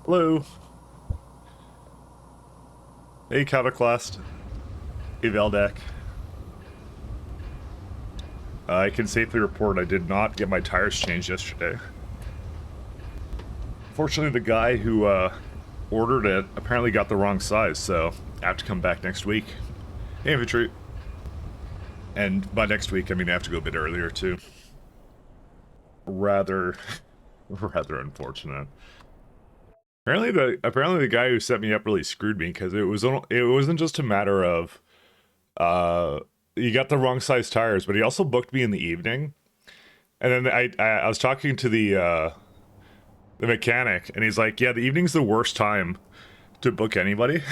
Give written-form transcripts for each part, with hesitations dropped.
Hello. Hey, Counterclast. Hey, Veldak. I can safely report I did not get my tires changed yesterday. Fortunately, the guy who ordered it apparently got the wrong size, so I have to come back next week. Hey, Infantry. And by next week, I mean I have to go a bit earlier, too. Rather unfortunate. Apparently the guy who set me up really screwed me, because it wasn't just a matter of he got the wrong size tires, but he also booked me in the evening. And then I was talking to the mechanic, and he's like, "Yeah, the evening's the worst time to book anybody,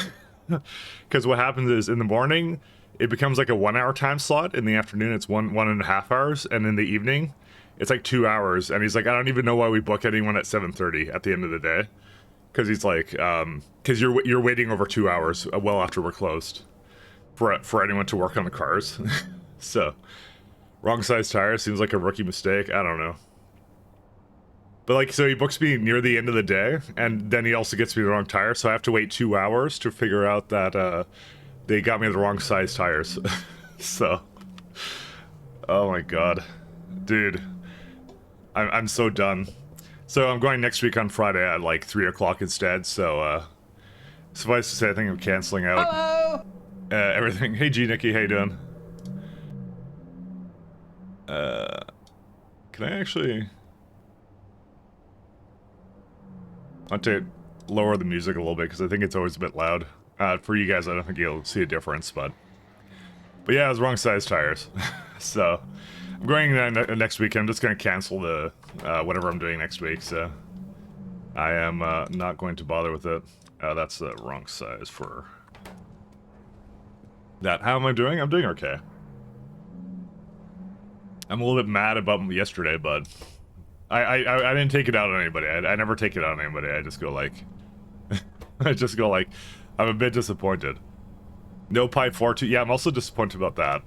because what happens is in the morning it becomes like a 1 hour time slot. In the afternoon, it's 1.5 hours, and in the evening, it's like 2 hours." And he's like, "I don't even know why we book anyone at 7:30 at the end of the day." Because he's like, because you're waiting over 2 hours, well after we're closed, for anyone to work on the cars. So, wrong size tire seems like a rookie mistake. I don't know. But like, so he books me near the end of the day, and then he also gets me the wrong tire, so I have to wait 2 hours to figure out that they got me the wrong size tires. So, oh my god, dude, I'm so done. So I'm going next week on Friday at like 3 o'clock instead, so suffice to say, I think I'm canceling out everything. Hey G Nikki, how you doing? Can I actually... I want to lower the music a little bit, because I think it's always a bit loud. For you guys, I don't think you'll see a difference, but yeah, it was wrong size tires. So, I'm going next week. I'm just going to cancel the whatever I'm doing next week, so I am not going to bother with it. That's the wrong size for that. How am I doing? I'm doing okay. I'm a little bit mad about yesterday, but I didn't take it out on anybody. I never take it out on anybody. I just go like, I just go like, I'm a bit disappointed. No pipe 4-2. Yeah, I'm also disappointed about that.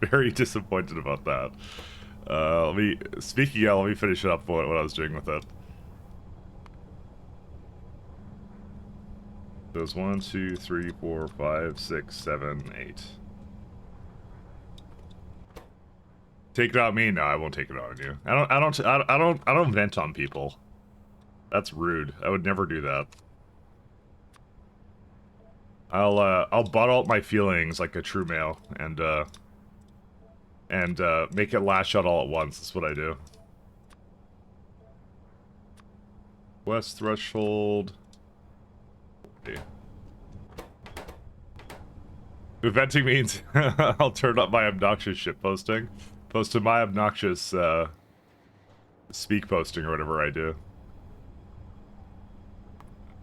Very disappointed about that. Speaking of, let me finish up what I was doing with it. There's 1, 2, 3, 4, 5, 6, 7, 8. Take it out on me? No, I won't take it out on you. I don't vent on people. That's rude. I would never do that. I'll bottle up my feelings like a true male, and make it lash out all at once. That's what I do. West threshold. Okay. Venting means I'll turn up my obnoxious shit posting. Post to my obnoxious speak posting or whatever I do.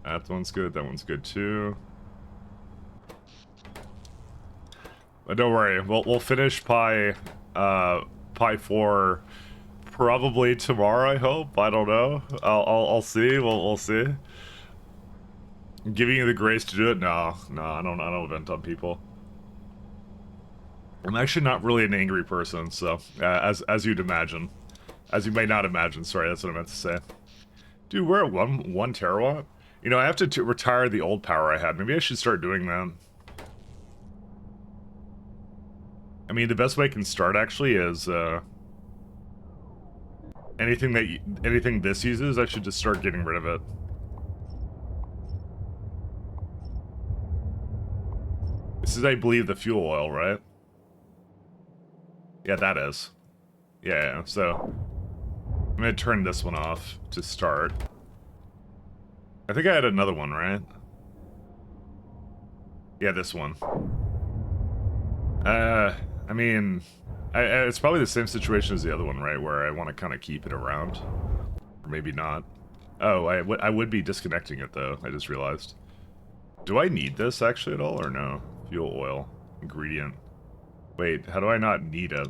That one's good. That one's good too. But don't worry, we'll finish Pi 4 probably tomorrow. I hope. I don't know. I'll see. We'll see. I'm giving you the grace to do it. No, I don't vent on people. I'm actually not really an angry person, so as you'd imagine, as you may not imagine. Sorry, that's what I meant to say. Dude, we're at one terawatt. You know, I have to retire the old power I had. Maybe I should start doing that. I mean, the best way I can start actually is anything this uses, I should just start getting rid of it. This is, I believe, the fuel oil, right? Yeah, that is. Yeah, so I'm gonna turn this one off to start. I think I had another one, right? Yeah, this one. I mean, it's probably the same situation as the other one, right? Where I want to kind of keep it around. Or maybe not. Oh, I would be disconnecting it, though. I just realized. Do I need this, actually, at all, or no? Fuel oil. Ingredient. Wait, how do I not need it?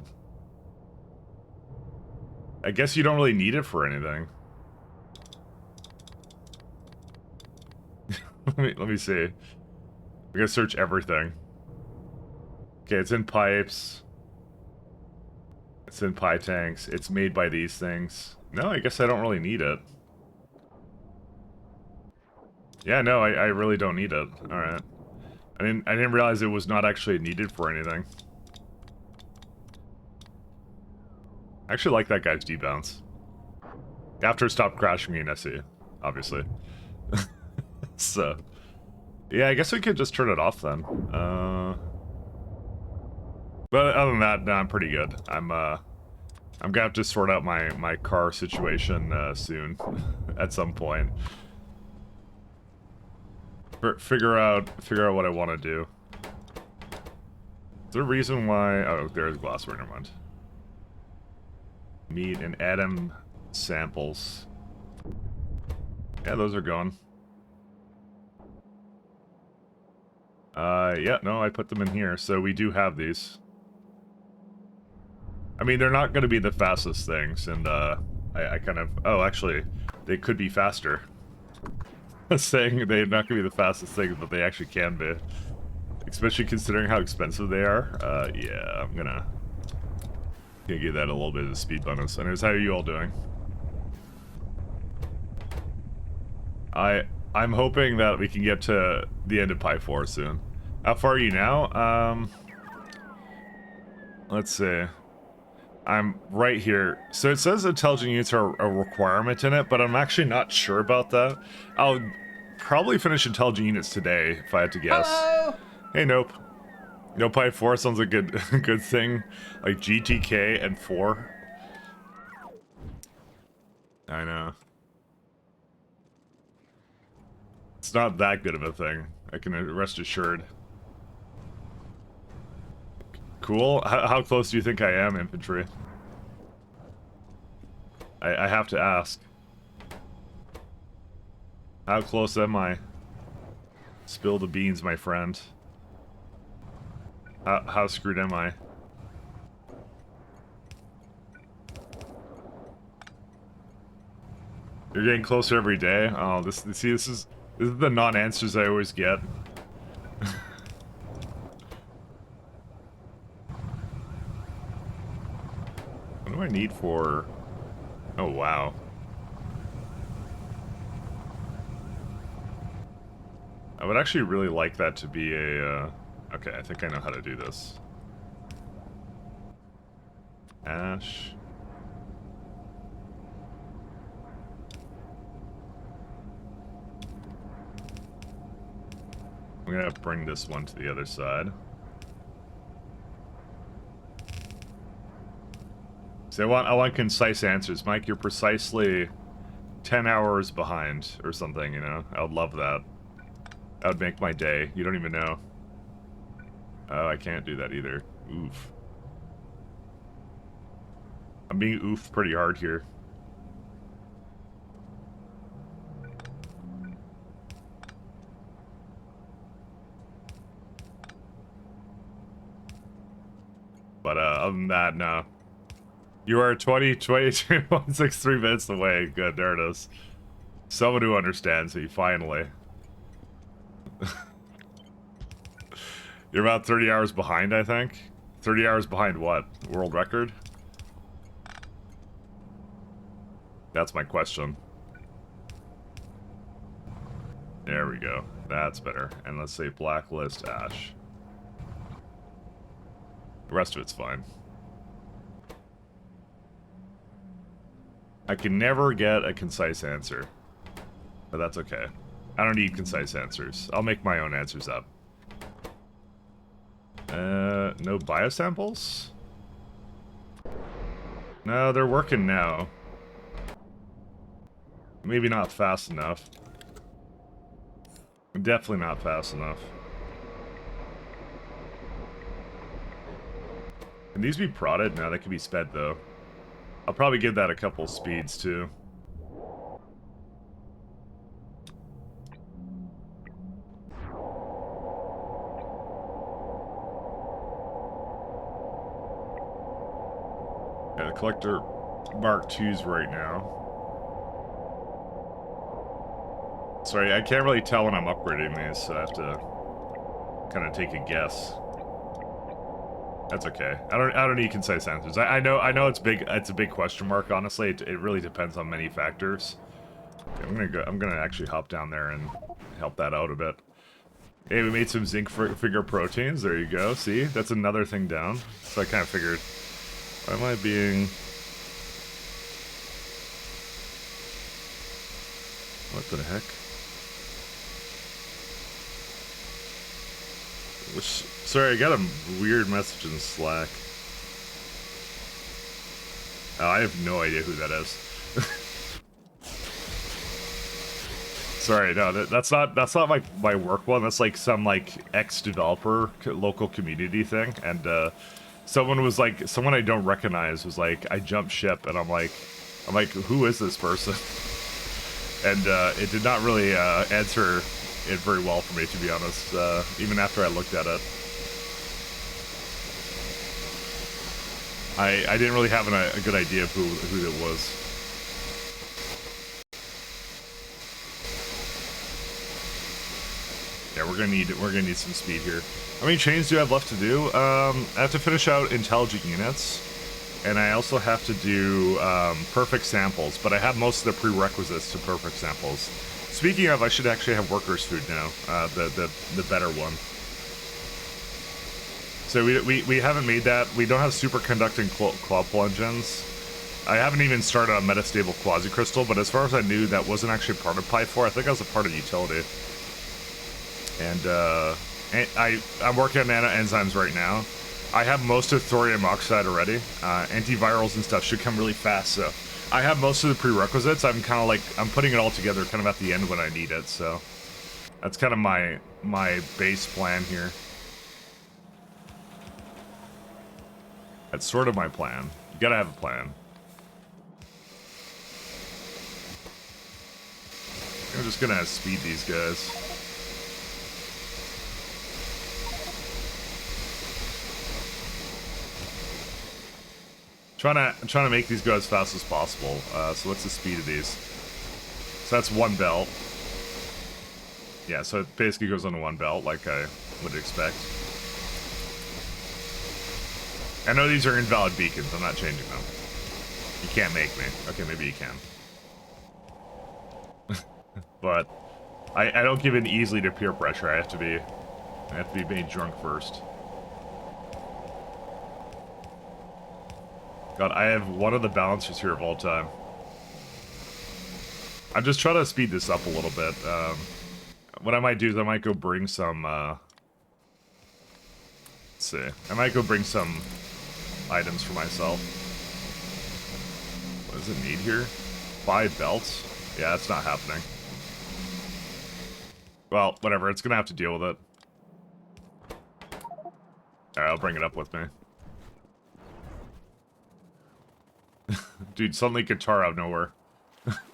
I guess you don't really need it for anything. let me see. I'm gonna search everything. Okay, it's in pipes. It's in pie tanks. It's made by these things. No, I guess I don't really need it. Yeah, no, I really don't need it. Alright. I didn't realize it was not actually needed for anything. I actually like that guy's debounce. After it stopped crashing me in SE, obviously. So, yeah, I guess we could just turn it off then. But other than that, no, I'm pretty good. I'm gonna have to sort out my car situation soon, at some point. Figure out what I want to do. Is there a reason why? Oh, there's glassware. Never mind. Meat and atom samples. Yeah, those are gone. Yeah, no, I put them in here, so we do have these. I mean, they're not going to be the fastest things, and I kind of... Oh, actually, they could be faster. Saying they're not going to be the fastest things, but they actually can be. Especially considering how expensive they are. Yeah, I'm gonna give that a little bit of a speed bonus. Anyways, how are you all doing? I'm hoping that we can get to the end of Pi 4 soon. How far are you now? Let's see. I'm right here. So it says intelligent units are a requirement in it, but I'm actually not sure about that. I'll probably finish intelligent units today, if I had to guess. Hello! Hey, nope. No, Pi 4 sounds like a good, good thing. Like GTK and 4. I know. It's not that good of a thing. I can rest assured. Cool. How close do you think I am, infantry? I have to ask. How close am I? Spill the beans, my friend. How screwed am I? You're getting closer every day. Oh, this is the non-answers I always get. What do I need for... Oh, wow. I would actually really like that to be a... Okay, I think I know how to do this. Ash... I'm gonna bring this one to the other side. So I want concise answers. Mike, you're precisely 10 hours behind or something, you know? I would love that. That would make my day. You don't even know. Oh, I can't do that either. Oof. I'm being oofed pretty hard here. But other than that, no. You are 22.63 minutes away. Good, there it is. Someone who understands me, finally. You're about 30 hours behind, I think. 30 hours behind what? World record? That's my question. There we go. That's better. And let's say blacklist Ash. The rest of it's fine. I can never get a concise answer. But that's okay. I don't need concise answers. I'll make my own answers up. No biosamples? No, they're working now. Maybe not fast enough. Definitely not fast enough. Can these be prodded? No, they can be sped though. I'll probably give that a couple speeds too. Yeah, the collector Mark II's right now. Sorry, I can't really tell when I'm upgrading these, so I have to kind of take a guess. That's okay. I don't need concise answers. I know it's big. It's a big question mark. Honestly, it really depends on many factors. Okay, I'm gonna actually hop down there and help that out a bit. Hey, we made some zinc finger proteins. There you go. See? That's another thing down. So I kind of figured, why am I being... What the heck? Sorry, I got a weird message in Slack. Oh, I have no idea who that is. Sorry, no, that's not my work one. That's like some like ex-developer local community thing, and someone I don't recognize was like, I jumped ship, and I'm like, who is this person? And it did not really answer it very well for me, to be honest. Even after I looked at it, I didn't really have a good idea of who it was. Yeah, we're gonna need some speed here. How many chains do I have left to do? I have to finish out intelligent units, and I also have to do perfect samples. But I have most of the prerequisites to perfect samples. Speaking of, I should actually have workers' food now. The better one. So we haven't made that. We don't have superconducting claw plungeons. I haven't even started a metastable quasi-crystal, but as far as I knew, that wasn't actually part of Pi 4. I think that was a part of utility. And I'm working on nano enzymes right now. I have most of thorium oxide already. Antivirals and stuff should come really fast, so I have most of the prerequisites. I'm kind of like, I'm putting it all together kind of at the end when I need it, so that's kind of my base plan here. That's sort of my plan. You gotta have a plan. I'm just gonna speed these guys. I'm trying to make these go as fast as possible. So what's the speed of these? So that's one belt. Yeah, so it basically goes on one belt, like I would expect. I know these are invalid beacons. I'm not changing them. You can't make me. Okay, maybe you can. But I don't give in easily to peer pressure. I have to be made drunk first. God, I have one of the balancers here of all time. I'm just trying to speed this up a little bit. What I might do is I might go bring some, let's see. I might go bring some items for myself. What does it need here? 5 belts? Yeah, that's not happening. Well, whatever. It's gonna have to deal with it. Alright, I'll bring it up with me. Dude, suddenly guitar out of nowhere.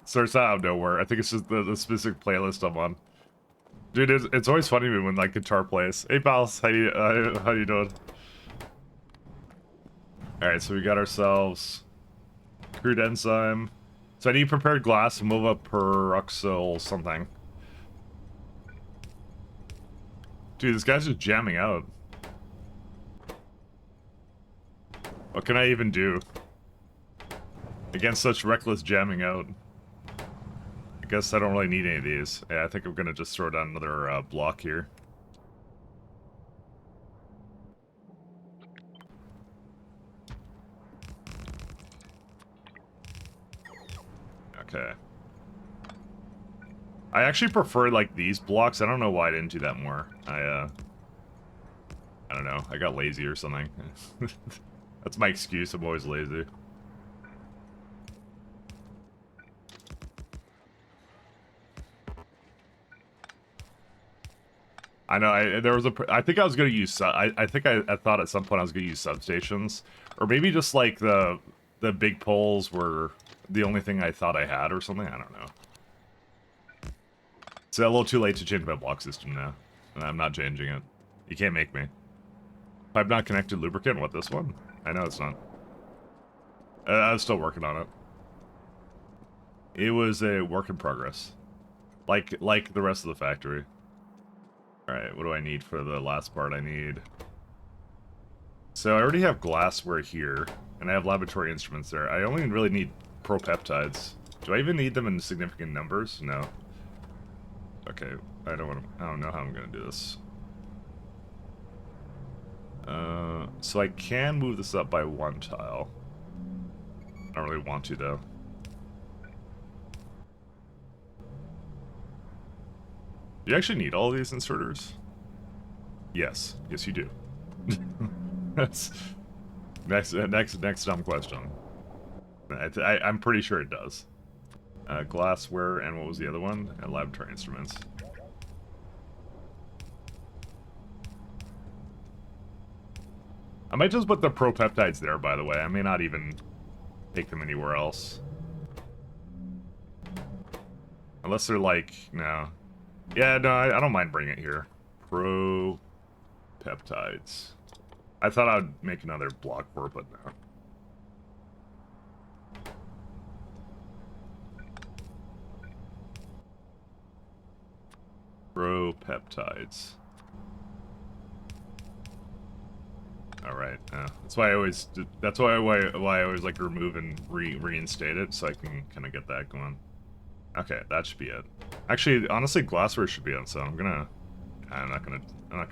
Starts out of nowhere. I think it's just the specific playlist I'm on. Dude, it's always funny to me when like guitar plays. Hey pals, how you doing? Alright, so we got ourselves crude enzyme. So I need prepared glass, Mova peroxyl something. Dude, this guy's just jamming out. What can I even do against such reckless jamming out? I guess I don't really need any of these. Yeah, I think I'm gonna just throw down another block here. Okay. I actually prefer like these blocks. I don't know why I didn't do that more. I don't know. I got lazy or something. That's my excuse. I'm always lazy. I know. I think I was gonna use. I think I thought at some point I was gonna use substations, or maybe just like the big poles were the only thing I thought I had or something. I don't know. It's a little too late to change my block system now. I'm not changing it. You can't make me. Pipe not connected lubricant. What, this one? I know it's not. I was still working on it. It was a work in progress, like the rest of the factory. Alright, what do I need for the last part? I need... So I already have glassware here, and I have laboratory instruments there. I only really need propeptides. Do I even need them in significant numbers? No. Okay, I don't know how I'm gonna do this. So I can move this up by 1 tile. I don't really want to, though. Do you actually need all of these inserters? Yes. Yes, you do. That's next dumb question. I'm pretty sure it does. Glassware, and what was the other one? And laboratory instruments. I might just put the propeptides there, by the way. I may not even take them anywhere else. Unless they're like, no. Yeah, no, I don't mind bringing it here. Propeptides. I thought I would make another block for it, but no. Propeptides. All right. That's why I always. That's why I always like remove and reinstate it, so I can kind of get that going. Okay, that should be it. Actually, honestly, glassware should be on. So I'm not gonna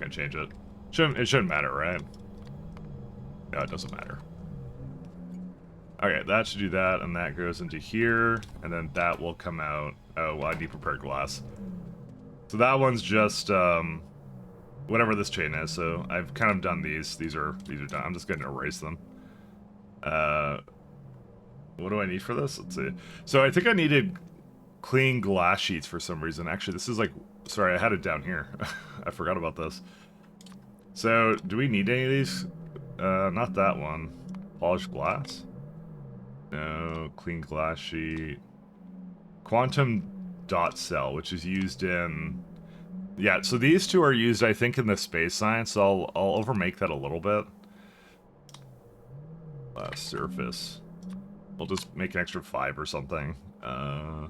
change it. It shouldn't matter, right? No, it doesn't matter. Okay, that should do that, and that goes into here, and then that will come out. Oh, well, I need prepared glass. So that one's just whatever this chain is. So I've kind of done these. These are done. I'm just going to erase them. What do I need for this? Let's see. So I think I needed clean glass sheets for some reason. Actually, this is like, sorry, I had it down here. I forgot about this. So do we need any of these? Not that one. Polished glass? No. Clean glass sheet. Quantum dot cell, which is used in... Yeah, so these two are used, I think, in the space science, so I'll overmake that a little bit. Surface. We'll just make an extra 5 or something. I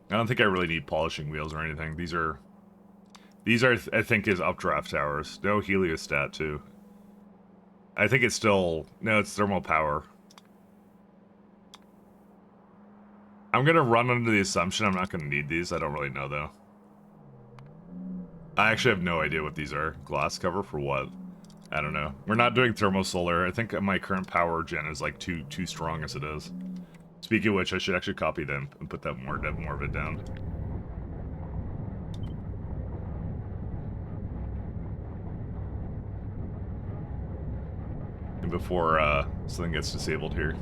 don't think I really need polishing wheels or anything. These are, I think, is updraft towers. No heliostat, too. I think it's still... No, it's thermal power. I'm gonna run under the assumption I'm not gonna need these. I don't really know, though. I actually have no idea what these are. Glass cover for what? I don't know. We're not doing thermosolar. I think my current power gen is like too strong as it is. Speaking of which, I should actually copy them and put that more of it down. And before something gets disabled here.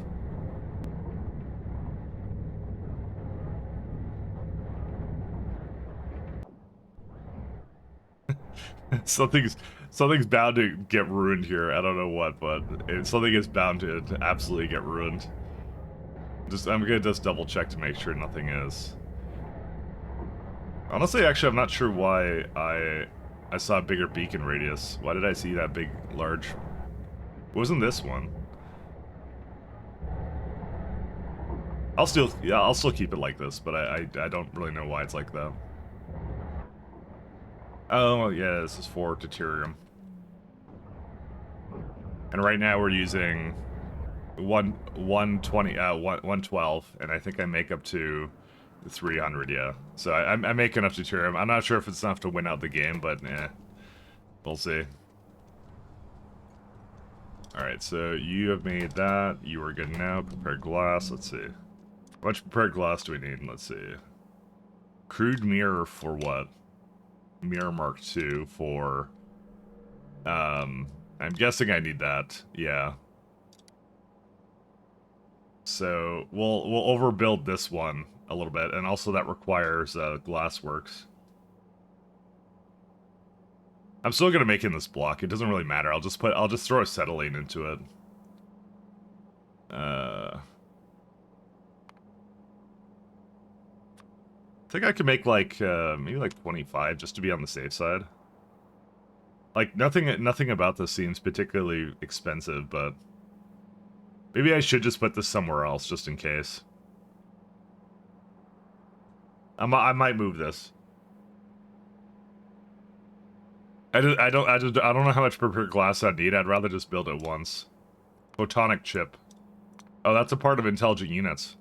Something's bound to get ruined here. I don't know what, but something is bound to absolutely get ruined. I'm gonna just double check to make sure nothing is. Honestly, actually, I'm not sure why I saw a bigger beacon radius. Why did I see that big, large? It wasn't this one. I'll still keep it like this, but I don't really know why it's like that. Oh, yeah, this is for deuterium. And right now we're using 112, and I think I make up to 300, yeah. So I make enough deuterium. I'm not sure if it's enough to win out the game, but we'll see. Alright, so you have made that. You are good now. Prepared glass, let's see. How much prepared glass do we need? Let's see. Crude mirror for what? Mirror Mark II for... I'm guessing I need that. Yeah. So we'll overbuild this one a little bit, and also that requires glassworks. I'm still gonna make in this block. It doesn't really matter. I'll just throw acetylene into it. I think I could make like maybe like 25 just to be on the safe side. Like nothing about this seems particularly expensive, but maybe I should just put this somewhere else just in case. I might move this. I don't know how much prepared glass I need. I'd rather just build it once. Photonic chip. Oh, that's a part of intelligent units.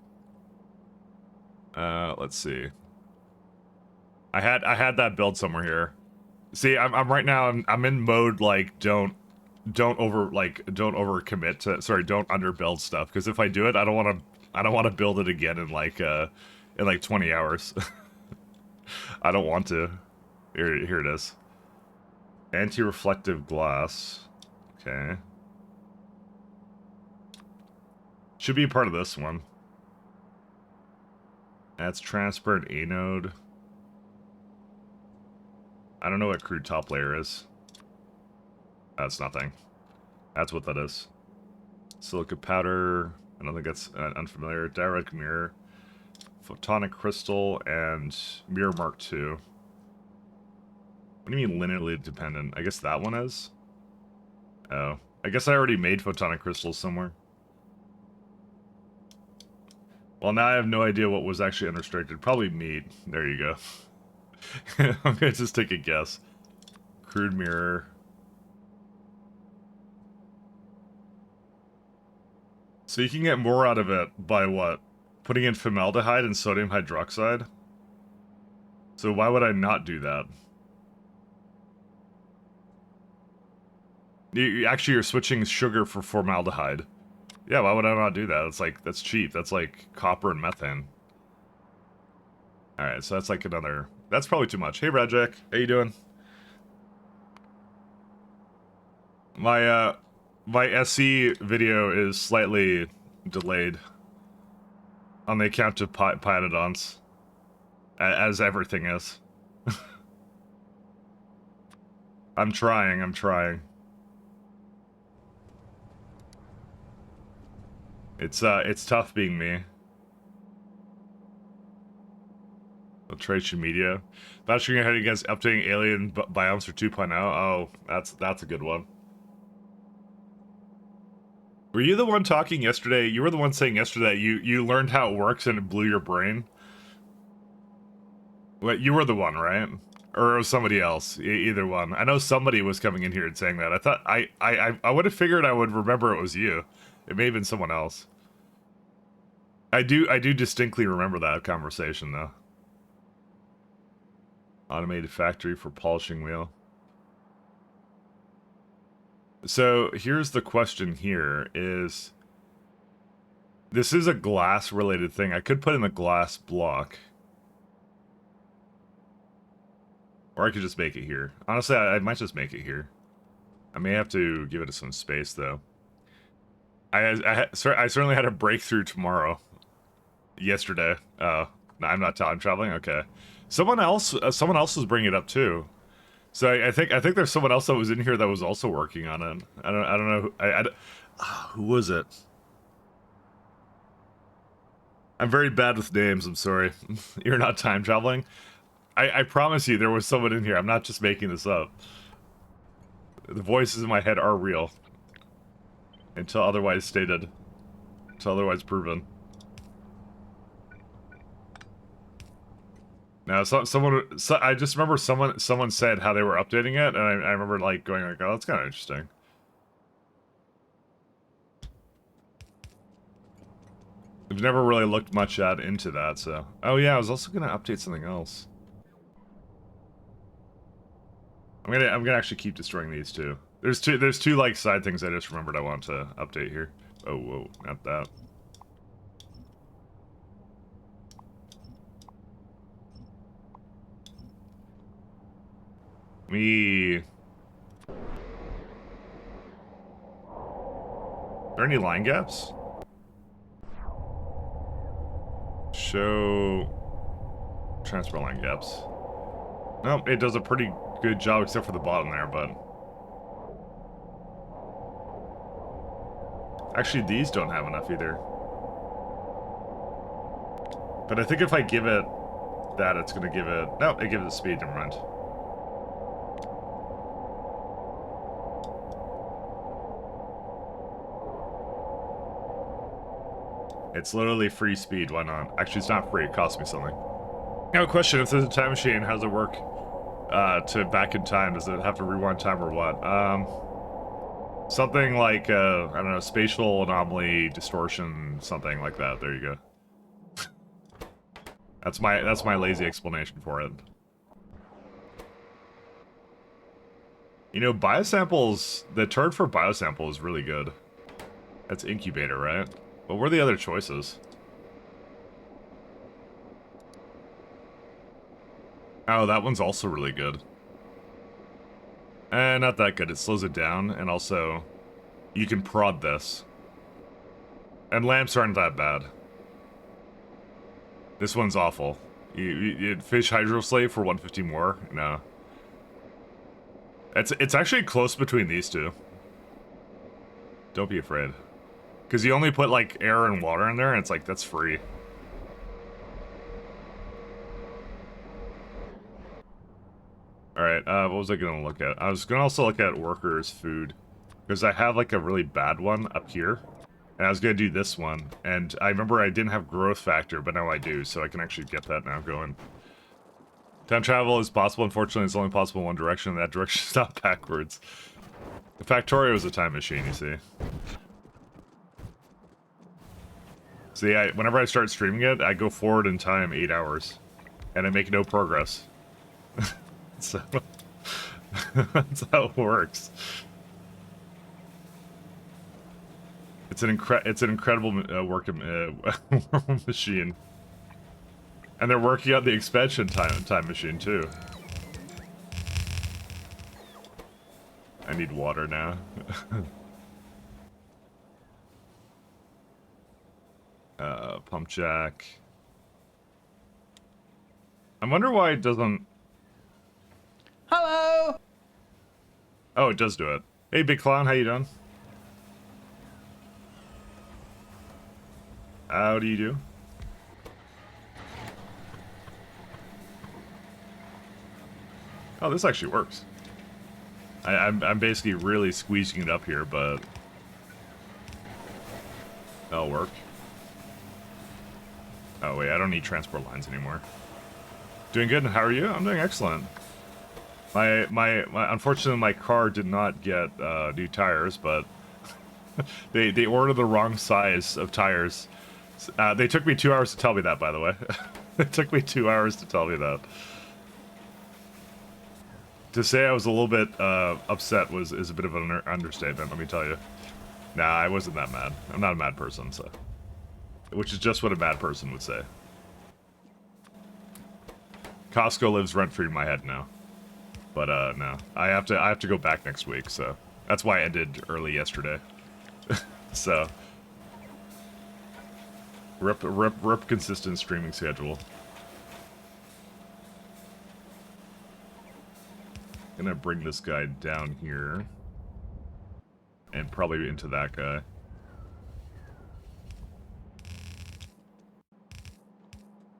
Let's see. I had that build somewhere here. See, I'm right now. I'm in mode like don't overcommit to. Sorry, don't underbuild stuff, because if I do it, I don't want to build it again in like 20 hours. I don't want to. Here it is. Anti-reflective glass. Okay. Should be a part of this one. That's transparent anode. I don't know what crude top layer is. That's nothing. That's what that is. Silica powder. I don't think that's unfamiliar. Direct mirror. Photonic crystal and mirror mark 2. What do you mean linearly dependent? I guess that one is? Oh. I guess I already made photonic crystals somewhere. Well, now I have no idea what was actually unrestricted. Probably meat. There you go. I'm gonna just take a guess. Crude mirror. So you can get more out of it by what? Putting in formaldehyde and sodium hydroxide? So why would I not do that? Actually, you're switching sugar for formaldehyde. Yeah, why would I not do that? It's like, that's cheap. That's like copper and methane. Alright, so that's like another... That's probably too much. Hey, Rajek. How you doing? My SE video is slightly delayed on the account of Pyanodons, as everything is. I'm trying. It's tough being me. Filtration media. Bashing your head against updating alien biomes for 2.0. Oh, that's a good one. Were you the one talking yesterday? You were the one saying yesterday you learned how it works and it blew your brain? What, you were the one, right? Or it was somebody else? Either one. I know somebody was coming in here and saying that. I thought I would have figured I would remember it was you. It may have been someone else. I do distinctly remember that conversation though. Automated factory for polishing wheel. So here's the question here is, this is a glass related thing. I could put in a glass block. Or I could just make it here. Honestly, I might just make it here. I may have to give it some space though. I certainly had a breakthrough tomorrow. Yesterday. No, I'm not I'm traveling? Okay. Someone else was bringing it up too. So I think there's someone else that was in here that was also working on it. I don't know. Who was it? I'm very bad with names. I'm sorry. You're not time traveling. I promise you, there was someone in here. I'm not just making this up. The voices in my head are real, until otherwise stated, until otherwise proven. Now, I just remember someone said how they were updating it, and I remember like going like, oh, that's kind of interesting. I've never really looked much into that, so. Oh yeah, I was also gonna update something else. I'm gonna actually keep destroying these too. There's two like side things I just remembered I want to update here. Oh whoa, not that. Are there any line gaps? Show transfer line gaps. Nope, it does a pretty good job except for the bottom there, but actually these don't have enough either. But I think if I give it that, it's gonna give it... No, it gives it speed, never mind. It's literally free speed, why not? Actually, it's not free, it costs me something. Now, question, if there's a time machine, how does it work to back in time? Does it have to rewind time or what? Something like, I don't know, spatial anomaly, distortion, something like that. There you go. That's my lazy explanation for it. You know, biosamples, the turd for biosample is really good. That's incubator, right? What were the other choices? Oh, that one's also really good. Not that good. It slows it down, and also, you can prod this. And lamps aren't that bad. This one's awful. You fish hydroslave for 150 more? No. It's actually close between these two. Don't be afraid. Because you only put, like, air and water in there, and it's like, that's free. Alright, what was I gonna look at? I was gonna also look at workers' food. Because I have, like, a really bad one up here. And I was gonna do this one. And I remember I didn't have growth factor, but now I do, so I can actually get that now going. Time travel is possible. Unfortunately, it's only possible in one direction, and that direction is not backwards. The Factorio is a time machine, you see. See, whenever I start streaming it, I go forward in time 8 hours. And I make no progress. So, that's how it works. It's an incredible working machine. And they're working on the expansion time machine, too. I need water now. Pump jack. I wonder why it doesn't... Hello! Oh, it does do it. Hey, Big Clown, how you doing? How do you do? Oh, this actually works. I'm basically really squeezing it up here, but... That'll work. Oh, wait, I don't need transport lines anymore. Doing good, and how are you? I'm doing excellent. Unfortunately, my car did not get new tires, but they ordered the wrong size of tires. They took me 2 hours to tell me that, by the way. It took me 2 hours to tell me that. To say I was a little bit upset is a bit of an understatement, let me tell you. Nah, I wasn't that mad. I'm not a mad person, so... Which is just what a mad person would say. Costco lives rent-free in my head now. But, no. I have to go back next week, so... That's why I ended early yesterday. So... Rip consistent streaming schedule. Gonna bring this guy down here. And probably into that guy.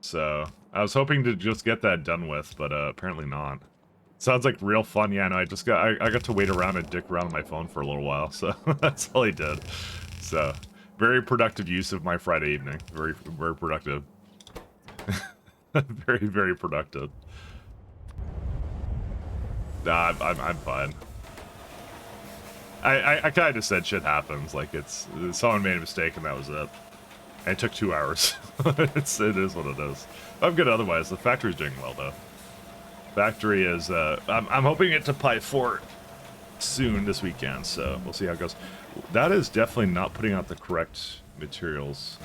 So, I was hoping to just get that done with, but apparently not. Sounds like real fun. Yeah, no, I got to wait around and dick around on my phone for a little while, so that's all I did. So, very productive use of my Friday evening. Very, very productive. Very, very productive. Nah, I'm fine. I kind of just said shit happens. Like, someone made a mistake and that was it. And it took 2 hours. It is what it is. I'm good otherwise. The factory's doing well, though. Factory is, I'm hoping it to Pi 4 soon this weekend, so we'll see how it goes. That is definitely not putting out the correct materials.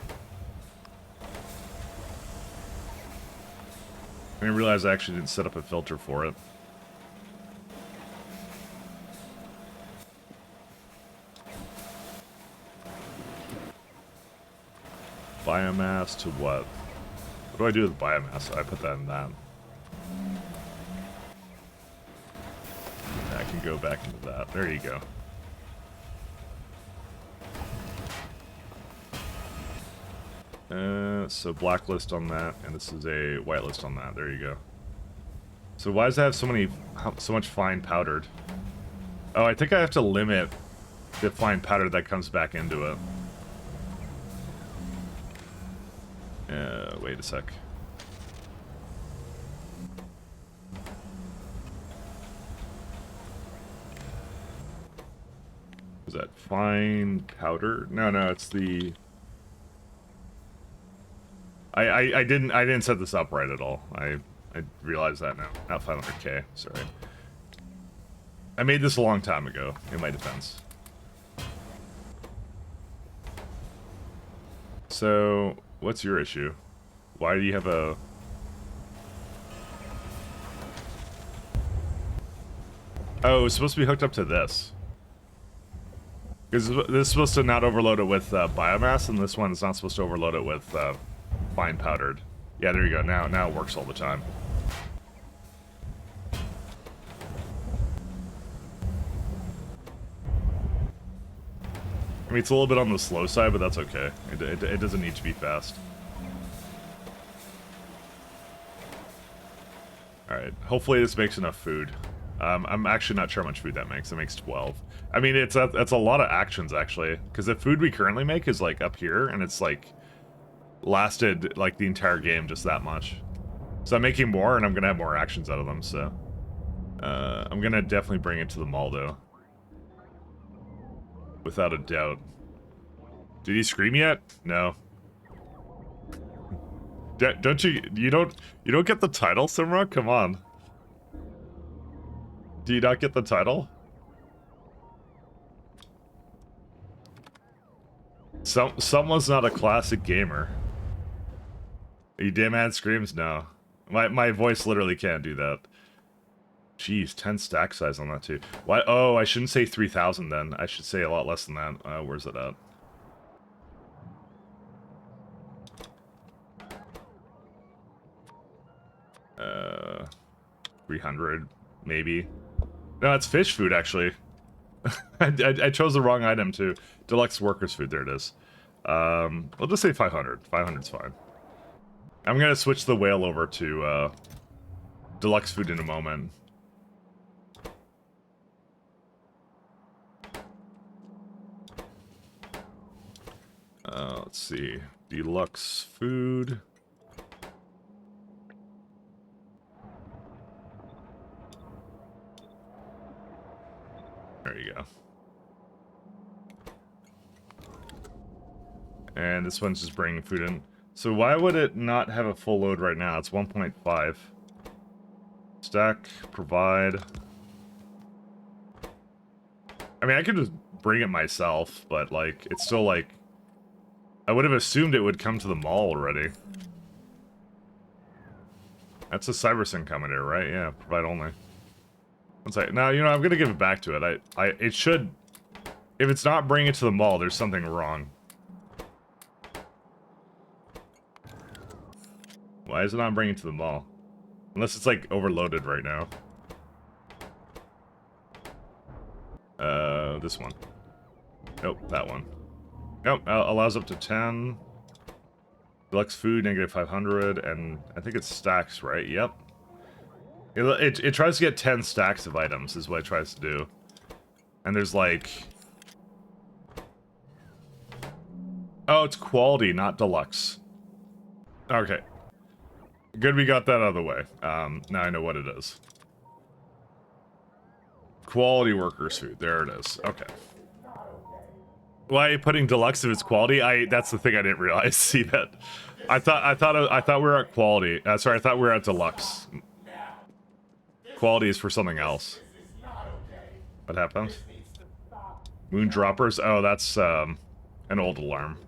I didn't realize I actually didn't set up a filter for it. Biomass to what? What do I do with biomass? I put that in that. I can go back into that. There you go. So blacklist on that, and this is a whitelist on that. There you go. So why does it have so much fine powdered? Oh, I think I have to limit the fine powder that comes back into it. Wait a sec. Is that fine powder? No, it's the... I didn't set this up right at all. I realize that now. Not 500K, sorry. I made this a long time ago, in my defense. So, what's your issue? Why do you have a... Oh, it's supposed to be hooked up to this. Because this is supposed to not overload it with biomass, and this one's not supposed to overload it with fine powdered. Yeah, there you go. Now it works all the time. I mean, it's a little bit on the slow side, but that's okay. It doesn't need to be fast. Alright, hopefully this makes enough food. I'm actually not sure how much food that makes. It makes 12. I mean, that's a lot of actions, actually. Because the food we currently make is, like, up here, and it's, like, lasted, like, the entire game just that much. So I'm making more, and I'm gonna have more actions out of them, so... I'm gonna definitely bring it to the mall, though. Without a doubt. Did he scream yet? No. Don't you don't get the title, Simra? Come on. Do you not get the title? Someone's not a classic gamer. You damn man screams? No. My voice literally can't do that. Jeez, 10 stack size on that too. Why? Oh, I shouldn't say 3,000 then. I should say a lot less than that. Where's it at? Uh, 300 maybe. No, it's fish food actually. I chose the wrong item too. Deluxe workers food. There it is. We'll just say 500. 500's fine. I'm gonna switch the whale over to deluxe food in a moment. Let's see. Deluxe food. There you go. And this one's just bringing food in. So why would it not have a full load right now? It's 1.5. Stack, provide. I mean, I could just bring it myself, but, like, it's still, like... I would have assumed it would come to the mall already. That's a CyberSync commenter, right? Yeah, provide only. One second. Now, you know, I'm gonna give it back to it. It should... If it's not bringing it to the mall, there's something wrong. Why is it not bringing it to the mall? Unless it's, like, overloaded right now. This one. Nope, that one. Nope, allows up to 10. Deluxe food, negative 500, and I think it stacks, right? Yep. It tries to get 10 stacks of items, is what it tries to do. And there's, like... Oh, it's quality, not deluxe. Okay. Good we got that out of the way. Now I know what it is. Quality workers food. There it is. Okay. Why are you putting deluxe if it's quality? That's the thing I didn't realize. See that? I thought we were at quality. Sorry, I thought we were at deluxe. Quality is for something else. What happened? Moon droppers? Oh, that's an old alarm.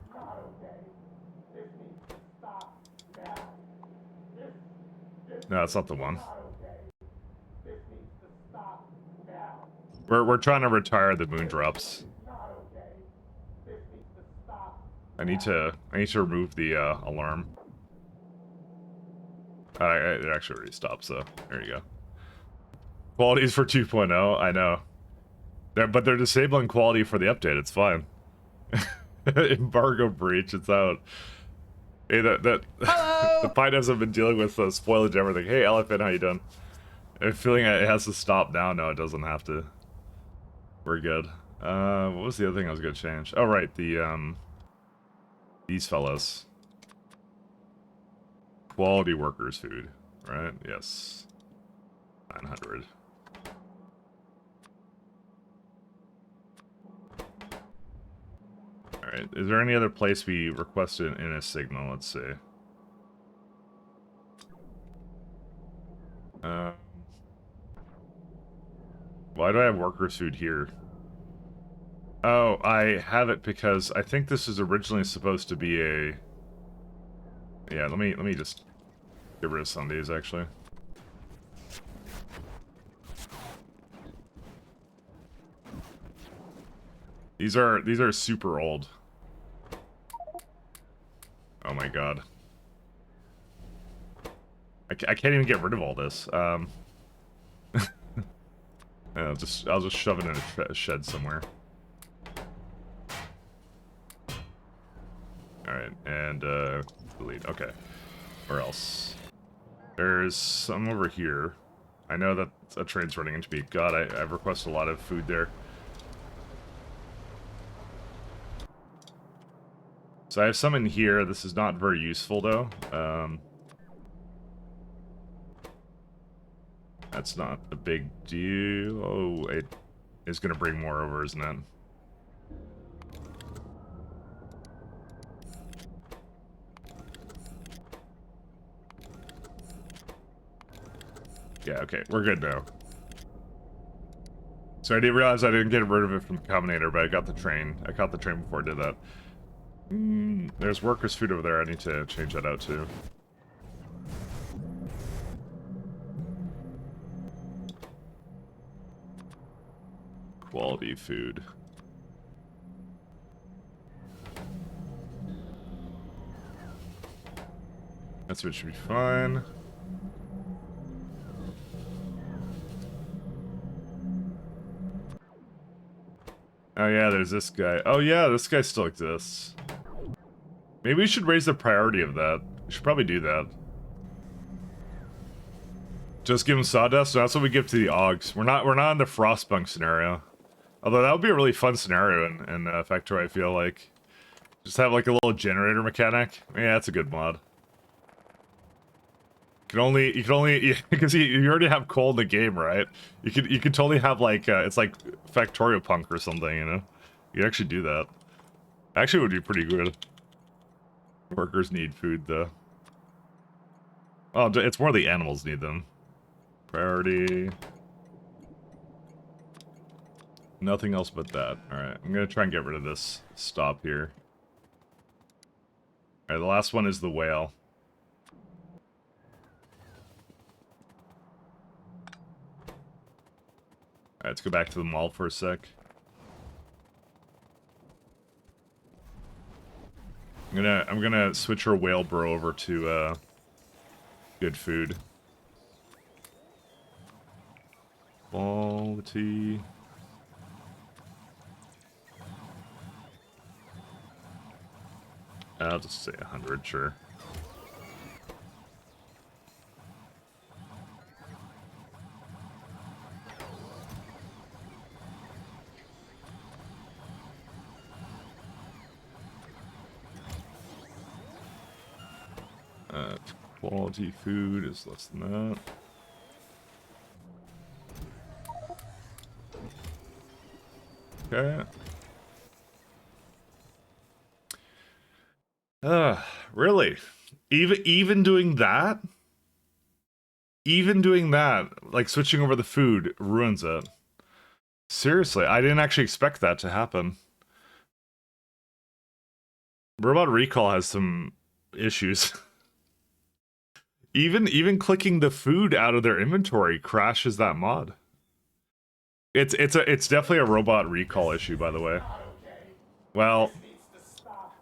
No, that's not the one. We're trying to retire the moon drops. I need to remove the alarm. It actually already stopped, so there you go. Quality is for 2.0, I know. But they're disabling quality for the update, it's fine. Embargo breach, it's out. Hey, the Pineapps have been dealing with spoilage and everything. Hey, Elephant, how you doing? I'm feeling it has to stop now. No, it doesn't have to. We're good. What was the other thing I was gonna change? Oh, right, these fellas. Quality workers food, right? Yes. 900. Alright, is there any other place we requested in a signal? Let's see. Why do I have workers' food here? Oh, I have it because I think this is originally supposed to be a... Yeah, let me just get rid of some of these, actually. These are super old. Oh my god. I can't even get rid of all this. I'll just shove it in a shed somewhere. Alright, and, delete. Okay. Where else? There's some over here. I know that a train's running into me. God, I've requested a lot of food there. So I have some in here. This is not very useful, though. That's not a big deal. Oh, it is going to bring more over, isn't it? Yeah, okay, we're good now. So I didn't realize I didn't get rid of it from the Combinator, but I got the train. I caught the train before I did that. There's workers' food over there. I need to change that out, too. Quality food. That's what should be fine. Oh yeah, there's this guy. Oh yeah, this guy still exists. Maybe we should raise the priority of that. We should probably do that. Just give him sawdust. So that's what we give to the Augs. We're not in the Frostpunk scenario. Although that would be a really fun scenario in Factorio, I feel like. Just have like a little generator mechanic. Yeah, that's a good mod. You can only because you already have coal in the game, right? You could totally have like it's like Factorio Punk or something, you know? You could actually do that. Actually, it would be pretty good. Workers need food though. Oh, it's more the animals need them. Priority. Nothing else but that. Alright, I'm gonna try and get rid of this stop here. Alright, the last one is the whale. Alright, let's go back to the mall for a sec. I'm gonna switch our whale bro over to good food. Quality. I'll just say 100, sure. Quality food is less than that. Okay. Really? Even doing that? Even doing that, like switching over the food, ruins it. Seriously, I didn't actually expect that to happen. Robot Recall has some issues. Even clicking the food out of their inventory crashes that mod. It's definitely a Robot Recall issue, by the way. Well,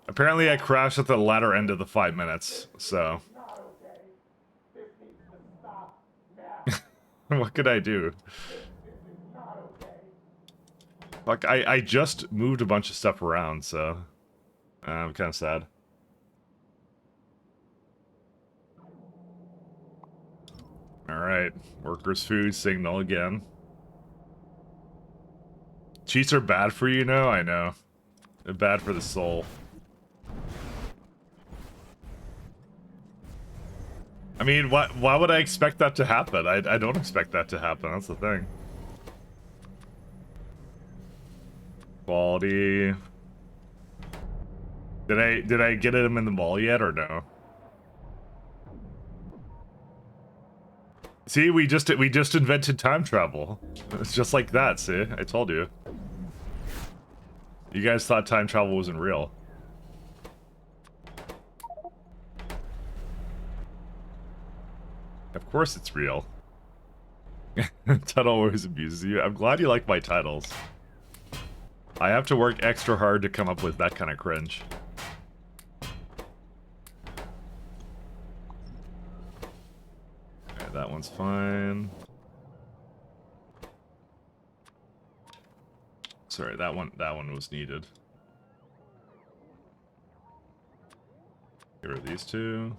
apparently I crashed at the latter end of the 5 minutes, so. What could I do? Like, I just moved a bunch of stuff around, so. I'm kind of sad. Alright, workers' food signal again. Cheats are bad for you now? I know. They're bad for the soul. I mean, why would I expect that to happen? I don't expect that to happen, that's the thing. Quality. Did I get him in the mall yet or no? See, we just invented time travel. It's just like that, see? I told you. You guys thought time travel wasn't real. Of course it's real. Title always abuses you. I'm glad you like my titles. I have to work extra hard to come up with that kind of cringe. Okay, that one's fine. Sorry, that one was needed. Get rid of these two.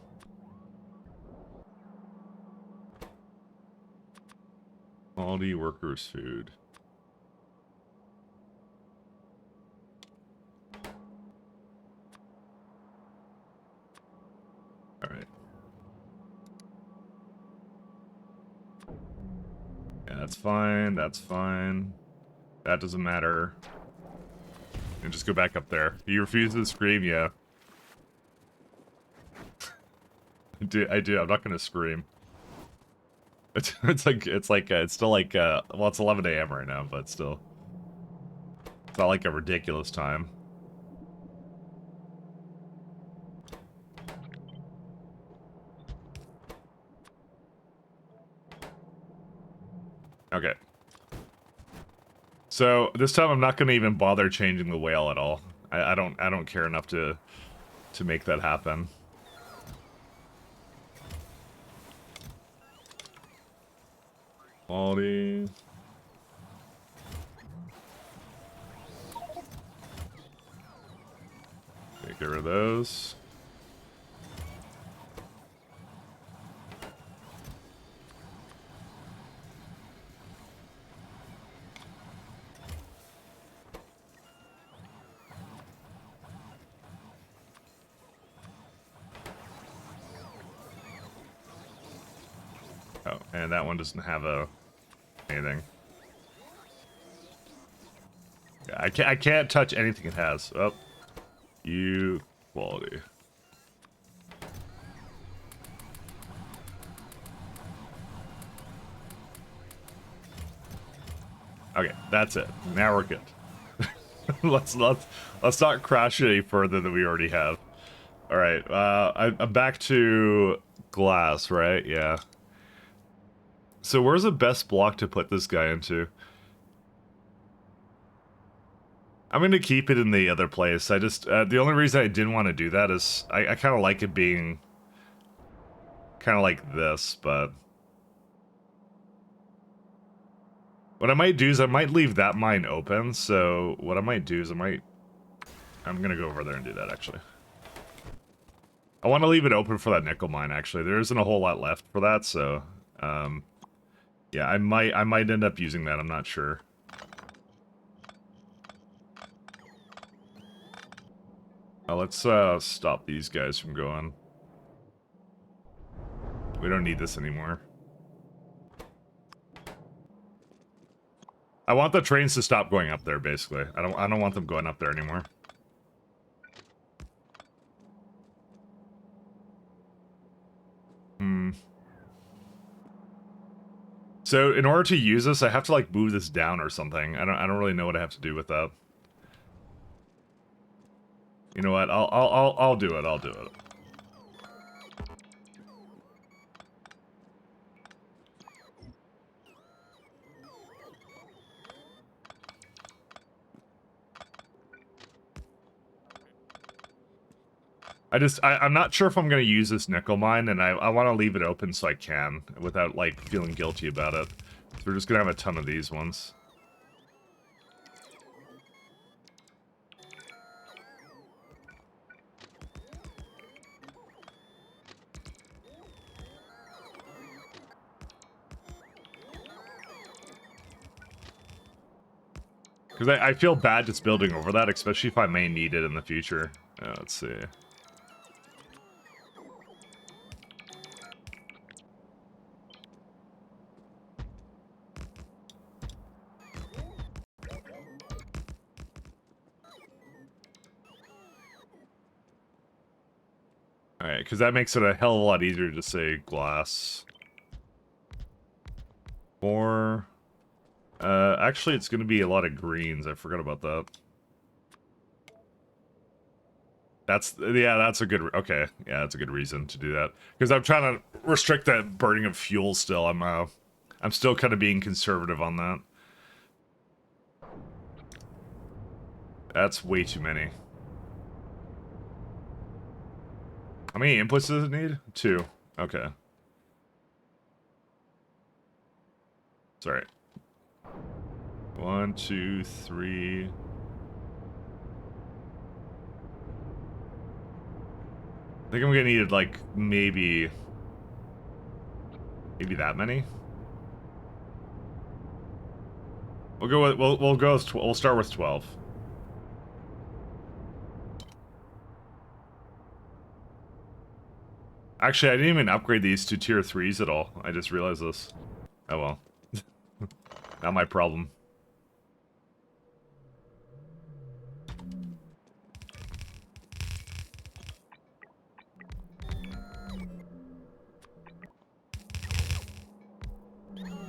Quality workers' food. Alright. Yeah, that's fine, that's fine. That doesn't matter. And just go back up there. He refuses to scream, yeah. I do, I'm not gonna scream. It's still like, well, it's 11 a.m. right now, but still. It's not like a ridiculous time. Okay. So, this time I'm not gonna even bother changing the whale at all. I don't care enough to make that happen. Quality. Okay, get rid of those. Oh, and that one doesn't have anything. Yeah, I can't touch anything it has. Oh, quality. Okay, that's it. Now we're good. let's not crash it any further than we already have. All right, I'm back to glass, right? Yeah. So where's the best block to put this guy into? I'm gonna keep it in the other place. I just the only reason I didn't want to do that is I kind of like it being kind of like this, but what I might do is I might leave that mine open. So what I might do is I'm gonna go over there and do that actually. I want to leave it open for that nickel mine actually. There isn't a whole lot left for that, so yeah, I might end up using that. I'm not sure. Let's stop these guys from going. We don't need this anymore. I want the trains to stop going up there, basically. I don't want them going up there anymore. So in order to use this, I have to like move this down or something. I don't really know what I have to do with that. You know what? I'll do it. I'll do it. I'm not sure if I'm going to use this nickel mine, and I want to leave it open so I can, without, like, feeling guilty about it. So we're just going to have a ton of these ones. Because I feel bad just building over that, especially if I may need it in the future. Let's see. Alright, because that makes it a hell of a lot easier to say glass. 4. Actually, it's going to be a lot of greens. I forgot about that. Yeah, that's a good, okay. Yeah, that's a good reason to do that. Because I'm trying to restrict that burning of fuel still. I'm still kind of being conservative on that. That's way too many. How many inputs does it need? 2. Okay. Sorry. 1, 2, 3. I think I'm gonna need like maybe that many. We'll go with we'll start with 12. Actually, I didn't even upgrade these to tier 3s at all. I just realized this. Oh well. Not my problem.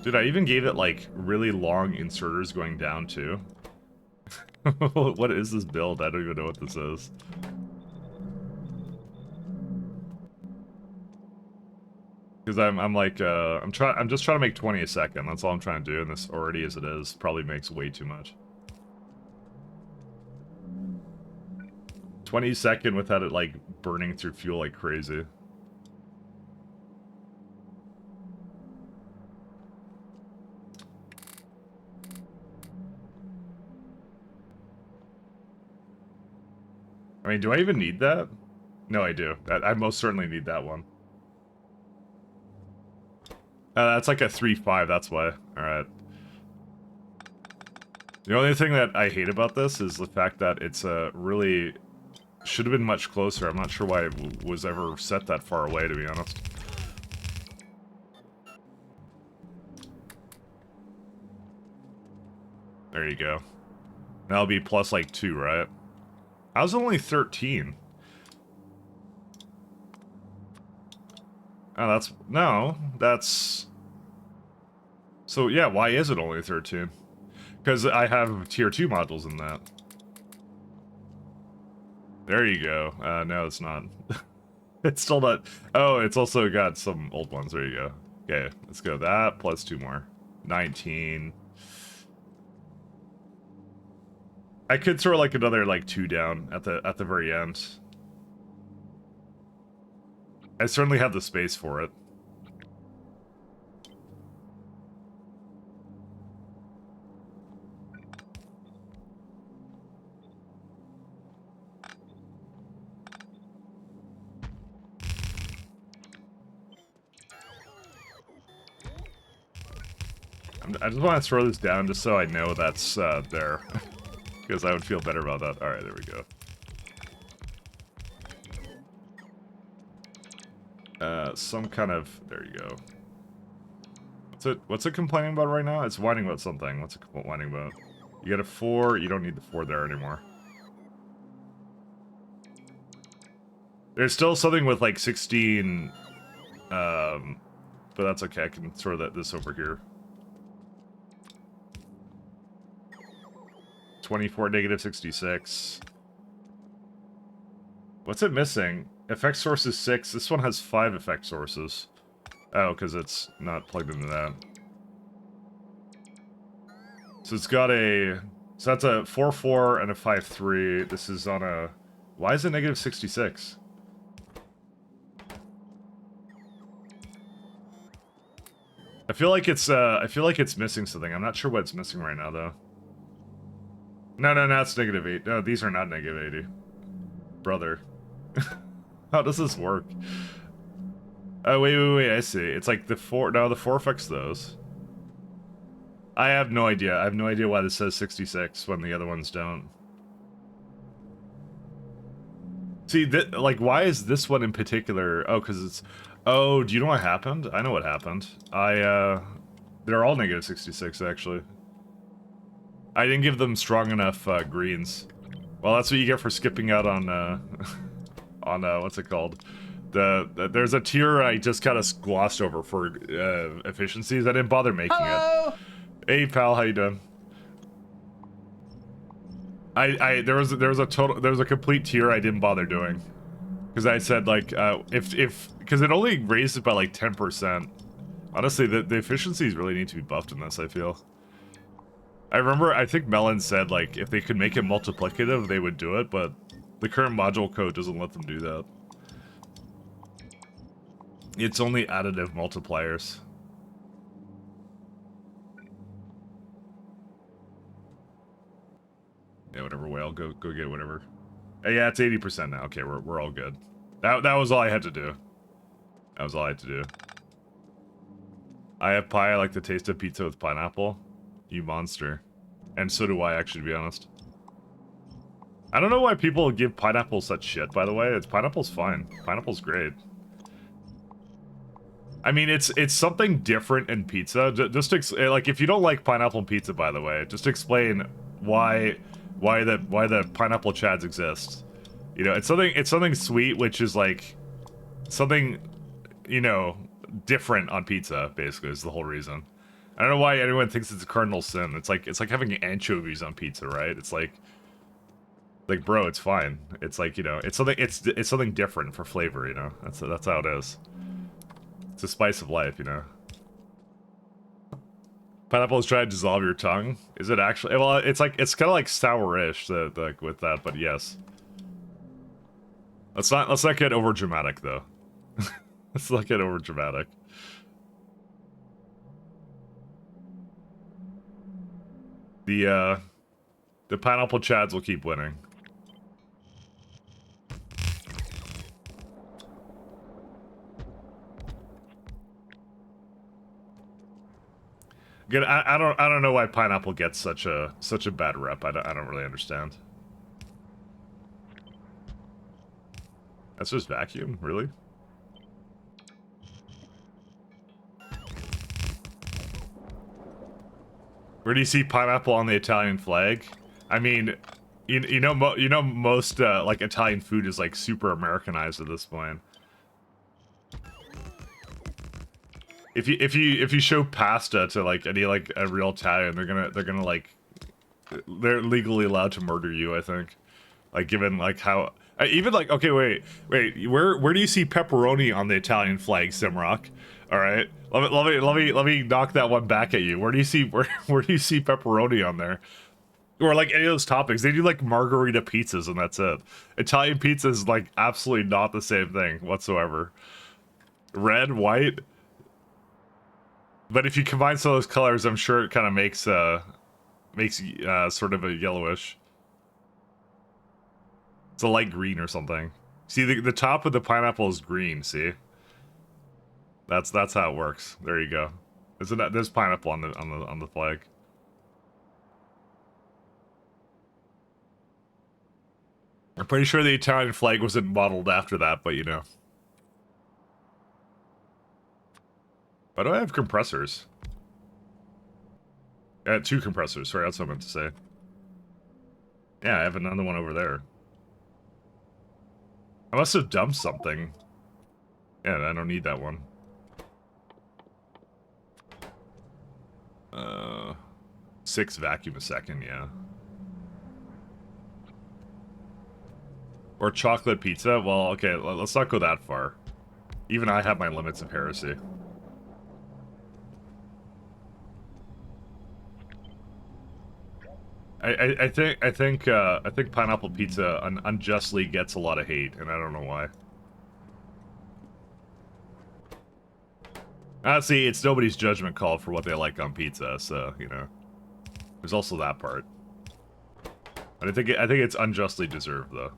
Dude, I even gave it like really long inserters going down too. What is this build? I don't even know what this is. Because I'm just trying to make 20 a second. That's all I'm trying to do, and this already as it is probably makes way too much. 20 a second without it like burning through fuel like crazy. I mean, do I even need that? No, I do. I most certainly need that one. That's like a 3.5, that's why. Alright. The only thing that I hate about this is the fact that it's really... should have been much closer. I'm not sure why it was ever set that far away, to be honest. There you go. That'll be plus like 2, right? I was only 13. Oh, that's... no, that's... So, yeah, why is it only 13? Because I have tier 2 modules in that. There you go. No, it's not. It's still not... oh, it's also got some old ones. There you go. Okay, let's go that, plus 2 more. 19. I could throw, like, another, like, 2 down at the very end. I certainly have the space for it. I just want to throw this down just so I know that's there. Because I would feel better about that. Alright, there we go. Some kind of... there you go. What's it complaining about right now? It's whining about something. What's it whining about? You got a 4, you don't need the 4 there anymore. There's still something with like 16... but that's okay, I can throw this over here. 24, negative 66. What's it missing? Effect source is 6. This one has 5 effect sources. Oh, because it's not plugged into that. So it's got a... so that's a 4-4 and a 5-3. This is on a... why is it negative 66? I feel like it's missing something. I'm not sure what it's missing right now, though. No, it's negative 8. No, these are not negative 80. Brother. How does this work? Oh, wait, I see. It's like the 4... no, the 4 affects those. I have no idea. I have no idea why this says 66 when the other ones don't. See, like, why is this one in particular... oh, because it's... oh, do you know what happened? I know what happened. They're all negative 66, actually. I didn't give them strong enough greens. Well, that's what you get for skipping out on, on, what's it called? There's a tier I just kind of glossed over for efficiencies. I didn't bother making it. Hey pal, how you doing? There was a complete tier I didn't bother doing because I said like because it only raised it by like 10%. Honestly, the efficiencies really need to be buffed in this, I feel. I think Melon said like if they could make it multiplicative they would do it, but the current module code doesn't let them do that. It's only additive multipliers. Yeah, whatever way, I'll go get whatever. Yeah, it's 80% now. Okay, we're all good. That was all I had to do. That was all I had to do. I have pie. I like the taste of pizza with pineapple. You monster. And so do I, actually, to be honest. I don't know why people give pineapple such shit, by the way. Pineapple's fine. Pineapple's great. I mean, it's something different in pizza. Like, if you don't like pineapple pizza, by the way, just explain why the pineapple chads exist. You know, it's something sweet, which is like something, you know, different on pizza. Basically, is the whole reason. I don't know why anyone thinks it's a cardinal sin. It's like having anchovies on pizza, right? It's like bro, it's fine. It's like, you know, it's something different for flavor. You know, that's how it is. It's a spice of life, you know. Pineapple is trying to dissolve your tongue. Is it actually? Well, it's kind of like sourish, like with that, but yes. Let's not get over dramatic though. Let's not get over dramatic. The pineapple chads will keep winning. Again, I don't know why pineapple gets such a bad rep. I don't really understand. That's just vacuum, really? Where do you see pineapple on the Italian flag? I mean, you know most like Italian food is like super Americanized at this point. If you show pasta to like any like a real Italian, they're gonna like they're legally allowed to murder you, I think. Like given like how even like okay wait where do you see pepperoni on the Italian flag, Simrock? All right, let me knock that one back at you. Where do you see where do you see pepperoni on there? Or like any of those toppings? They do like margarita pizzas and that's it. Italian pizza is like absolutely not the same thing whatsoever. Red, white. But if you combine some of those colors, I'm sure it kind of makes sort of a yellowish. It's a light green or something. See, the top of the pineapple is green. See, that's how it works. There you go. There's pineapple on the flag. I'm pretty sure the Italian flag wasn't modeled after that, but you know. Why do I have compressors? 2 compressors. Sorry, that's what I meant to say. Yeah, I have another one over there. I must have dumped something. Yeah, I don't need that one. 6 vacuum a second, yeah. Or chocolate pizza? Well, okay, let's not go that far. Even I have my limits of heresy. I think pineapple pizza unjustly gets a lot of hate, and I don't know why. Honestly, it's nobody's judgment call for what they like on pizza, so you know. There's also that part. But I think it's unjustly deserved, though.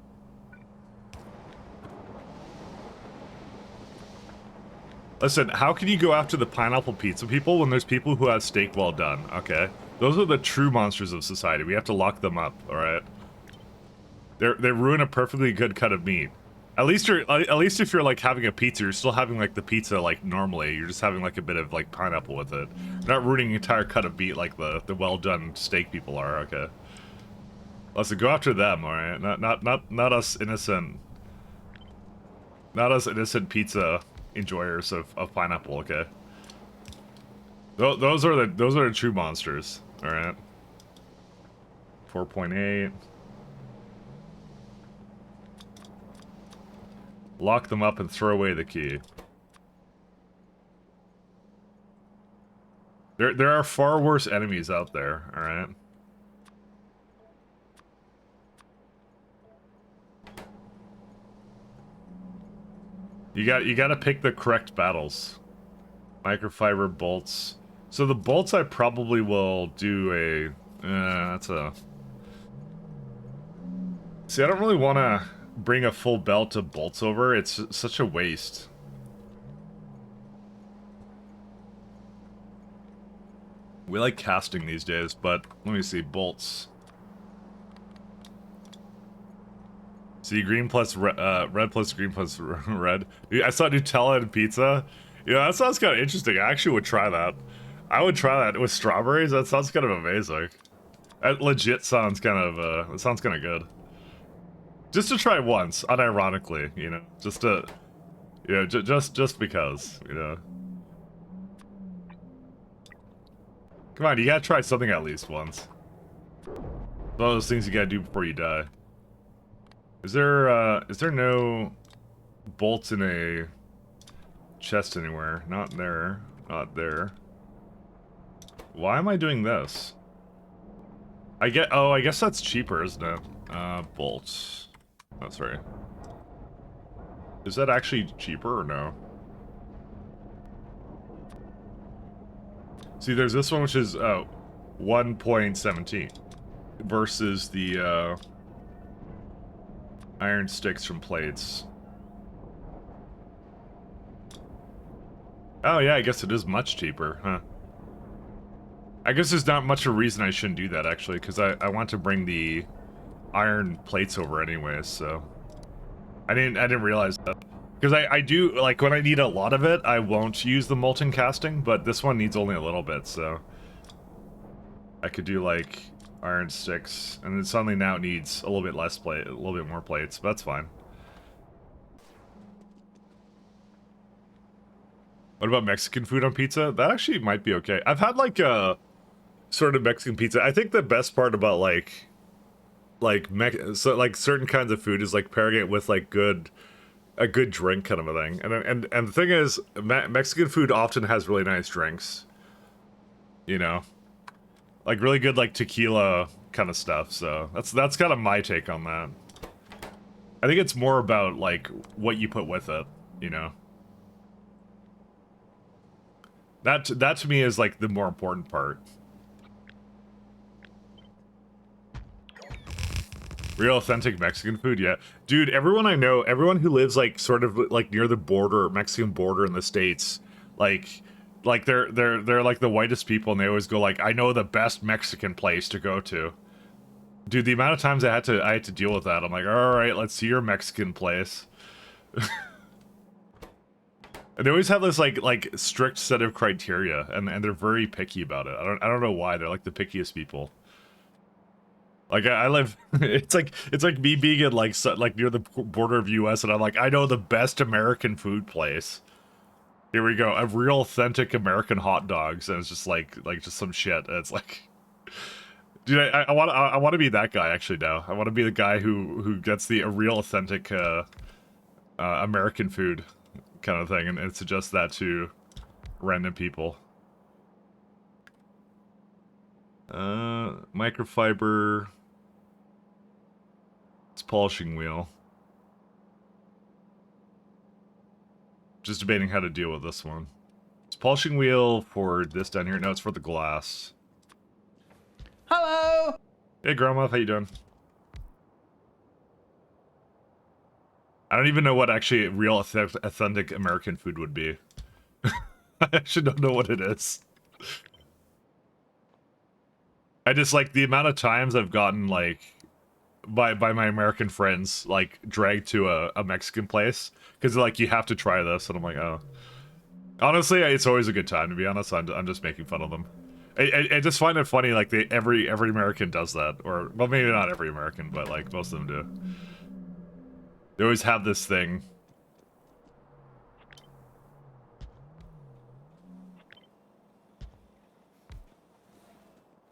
Listen, how can you go after the pineapple pizza people when there's people who have steak well done? Okay, those are the true monsters of society. We have to lock them up. All right. They ruin a perfectly good cut of meat. At least if you're like having a pizza, you're still having like the pizza like normally. You're just having like a bit of like pineapple with it. You're not ruining an entire cut of meat like the well done steak people are. Okay. Let's go after them. All right. Not us innocent. Not us innocent pizza enjoyers of pineapple, okay. Those are the true monsters. Alright. 4.8. Lock them up and throw away the key. There are far worse enemies out there, alright? You gotta pick the correct battles. Microfiber bolts. So the bolts I probably will do that's a... See, I don't really want to bring a full belt of bolts over. It's such a waste. We like casting these days, but let me see. Bolts. See, green plus red plus green plus red. I saw Nutella and pizza. You know, that sounds kind of interesting. I actually would try that. I would try that with strawberries. That sounds kind of amazing. That legit sounds kind of, it sounds kind of good. Just to try once, unironically, you know, just to, you know, just because, you know. Come on, you gotta try something at least once. Those things you gotta do before you die. Is there no bolts in a chest anywhere? Not there. Not there. Why am I doing this? I guess that's cheaper, isn't it? Bolts. That's right. Is that actually cheaper or no? See, there's this one which is 1.17 versus the iron sticks from plates. Oh yeah, I guess it is much cheaper, huh? I guess there's not much of a reason I shouldn't do that, actually, because I want to bring the iron plates over anyways, so... I didn't realize that. Because I do, like, when I need a lot of it, I won't use the molten casting, but this one needs only a little bit, so... I could do, like, iron sticks, and then suddenly now it needs a little bit less plate, a little bit more plates, but that's fine. What about Mexican food on pizza? That actually might be okay. I've had, like, a sort of Mexican pizza. I think the best part about, like certain kinds of food is, like, pairing it with, like, a good drink kind of a thing. And the thing is, Mexican food often has really nice drinks. You know? Like, really good, like, tequila kind of stuff, so that's kind of my take on that. I think it's more about, like, what you put with it, you know? That to me is, like, the more important part. Real authentic Mexican food, yeah. Dude, everyone I know, everyone who lives, like, sort of, like, near the border, Mexican border in the States, like they're like the whitest people, and they always go, like, I know the best Mexican place to go to. Dude, the amount of times I had to deal with that, I'm like, alright, let's see your Mexican place. And they always have this, like, strict set of criteria, and they're very picky about it. I don't know why, they're, like, the pickiest people. Like, I live, it's like me being in, like, near the border of US, and I'm like, I know the best American food place. Here we go, a real authentic American hot dogs, and it's just like just some shit, and it's like... Dude, I want to be that guy, actually, now. I want to be the guy who gets a real authentic, American food kind of thing, and suggest that to random people. Microfiber... It's polishing wheel. Just debating how to deal with this one. It's polishing wheel for this down here. No, it's for the glass. Hello! Hey, Grandma, how you doing? I don't even know what actually real authentic American food would be. I actually don't know what it is. I just, like, the amount of times I've gotten, like... by my American friends, like, dragged to a Mexican place, because, like, you have to try this, and I'm like, oh. Honestly, it's always a good time, to be honest. I'm just making fun of them. I just find it funny, like, every American does that, or, well, maybe not every American, but, like, most of them do. They always have this thing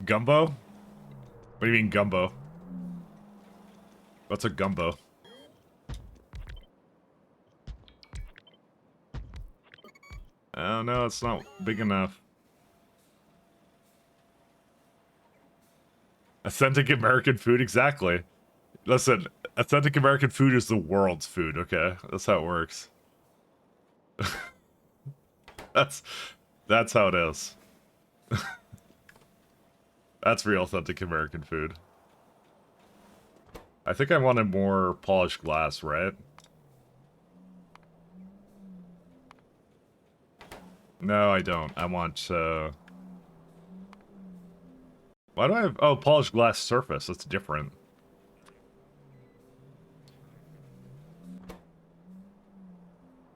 Gumbo? What do you mean gumbo? What's a gumbo? Oh no, it's not big enough. Authentic American food, exactly. Listen, authentic American food is the world's food, okay? That's how it works. that's that's how it is. That's real authentic American food. I think I wanted more polished glass, right? No, I don't. I want, why do I have... Oh, polished glass surface. That's different.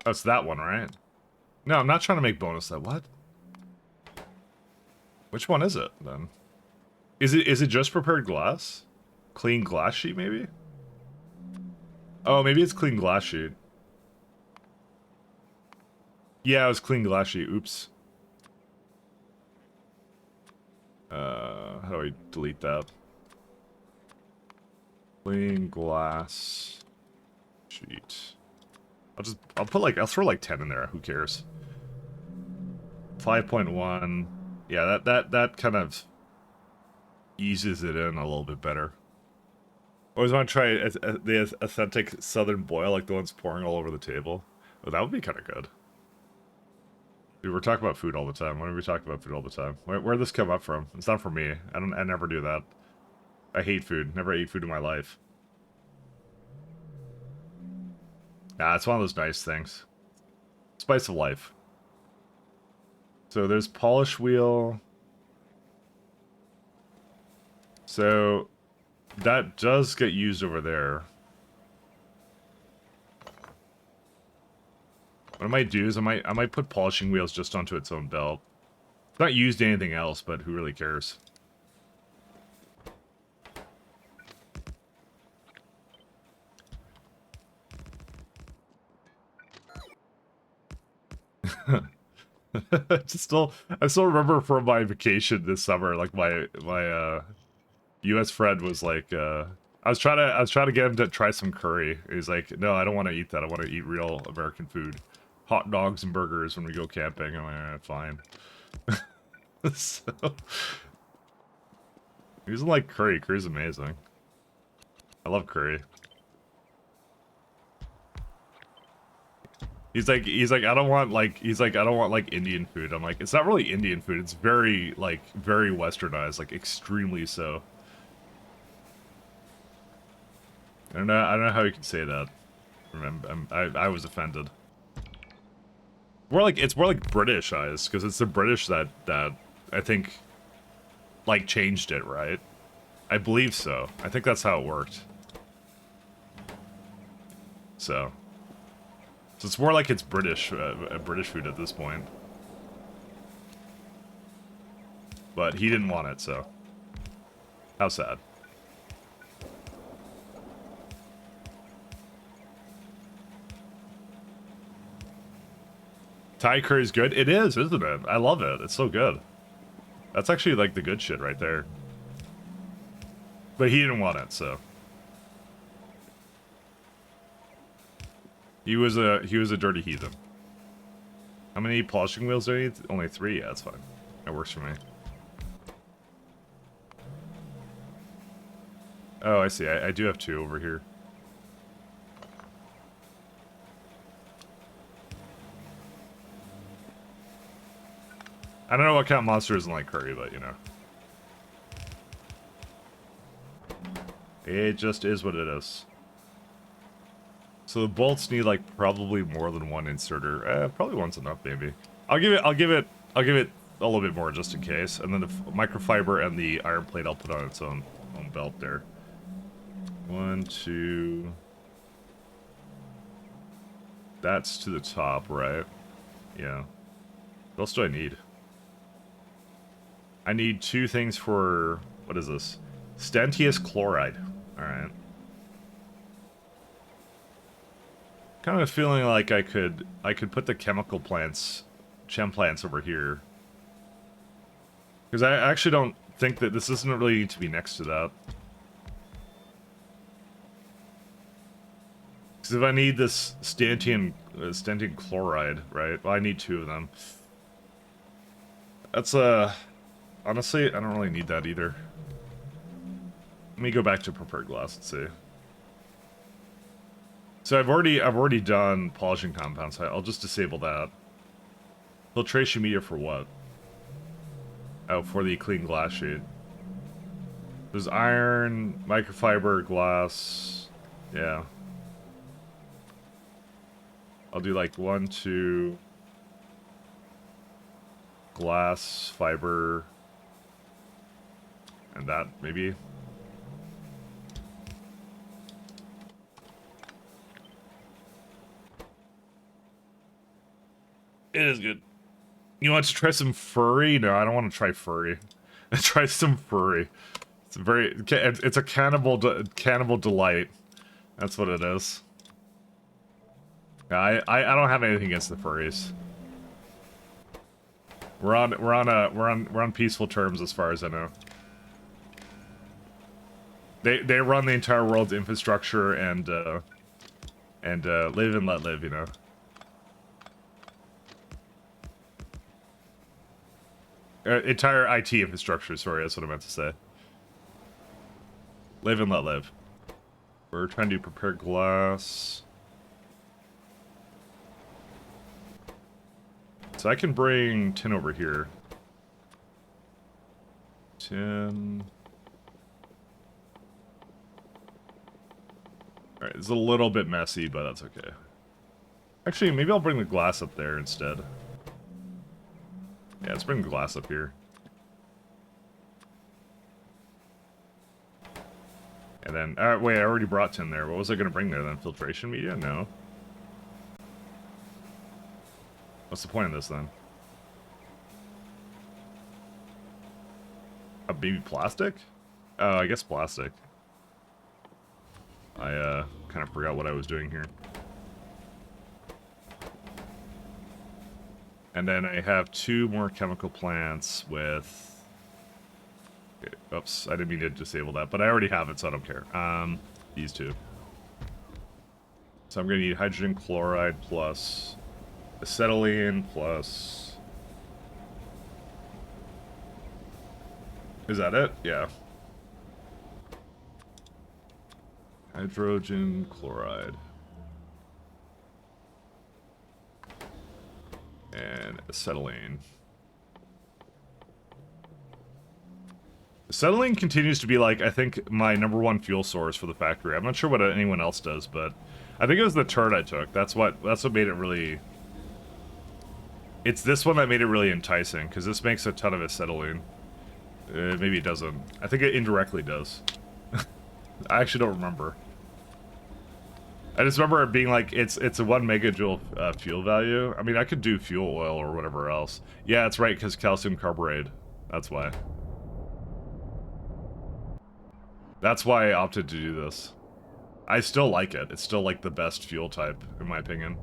That's that one, right? No, I'm not trying to make bonus that. What? Which one is it, then? Is it just prepared glass? Clean glass sheet, maybe? Oh, maybe it's clean glass sheet. Yeah, it was clean glass sheet. Oops. How do I delete that? Clean glass sheet. I'll throw like 10 in there. Who cares? 5.1. Yeah, that kind of eases it in a little bit better. Always want to try the authentic southern boil, like the ones pouring all over the table. Oh, that would be kind of good. Dude, we're talking about food all the time. Why are we talking about food all the time? Where'd this come up from? It's not for me. I never do that. I hate food. Never ate food in my life. Nah, it's one of those nice things. Spice of life. So there's polish wheel. So that does get used over there. What I might do is I might put polishing wheels just onto its own belt. It's not used to anything else, but who really cares? I still remember from my vacation this summer, like my US friend was like, I was trying to get him to try some curry. He's like, no, I don't want to eat that. I want to eat real American food, hot dogs and burgers when we go camping. I'm like, fine. So he doesn't like curry. Curry's amazing. I love curry. He's like, I don't want like, I don't want like Indian food. I'm like, it's not really Indian food. It's very very westernized, like extremely so. I don't know how you can say that. I was offended. It's more like British-ized, because it's the British that I think like changed it, right? I believe so. I think that's how it worked. So it's more like it's British, British food at this point. But he didn't want it, so how sad. Thai curry is good. It is, isn't it? I love it. It's so good. That's actually like the good shit right there. But he didn't want it, so he was a dirty heathen. How many polishing wheels do I need? Only 3. Yeah, that's fine. That works for me. Oh, I see. I do have 2 over here. I don't know what kind of monster doesn't like curry, but you know. It just is what it is. So the bolts need like probably more than 1 inserter. Probably one's enough, maybe. I'll give it a little bit more just in case. And then the microfiber and the iron plate I'll put on its own belt there. 1, 2. That's to the top, right? Yeah. What else do I need? I need 2 things for... What is this? Stanthius chloride. Alright. Kind of feeling like I could put the chem plants over here. Because I actually don't think that this doesn't really need to be next to that. Because if I need this stantine chloride, right? Well, I need 2 of them. That's honestly, I don't really need that either. Let me go back to prepared glass and see. So I've already done polishing compounds. So I'll just disable that. Filtration media for what? Oh, for the clean glass sheet. There's iron, microfiber, glass. Yeah. I'll do like 1, 2. Glass, fiber. And that, maybe. It is good. You want to try some furry? No, I don't want to try furry. Try some furry. It's a cannibal delight. That's what it is. I don't have anything against the furries. We're on peaceful terms as far as I know. They run the entire world's infrastructure and live and let live, you know. Entire IT infrastructure, sorry, that's what I meant to say. Live and let live. We're trying to prepare glass. So I can bring tin over here. Tin. Alright, it's a little bit messy, but that's okay. Actually, maybe I'll bring the glass up there instead. Yeah, let's bring the glass up here. And then, wait, I already brought tin there. What was I going to bring there then? Filtration media? No. What's the point of this then? Maybe plastic? Oh, I guess plastic. I kind of forgot what I was doing here. And then I have 2 more chemical plants with... Okay, oops, I didn't mean to disable that, but I already have it, so I don't care. These 2. So I'm going to need hydrogen chloride plus acetylene plus... Is that it? Yeah. Hydrogen chloride. And acetylene. Acetylene continues to be, like, I think, my #1 fuel source for the factory. I'm not sure what anyone else does, but I think it was the turd I took. That's what made it really... It's this one that made it really enticing, because this makes a ton of acetylene. Maybe it doesn't. I think it indirectly does. I actually don't remember. I just remember it being like, it's a 1 megajoule fuel value. I mean, I could do fuel oil or whatever else. Yeah, that's right, because calcium carbureted. That's why. That's why I opted to do this. I still like it. It's still, like, the best fuel type, in my opinion.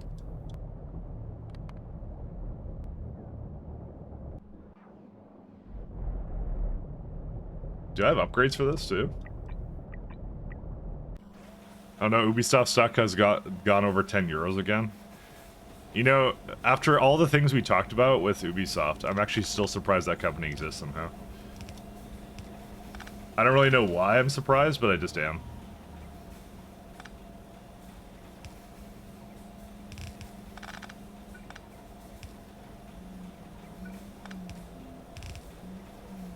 Do I have upgrades for this, too? Oh no, Ubisoft stock has gone over 10 euros again. You know, after all the things we talked about with Ubisoft, I'm actually still surprised that company exists somehow. I don't really know why I'm surprised, but I just am.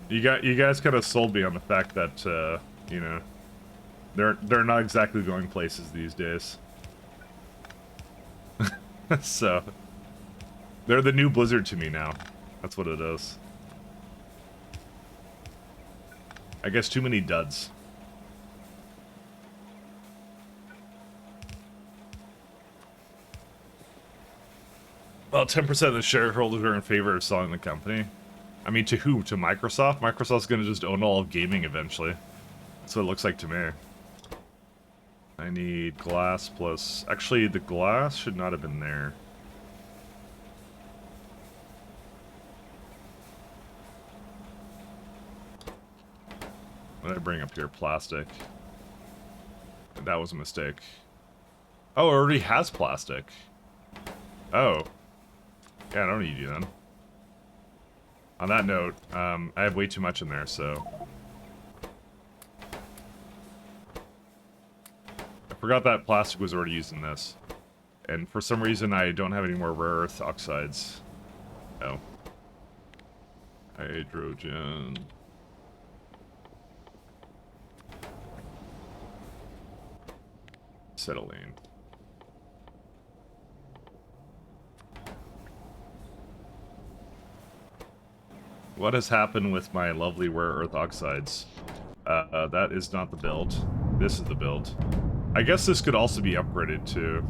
You guys kind of sold me on the fact that, you know, they're not exactly going places these days. So, they're the new Blizzard to me now. That's what it is. I guess too many duds. Well, 10% of the shareholders are in favor of selling the company. I mean, to who? To Microsoft? Microsoft's gonna just own all of gaming eventually. That's what it looks like to me. I need glass plus... Actually, the glass should not have been there. What did I bring up here? Plastic. That was a mistake. Oh, it already has plastic. Oh. Yeah, I don't need you then. On that note, I have way too much in there, so... I forgot that plastic was already used in this. And for some reason, I don't have any more rare earth oxides. Oh. Hydrogen... Acetylene. What has happened with my lovely rare earth oxides? That is not the build. This is the build. I guess this could also be upgraded too.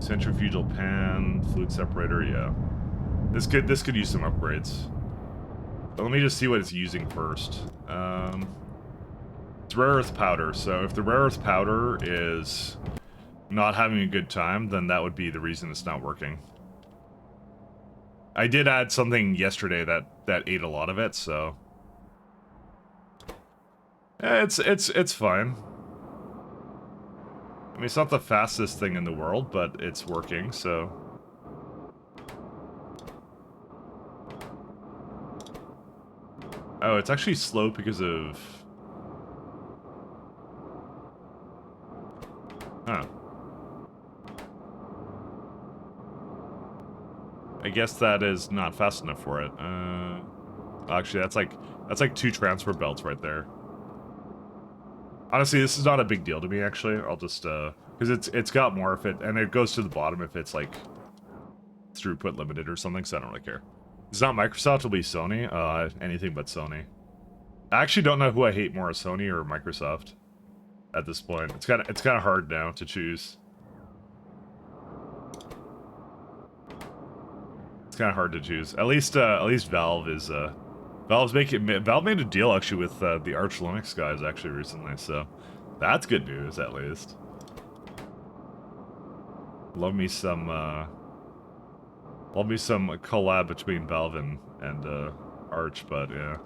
Centrifugal pan, fluid separator, yeah. This could use some upgrades. But let me just see what it's using first. It's rare earth powder, so if the rare earth powder is not having a good time, then that would be the reason it's not working. I did add something yesterday that ate a lot of it, so yeah, it's fine. I mean, it's not the fastest thing in the world, but it's working, so. Oh, it's actually slow because of... Huh. I guess that is not fast enough for it. Actually, that's like 2 transfer belts right there. Honestly, this is not a big deal to me, actually. I'll just, because it's got more if it, and it goes to the bottom if it's, like, throughput limited or something, so I don't really care. It's not Microsoft, it'll be Sony. Anything but Sony. I actually don't know who I hate more, Sony or Microsoft at this point. It's kind of hard now to choose. It's kind of hard to choose. At least Valve is, Valve made a deal actually with the Arch Linux guys actually recently, so that's good news at least. Love me some collab between Valve and Arch, but yeah.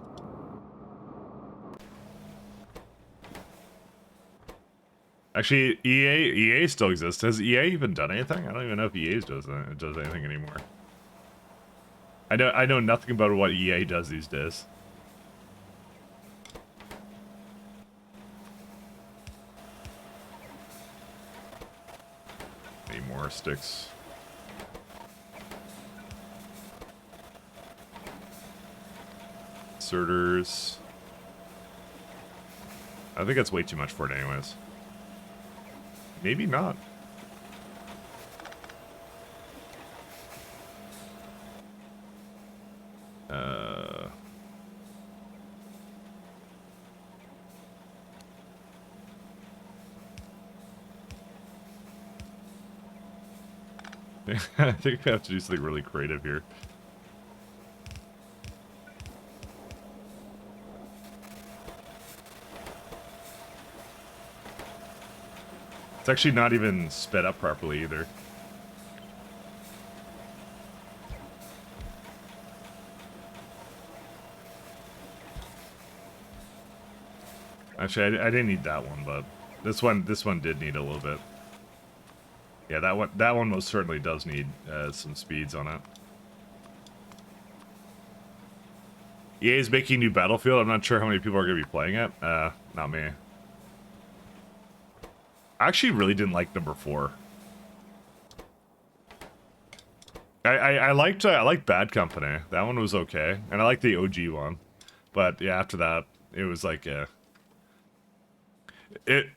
Actually, EA still exists. Has EA even done anything? I don't even know if EA does anything anymore. I know nothing about what EA does these days. Any more sticks? Inserters. I think that's way too much for it anyways. Maybe not. I think we have to do something really creative here. It's actually not even sped up properly either. Actually, I didn't need that one, but this one did need a little bit. Yeah, that one most certainly does need some speeds on it. EA is making new Battlefield. I'm not sure how many people are going to be playing it. Not me. I actually really didn't like number 4. I liked Bad Company. That one was okay, and I liked the OG one. But yeah, after that, it was like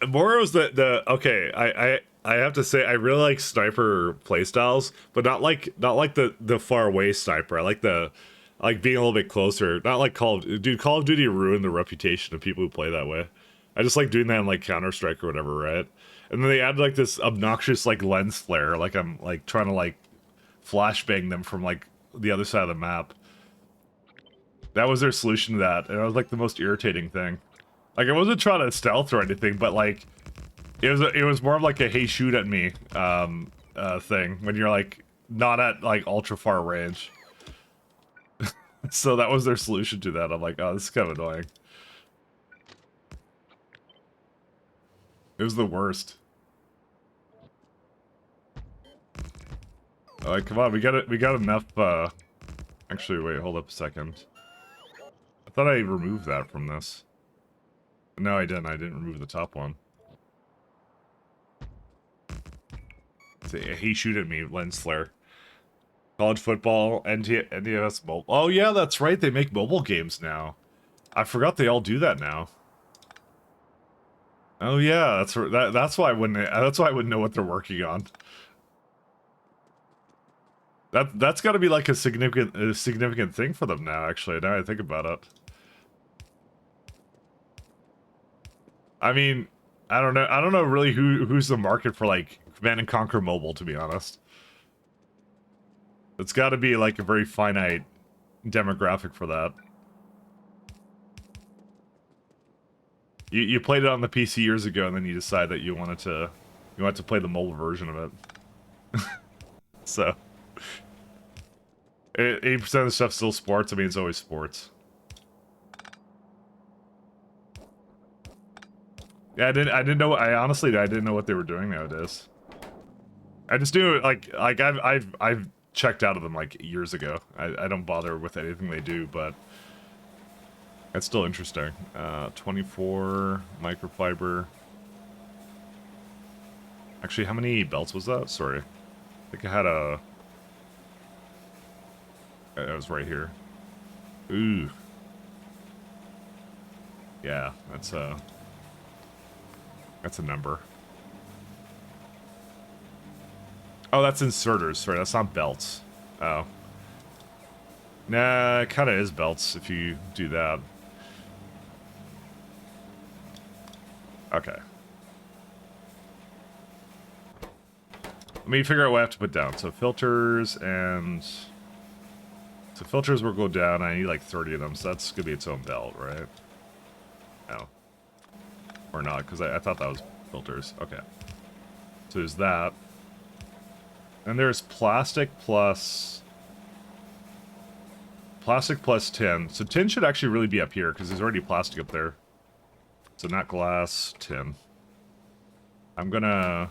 more was okay. I have to say I really like sniper playstyles, but not like the far away sniper. I like being a little bit closer. Not like Call of Duty ruined the reputation of people who play that way. I just like doing that in like Counter-Strike or whatever, right? And then they add like this obnoxious like lens flare, like I'm like trying to like flashbang them from like the other side of the map. That was their solution to that, and it was like the most irritating thing. Like I wasn't trying to stealth or anything, but like it was more of like a hey shoot at me thing when you're like not at like ultra far range. So that was their solution to that. I'm like, oh, this is kind of annoying. It was the worst. Alright, come on, we got it. We got enough. Actually, wait, hold up a second. I thought I removed that from this. No, I didn't. I didn't remove the top one. He shoot at me, Lens Flare. College football, NDS mobile. Oh yeah, that's right. They make mobile games now. I forgot they all do that now. Oh yeah, that's why I wouldn't. That's why I wouldn't know what they're working on. That's got to be like a significant thing for them now. Actually, now I think about it. I mean, I don't know. I don't know really who's the market for like Command and Conquer Mobile, to be honest. It's got to be like a very finite demographic for that. You played it on the PC years ago, and then you decide that you wanted to play the mobile version of it. So 80% of the stuff's still sports. I mean, it's always sports. Yeah, I didn't know. I honestly didn't know what they were doing nowadays. I just knew like I've checked out of them like years ago. I don't bother with anything they do, but it's still interesting. 24 microfiber. Actually, how many belts was that? Sorry, I think I had a. It was right here. Ooh. Yeah, that's a number. Oh, that's inserters. Sorry, that's not belts. Oh. Nah, it kind of is belts if you do that. Okay. Let me figure out what I have to put down. So filters and... So filters will go down. I need like 30 of them, so that's going to be its own belt, right? No. Or not, because I thought that was filters. Okay. So there's that. And there's plastic plus tin. So tin should actually really be up here, because there's already plastic up there. So not glass, tin. I'm gonna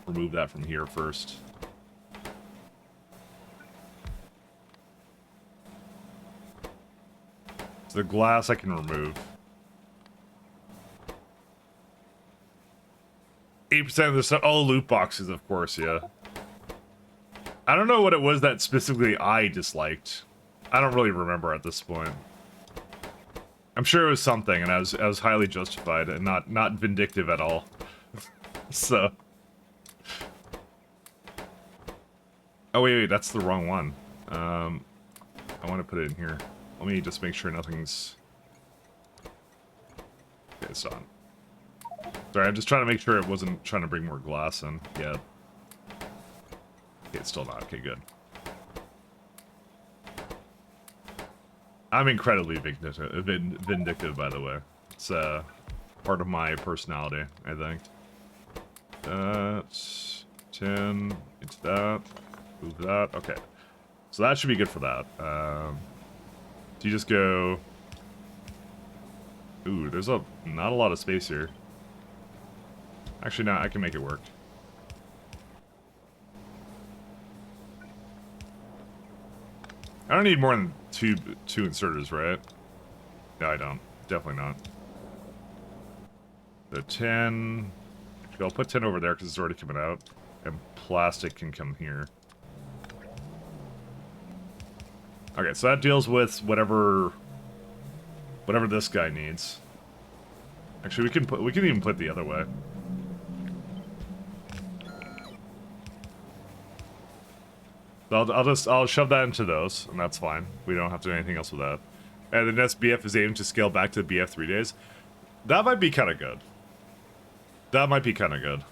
remove that from here first. So the glass I can remove. 8% of the stuff. Oh, loot boxes, of course, yeah. I don't know what it was that specifically I disliked. I don't really remember at this point. I'm sure it was something, and I was highly justified and not vindictive at all. So. Oh wait, that's the wrong one. I want to put it in here. Let me just make sure nothing's. Okay, it's on. Sorry, I'm just trying to make sure it wasn't trying to bring more glass in yet. Okay, it's still not. Okay, good. I'm incredibly vindictive, by the way. It's part of my personality, I think. 10 into that. Move that. Okay. So that should be good for that. Do you just go... Ooh, there's not a lot of space here. Actually, no, I can make it work. I don't need more than two inserters, right? No, I don't. Definitely not. The 10... Actually, I'll put 10 over there because it's already coming out. And plastic can come here. Okay, so that deals with whatever this guy needs. Actually, we can even put it the other way. I'll shove that into those, and that's fine. We don't have to do anything else with that. And the next BF is aimed to scale back to the BF 3 days. That might be kind of good. That might be kind of good.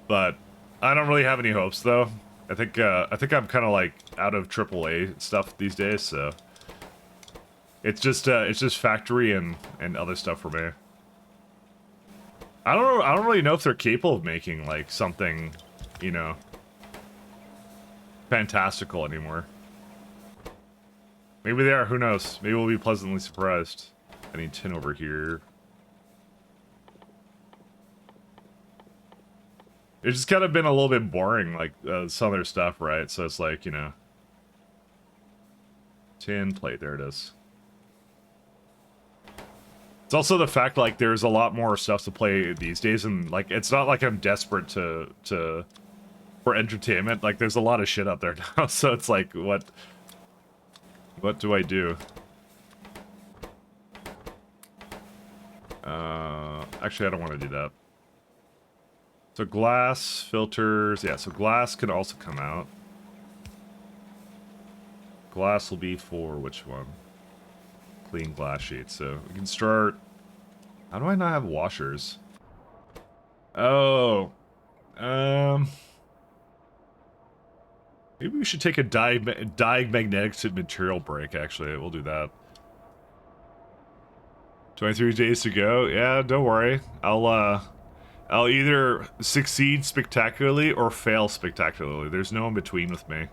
But I don't really have any hopes, though. I think I'm kind of like out of AAA stuff these days, so it's just factory and other stuff for me. I don't really know if they're capable of making like something, you know, fantastical anymore. Maybe they are, who knows? Maybe we'll be pleasantly surprised. I need tin over here. It's just kind of been a little bit boring, like, some of their stuff, right? So it's like, you know... Tin plate, there it is. It's also the fact, like, there's a lot more stuff to play these days, and, like, it's not like I'm desperate for entertainment. Like, there's a lot of shit out there now, so it's like, what do I do? Actually, I don't want to do that. So glass, filters, yeah, so glass can also come out. Glass will be for which one? Clean glass sheet, so we can start... How do I not have washers? Oh, maybe we should take a diagnostic material break, actually. We'll do that. 23 days to go? Yeah, don't worry. I'll either succeed spectacularly or fail spectacularly. There's no in between with me.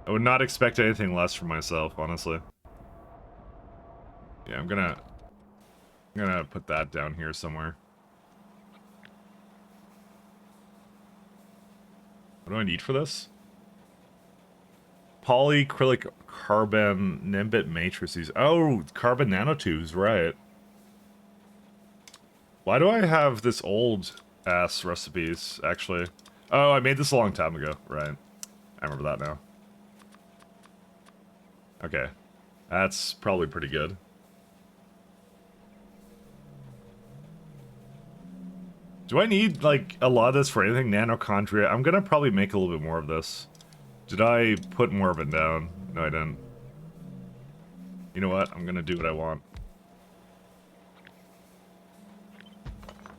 I would not expect anything less from myself, honestly. Yeah, I'm gonna put that down here somewhere. What do I need for this? Polyacrylic carbon nimbit matrices. Oh, carbon nanotubes, right. Why do I have this old ass recipes, actually? Oh, I made this a long time ago, right. I remember that now. Okay. That's probably pretty good. Do I need, like, a lot of this for anything? Nanochondria? I'm gonna probably make a little bit more of this. Did I put more of it down? No, I didn't. You know what? I'm gonna do what I want.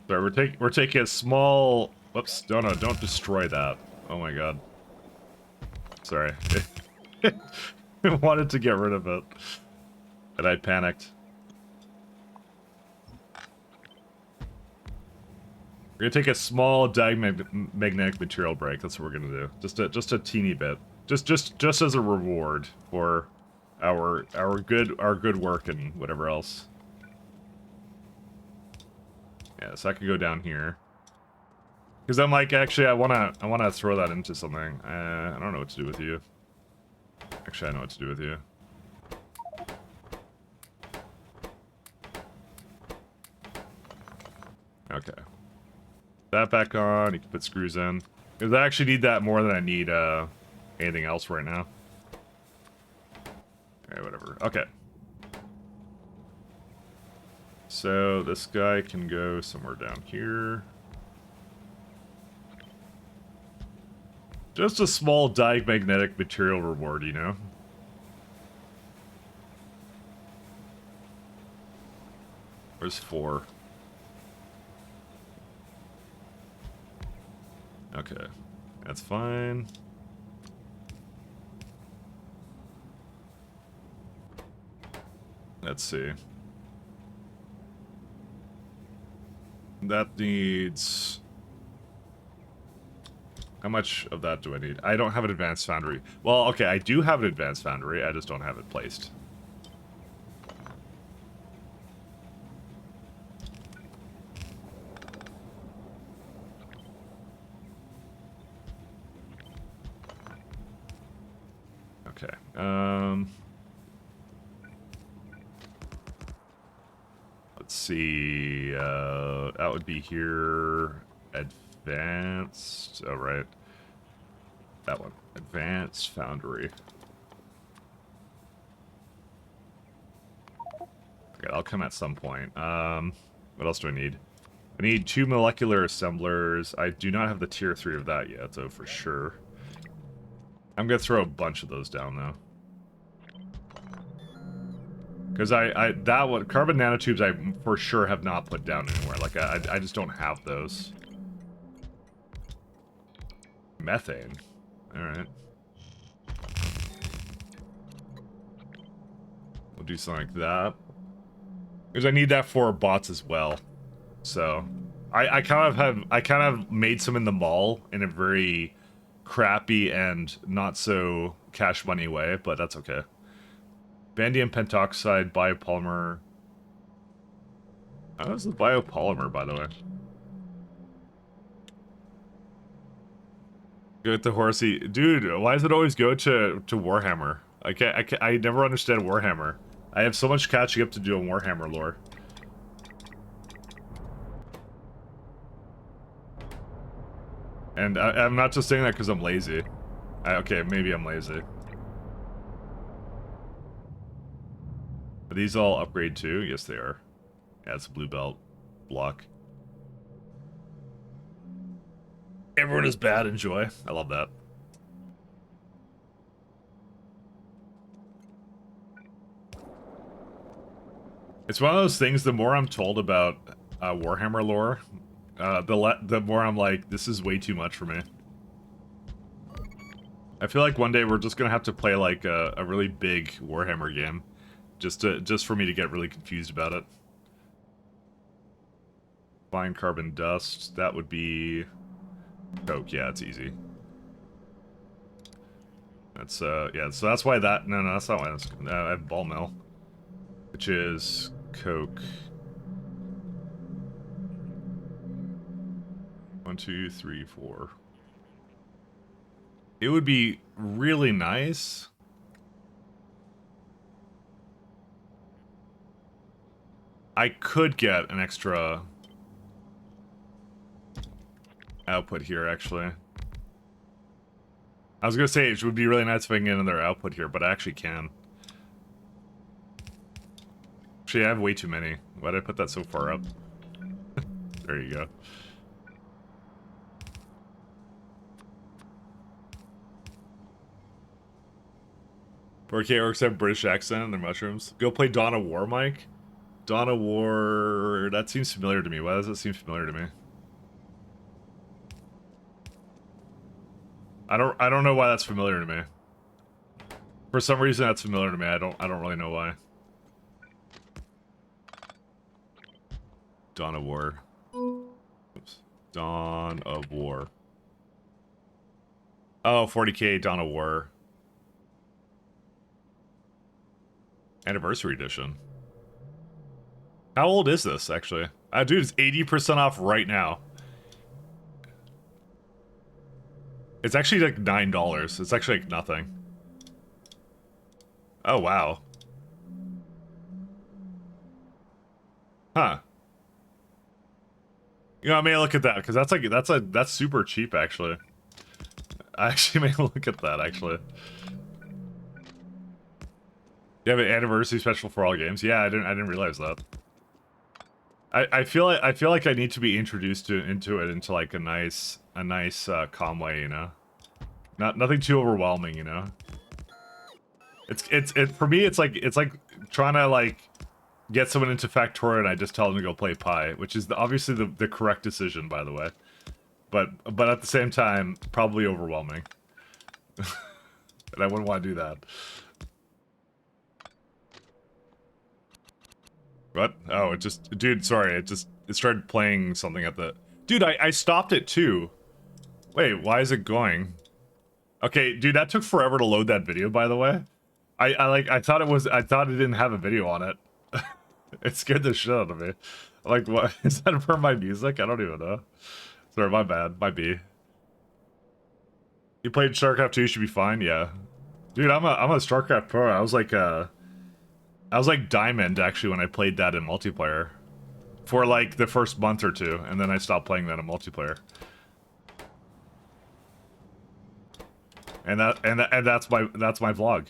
Sorry, we're taking a small... Whoops, no, don't destroy that. Oh my god. Sorry. I wanted to get rid of it. And I panicked. We're gonna take a small diamagnetic material break. That's what we're gonna do. Just a teeny bit. Just as a reward for our good work and whatever else. Yeah, so I could go down here. Because I'm like, actually, I wanna throw that into something. I don't know what to do with you. Actually, I know what to do with you. Okay. That back on. You can put screws in. Because I actually need that more than I need anything else right now. Okay, whatever. Okay. So this guy can go somewhere down here. Just a small diamagnetic material reward, you know? Where's 4? Okay. That's fine. Let's see. That needs... How much of that do I need? I don't have an advanced foundry. Well, okay, I do have an advanced foundry, I just don't have it placed. Okay, let's see, that would be here, advanced, oh right, that one, advanced foundry. Okay, that'll come at some point. What else do I need? I need 2 molecular assemblers. I do not have the tier 3 of that yet, though, for sure. I'm gonna throw a bunch of those down, though. Because that one, carbon nanotubes I for sure have not put down anywhere. Like, I just don't have those. Methane. Alright. We'll do something like that. Because I need that for bots as well. So, I kind of made some in the mall in a very crappy and not so cash money way, but that's okay. Vanadium pentoxide biopolymer. How is the biopolymer, by the way? Go to Horsey. Dude, why does it always go to Warhammer? I never understand Warhammer. I have so much catching up to do on Warhammer lore. And I'm not just saying that because I'm lazy. Okay, maybe I'm lazy. Are these all upgrade too? Yes, they are. Yeah, it's a blue belt block. Everyone is bad, enjoy. I love that. It's one of those things, the more I'm told about Warhammer lore, the more I'm like, this is way too much for me. I feel like one day we're just gonna have to play like a really big Warhammer game, just for me to get really confused about it. Fine carbon dust, that would be coke. Yeah, it's easy. That's yeah. So that's why that no, that's not why that's I have ball mill, which is coke. 1, 2, 3, 4. It would be really nice. I could get an extra output here, actually. I was gonna say it would be really nice if I can get another output here, but I actually can. Actually, I have way too many. Why did I put that so far up? There you go. Okay, orcs have British accent and their mushrooms. Go play Dawn of War, Mike. Dawn of War. That seems familiar to me. Why does it seem familiar to me? I don't know why that's familiar to me. For some reason, that's familiar to me. I don't really know why. Dawn of War. Oops. Dawn of War. Oh, 40k Dawn of War. Anniversary edition. How old is this, actually? Dude, it's 80% off right now. It's actually like $9. It's actually like nothing. Oh, wow. Huh. You know, I may look at that, because that's super cheap, actually. I actually may look at that, actually. You have an anniversary special for all games? Yeah, I didn't realize that. I feel like I need to be introduced into like a nice calm way, you know. Nothing too overwhelming, you know. It's for me it's like trying to like get someone into Factorio and I just tell them to go play Pi, which is obviously the correct decision, by the way. But at the same time, probably overwhelming. And I wouldn't want to do that. What? Oh, it just... Dude, sorry, it started playing something at the... Dude, I stopped it too. Wait, why is it going? Okay, dude, that took forever to load that video, by the way. I thought it didn't have a video on it. It scared the shit out of me. Like, what? Is that for my music? I don't even know. Sorry, my bad. Might be. You played StarCraft 2, should be fine, yeah. Dude, I'm a StarCraft pro. I was like Diamond, actually, when I played that in multiplayer. For, like, the first month or two, and then I stopped playing that in multiplayer. And that's my vlog.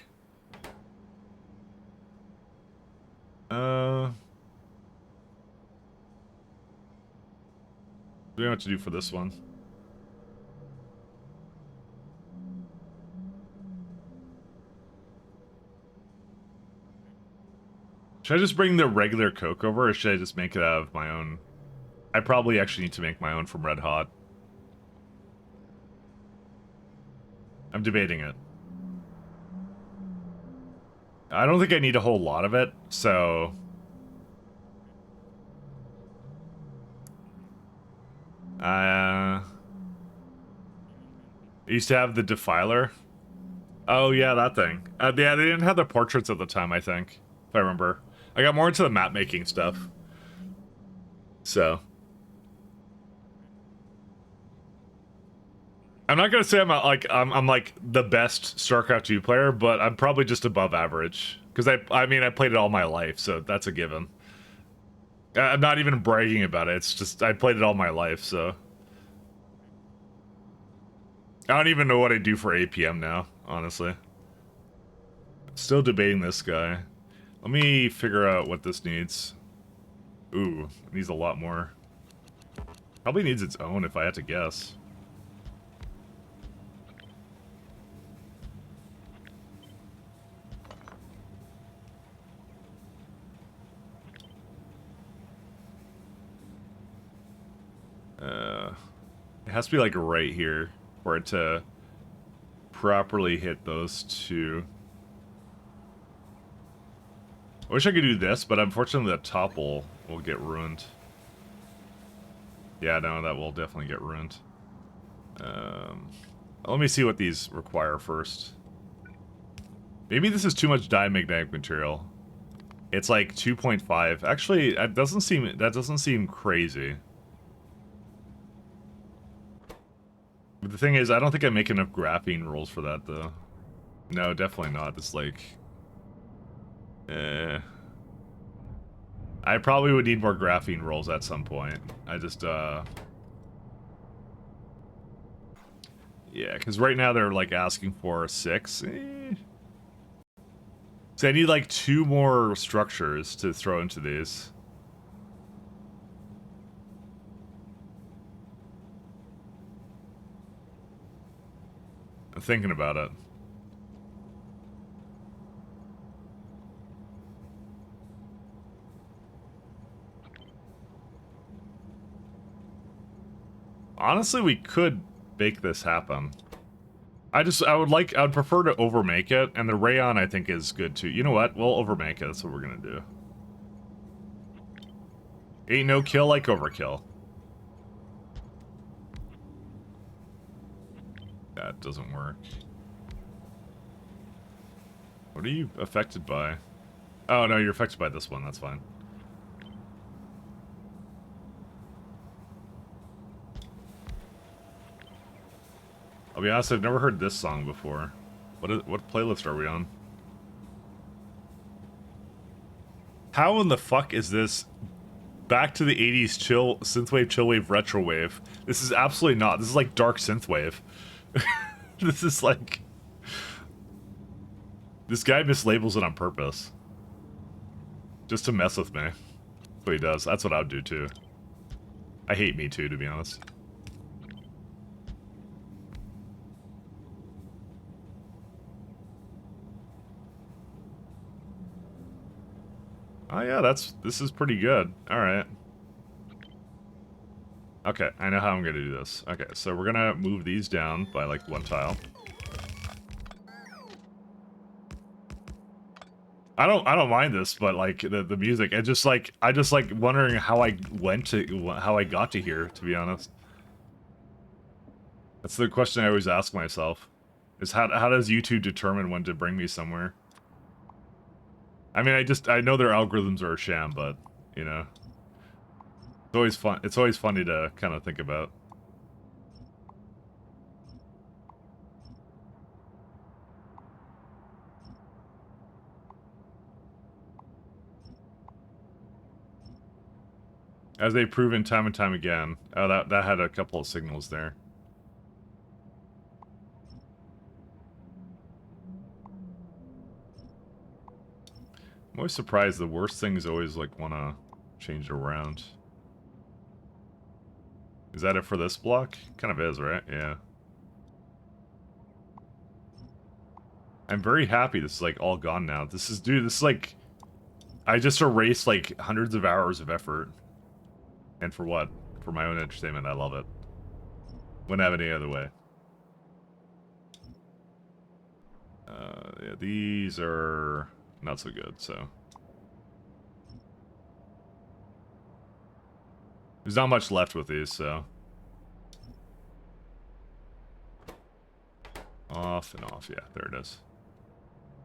What do we have to do for this one? Should I just bring the regular Coke over, or should I just make it out of my own? I probably actually need to make my own from Red Hot. I'm debating it. I don't think I need a whole lot of it, so... It used to have the Defiler. Oh yeah, that thing. Yeah, they didn't have the portraits at the time, I think. If I remember. I got more into the map making stuff. So. I'm not gonna say I'm like the best StarCraft 2 player, but I'm probably just above average. Because I mean I played it all my life, so that's a given. I'm not even bragging about it. It's just I played it all my life, so I don't even know what I do for APM now, honestly. Still debating this guy. Let me figure out what this needs. Ooh, it needs a lot more. Probably needs its own if I had to guess. It has to be like right here for it to properly hit those two. I wish I could do this, but unfortunately the top will get ruined. Yeah, no, that will definitely get ruined. Let me see what these require first. Maybe this is too much diamagnetic material. It's like 2.5. Actually, that doesn't seem crazy. But the thing is, I don't think I make enough graphene rolls for that, though. No, definitely not. It's like... I probably would need more graphene rolls at some point. I just, yeah, because right now they're, like, asking for 6. So I need, like, 2 more structures to throw into these. I'm thinking about it. Honestly, we could make this happen. I would prefer to overmake it, and the rayon I think is good too. You know what? We'll overmake it. That's what we're gonna do. Ain't no kill like overkill. That doesn't work. What are you affected by? Oh no, you're affected by this one. That's fine. I'll be honest, I've never heard this song before. What playlist are we on? How in the fuck is this back to the 80s chill synthwave, chillwave, retrowave? This is absolutely not. This is like dark synthwave. This is like this guy mislabels it on purpose. Just to mess with me. That's what he does. That's what I would do too. I hate Me Too, to be honest. Oh yeah, this is pretty good. Alright. Okay, I know how I'm gonna do this. Okay, so we're gonna move these down by like 1 tile. I don't mind this, but like the music, I just like wondering how I got to here, to be honest. That's the question I always ask myself. Is how does YouTube determine when to bring me somewhere? I mean, I know their algorithms are a sham, but, you know. It's always fun. It's always funny to kind of think about. As they've proven time and time again. Oh, that had a couple of signals there. I'm always surprised the worst things always, like, want to change it around. Is that it for this block? Kind of is, right? Yeah. I'm very happy this is, like, all gone now. This is, like... I just erased, like, hundreds of hours of effort. And for what? For my own entertainment. I love it. Wouldn't have it any other way. Yeah, these are not so good, so... There's not much left with these, so... off and off. Yeah, there it is.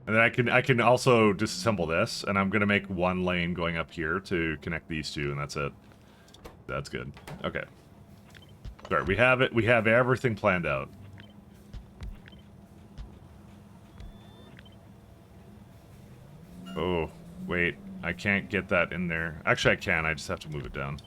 And then I can also disassemble this, and I'm gonna make one lane going up here to connect these two, and that's it. That's good. Okay. Sorry, we have it. We have everything planned out. Oh, wait. I can't get that in there. Actually, I can. I just have to move it down.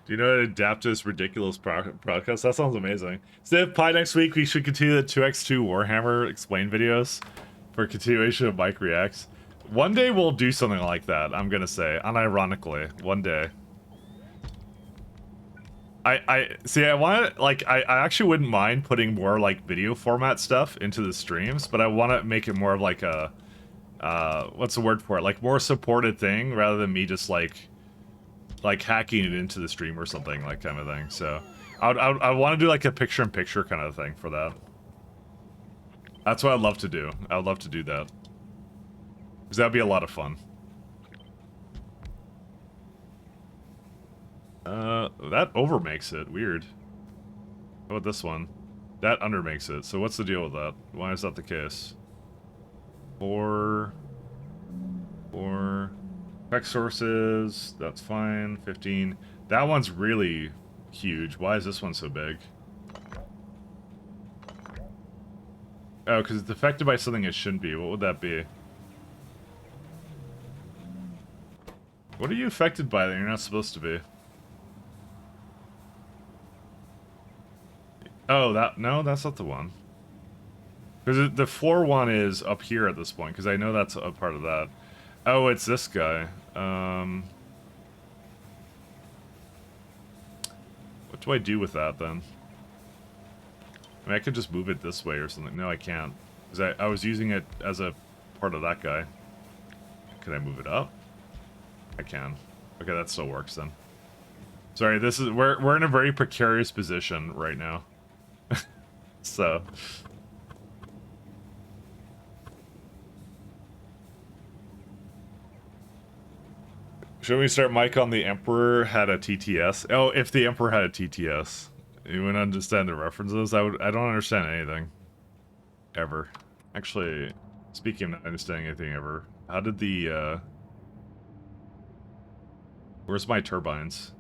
Do you know how to adapt to this ridiculous broadcast? That sounds amazing. Instead of Pie next week, we should continue the 2x2 Warhammer explain videos for continuation of Mike Reacts. One day we'll do something like that, I'm gonna say. Unironically. One day. I see, I want to, like, I actually wouldn't mind putting more, like, video format stuff into the streams, but I want to make it more of, like, a, what's the word for it? Like, more supported thing, rather than me just, like hacking it into the stream or something, like, kind of thing. So, I want to do, like, a picture-in-picture kind of thing for that. That's what I'd love to do. I would love to do that. Because that'd be a lot of fun. That over makes it. Weird. How about this one? That under makes it. So what's the deal with that? Why is that the case? 4... Effect sources, that's fine. 15. That one's really huge. Why is this one so big? Oh, because it's affected by something it shouldn't be. What would that be? What are you affected by that you're not supposed to be? Oh, no, that's not the one. Because the floor one is up here at this point, because I know that's a part of that. Oh, it's this guy. What do I do with that, then? I mean, I could just move it this way or something. No, I can't. Because I was using it as a part of that guy. Can I move it up? I can. Okay, that still works, then. Sorry, this is... We're in a very precarious position right now. So... Should we start Mike on the Emperor had a TTS? Oh, if the Emperor had a TTS. You wouldn't understand the references? I don't understand anything. Ever. Actually, speaking of not understanding anything ever, how did the, where's my turbines?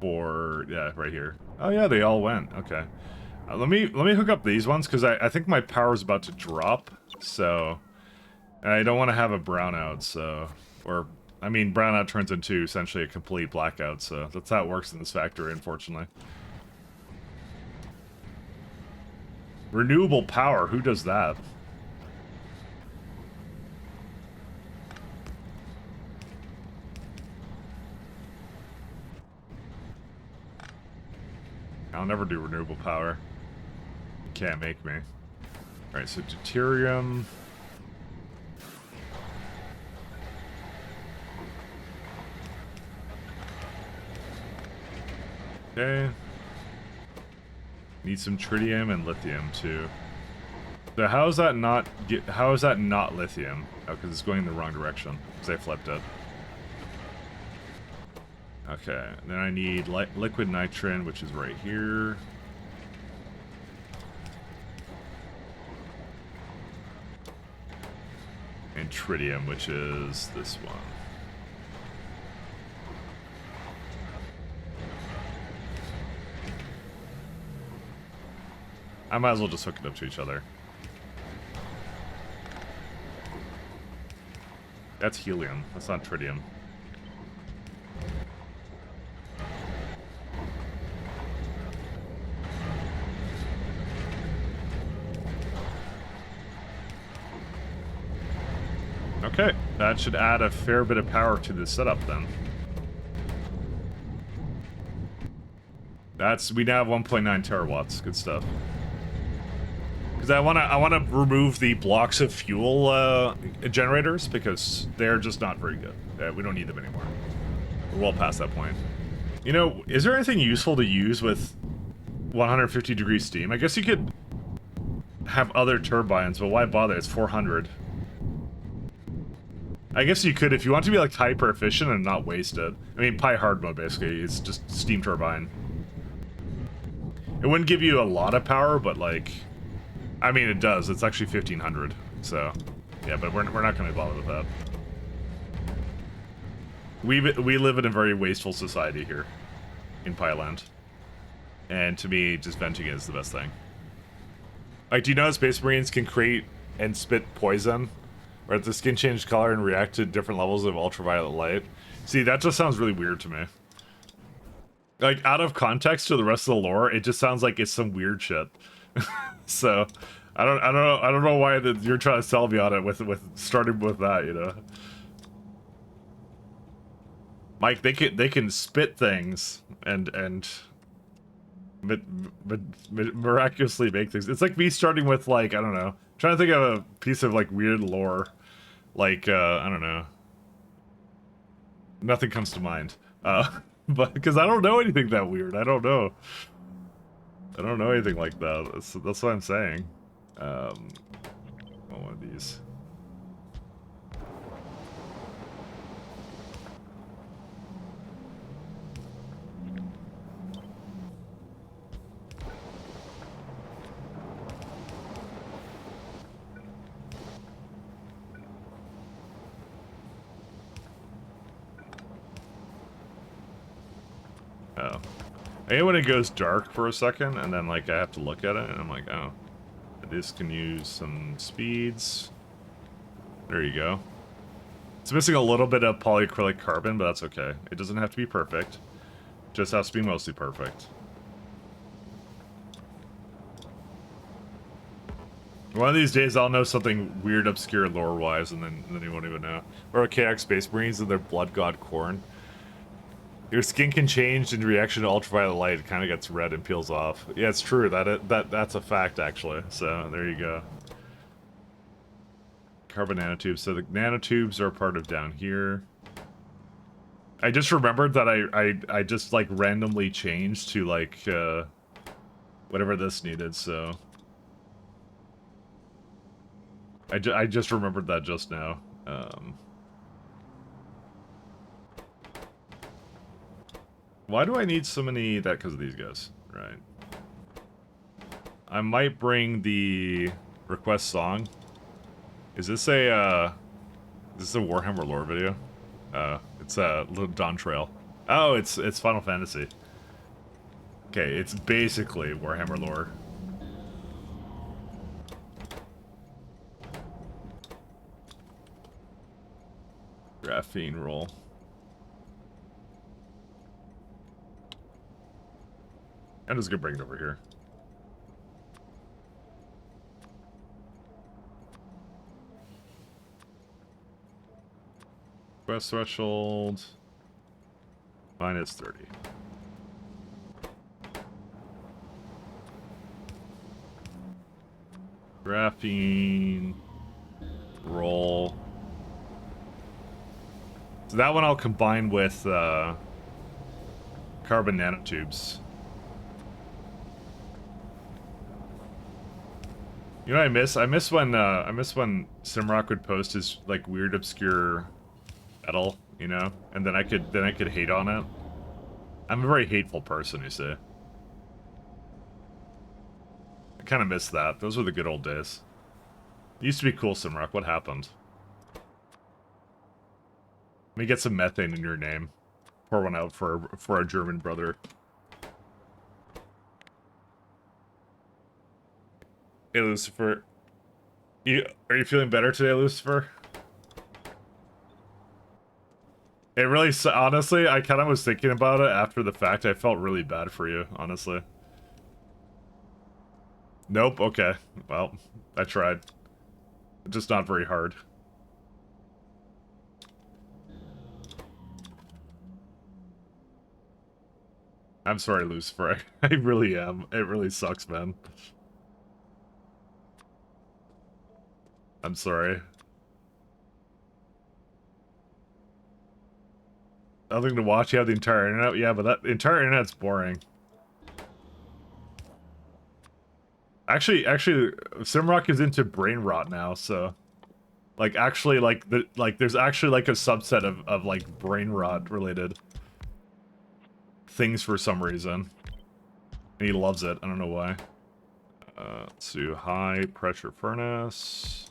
Yeah, right here. Oh yeah, they all went. Okay. Let me hook up these ones, because I think my power's about to drop, so... I don't want to have a brownout, so... Or... I mean, brownout turns into essentially a complete blackout, so that's how it works in this factory, unfortunately. Renewable power, who does that? I'll never do renewable power. You can't make me. Alright, so deuterium... Okay. Need some tritium and lithium too. So how is that not lithium? Oh, because it's going in the wrong direction. Because I flipped it. Okay. Then I need liquid nitrogen, which is right here. And tritium, which is this one. I might as well just hook it up to each other. That's helium. That's not tritium. Okay, that should add a fair bit of power to the setup then. We now have 1.9 terawatts. Good stuff. Because I wanna remove the blocks of fuel generators, because they're just not very good. We don't need them anymore. We're well past that point. You know, is there anything useful to use with 150 degree steam? I guess you could have other turbines, but why bother? It's 400. I guess you could if you want to be like hyper efficient and not waste it. I mean, Pi hard mode basically. It's just steam turbine. It wouldn't give you a lot of power, but like, I mean, it does. It's actually 1500. So, yeah, but we're not going to bother with that. We live in a very wasteful society here in Pyland. And to me, just venting is the best thing. Like, do you know that Space Marines can create and spit poison? Or the skin change color and react to different levels of ultraviolet light? See, that just sounds really weird to me. Like, out of context to the rest of the lore, it just sounds like it's some weird shit. So, I don't know why you're trying to sell me on it with starting with that, you know. Mike, they can spit things and miraculously make things. It's like me starting with, like, I don't know, trying to think of a piece of like weird lore, like I don't know. Nothing comes to mind. But because I don't know anything that weird. I don't know anything like that. That's what I'm saying. One of these. Oh. I hate when it goes dark for a second, and then, like, I have to look at it, and I'm like, oh. This can use some speeds. There you go. It's missing a little bit of polyacrylic carbon, but that's okay. It doesn't have to be perfect. It just has to be mostly perfect. One of these days, I'll know something weird, obscure lore-wise, and then you won't even know. Or KX Space Marines and their Blood God corn. Your skin can change in reaction to ultraviolet light. It kind of gets red and peels off. Yeah, it's true. That's a fact, actually. So, there you go. Carbon nanotubes. So, the nanotubes are part of down here. I just remembered that I just, like, randomly changed to, like, whatever this needed, so... I just remembered that just now. Why do I need so many... That because of these guys. Right. I might bring the request song. Is this a Warhammer lore video? It's a little Dawn Trail. Oh, it's Final Fantasy. Okay, it's basically Warhammer lore. Graphene roll. I'm just gonna bring it over here. Quest threshold minus 30. Graphene roll. So that one I'll combine with carbon nanotubes. You know what I miss? I miss when Simrock would post his like weird obscure metal, you know, and then I could hate on it. I'm a very hateful person, you see. I kind of miss that. Those were the good old days. It used to be cool, Simrock. What happened? Let me get some methane in your name. Pour one out for our German brother. Hey, Lucifer. Are you feeling better today, Lucifer? It really, honestly, I kind of was thinking about it after the fact. I felt really bad for you, honestly. Nope, okay. Well, I tried. Just not very hard. I'm sorry, Lucifer. I really am. It really sucks, man. I'm sorry. Nothing to watch. You have the entire internet. Yeah, but that entire internet's boring. Actually, Simrock is into brain rot now, so Like actually there's actually like a subset of like brain rot related things for some reason. And he loves it. I don't know why. Let's do high pressure furnace.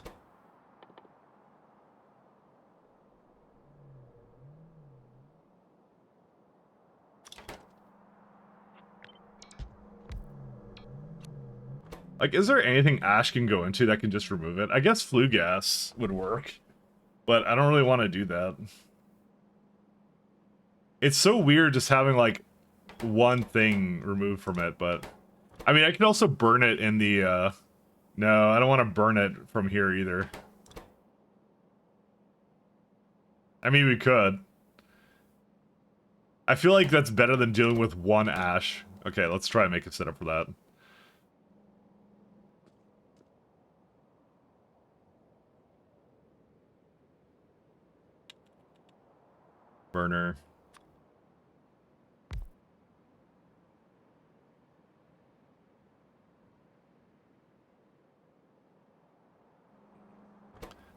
Like, is there anything ash can go into that can just remove it? I guess flue gas would work, but I don't really want to do that. It's so weird just having, like, one thing removed from it, but... I mean, I could also burn it in the, No, I don't want to burn it from here either. I mean, we could. I feel like that's better than dealing with one ash. Okay, let's try and make a setup for that. Burner.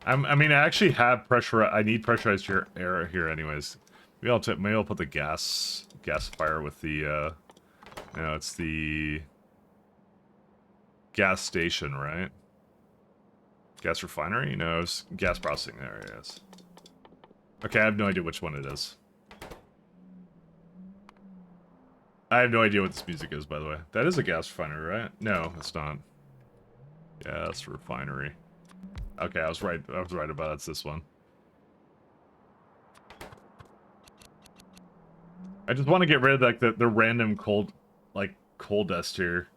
I mean, I actually have pressure. I need pressurized air here, anyways. Maybe I'll put the gasifier with the. No, it's the gas station, right? Gas refinery? No, it's gas processing. There it is. Okay, I have no idea which one it is. I have no idea what this music is, by the way. That is a gas refinery, right? No, it's not. Gas refinery. Okay, I was right. I was right about it. It's this one. I just want to get rid of like the random coal dust here.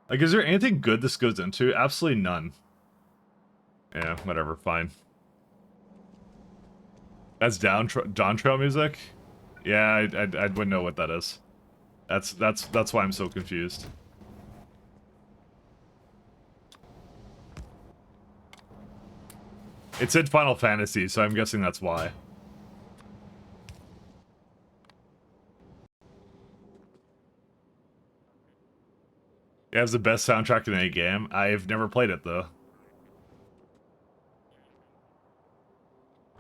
Like, is there anything good this goes into? Absolutely none. Yeah, whatever. Fine. That's Dawn Trail music. Yeah, I wouldn't know what that is. That's why I'm so confused. It said Final Fantasy, so I'm guessing that's why. It has the best soundtrack in any game. I've never played it, though.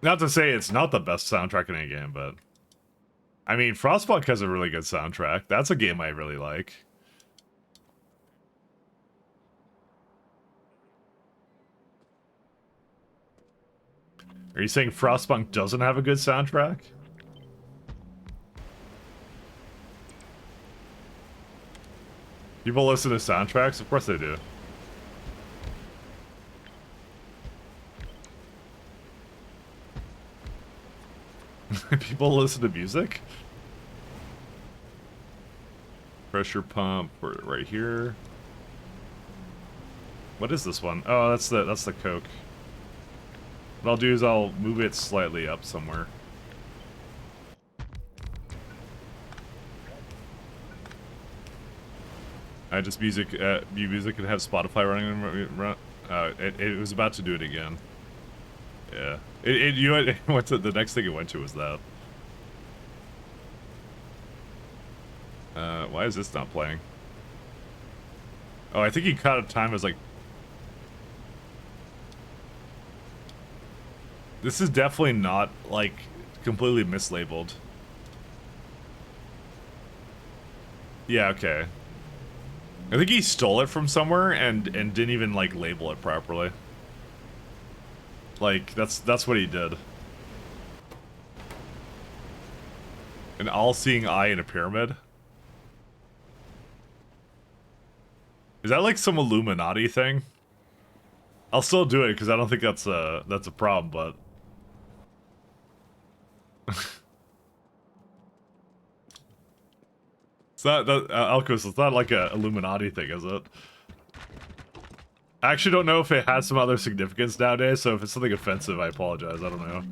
Not to say it's not the best soundtrack in any game, but... I mean, Frostpunk has a really good soundtrack. That's a game I really like. Are you saying Frostpunk doesn't have a good soundtrack? People listen to soundtracks? Of course they do. People listen to music? Pressure pump right here. What is this one? Oh, that's the Coke. What I'll do is I'll move it slightly up somewhere. I just music could have Spotify running. It was about to do it again. Yeah. It went to the next thing it went to was that. Why is this not playing? Oh, I think he caught a time as like. This is definitely not like completely mislabeled. Yeah, okay. I think he stole it from somewhere and didn't even like label it properly. Like that's what he did. An all-seeing eye in a pyramid? Is that like some Illuminati thing? I'll still do it because I don't think that's a problem, but it's not that Alcos. It's not like a Illuminati thing, is it? I actually don't know if it has some other significance nowadays. So if it's something offensive, I apologize. I don't know.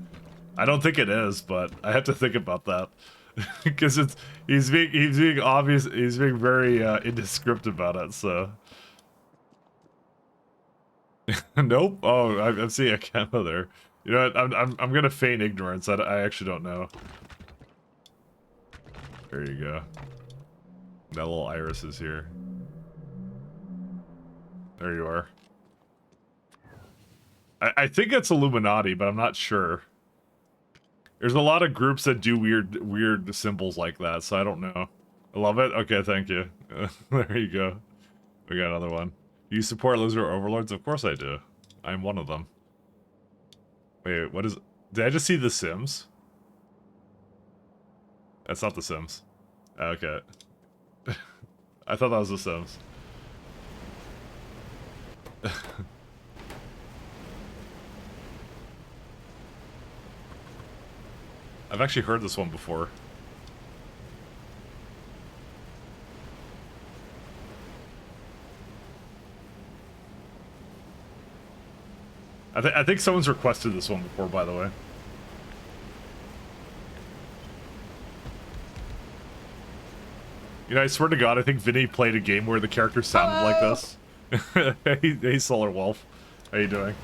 I don't think it is, but I have to think about that because he's being obvious. He's being very indescript about it. So. Nope. Oh, I'm seeing a camera there. You know what? I'm gonna feign ignorance. I actually don't know. There you go. That little iris is here. There you are. I think it's Illuminati, but I'm not sure. There's a lot of groups that do weird symbols like that, so I don't know. I love it? Okay, thank you. There you go. We got another one. Do you support lizard overlords? Of course I do. I'm one of them. Wait, what is... Did I just see The Sims? That's not The Sims. Okay. I thought that was The Sims. I've actually heard this one before. I think someone's requested this one before, by the way. You know, I swear to God, I think Vinny played a game where the character sounded like this. Hey, Solar Wolf. How you doing?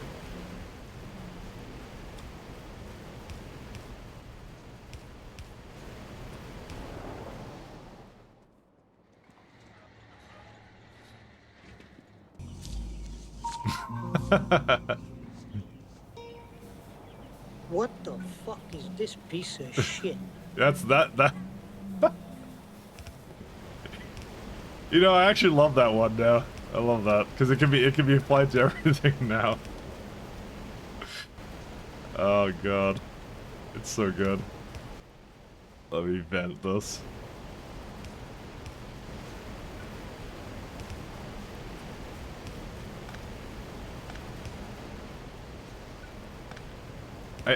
What the fuck is this piece of shit? That's that. You know, I actually love that one now. I love that because it can be applied to everything now. Oh God, it's so good. Let me vent this.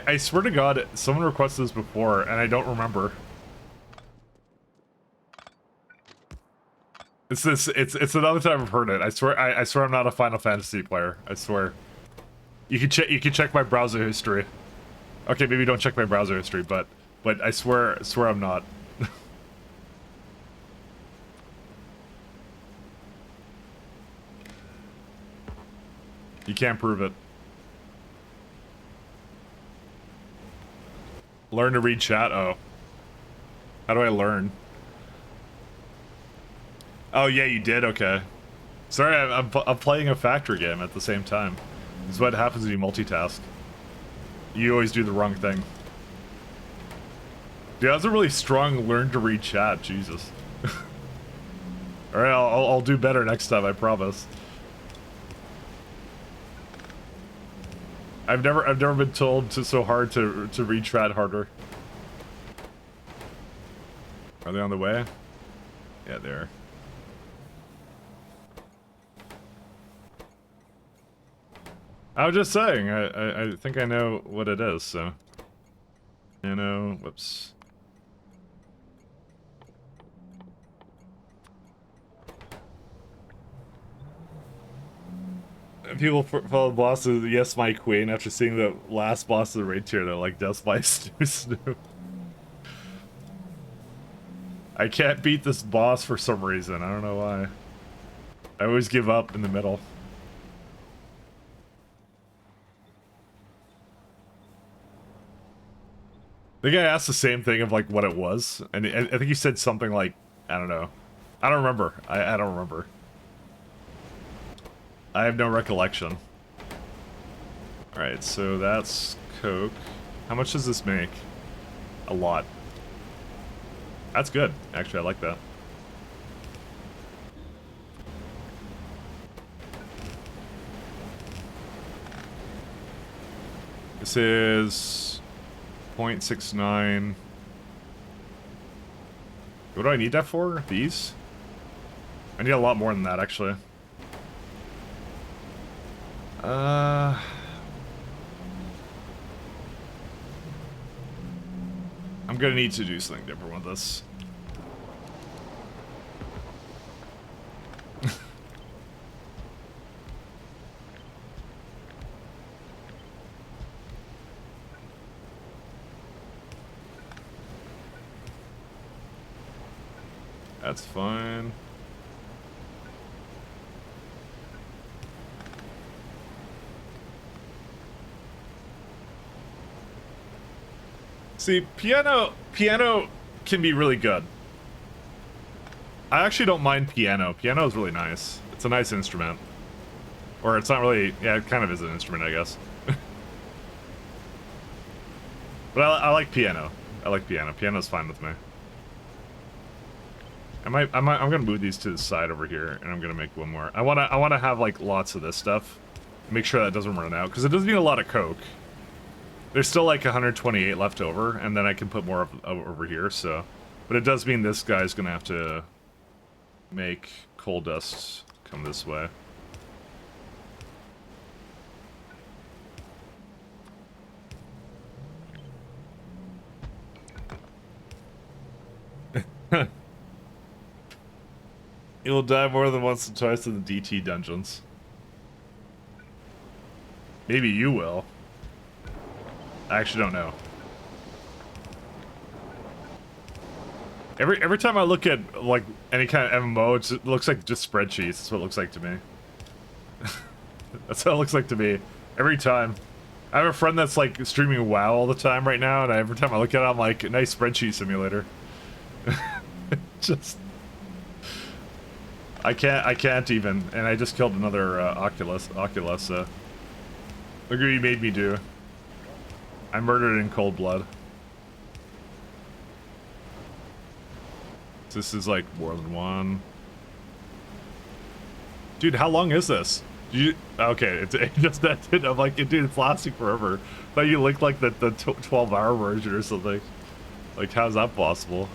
I swear to God, someone requested this before, and I don't remember. It's another time I've heard it. I swear I'm not a Final Fantasy player. I swear. You can check my browser history. Okay, maybe don't check my browser history, but I swear I'm not. You can't prove it. Learn to read chat? Oh. How do I learn? Oh, yeah, you did? Okay. Sorry, I'm playing a Factory game at the same time. This is what happens when you multitask. You always do the wrong thing. Dude, that's a really strong learn to read chat. Jesus. Alright, I'll do better next time, I promise. I've never been told so hard to read chat harder. Are they on the way? Yeah, they are. I was just saying, I think I know what it is, so. You know, whoops. People follow the boss of Yes My Queen after seeing the last boss of the raid tier, they're like, Death by Snoop. I can't beat this boss for some reason, I don't know why. I always give up in the middle. I think I asked the same thing of like what it was, and I think you said something like, I don't know. I don't remember. I don't remember. I have no recollection. Alright, so that's Coke. How much does this make? A lot. That's good. Actually, I like that. This is 0.69. What do I need that for? These? I need a lot more than that, actually. I'm gonna need to do something different with this. That's fine. See, piano can be really good. I actually don't mind piano. Piano is really nice. It's a nice instrument. Or it's not really, yeah, it kind of is an instrument, I guess. But I like piano. I like piano. Piano's fine with me. I'm gonna move these to the side over here, and I'm gonna make one more. I wanna have like lots of this stuff. Make sure that doesn't run out, because it doesn't need a lot of coke. There's still like 128 left over, and then I can put more over here. So, but it does mean this guy's gonna have to make coal dust come this way. You'll die more than once or twice in the DT dungeons. Maybe you will. I actually don't know. Every time I look at like any kind of MMO, it looks like just spreadsheets. That's what it looks like to me. That's what it looks like to me. Every time. I have a friend that's like streaming WoW all the time right now, and every time I look at it, I'm like, nice spreadsheet simulator. Just... I can't even, and I just killed another Oculus, look what you made me do. I murdered in cold blood. This is like more than one. Dude, how long is this? Okay, it just ended. I'm like, dude, it's lasting forever. I thought you linked like the 12-hour version or something. Like, how's that possible?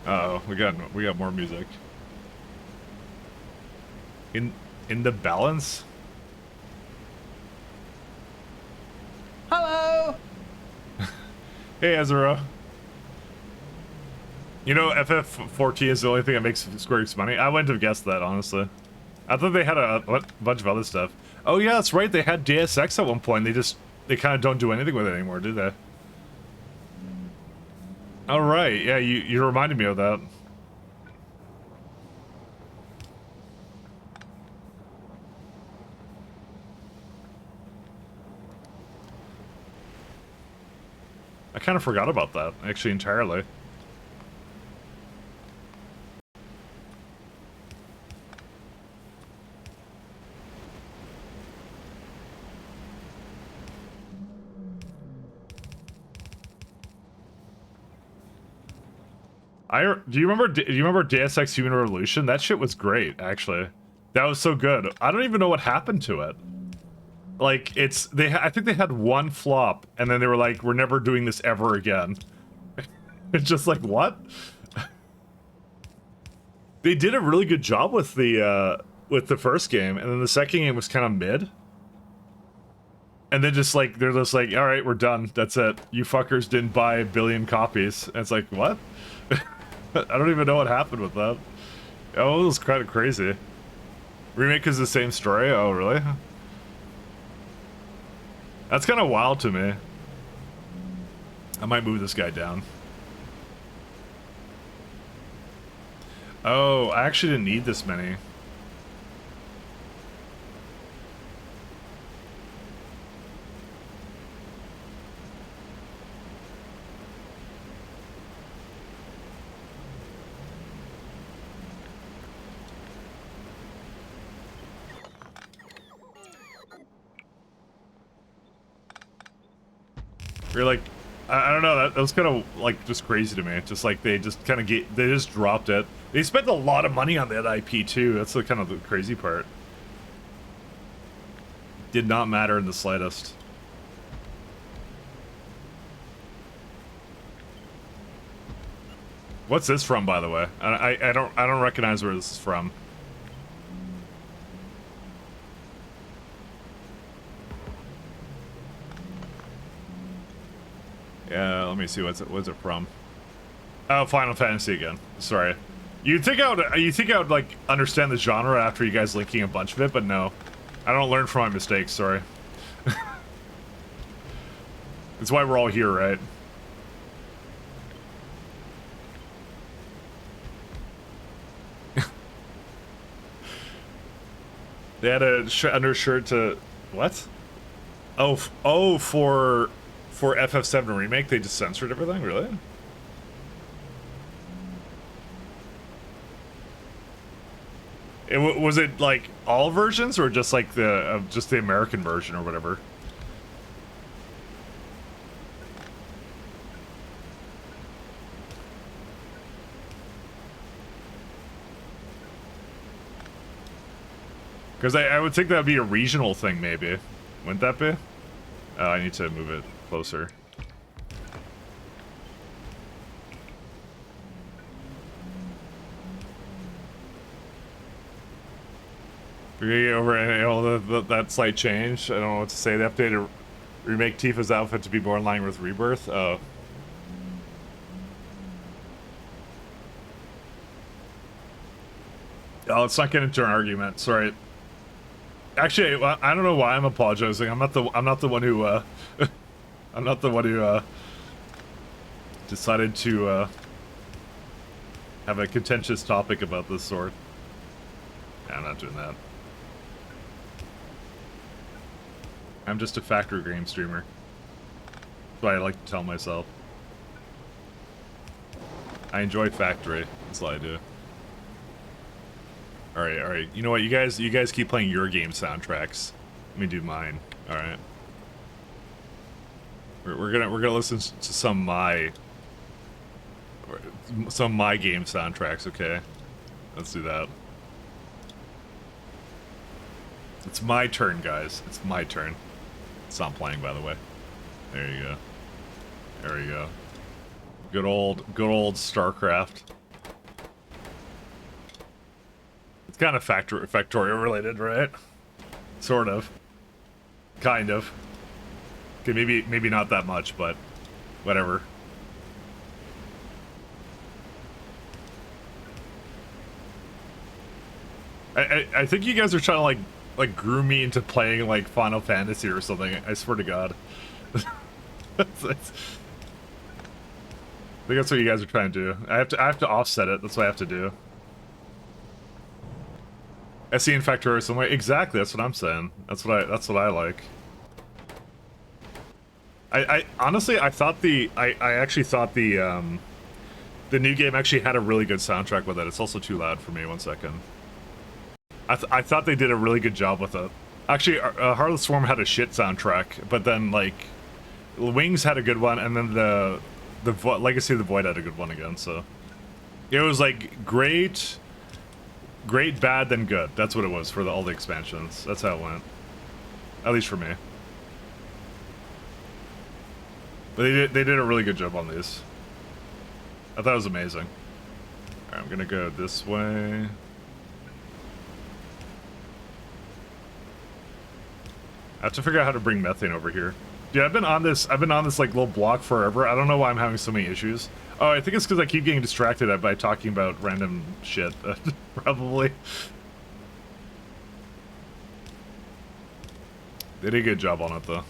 Uh-oh, we got more music. In the balance? Hello! Hey, Ezra. You know, FF14 is the only thing that makes Square Enix money? I wouldn't have guessed that, honestly. I thought they had a bunch of other stuff. Oh yeah, that's right, they had DSX at one point. They kind of don't do anything with it anymore, do they? All right, yeah, you reminded me of that. I kind of forgot about that, actually, entirely. Do you remember Deus Ex Human Revolution? That shit was great, actually. That was so good. I don't even know what happened to it. Like, I think they had one flop, and then they were like, we're never doing this ever again. It's just like, what? They did a really good job with the first game, and then the second game was kind of mid. And then just like, they're just like, alright, we're done. That's it. You fuckers didn't buy 1 billion copies. And it's like, what? I don't even know what happened with that. Oh, it was kind of crazy. Remake is the same story? Oh, really? That's kind of wild to me. I might move this guy down. Oh, I actually didn't need this many. You're like, I don't know, that was kind of like just crazy to me. Just like they just kind of they just dropped it. They spent a lot of money on that IP too. That's the kind of the crazy part. Did not matter in the slightest. What's this from, by the way? I don't recognize where this is from. Yeah, let me see what's it from. Oh, Final Fantasy again. Sorry. You'd think I would like understand the genre after you guys linking a bunch of it, but no. I don't learn from my mistakes, sorry. That's why we're all here, right? They had a undershirt to what? Oh, for FF7 remake, they just censored everything, really? Was it like all versions or just like the American version or whatever? Because I would think that would be a regional thing, maybe. Wouldn't that be? Oh, I need to move it closer. We're gonna get over that slight change. I don't know what to say. They have to remake Tifa's outfit to be more in line with Rebirth. Oh. Oh, let's not get into an argument. Sorry. Actually, I don't know why I'm apologizing. I'm not the one who I'm not the one who decided to have a contentious topic about this sort. Yeah, I'm not doing that. I'm just a Factorio game streamer. That's what I like to tell myself. I enjoy Factory. That's all I do. All right. You know what? You guys keep playing your game soundtracks. Let me do mine. All right. We're gonna listen to some of my game soundtracks. Okay. Let's do that. It's my turn, guys. It's my turn. It's not playing, by the way. There you go. There you go. Good old StarCraft. It's kind of Factorio related, right? Sort of. Kind of. Okay, maybe not that much, but whatever. I think you guys are trying to like groom me into playing like Final Fantasy or something. I swear to God. I think that's what you guys are trying to do. I have to offset it. That's what I have to do. SE and Factorio some way. Exactly. That's what I'm saying. That's what I like. I honestly I actually thought the new game actually had a really good soundtrack with it. It's also too loud for me. 1 second. I thought they did a really good job with it. Actually, Heartless Swarm had a shit soundtrack, but then like Wings had a good one, and then the Legacy of the Void had a good one again. So it was like great, bad, then good. That's what it was for all the expansions. That's how it went, at least for me. But they did a really good job on these. I thought it was amazing. All right, I'm gonna go this way. I have to figure out how to bring methane over here. Dude, I've been on this like little block forever. I don't know why I'm having so many issues. Oh, I think it's because I keep getting distracted by talking about random shit. Probably. They did a good job on it though.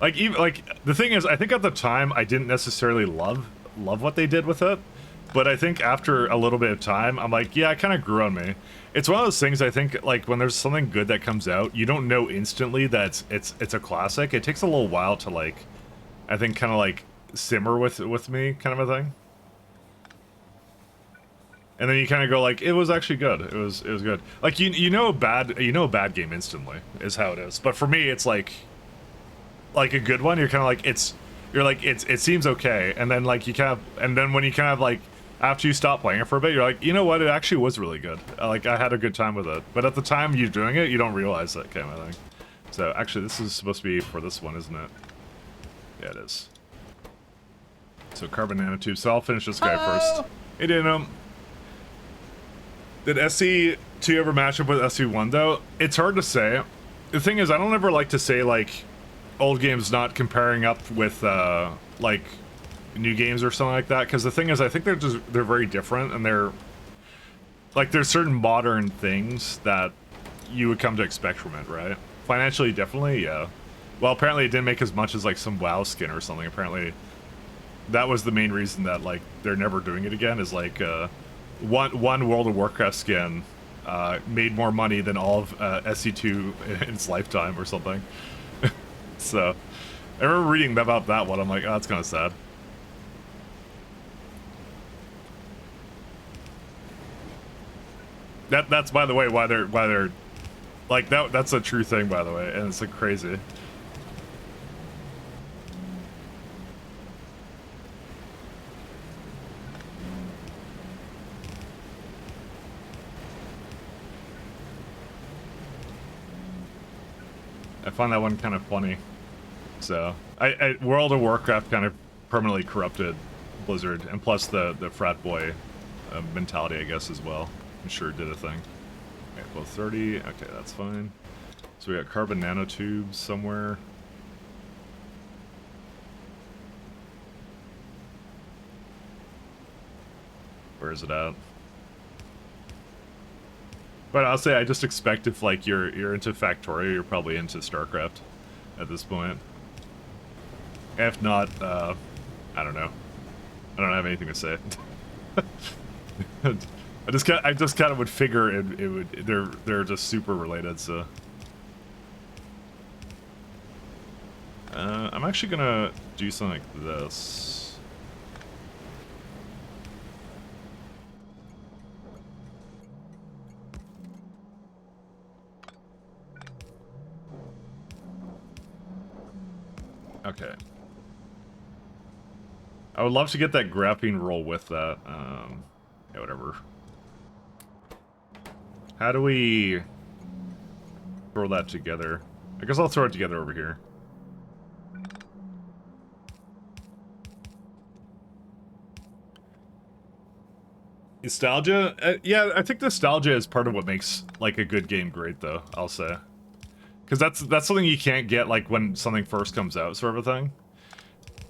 Like the thing is, I think at the time I didn't necessarily love what they did with it. But I think after a little bit of time, I'm like, yeah, it kind of grew on me. It's one of those things I think, like, when there's something good that comes out, you don't know instantly that it's a classic. It takes a little while to, like, I think, kind of, like, simmer with me, kind of a thing. And then you kind of go, like, it was actually good. It was good. Like, you know a bad game instantly, is how it is. But for me, it's, like a good one, you're kind of like, it seems okay. And then, like, and then when you kind of, like, after you stop playing it for a bit, you're like, you know what, it actually was really good. Like, I had a good time with it. But at the time you're doing it, you don't realize that kind of thing. So, actually, this is supposed to be for this one, isn't it? Yeah, it is. So, carbon nanotube. So, I'll finish this guy first. Hey, Dino. Did SC2 ever match up with SC1, though? It's hard to say. The thing is, I don't ever like to say, like, old games not comparing up with, like, new games or something like that, because the thing is, I think they're very different, and they're like, there's certain modern things that you would come to expect from it, right? Financially, definitely, yeah. Well, apparently it didn't make as much as like some WoW skin or something. Apparently that was the main reason that, like, they're never doing it again, is like one World of Warcraft skin made more money than all of SC2 in its lifetime or something. So I remember reading about that one. I'm like, oh, that's kind of sad. That's by the way why they're like that's a true thing, by the way, and it's like crazy. I find that one kind of funny. So, World of Warcraft kind of permanently corrupted Blizzard, and plus the frat boy mentality, I guess, as well. I'm sure it did a thing. Okay, well, 30. Okay, that's fine. So we got carbon nanotubes somewhere. Where is it at? But I'll say I just expect if like you're into Factorio, you're probably into StarCraft at this point. If not, I don't know. I don't have anything to say. I just kind of would figure it would they're just super related. So I'm actually gonna do something like this. Okay. I would love to get that graphene roll with that. Yeah, whatever. How do we throw that together? I guess I'll throw it together over here. Nostalgia? Yeah, I think nostalgia is part of what makes like a good game great, though. I'll say, because that's something you can't get like when something first comes out, sort of a thing.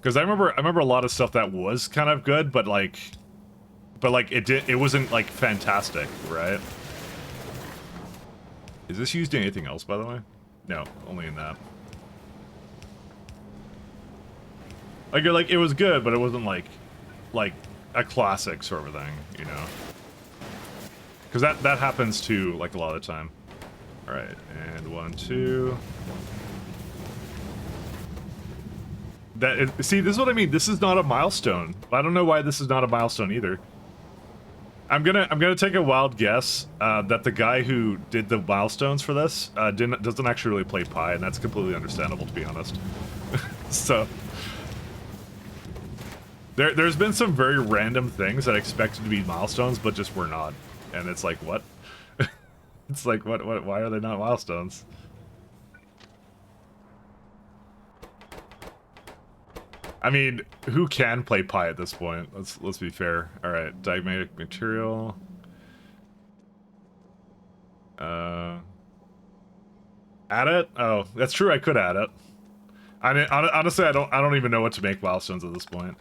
Because I remember a lot of stuff that was kind of good, but like it wasn't like fantastic, right? Is this used in anything else, by the way? No, only in that. Like it was good, but it wasn't like a classic sort of thing, you know? Because that happens too, like a lot of the time. All right, and 1, 2. See, this is what I mean. This is not a milestone. I don't know why this is not a milestone either. I'm gonna take a wild guess that the guy who did the milestones for this doesn't actually really play Pi, and that's completely understandable, to be honest. So there's been some very random things that I expected to be milestones, but just were not, and it's like, what? It's like, what? Why are they not milestones? I mean, who can play Pi at this point? Let's be fair. All right, diagmatic material. Add it? Oh, that's true. I could add it. I mean, honestly, I don't even know what to make milestones at this point.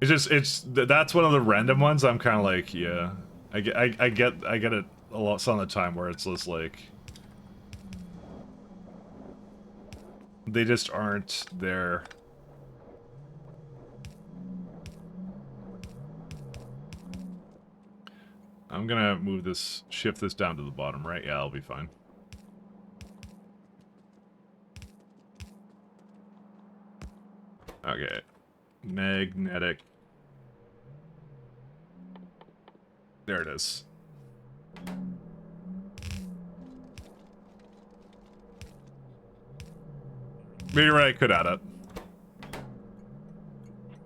That's one of the random ones. I'm kind of like, yeah, I get it a lot some of the time where it's just like they just aren't there. I'm gonna shift this down to the bottom, right? Yeah, I'll be fine. Okay. Magnetic. There it is. Maybe right, I could add it.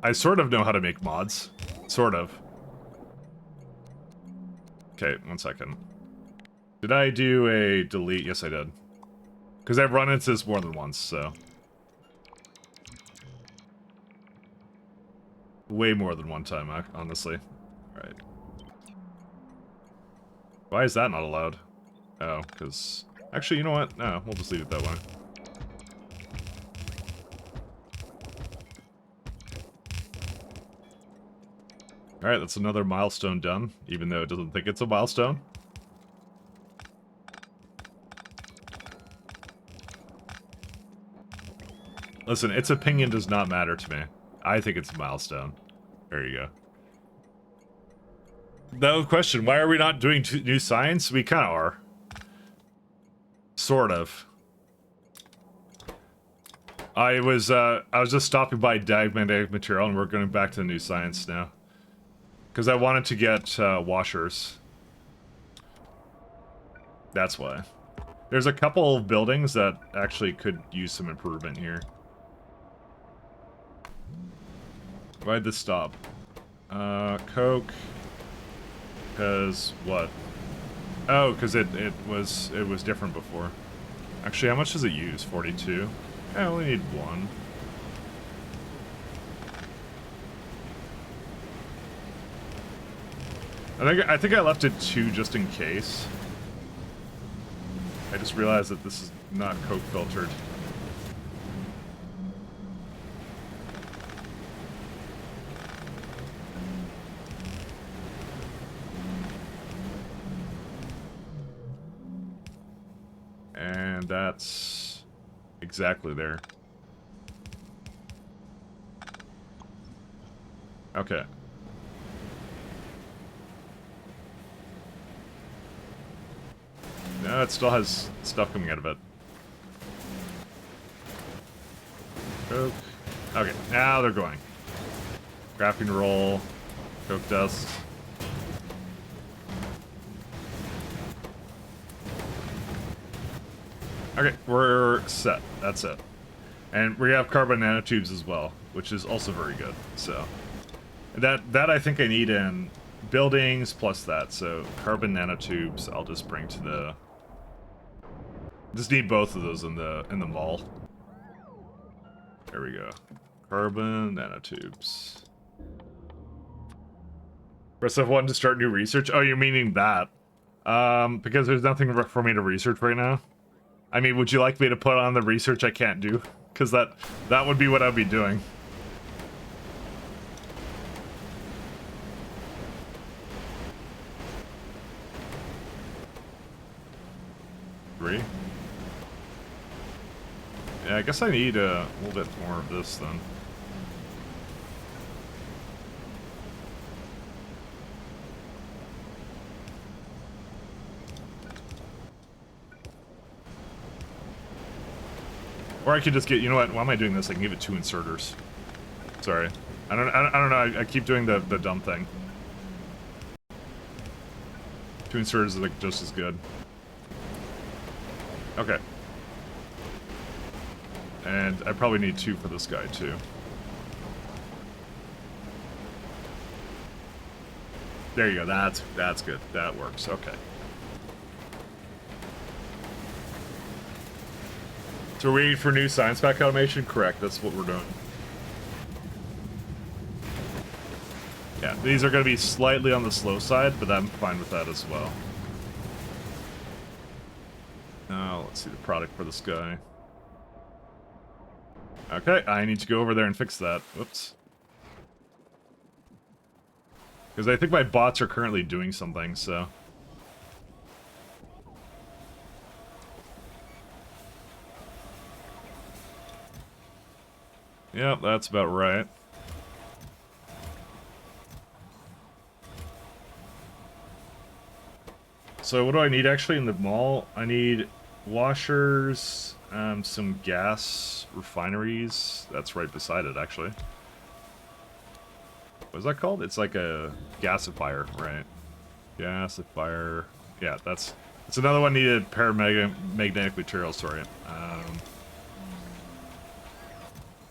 I sort of know how to make mods. Sort of. Okay, 1 second. Did I do a delete? Yes, I did. Because I've run into this more than once, so. Way more than one time, honestly. Alright. Why is that not allowed? Oh, because... Actually, you know what? No, we'll just leave it that way. Alright, that's another milestone done, even though it doesn't think it's a milestone. Listen, its opinion does not matter to me. I think it's a milestone. There you go. No question, why are we not doing new science? We kind of are. Sort of. I was just stopping by diagnostic material, and we're going back to the new science now. Because I wanted to get washers. That's why. There's a couple of buildings that actually could use some improvement here. Why'd this stop? Coke. Because what? Oh, because it was different before. Actually, how much does it use? 42? I only need one. I think I left it 2 just in case. I just realized that this is not Coke filtered. And that's exactly there. Okay. No, it still has stuff coming out of it. Coke. Okay, now they're going. Graphene roll. Coke dust. Okay, we're set. That's it. And we have carbon nanotubes as well, which is also very good. So that I think I need in buildings plus that. So carbon nanotubes I'll just bring to the. Just need both of those in the mall. There we go. Carbon nanotubes. Press F1 to start new research. Oh, you're meaning that? Because there's nothing for me to research right now. I mean, would you like me to put on the research I can't do? Because that would be what I'd be doing. Three? Yeah, I guess I need a little bit more of this then. Or I could just get, you know what, why am I doing this? I can give it 2 inserters. Sorry. I don't know, I keep doing the dumb thing. 2 inserters is like just as good. Okay. And I probably need 2 for this guy too. There you go, that's good. That works, okay. So we're waiting for new science pack automation? Correct, that's what we're doing. Yeah, these are going to be slightly on the slow side, but I'm fine with that as well. Now, let's see the product for this guy. Okay, I need to go over there and fix that. Whoops. Because I think my bots are currently doing something, so... Yep, that's about right. So what do I need actually in the mall? I need washers, some gas refineries. That's right beside it, actually. What is that called? It's like a gasifier, right? Gasifier. Yeah, that's another one needed. Paramagnetic materials, sorry.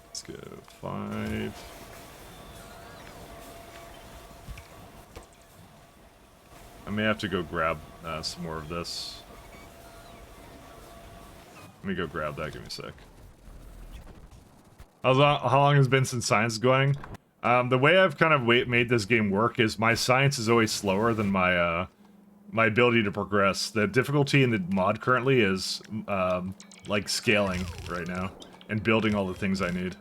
Let's go 5. I may have to go grab some more of this. Let me go grab that. Give me a sec. How long has it been since science is going? The way I've kind of made this game work is my science is always slower than my my ability to progress. The difficulty in the mod currently is like scaling right now and building all the things I need.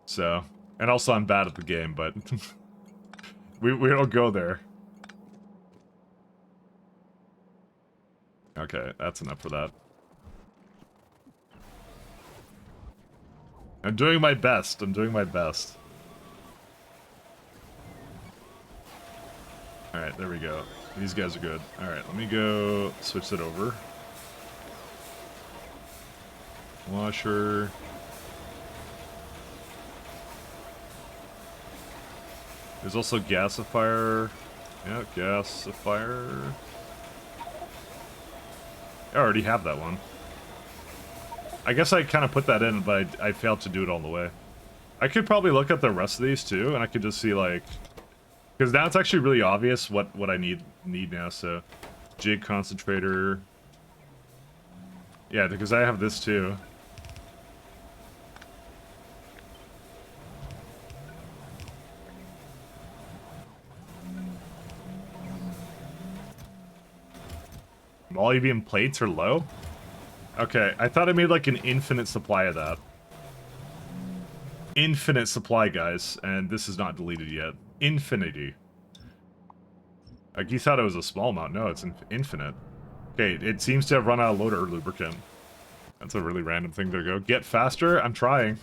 So, and also I'm bad at the game, but we don't go there. Okay, that's enough for that. I'm doing my best. I'm doing my best. Alright, Alright, there we go. These guys are good. Alright, let me go switch that over. Washer. There's also gasifier. Yeah, gasifier. I already have that one. I guess I kind of put that in, but I failed to do it all the way. I could probably look at the rest of these too, and I could just see like, because now it's actually really obvious what I need now. So, jig concentrator. Yeah, because I have this too. Molybdenum plates are low? Okay, I thought I made like an infinite supply of that. Infinite supply, guys, and this is not deleted yet. Infinity. Like, you thought it was a small amount. No, it's infinite. Okay, it seems to have run out of loader lubricant. That's a really random thing to go. Get faster? I'm trying.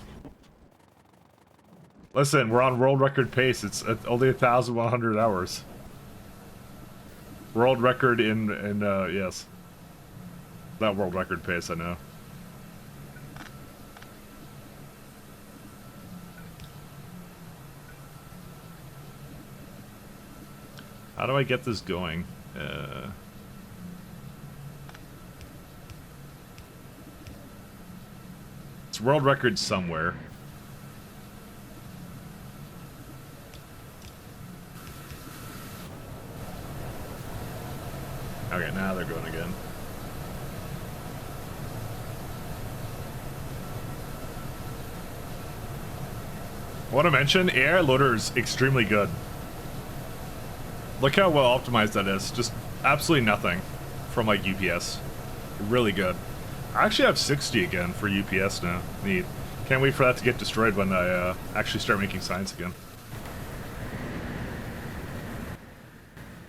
Listen, we're on world record pace. It's only 1,100 hours. World record in yes. Not world record pace, I know. How do I get this going? It's world record somewhere. Okay, now they're going again. I want to mention, AI loader is extremely good. Look how well optimized that is. Just absolutely nothing from like UPS. Really good. I actually have 60 again for UPS now. Neat. Can't wait for that to get destroyed when I actually start making signs again.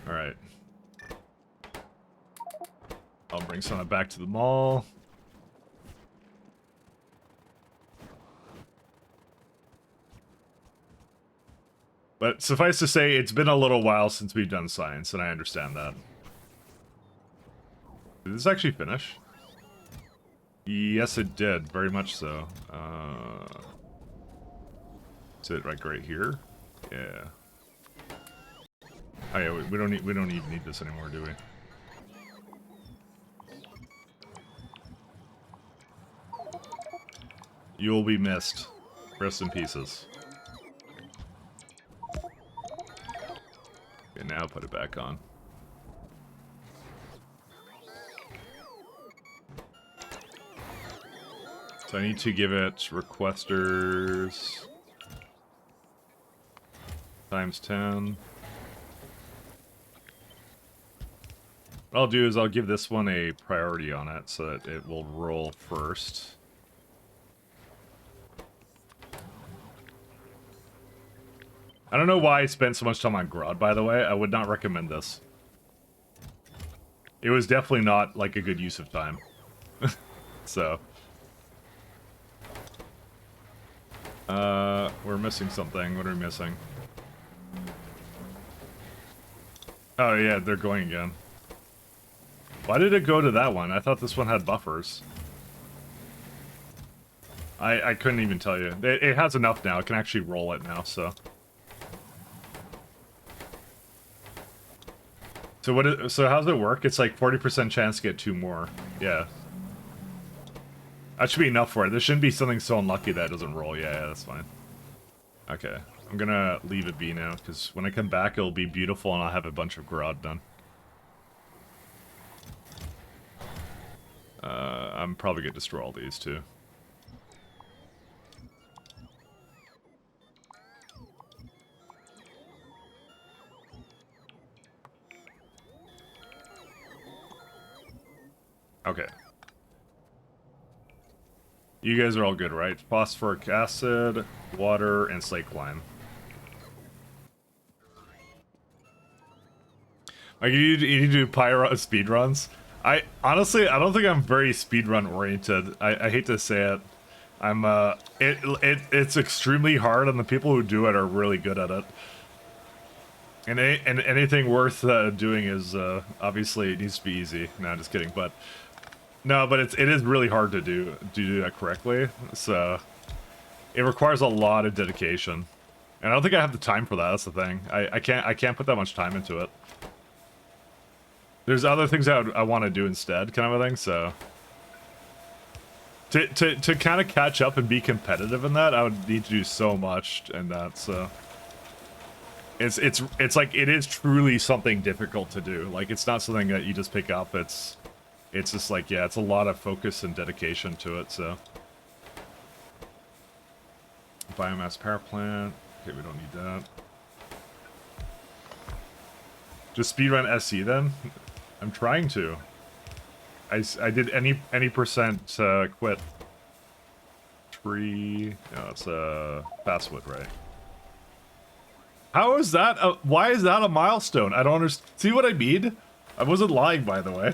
Alright. I'll bring some of that back to the mall. But suffice to say, it's been a little while since we've done science, and I understand that. Did this actually finish? Yes, it did. Very much so. Is it like right here? Yeah. Oh yeah, we don't even need this anymore, do we? You will be missed. Rest in pieces. Okay, now put it back on. So I need to give it requesters times 10. What I'll do is I'll give this one a priority on it so that it will roll first. I don't know why I spent so much time on Grodd, by the way. I would not recommend this. It was definitely not, like, a good use of time. So. We're missing something. What are we missing? Oh, yeah, they're going again. Why did it go to that one? I thought this one had buffers. I couldn't even tell you. It has enough now. It can actually roll it now, so. So how's it work? It's like 40% chance to get 2 more. Yeah. That should be enough for it. There shouldn't be something so unlucky that it doesn't roll. Yeah, that's fine. Okay. I'm gonna leave it be now, because when I come back, it'll be beautiful and I'll have a bunch of Grodd done. I'm probably gonna destroy all these, too. Okay. You guys are all good, right? Phosphoric acid, water, and slate lime. Like, you do pyro speedruns? Honestly, I don't think I'm very speedrun oriented. I hate to say it. I'm, it's extremely hard, and the people who do it are really good at it. And anything worth doing is obviously it needs to be easy. No, just kidding. But no, but it is really hard to do that correctly. So it requires a lot of dedication, and I don't think I have the time for that. That's the thing. I can't put that much time into it. There's other things I want to do instead, kind of a thing. So to kind of catch up and be competitive in that, I would need to do so much, and that so. It's like it is truly something difficult to do. Like it's not something that you just pick up. It's just like, yeah, it's a lot of focus and dedication to it. So biomass power plant. Okay, we don't need that. Just speedrun SC then. I'm trying to. I did any percent quit. Tree. No, it's fastwood, right? How is that? Why is that a milestone? I don't understand. See what I mean? I wasn't lying, by the way.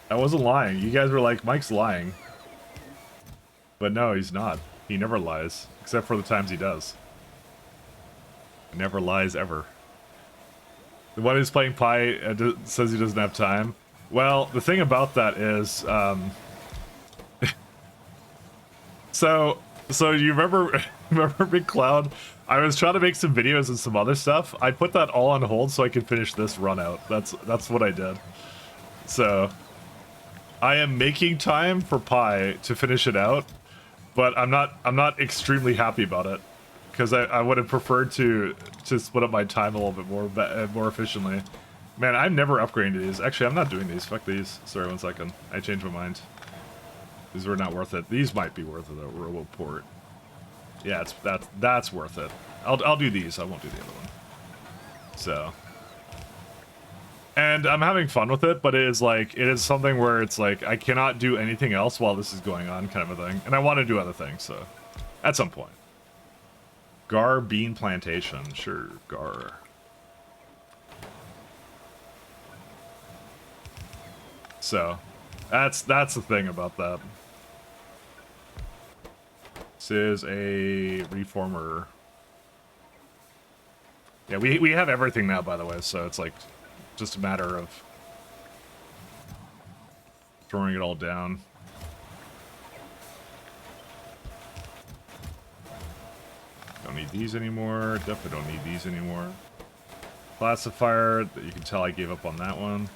I wasn't lying. You guys were like, Mike's lying. But no, he's not. He never lies. Except for the times he does. He never lies, ever. The one who's playing Pi says he doesn't have time. Well, the thing about that is... So you remember... remember Big Cloud? I was trying to make some videos and some other stuff. I put that all on hold so I could finish this run out. That's what I did. So I am making time for Pi to finish it out, but I'm not extremely happy about it because I would have preferred to split up my time a little bit more efficiently. Man, I'm never upgrading to these. Actually, I'm not doing these. Fuck these. Sorry, 1 second. I changed my mind. These were not worth it. These might be worth it though. Roboport. Yeah, that's worth it. I'll do these. I won't do the other one. So, and I'm having fun with it, but it is something where it's like I cannot do anything else while this is going on, kind of a thing. And I want to do other things, so at some point. Gar bean plantation, sure, Gar. So, that's the thing about that. This is a reformer. Yeah, we have everything now, by the way, so it's like just a matter of throwing it all down. Don't need these anymore. Definitely don't need these anymore. Classifier, you can tell I gave up on that one.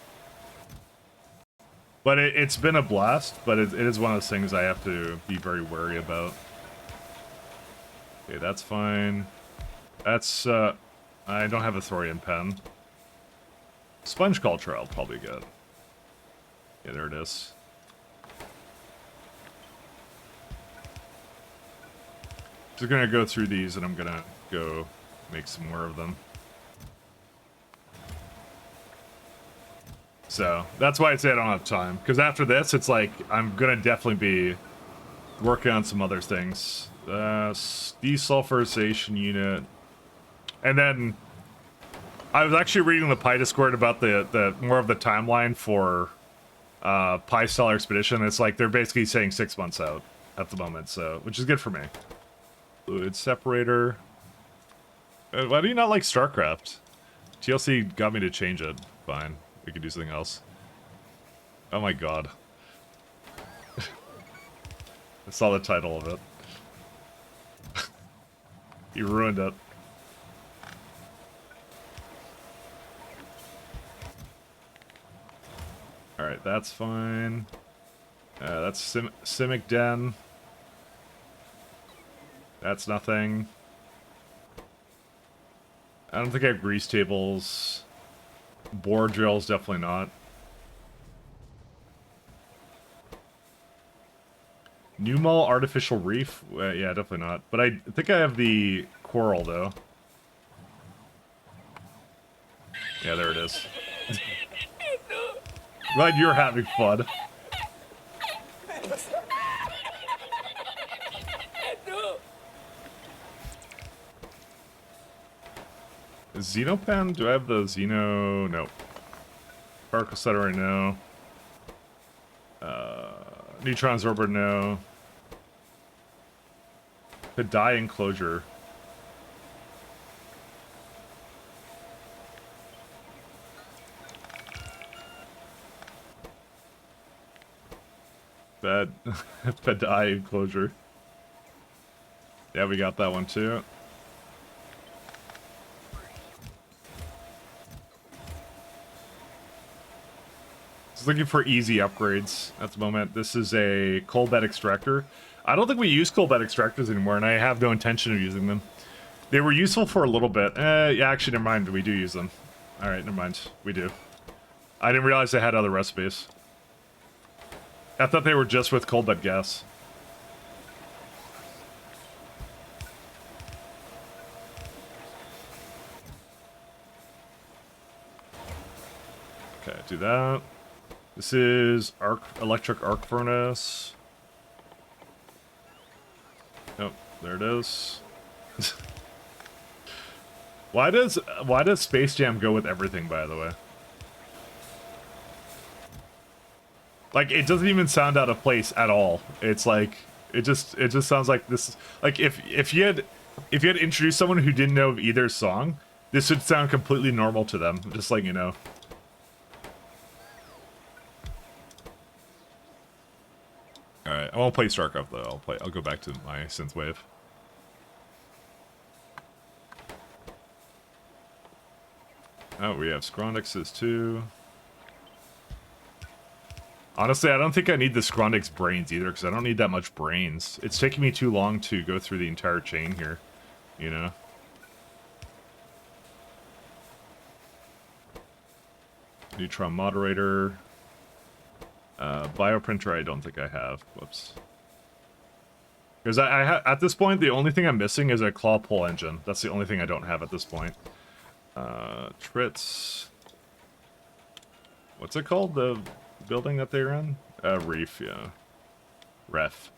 But it's been a blast, but it is one of those things I have to be very wary about. Okay, that's fine. That's, I don't have a thorium pen. Sponge culture I'll probably get. Yeah, there it is. Just gonna go through these and I'm gonna go make some more of them. So, that's why I say I don't have time. Because after this, it's like, I'm gonna definitely be working on some other things. Desulfurization unit. And then, I was actually reading the Pi Discord about the more of the timeline for Pi Stellar Expedition. It's like, they're basically saying 6 months out at the moment, so, which is good for me. Fluid separator. Why do you not like StarCraft? TLC got me to change it. Fine. We could do something else. Oh my god. I saw the title of it. You ruined it. Alright, that's fine. That's Simic Den. That's nothing. I don't think I have grease tables. Bore drills, definitely not. New Mall Artificial Reef? Yeah, definitely not. But I think I have the coral, though. Yeah, there it is. Glad you're having fun. Xenopan? Do I have the Xeno? No. Particle setter right now. Neutron absorber, no. The dye enclosure. Bed, bed to eye enclosure. Yeah, we got that one too. Just looking for easy upgrades at the moment. This is a coal bed extractor. I don't think we use coal bed extractors anymore, and I have no intention of using them. They were useful for a little bit. Yeah, actually, never mind. We do use them. All right, never mind. We do. I didn't realize they had other recipes. I thought they were just with coal bed gas. Okay, do that. This is electric arc furnace. Oh, there it is. Why does Space Jam go with everything, by the way? Like, it doesn't even sound out of place at all. It's like it just sounds like this. Like if you had introduced someone who didn't know of either song, this would sound completely normal to them. Just like, you know. All right, I won't play StarCraft though. I'll go back to my synthwave. Oh, we have Scrondixes too. Honestly, I don't think I need the Scrondix brains either, because I don't need that much brains. It's taking me too long to go through the entire chain here, you know? Neutron moderator. Bioprinter I don't think I have. Whoops. Because at this point, the only thing I'm missing is a claw pull engine. That's the only thing I don't have at this point. Trits. What's it called? The building that they're in? Reef, yeah. Ref.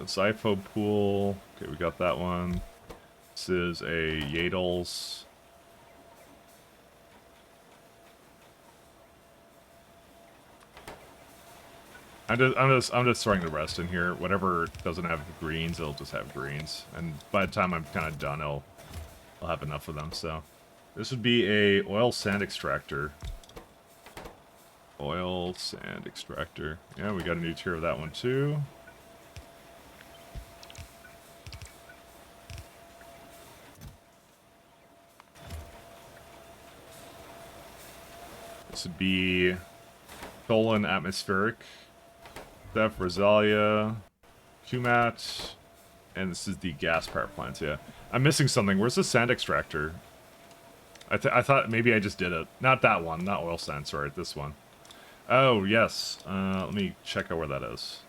Zypho pool. Okay, we got that one. This is a Yadles. I'm just throwing the rest in here. Whatever doesn't have greens, it'll just have greens. And by the time I'm kind of done, I'll have enough of them. So this would be a oil sand extractor. Oil sand extractor. Yeah, we got a new tier of that one too. This would be Tholan atmospheric. Steph, Rosalia, Qmat, and this is the gas power plants, yeah. I'm missing something. Where's the sand extractor? I thought maybe I just did it. Not that one, not oil sand, sorry, this one. Oh, yes. Let me check out where that is.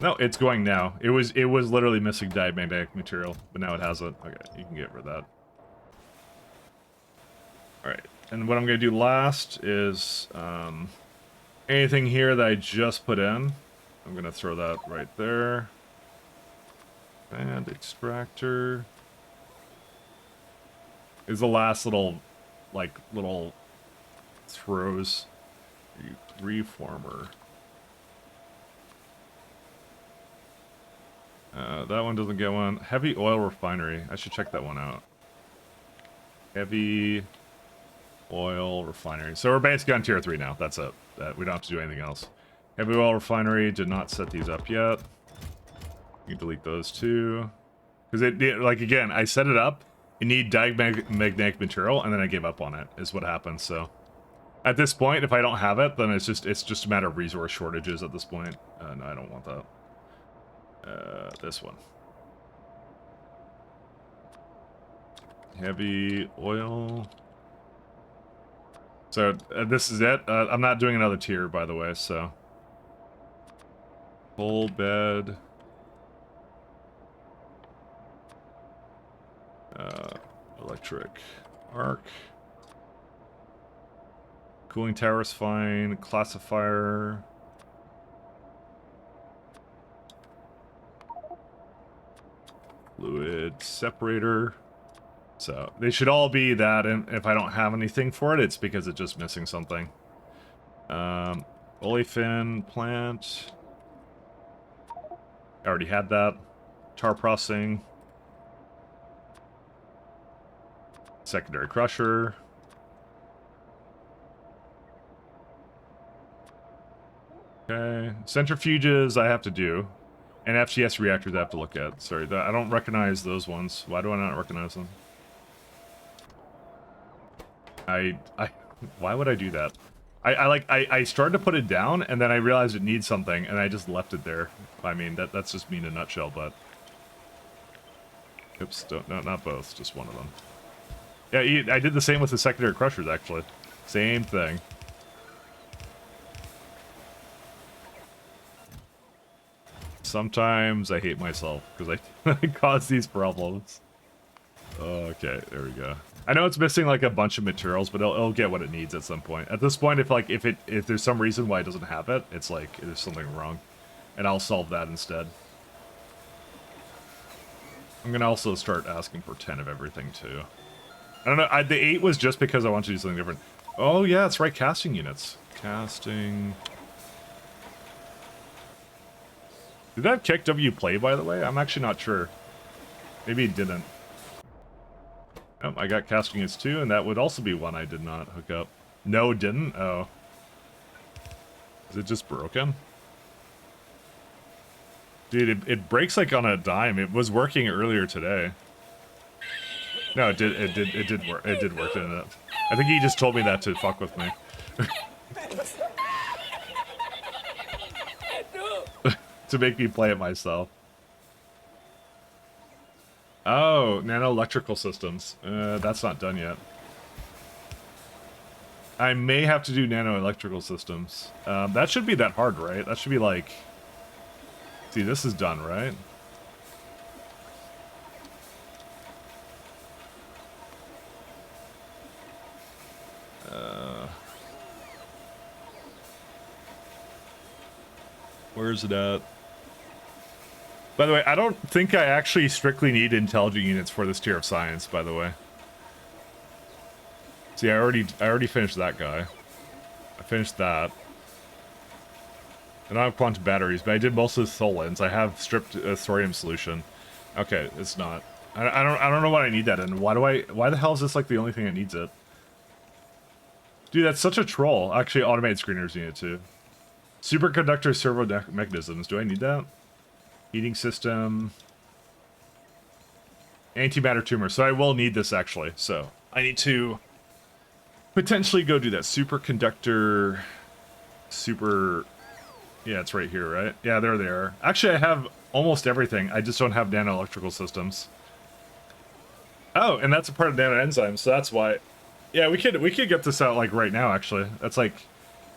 No, it's going now. It was literally missing diamagnetic material, but now it has it. Okay, you can get rid of that. Alright, and what I'm going to do last is... anything here that I just put in, I'm going to throw that right there. And extractor is the last little throws. Reformer. That one doesn't get one. Heavy oil refinery. I should check that one out. Heavy oil refinery. So we're basically on tier 3 now. That's it. We don't have to do anything else. Heavy oil refinery. Did not set these up yet. You can delete those too. Because like again, I set it up. You need diamagnetic material, and then I gave up on it. Is what happens. So at this point, if I don't have it, then it's just a matter of resource shortages at this point. No, I don't want that. This one. Heavy oil. So, this is it. I'm not doing another tier, by the way, so... Full bed. Electric arc. Cooling tower is fine. Classifier. Fluid separator. So, they should all be that, and if I don't have anything for it, it's because it's just missing something. Olefin plant. I already had that. Tar processing. Secondary crusher. Okay. Centrifuges I have to do. And FGS reactors I have to look at. Sorry, I don't recognize those ones. Why do I not recognize them? Why would I do that? I started to put it down, and then I realized it needs something, and I just left it there. I mean, that's just me in a nutshell, but... Oops, no, not both, just one of them. Yeah, I did the same with the secondary crushers, actually. Same thing. Sometimes I hate myself, because I cause these problems. Okay, there we go. I know it's missing like a bunch of materials, but it'll get what it needs at some point. At this point, if there's some reason why it doesn't have it, it's like there's something wrong, and I'll solve that instead. I'm gonna also start asking for 10 of everything too. I don't know. The 8 was just because I wanted to do something different. Oh yeah, that's right. Casting units. Casting. Did that kick W play, by the way? I'm actually not sure. Maybe it didn't. Oh, I got casting units too, and that would also be one I did not hook up. No, it didn't? Oh. Is it just broken? Dude, it breaks like on a dime. It was working earlier today. No, it did work. It did work, didn't it? I think he just told me that to fuck with me. To make me play it myself. Oh, nano-electrical systems. That's not done yet. I may have to do nano-electrical systems. That should be that hard, right? That should be like... See, this is done, right? Where is it at? By the way, I don't think I actually strictly need intelligent units for this tier of science, by the way. See, I already finished that guy. I finished that. I don't have quantum batteries, but I did most of the solens. I have stripped thorium solution. Okay, it's not. I don't know what I need that in. Why the hell is this like the only thing that needs it? Dude, that's such a troll. Actually, automated screeners need it too. Superconductor servo mechanisms. Do I need that? Heating system. Antimatter tumor. So I will need this actually. So I need to potentially go do that. Superconductor. Yeah, it's right here, right? Yeah, there they are. Actually, I have almost everything. I just don't have nano-electrical systems. Oh, and that's a part of nano-enzymes, so that's why. Yeah, we could get this out like right now, actually. That's like,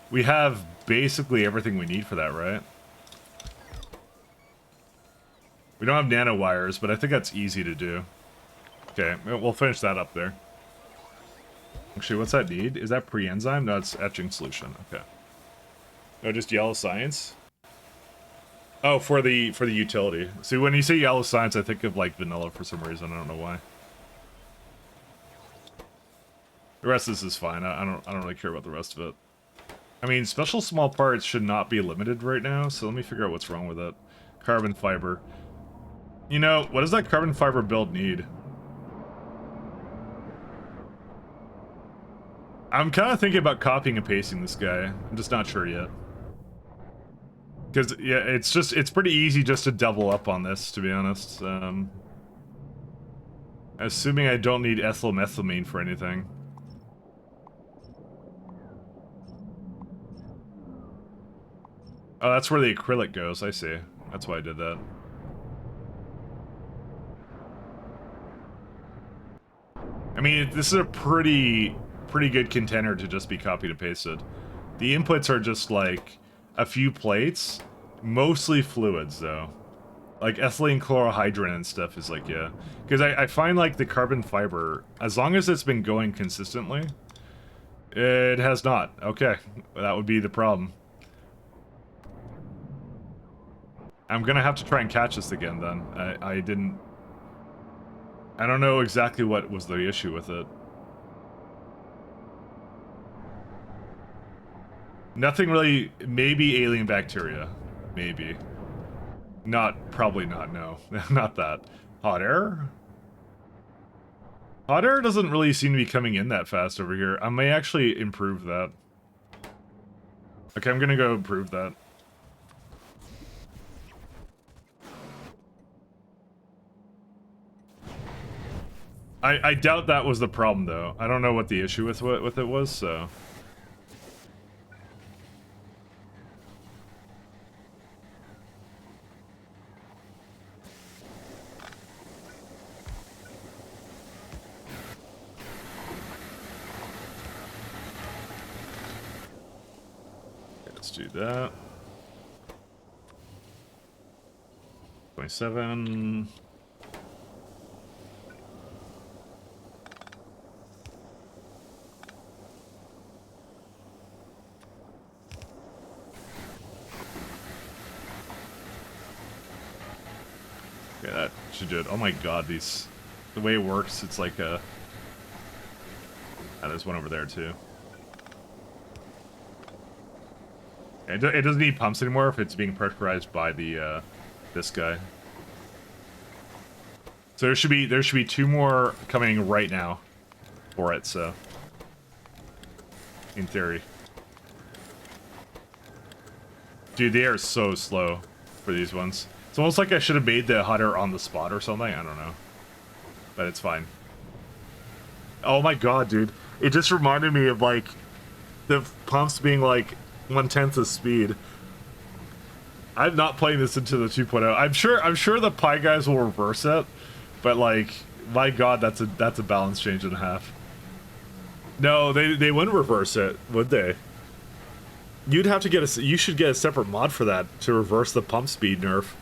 we have basically everything we need for that, right? We don't have nanowires, but I think that's easy to do. Okay, we'll finish that up there. Actually, what's that need? Is that pre-enzyme? No, it's etching solution. Okay. No, just yellow science? Oh, for the utility. See, when you say yellow science, I think of like vanilla for some reason. I don't know why. The rest of this is fine. I don't really care about the rest of it. I mean, special small parts should not be limited right now, so let me figure out what's wrong with it. Carbon fiber. You know, what does that carbon fiber build need? I'm kind of thinking about copying and pasting this guy. I'm just not sure yet. Because, yeah, it's pretty easy just to double up on this, to be honest. Assuming I don't need ethyl-methylamine for anything. Oh, that's where the acrylic goes, I see. That's why I did that. I mean, this is a pretty good container to just be copied and pasted. The inputs are just like a few plates, mostly fluids though. Like ethylene chlorohydrin and stuff is like, yeah. Because I find like the carbon fiber, as long as it's been going consistently, it has not. Okay, that would be the problem. I'm gonna have to try and catch this again then. I don't know exactly what was the issue with it. Nothing really, maybe alien bacteria. Maybe. Probably not, no. Not that. Hot air? Hot air doesn't really seem to be coming in that fast over here. I may actually improve that. Okay, I'm gonna go improve that. I doubt that was the problem, though. I don't know what the issue with it was, so... Let's do that. 27. Okay, that should do it. Oh my god, these... The way it works, it's like a... Ah, there's one over there, too. It doesn't need pumps anymore if it's being pressurized by the, this guy. So there should be 2 more coming right now for it, so... In theory. Dude, the air is so slow for these ones. It's almost like I should have made the hot air on the spot or something, I don't know. But it's fine. Oh my god, dude. It just reminded me of, like, the pumps being, like, 1/10 the speed. I'm not playing this into the 2.0. I'm sure the Pi guys will reverse it, but, like, my god, that's a balance change and a half. No, they wouldn't reverse it, would they? You'd have to get you should get a separate mod for that to reverse the pump speed nerf.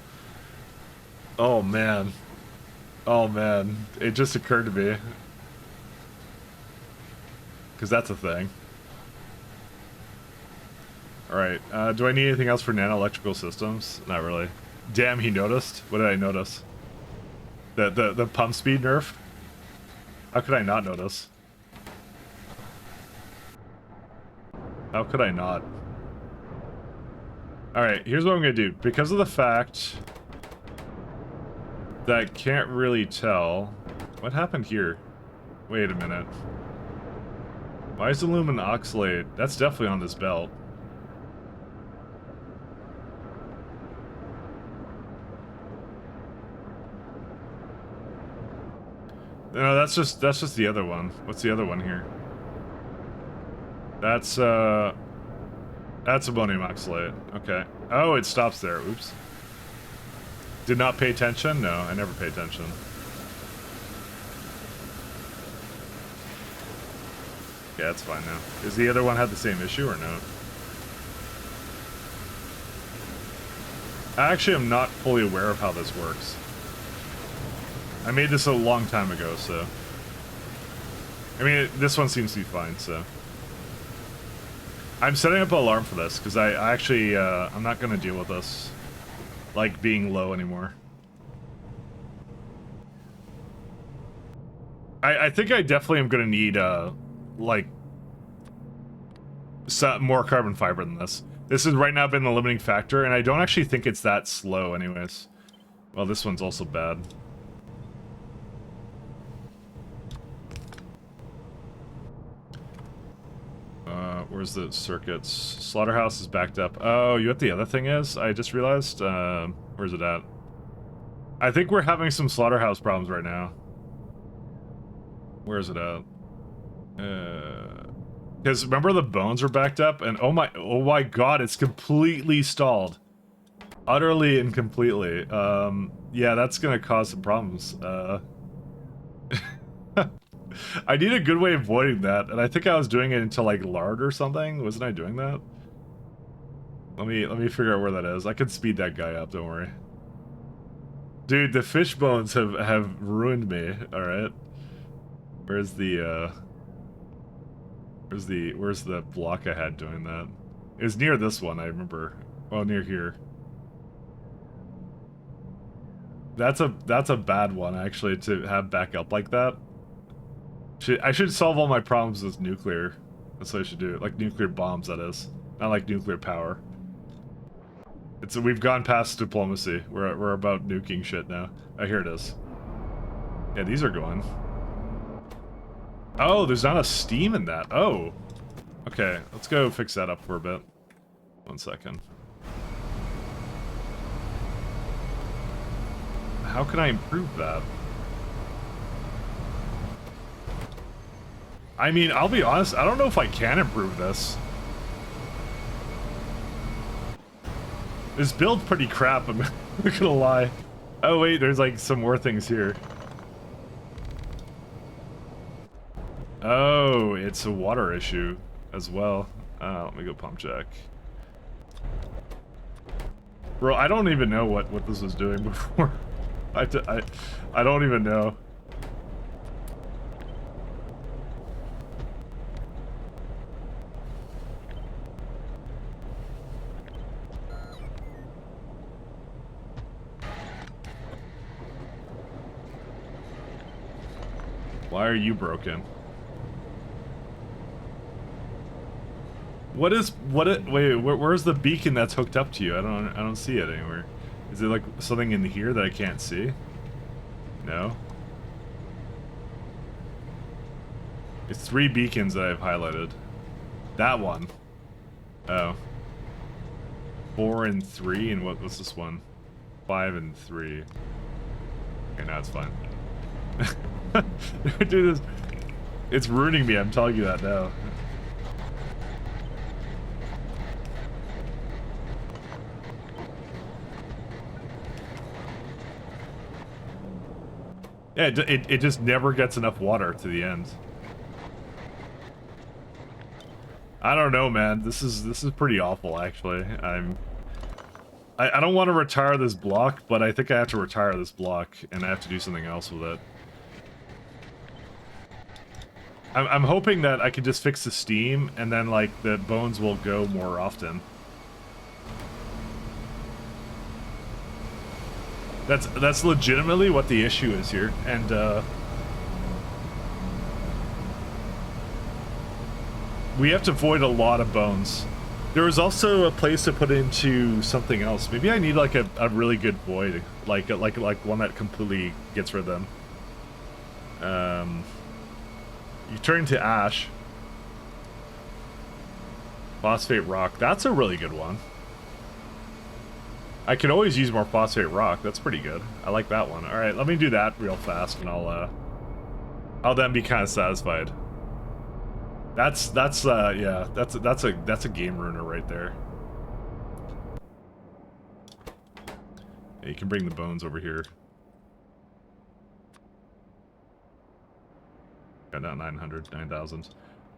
Oh man. Oh man, it just occurred to me. Because that's a thing. Alright, do I need anything else for nano-electrical systems? Not really. Damn, he noticed? What did I notice? The pump speed nerf? How could I not notice? How could I not? Alright, here's what I'm gonna do. Because of the fact that I can't really tell... What happened here? Wait a minute. Why is aluminum oxalate? That's definitely on this belt. No, that's just the other one. What's the other one here? That's ammonium oxalate. Okay. Oh, it stops there. Oops. Did not pay attention? No, I never pay attention. Yeah, that's fine now. Does the other one have the same issue or no? I actually am not fully aware of how this works. I made this a long time ago, so... I mean, this one seems to be fine, so... I'm setting up an alarm for this, because I actually, I'm not going to deal with this, like, being low anymore. I think I definitely am going to need, like, more carbon fiber than this. This has right now been the limiting factor, and I don't actually think it's that slow anyways. Well, this one's also bad. Where's the circuits? Slaughterhouse is backed up. Oh, you know what the other thing is? I just realized. Where's it at? I think we're having some slaughterhouse problems right now. Where is it at? Because remember the bones were backed up, and oh my god, it's completely stalled. Utterly and completely. Yeah, that's gonna cause some problems. I need a good way of avoiding that, and I think I was doing it into like lard or something. Wasn't I doing that? Let me figure out where that is. I can speed that guy up, don't worry. Dude, the fish bones have ruined me, alright? Where's the block I had doing that? It was near this one, I remember. Well, near here. That's a bad one actually to have back up like that. I should solve all my problems with nuclear. That's what I should do. Like nuclear bombs, that is. Not like nuclear power. We've gone past diplomacy. We're about nuking shit now. Oh, here it is. Yeah, these are going. Oh, there's not a steam in that. Oh. Okay, let's go fix that up for a bit. 1 second. How can I improve that? I mean, I'll be honest, I don't know if I can improve this. This build's pretty crap, I'm not gonna lie. Oh wait, there's like some more things here. Oh, it's a water issue as well. Let me go pump check. Bro, I don't even know what this was doing before. I don't even know. Why are you broken? Wait, where's the beacon that's hooked up to you? I don't see it anywhere. Is it like something in here that I can't see? No. It's 3 beacons that I've highlighted. That one. Oh. 4 and 3, and what's this one? 5 and 3. Okay, now it's fine. Dude, it's ruining me, I'm telling you that now. Yeah, it just never gets enough water to the end. I don't know, man. This is pretty awful, actually. I don't want to retire this block, but I think I have to retire this block, and I have to do something else with it. I'm hoping that I can just fix the steam, and then like the bones will go more often. That's legitimately what the issue is here, and we have to void a lot of bones. There was also a place to put into something else. Maybe I need like a really good void, like one that completely gets rid of them. You turn to ash. Phosphate rock. That's a really good one. I could always use more phosphate rock. That's pretty good. I like that one. All right, let me do that real fast, and I'll then be kind of satisfied. Yeah, that's a game ruiner right there. Yeah, you can bring the bones over here. Got down 900, 9,000.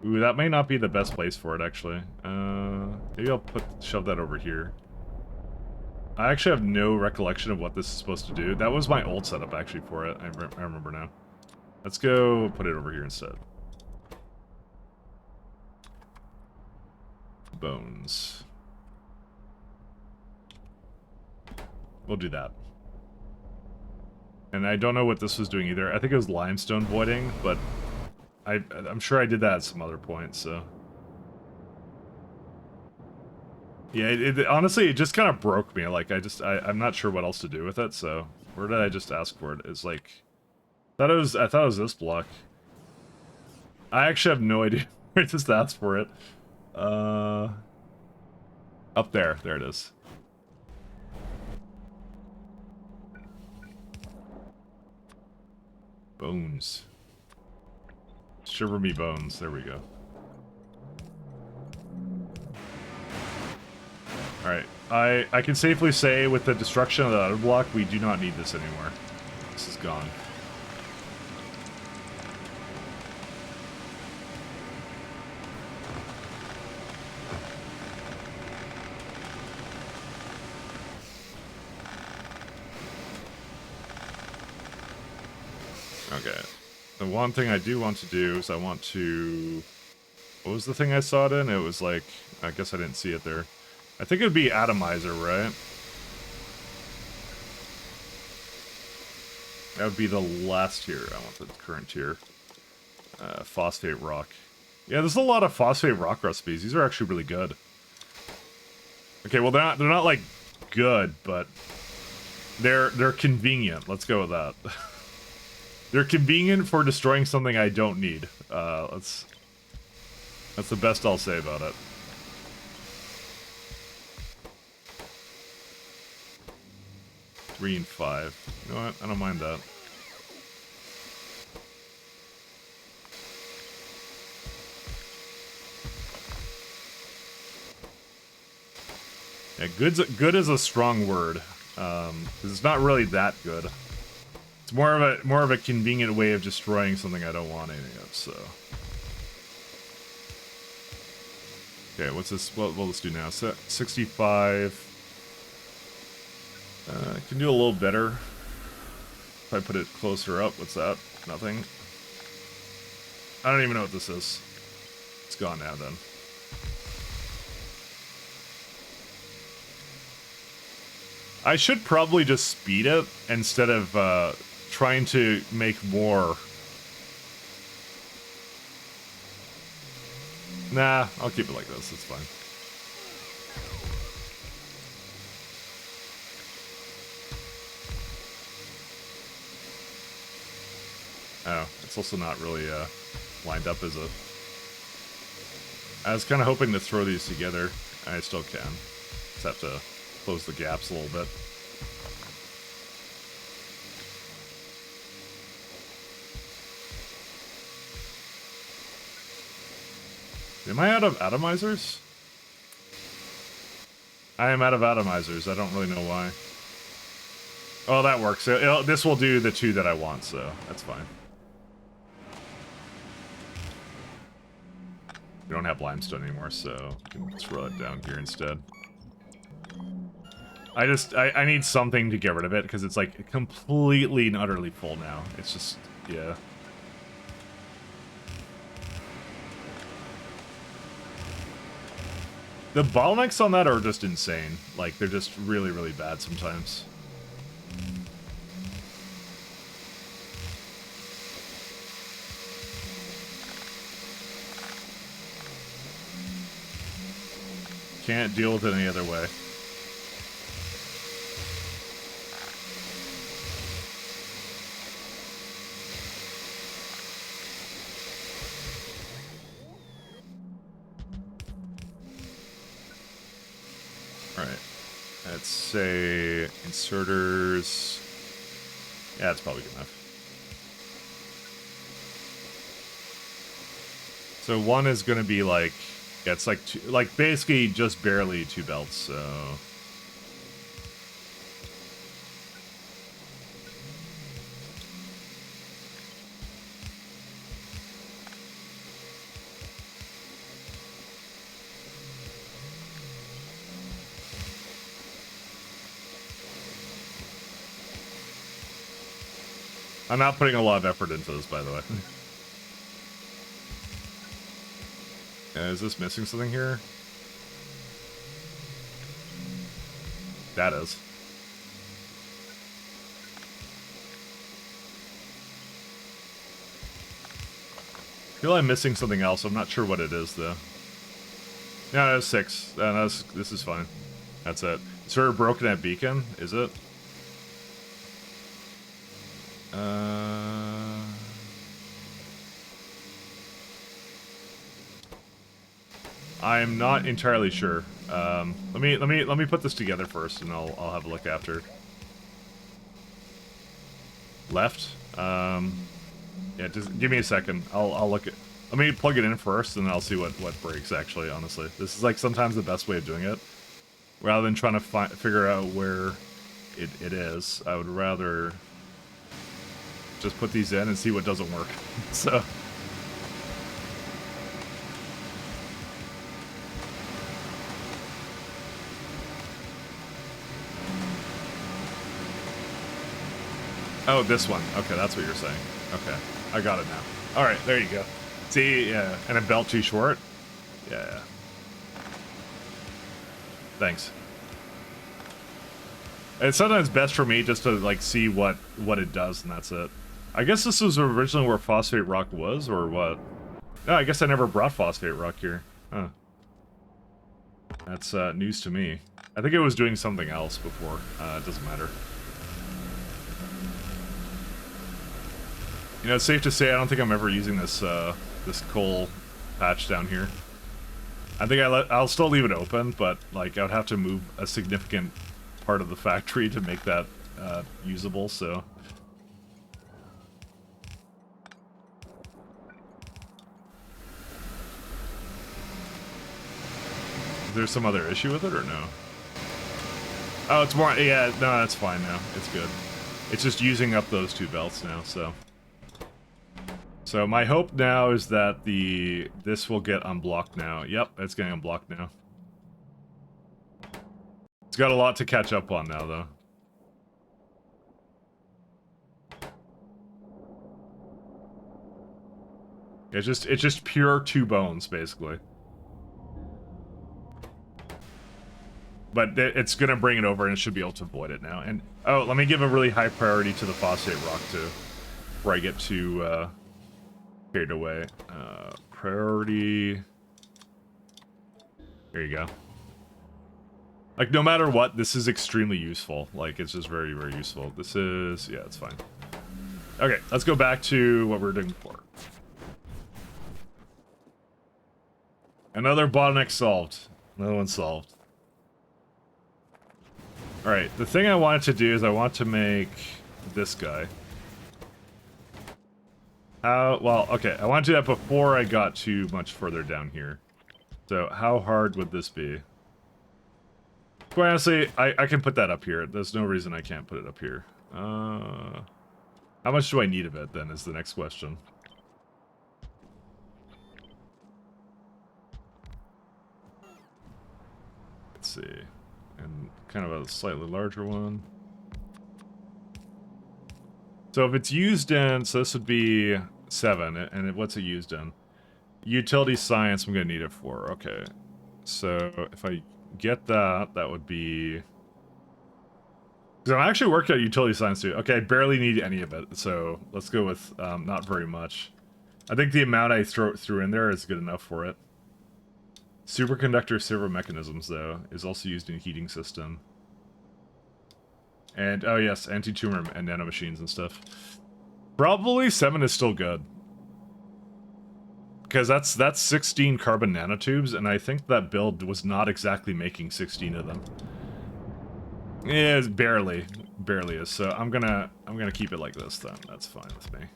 Ooh, that may not be the best place for it, actually. Maybe I'll shove that over here. I actually have no recollection of what this is supposed to do. That was my old setup, actually, for it. I remember now. Let's go put it over here instead. Bones. We'll do that. And I don't know what this was doing either. I think it was limestone voiding, but I'm sure I did that at some other point, so... Yeah, honestly, it just kind of broke me. Like, I'm not sure what else to do with it, so... Where did I just ask for it? It's like... I thought it was this block. I actually have no idea where I just asked for it. Up there. There it is. Bones. Shiver me bones. There we go. Alright. I can safely say with the destruction of the other block, we do not need this anymore. This is gone. Okay. The one thing I do want to do is I want to... What was the thing I saw it in? It was like... I guess I didn't see it there. I think it would be atomizer, right? That would be the last tier. I want the current tier. Phosphate rock. Yeah, there's a lot of phosphate rock recipes. These are actually really good. Okay, well they're not like good, but they're convenient. Let's go with that. They're convenient for destroying something I don't need. That's the best I'll say about it. Three and 5. You know what? I don't mind that. Yeah, good is a strong word. 'Cause it's not really that good. It's more of a convenient way of destroying something I don't want anything of. So, okay, what's this? What let's do now. So 65. I can do a little better if I put it closer up. What's that? Nothing. I don't even know what this is. It's gone now then. I should probably just speed it instead of trying to make more. Nah, I'll keep it like this. It's fine. Oh, it's also not really lined up, is it? I was kind of hoping to throw these together. I still can. Just have to close the gaps a little bit. Am I out of atomizers? I am out of atomizers. I don't really know why. Oh, that works. This will do the 2 that I want, so that's fine. We don't have limestone anymore, so we can throw it down here instead. I need something to get rid of it, because it's like completely and utterly full now. It's just, yeah. The bottlenecks on that are just insane. Like, they're just really, really bad sometimes. Can't deal with it any other way. Alright. Let's say inserters. Yeah, that's probably good enough. So one is going to be like, yeah, it's like basically just barely 2 belts, so. I'm not putting a lot of effort into this, by the way. Is this missing something here? That is. I feel I'm missing something else. I'm not sure what it is, though. Yeah, that's 6. This is fine. That's it. Sort of broken at beacon, is it? I'm not entirely sure. Let me put this together first, and I'll have a look after. Left. Yeah, just give me a second. I'll look at. Let me plug it in first, and then I'll see what breaks. Actually, honestly, this is like sometimes the best way of doing it, rather than trying to figure out where it is. I would rather just put these in and see what doesn't work. So. Oh, this one. Okay, that's what you're saying. Okay, I got it now. All right, there you go. See, yeah, and a belt too short. Yeah. Thanks. It's sometimes best for me just to like see what it does, and that's it. I guess this was originally where phosphate rock was, or what? No, I guess I never brought phosphate rock here. Huh. That's news to me. I think it was doing something else before. It doesn't matter. You know, it's safe to say I don't think I'm ever using this this coal patch down here. I think I'll still leave it open, but like I would have to move a significant part of the factory to make that usable. So. Is there some other issue with it or no? Oh, it's more. Yeah, no, that's fine now. It's good. It's just using up those 2 belts now. So my hope now is that this will get unblocked now. Yep, it's getting unblocked now. It's got a lot to catch up on now, though. It's just pure 2 bones, basically. But it's gonna bring it over, and it should be able to avoid it now. And oh, let me give a really high priority to the phosphate rock too, before I get too carried away. Priority. There you go. Like, no matter what, this is extremely useful. Like, it's just very, very useful. This is... yeah, it's fine. Okay, let's go back to what we were doing before. Another bottleneck solved. Another one solved. Alright, the thing I wanted to do is I want to make this guy. Well, okay, I want to do that before I got too much further down here. So, how hard would this be? Quite honestly, I can put that up here. There's no reason I can't put it up here. How much do I need of it, then, is the next question. Let's see. And kind of a slightly larger one. So if it's used in... so this would be 7, and what's it used in? Utility science, I'm going to need it for. Okay. So if I get that, that would be... because I'm actually working on utility science too. Okay, I barely need any of it, so let's go with not very much. I think the amount I threw in there is good enough for it. Superconductor servo mechanisms, though, is also used in heating system. And, oh yes, anti-tumor and nanomachines and stuff. Probably 7 is still good. Because that's 16 carbon nanotubes, and I think that build was not exactly making 16 of them. Yeah, it's barely is. So I'm gonna keep it like this then. That's fine with me.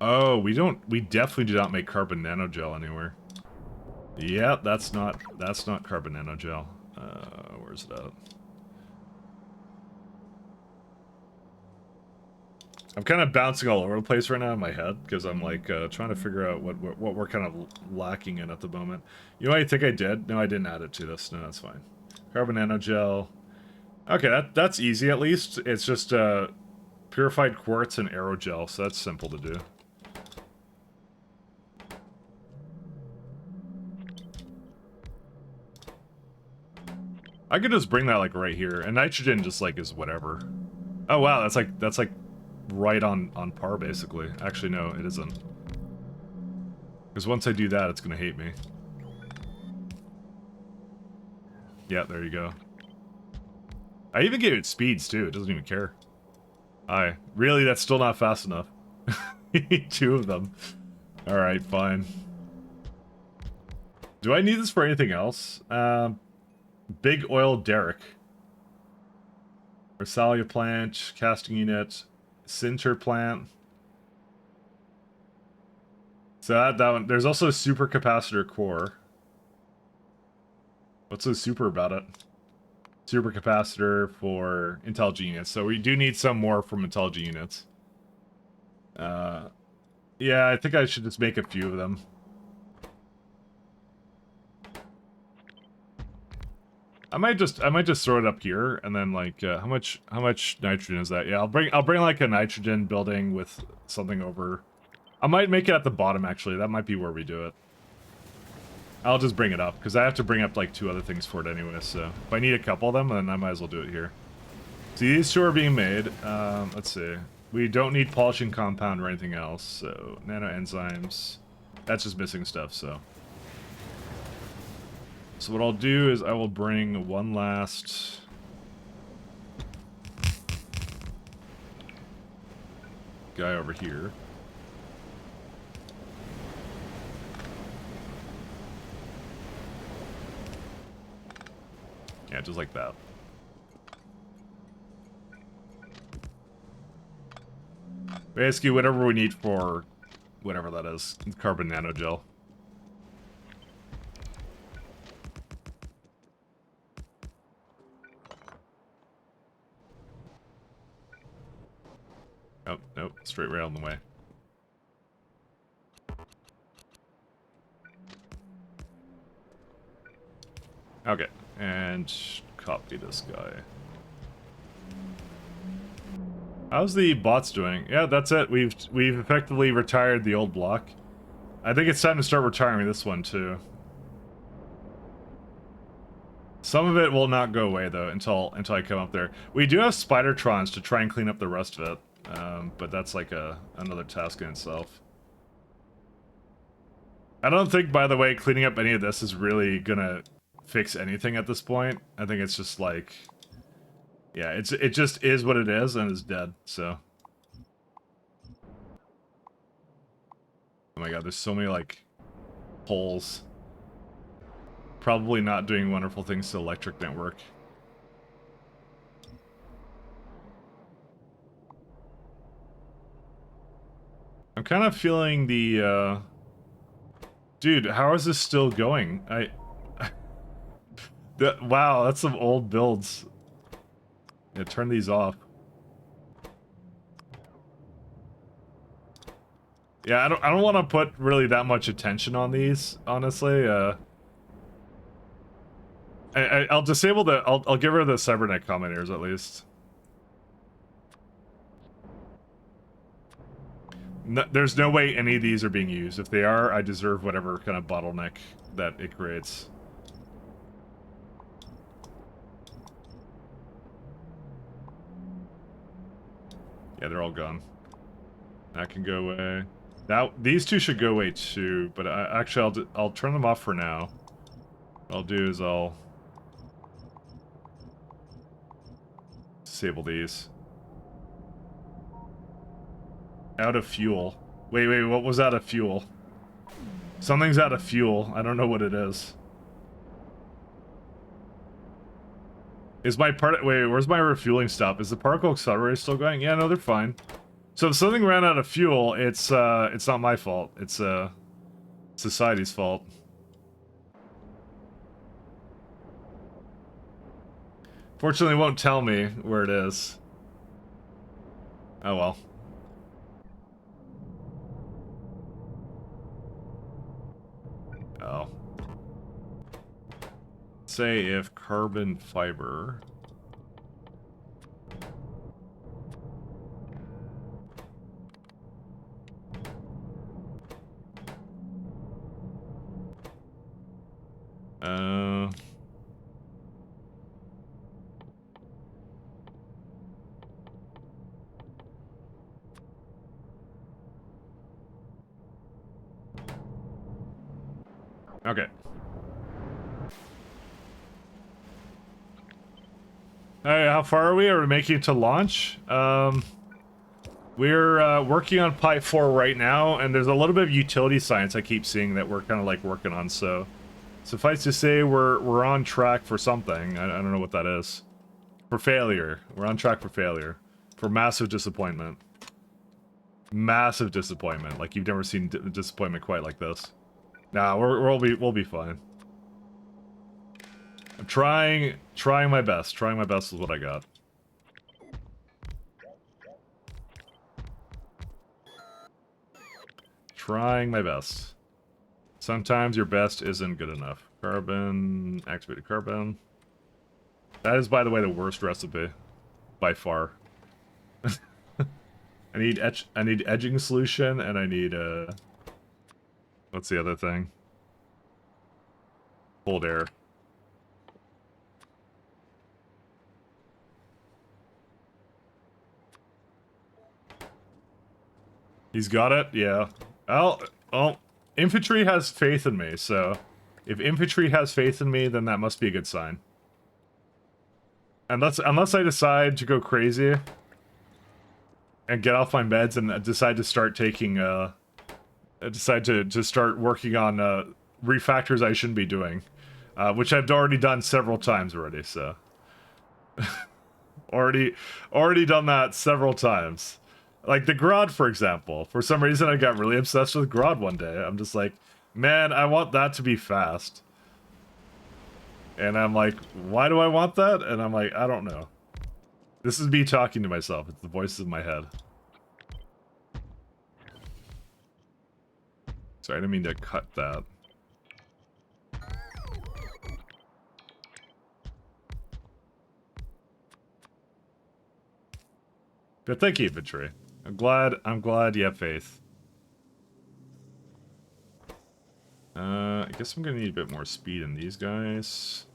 Oh, we definitely do not make carbon nanogel anywhere. Yeah, that's not carbon nanogel. Where's it at? I'm kind of bouncing all over the place right now in my head because I'm like trying to figure out what we're kind of lacking in at the moment. You know what I think I did? No, I didn't add it to this. No, that's fine. Carbon nanogel. Okay, that's easy at least. It's just purified quartz and aerogel, so that's simple to do. I could just bring that like right here, and nitrogen just like is whatever. Oh wow, that's like right on par basically. Actually, no, it isn't. Because once I do that, it's gonna hate me. Yeah, there you go. I even gave it speeds too. It doesn't even care. Aye, really? That's still not fast enough. 2 of them. All right, fine. Do I need this for anything else? Big oil derrick. Versalia plant, casting unit, sinter plant. So that one. There's also a supercapacitor core. What's so super about it? Supercapacitor for intelligent units. So we do need some more from intelligent units. Yeah, I think I should just make a few of them. I might just throw it up here, and then like how much nitrogen is that? Yeah, I'll bring like a nitrogen building with something over. I might make it at the bottom actually. That might be where we do it. I'll just bring it up because I have to bring up like 2 other things for it anyway. So if I need a couple of them, then I might as well do it here. See, these 2 are being made. Let's see. We don't need polishing compound or anything else. So nano enzymes. that's just missing stuff, so. So what I'll do is I will bring one last... guy over here. Yeah, just like that. Basically, whatever we need for whatever that is, carbon nanogel. Oh, nope, straight rail in the way. Okay, and copy this guy. How's the bots doing? Yeah, that's it. We've effectively retired the old block. I think it's time to start retiring this one too. Some of it will not go away though until I come up there. We do have Spidertrons to try and clean up the rest of it, but that's like another task in itself. I don't think, by the way, cleaning up any of this is really gonna fix anything at this point. I think it's just like, yeah, it just is what it is and it's dead. So, oh my god, there's so many like holes. Probably not doing wonderful things to electric network. I'm kind of feeling the, dude, how is this still going? Wow, that's some old builds. Yeah, turn these off. Yeah, I don't want to put really that much attention on these, honestly. I'll disable the. I'll get rid of the cybernet commenters at least. No, there's no way any of these are being used. If they are, I deserve whatever kind of bottleneck that it creates. Yeah, they're all gone. That can go away. These two should go away too, but actually I'll turn them off for now. What I'll do is I'll disable these. Out of fuel. Wait, what was out of fuel? Something's out of fuel. I don't know what it is. Is my wait, where's my refueling stop? Is the particle accelerator still going? Yeah, no, they're fine. So if something ran out of fuel, it's not my fault. It's society's fault. Fortunately, it won't tell me where it is. Oh well. Oh. Say if carbon fiber. Okay. Hey, how far are we? Are we making it to launch? We're working on Pipe 4 right now, and there's a little bit of utility science I keep seeing that we're kind of like working on, so suffice to say we're on track for something. I don't know what that is. For failure. We're on track for failure. For massive disappointment. Massive disappointment. Like you've never seen disappointment quite like this. Nah, we'll be fine. I'm trying my best. Trying my best with what I got. Trying my best. Sometimes your best isn't good enough. Carbon, activated carbon. That is, by the way, the worst recipe. By far. I need edging solution, and I need, what's the other thing? Cold air. He's got it? Yeah. Oh. infantry has faith in me, so if infantry has faith in me, then that must be a good sign. Unless I decide to go crazy and get off my meds and decide to start taking decide to start working on refactors I shouldn't be doing, which I've already done several times already. So already done that several times. Like the Grodd, for example. For some reason, I got really obsessed with Grodd one day. I'm just like, man, I want that to be fast. And I'm like, why do I want that? And I'm like, I don't know. This is me talking to myself. It's the voices in my head. Sorry, I didn't mean to cut that. But thank you, infantry. I'm glad you have faith. I guess I'm gonna need a bit more speed in these guys.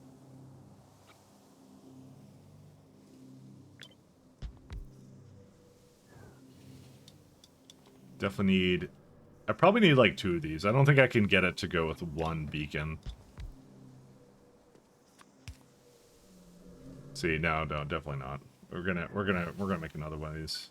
Definitely need... I probably need like 2 of these. I don't think I can get it to go with 1 beacon. See, no, definitely not. We're gonna make another one of these.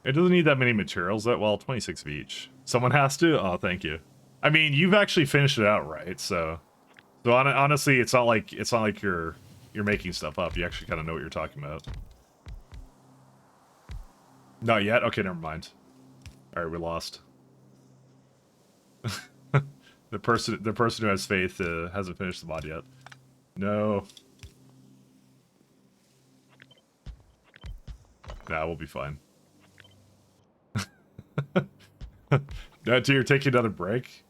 It doesn't need that many materials. That well, 26 of each. Someone has to. Oh, thank you. I mean, you've actually finished it out, right? So honestly, it's not like you're making stuff up. You actually kind of know what you're talking about. Not yet. Okay, never mind. All right, we lost. The person who has faith hasn't finished the mod yet. No. Nah, we'll be fine. No, you're taking another break.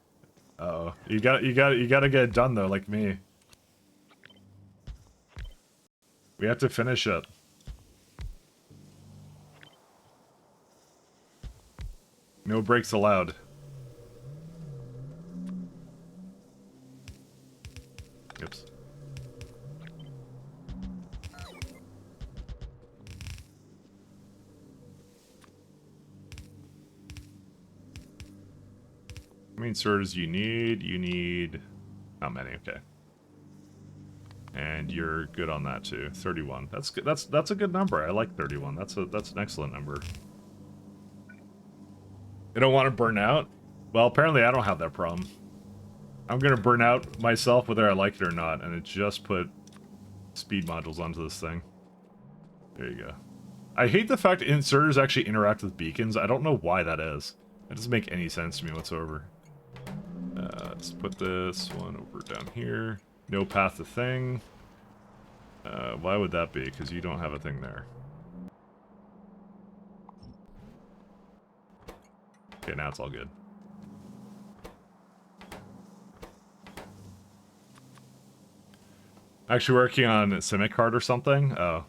Uh-oh, you gotta get it done though, like me. We have to finish it. No breaks allowed. Oops. How many inserters you need? You need... not many, okay. And you're good on that too. 31. That's good. That's a good number. I like 31. That's an excellent number. You don't want to burn out? Well, apparently I don't have that problem. I'm gonna burn out myself whether I like it or not, and it just put speed modules onto this thing. There you go. I hate the fact inserters actually interact with beacons. I don't know why that is. That doesn't make any sense to me whatsoever. Let's put this one over down here. No path to thing. Why would that be? Because you don't have a thing there. Okay, now it's all good. Actually working on Simic Heart or something? Oh.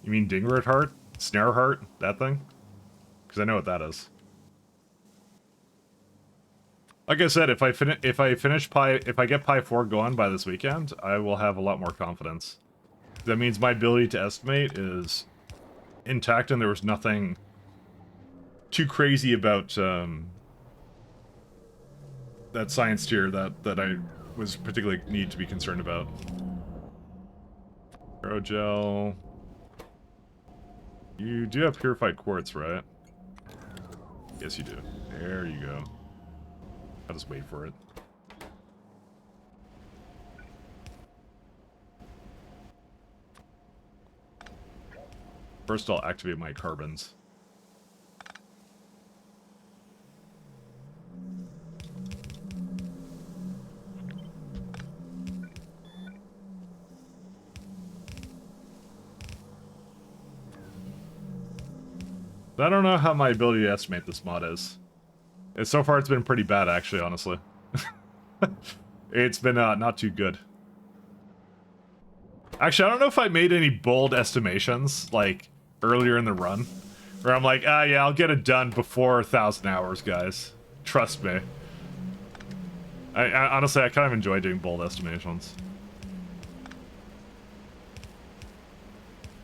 You mean Dingrat Heart? Snare Heart? That thing? Because I know what that is. Like I said, if I get Pi 4 going by this weekend, I will have a lot more confidence. That means my ability to estimate is intact, and there was nothing too crazy about that science tier that I was particularly need to be concerned about. Aerogel. You do have purified quartz, right? Yes, you do. There you go. I'll just wait for it. First, I'll activate my carbons. I don't know how my ability to estimate this mod is. So far, it's been pretty bad, actually, honestly. It's been not too good. Actually, I don't know if I made any bold estimations, like, earlier in the run. Where I'm like, ah, yeah, I'll get it done before 1,000 hours, guys. Trust me. I honestly, I kind of enjoy doing bold estimations.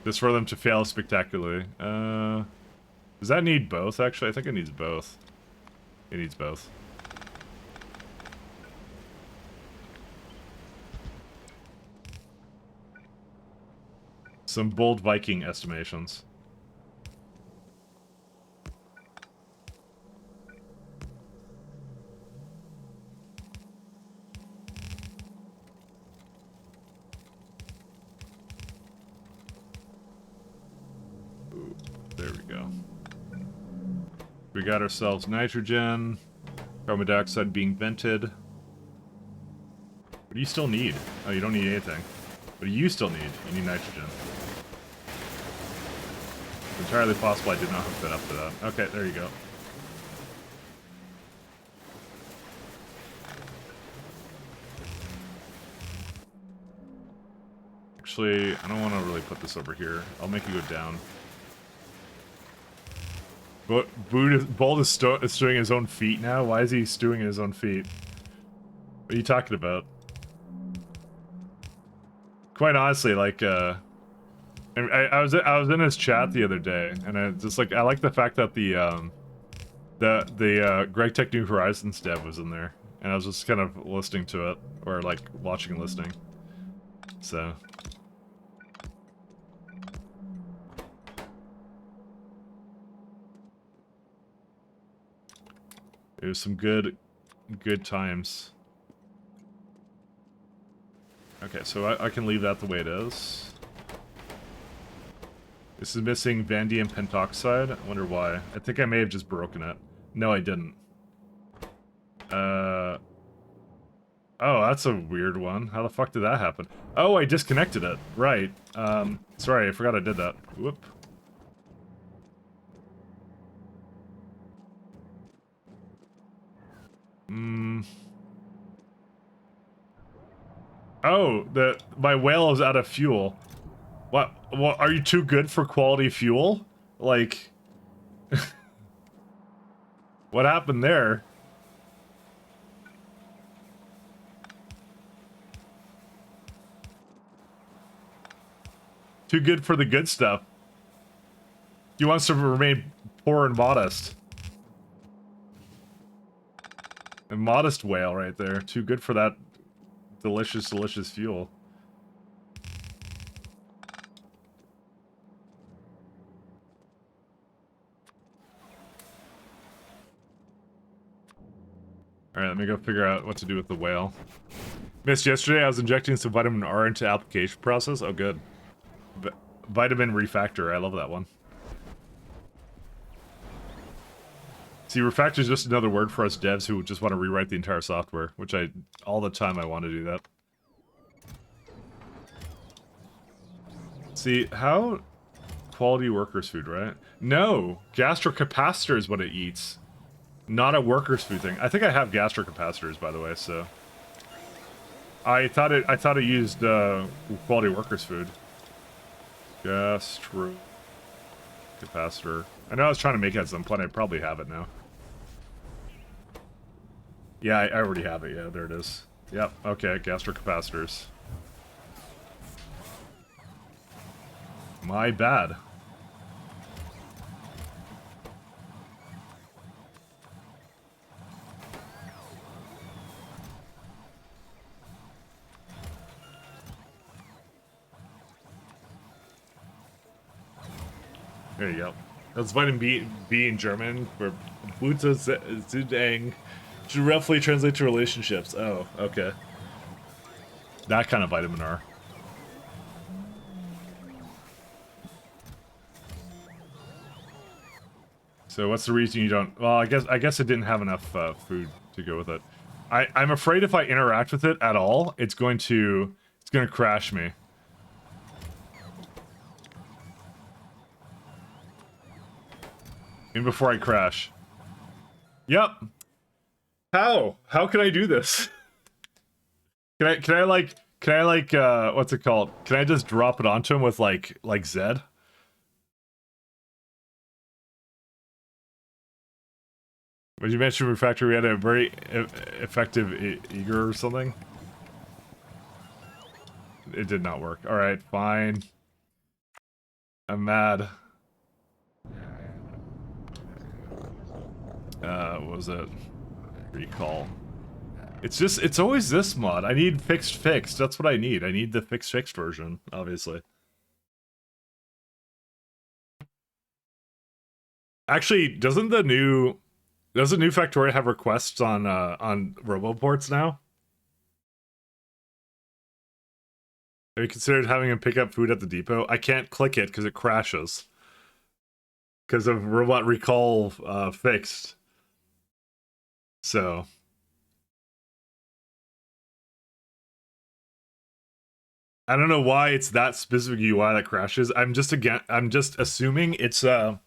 Just for them to fail spectacularly. Does that need both, actually? I think it needs both. It needs both. Some bold Viking estimations. Ooh, there we go. We got ourselves nitrogen. Carbon dioxide being vented. What do you still need? Oh, you don't need anything. What do you still need? You need nitrogen. It's entirely possible I did not hook that up to that. Okay, there you go. Actually, I don't want to really put this over here. I'll make it go down. But Bold is stewing his own feet now? Why is he stewing his own feet? What are you talking about? Quite honestly, like, I was in his chat the other day, and I just like I like the fact that the Greg Tech New Horizons dev was in there, and I was just kind of listening to it, or like watching and listening. So it was some good times. Okay, so I can leave that the way it is. This is missing vanadium pentoxide. I wonder why. I think I may have just broken it. No, I didn't. Oh, that's a weird one. How the fuck did that happen? Oh, I disconnected it. Right. Sorry, I forgot I did that. Whoop. Oh, my whale is out of fuel. What? What? Are you too good for quality fuel? Like, what happened there? Too good for the good stuff. He wants to remain poor and modest. A modest whale right there. Too good for that delicious, delicious fuel. Alright, let me go figure out what to do with the whale. Missed yesterday, I was injecting some vitamin R into application process. Oh, good. Vitamin refactor, I love that one. See, refactor is just another word for us devs who just want to rewrite the entire software, which all the time I want to do that. See, how... Quality workers' food, right? No! Gastrocapacitor is what it eats. Not a workers' food thing. I think I have gastrocapacitors, by the way, so... I thought it used, quality workers' food. Gastrocapacitor. I know I was trying to make it at some point, I probably have it now. Yeah, I already have it, yeah, there it is. Yep, okay, gastrocapacitors. My bad. There you go. That's vitamin B in German for Butazudang, which roughly translate to relationships. Oh, okay. That kind of vitamin R. So what's the reason you don't... Well, I guess it didn't have enough food to go with it. I'm afraid if I interact with it at all, it's going to crash me. Even before I crash. Yep. How? How can I do this? Can I like what's it called? Can I just drop it onto him with like Zed? When you mentioned refactor, we had a very effective eager or something. It did not work. All right, fine. I'm mad. What was it? Recall. It's always this mod. I need fixed. That's what I need. I need the fixed version, obviously. Actually, doesn't the new Factorio have requests on RoboPorts now? Have you considered having him pick up food at the depot? I can't click it because it crashes. Because of robot recall fixed. So I don't know why it's that specific UI that crashes. I'm just assuming it's an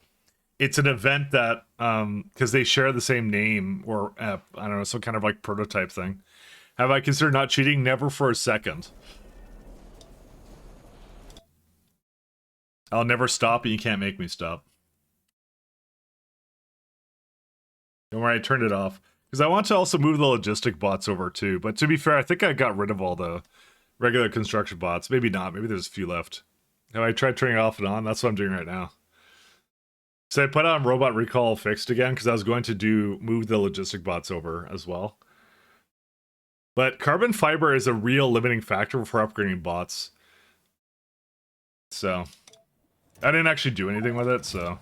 event that because they share the same name or I don't know, some kind of like prototype thing. Have I considered not cheating? Never for a second. I'll never stop and you can't make me stop. Don't worry, I turned it off. Because I want to also move the logistic bots over too. But to be fair, I think I got rid of all the regular construction bots. Maybe not. Maybe there's a few left. Have I tried turning it off and on? That's what I'm doing right now. So I put on robot recall fixed again because I was going to move the logistic bots over as well. But carbon fiber is a real limiting factor for upgrading bots. So I didn't actually do anything with it, so.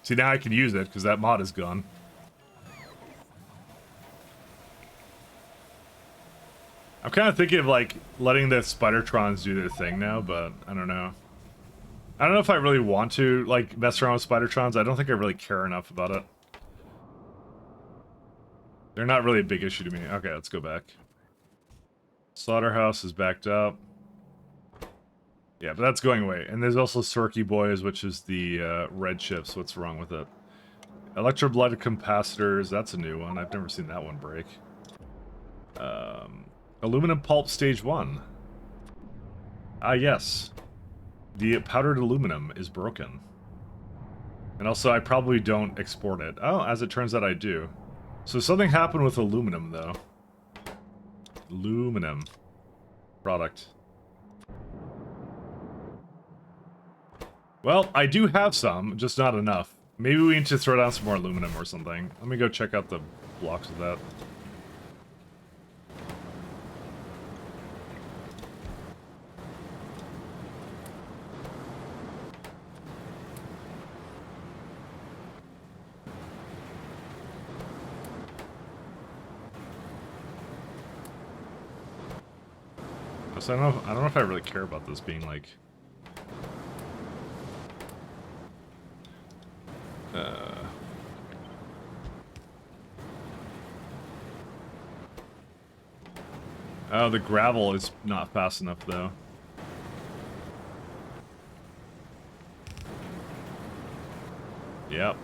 See, now I can use it because that mod is gone. I'm kind of thinking of like letting the Spidertrons do their thing now, but I don't know. I don't know if I really want to like mess around with Spidertrons. I don't think I really care enough about it. They're not really a big issue to me. Okay, let's go back. Slaughterhouse is backed up. Yeah, but that's going away. And there's also Sorky Boys, which is the red ships. What's wrong with it? Electroblood capacitors. That's a new one. I've never seen that one break. Aluminum pulp stage 1. Ah, yes. The powdered aluminum is broken. And also, I probably don't export it. Oh, as it turns out, I do. So something happened with aluminum, though. Aluminum. Product. Well, I do have some, just not enough. Maybe we need to throw down some more aluminum or something. Let me go check out the blocks of that. So I don't know if I really care about this being like oh, the gravel is not fast enough though. Yep.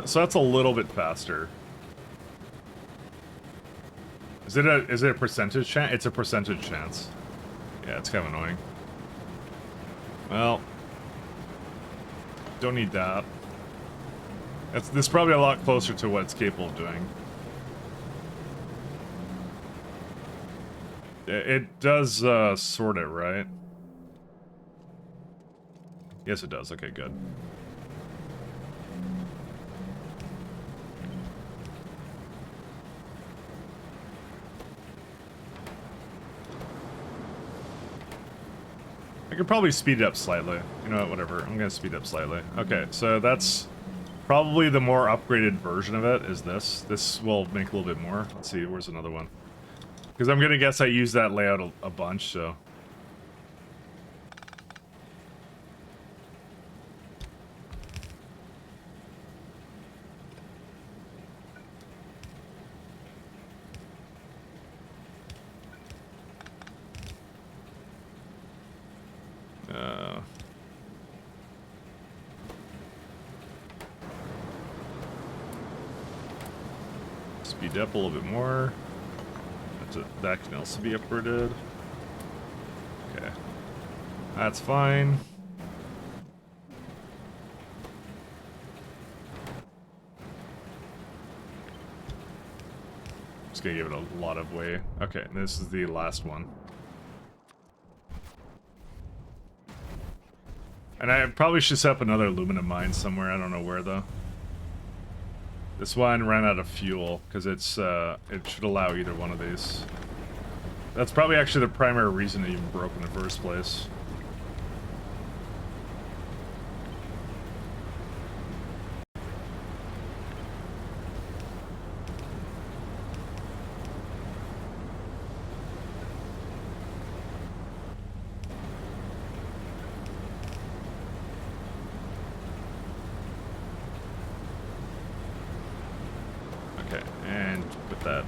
So that's a little bit faster. Is it a percentage chance? It's a percentage chance. Yeah, it's kind of annoying. Well, don't need that. This is probably a lot closer to what it's capable of doing. It does sort it, right? Yes, it does. Okay, good. I could probably speed it up slightly. You know what, whatever. I'm gonna speed it up slightly. Okay, so that's probably the more upgraded version of it, is this. This will make a little bit more. Let's see, where's another one? Because I'm gonna guess I use that layout a bunch, so... speed up a little bit more. That can also be upgraded. Okay. That's fine. Just gonna give it a lot of weight. Okay, and this is the last one. And I probably should set up another aluminum mine somewhere. I don't know where though. This one ran out of fuel because it should allow either one of these. That's probably actually the primary reason it even broke in the first place.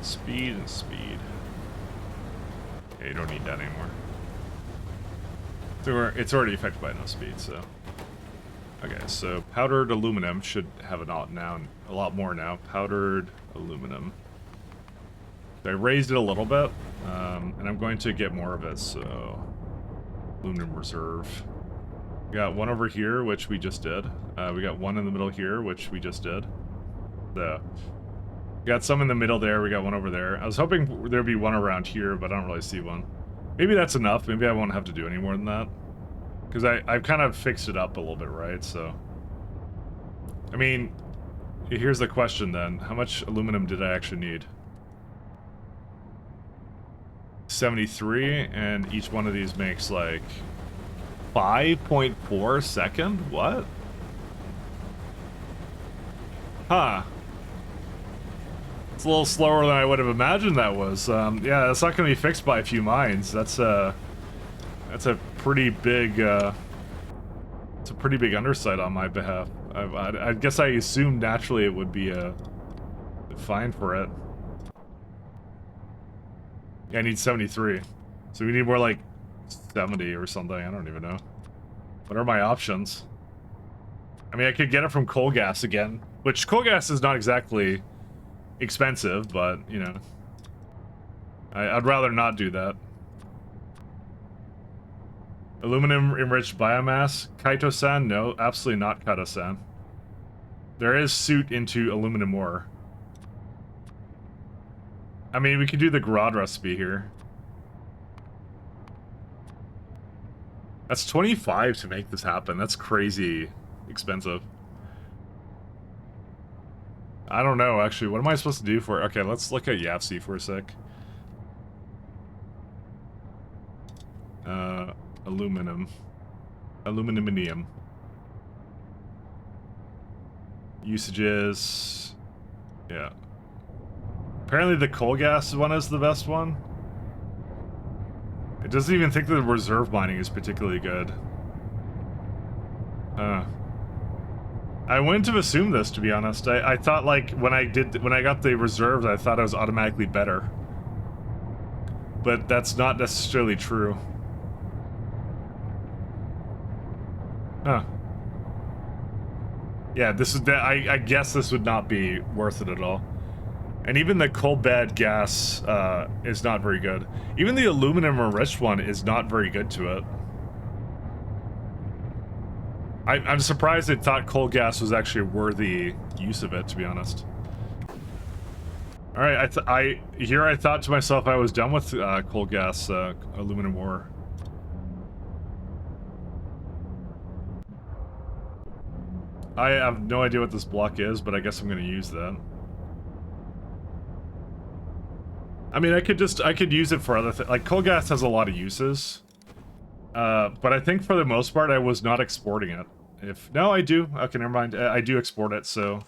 Speed and speed. Okay, you don't need that anymore. So it's already affected by no speed, so. Okay, so powdered aluminum should have a lot more now. Powdered aluminum. So I raised it a little bit, and I'm going to get more of it, so. Aluminum reserve. We got one over here, which we just did. We got one in the middle here, which we just did. So. Got some in the middle there, we got one over there. I was hoping there'd be one around here, but I don't really see one. Maybe that's enough, maybe I won't have to do any more than that. Because I've kind of fixed it up a little bit, right, so... I mean, here's the question then. How much aluminum did I actually need? 73, and each one of these makes like... 5.4 second? What? Huh. It's a little slower than I would have imagined that was. Yeah, that's not going to be fixed by a few mines. That's a pretty big, it's a pretty big undersight on my behalf. I guess I assumed naturally it would be fine for it. Yeah, I need 73. So we need more like 70 or something. I don't even know. What are my options? I mean, I could get it from coal gas again, which coal gas is not exactly expensive, but, you know, I'd rather not do that. Aluminum enriched biomass? Kaito-san? No, absolutely not Kaito-san. There is soot into aluminum ore. I mean, we could do the Grod recipe here. That's 25 to make this happen. That's crazy expensive. I don't know, actually. What am I supposed to do for it? Okay, let's look at YAFC for a sec. Aluminum. Aluminum. Usages. Yeah. Apparently the coal gas one is the best one. It doesn't even think that the reserve mining is particularly good. I wouldn't have assumed this, to be honest. I thought, like, when I got the reserves, I thought I was automatically better. But that's not necessarily true. Huh. Yeah, this is I guess this would not be worth it at all. And even the coal bed gas is not very good. Even the aluminum enriched one is not very good to it. I'm surprised they thought coal gas was actually a worthy use of it, to be honest. All right, I thought to myself I was done with coal gas aluminum ore. I have no idea what this block is, but I guess I'm going to use that. I mean, I could use it for other things. Like, coal gas has a lot of uses. But I think for the most part, I was not exporting it. No, I do. Okay, never mind. I do export it, so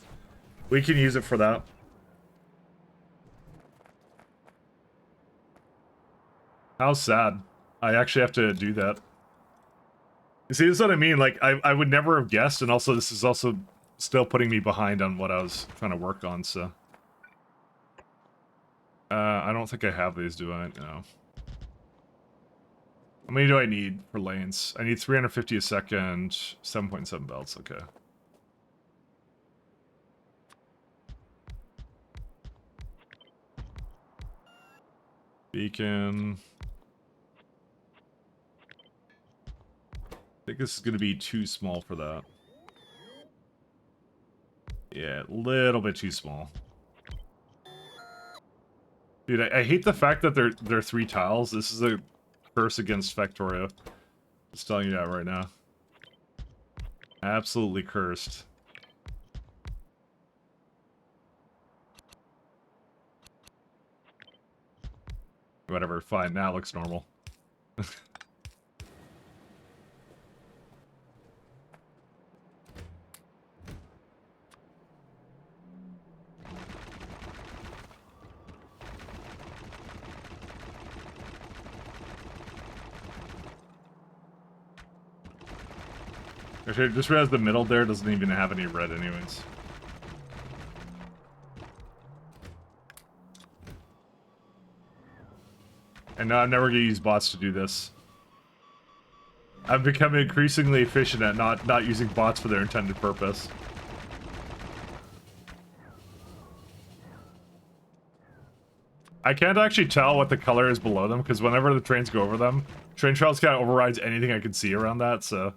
we can use it for that. How sad. I actually have to do that. You see, this is what I mean. Like, I would never have guessed, and also this is also still putting me behind on what I was trying to work on, so. I don't think I have these, do I? No. How many do I need for lanes? I need 350 a second, 7.7 belts, okay. Beacon. I think this is going to be too small for that. Yeah, a little bit too small. Dude, I hate the fact that they're 3 tiles. This is a curse against Factorio. Just telling you that right now. Absolutely cursed. Whatever, fine. Now it looks normal. Actually, I just realized the middle there doesn't even have any red anyways. And now I'm never gonna use bots to do this. I've become increasingly efficient at not using bots for their intended purpose. I can't actually tell what the color is below them, because whenever the trains go over them, train trials kind of overrides anything I can see around that, so...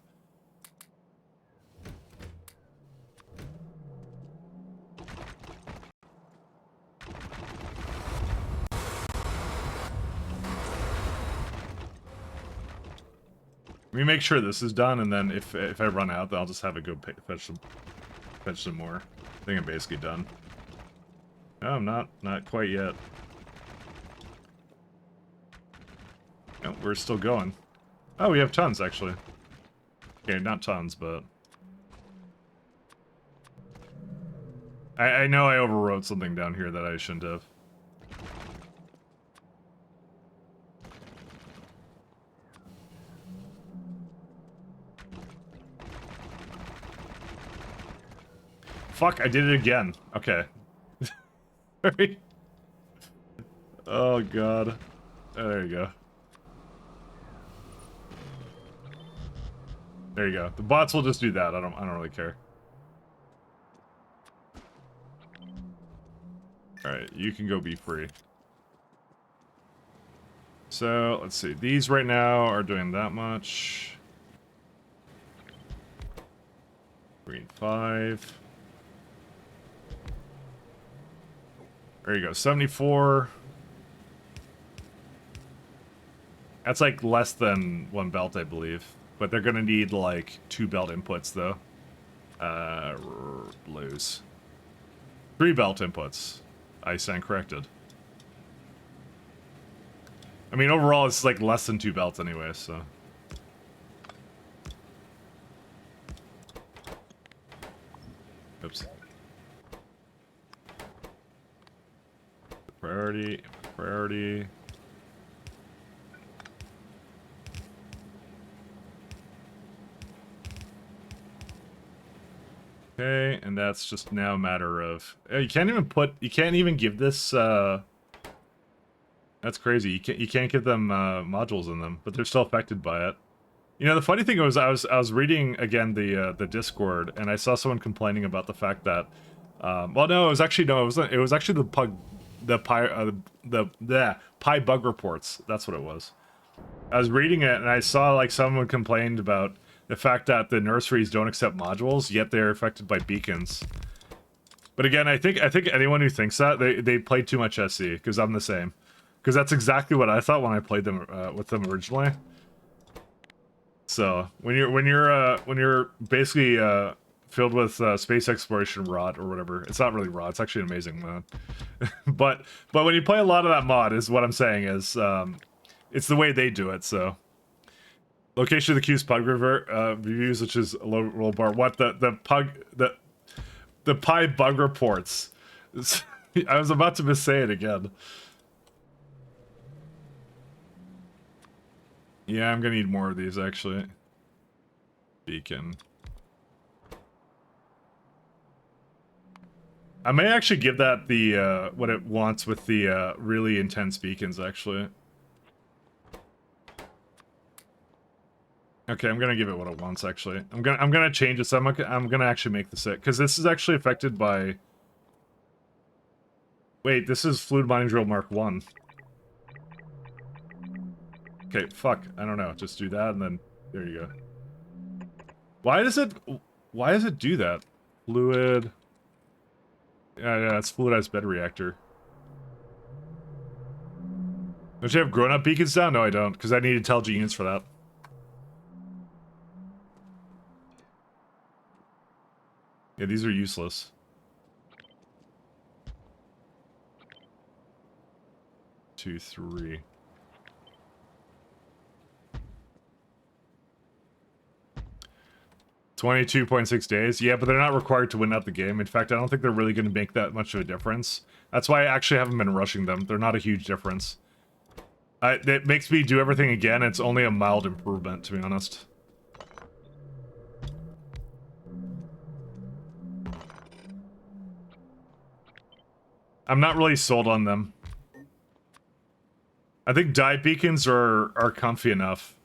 Let me make sure this is done, and then if I run out, then I'll just have it go fetch some more. I think I'm basically done. No, I'm not quite yet. No, we're still going. Oh, we have tons, actually. Okay, not tons, but... I know I overwrote something down here that I shouldn't have. Fuck, I did it again. Okay. Sorry. Oh, God. Oh, there you go. There you go. The bots will just do that. I don't really care. Alright, you can go be free. So, let's see. These right now are doing that much. Green 5. There you go, 74. That's like less than 1 belt, I believe. But they're gonna need like 2 belt inputs, though. Blues. 3 belt inputs. I stand corrected. I mean, overall, it's like less than 2 belts anyway, so... Oops. Priority, priority. Okay, and that's just now a matter of... You can't even give this, That's crazy. You can't give them, modules in them, but they're still affected by it. You know, the funny thing was, I was reading, again, the Discord, and I saw someone complaining about the fact that... well, no, it was actually the Pi bug reports. That's what it was. I was reading it, and I saw, like, someone complained about the fact that the nurseries don't accept modules, yet they're affected by beacons. But again, I think anyone who thinks that, they played too much SC, because I'm the same. Because that's exactly what I thought when I played them with them originally. So when you're basically filled with space exploration rot or whatever, it's not really rot. It's actually an amazing mod. but when you play a lot of that mod, is what I'm saying is it's the way they do it. So location of the Q's pug reviews, which is a low bar. What the Pi bug reports. I was about to missay it again. Yeah, I'm gonna need more of these, actually. Beacon. I may actually give that the, what it wants with the, really intense beacons, actually. Okay, I'm gonna give it what it wants, actually. I'm gonna change it, so I'm gonna actually make this it, because this is actually affected by... Wait, this is Fluid Mining Drill Mark 1. Okay, fuck. I don't know. Just do that and then there you go. Why does it do that? Fluid. Yeah, it's fluidized bed reactor. Don't you have grown-up beacons down? No, I don't, because I need intelligent units for that. Yeah, these are useless. 2, 3. 22.6 days. Yeah, but they're not required to win out the game. In fact, I don't think they're really going to make that much of a difference. That's why I actually haven't been rushing them. They're not a huge difference. It makes me do everything again. It's only a mild improvement, to be honest. I'm not really sold on them. I think dive beacons are comfy enough.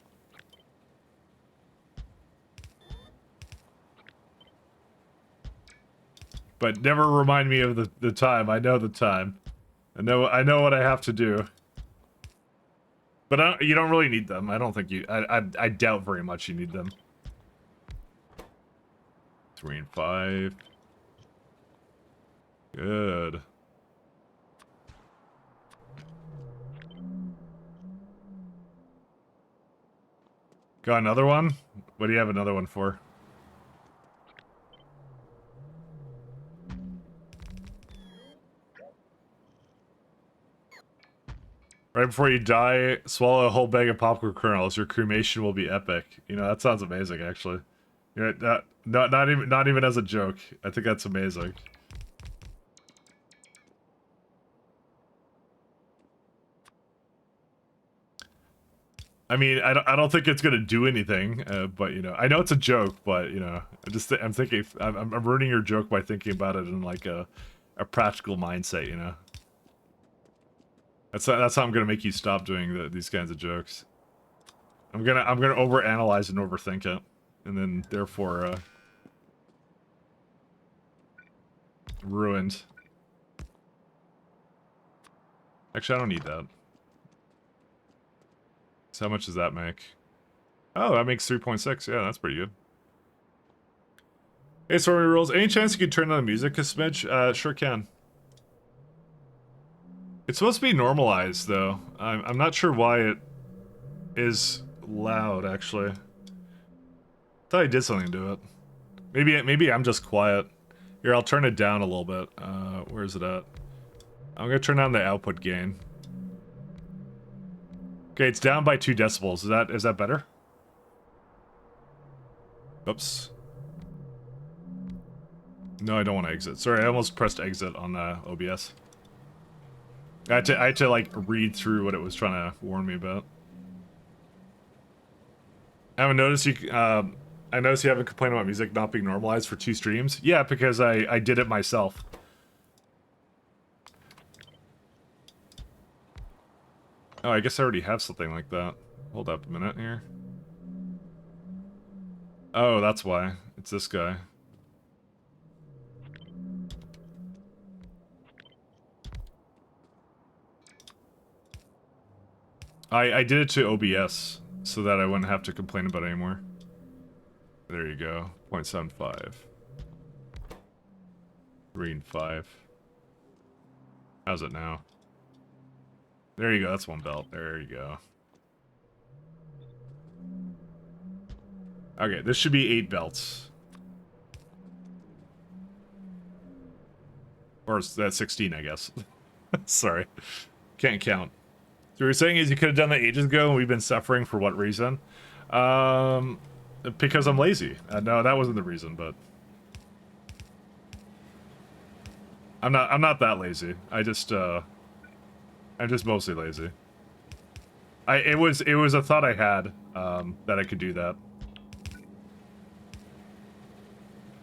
But never remind me of the time. I know the time. I know what I have to do. But you don't really need them. I don't think you... I doubt very much you need them. 3 and 5. Good. Got another one? What do you have another one for? Right before you die, swallow a whole bag of popcorn kernels. Your cremation will be epic. You know, that sounds amazing, actually. You know, not even as a joke. I think that's amazing. I mean, I don't think it's gonna do anything, but you know, I know it's a joke, but you know, I'm thinking, I'm ruining your joke by thinking about it in like a practical mindset, you know. That's how I'm gonna make you stop doing these kinds of jokes. I'm gonna overanalyze and overthink it, and then therefore ruined. Actually, I don't need that. So how much does that make? Oh, that makes 3.6. Yeah, that's pretty good. Hey, Stormy Rules. Any chance you could turn on the music a smidge? Sure can. It's supposed to be normalized, though. I'm not sure why it is loud, actually. Thought I did something to it. Maybe I'm just quiet. Here, I'll turn it down a little bit. Where is it at? I'm gonna turn down the output gain. Okay, it's down by 2 decibels. Is that better? Oops. No, I don't want to exit. Sorry, I almost pressed exit on OBS. I had to like read through what it was trying to warn me about. I haven't noticed you. I noticed you haven't complained about music not being normalized for 2 streams. Yeah, because I did it myself. Oh, I guess I already have something like that. Hold up a minute here. Oh, that's why. It's this guy. I did it to OBS so that I wouldn't have to complain about it anymore. There you go. 0.75. 3 and 5. How's it now? There you go. That's 1 belt. There you go. Okay, this should be 8 belts. Or that's 16, I guess. Sorry. Can't count. So what you're saying is you could have done that ages ago and we've been suffering for what reason? Because I'm lazy. No, that wasn't the reason, but... I'm not that lazy. I'm just mostly lazy. It was a thought I had, that I could do that.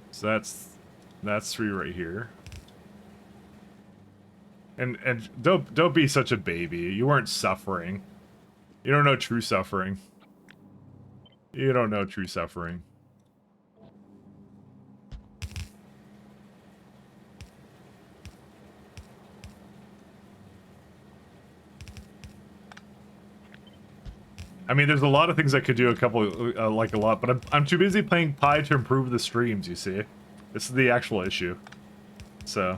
So that's 3 right here. And don't be such a baby. You weren't suffering. You don't know true suffering. You don't know true suffering. I mean, there's a lot of things I could do, like a lot, but I'm too busy playing Pi to improve the streams, you see? This is the actual issue. So.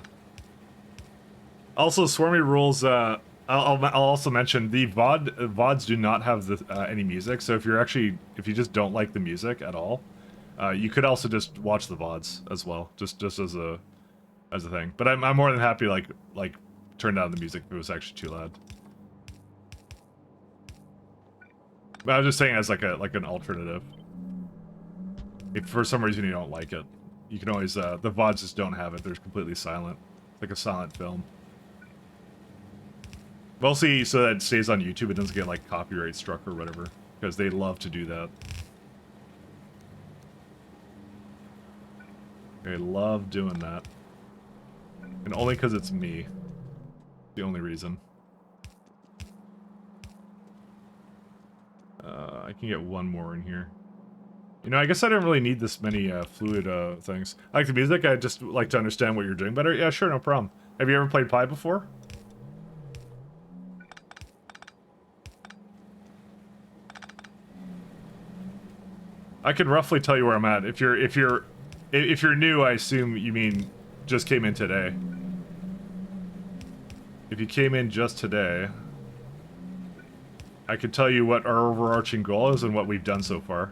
Also, Swarmy rules, I'll also mention, the VODs do not have any music, so if you just don't like the music at all, you could also just watch the VODs as well, just as a thing. But I'm more than happy, like, turn down the music if it was actually too loud. But I was just saying as like an alternative. If for some reason you don't like it, you can always the VODs just don't have it. They're completely silent, like a silent film. Mostly so that it stays on YouTube. It doesn't get like copyright struck or whatever, because they love to do that. They love doing that, and only because it's me. The only reason. I can get one more in here. You know, I guess I don't really need this many fluid things. I like the music, I just like to understand what you're doing better. Yeah, sure, no problem. Have you ever played Pi before? I can roughly tell you where I'm at. If you're new, I assume you mean just came in today. If you came in just today, I can tell you what our overarching goal is and what we've done so far.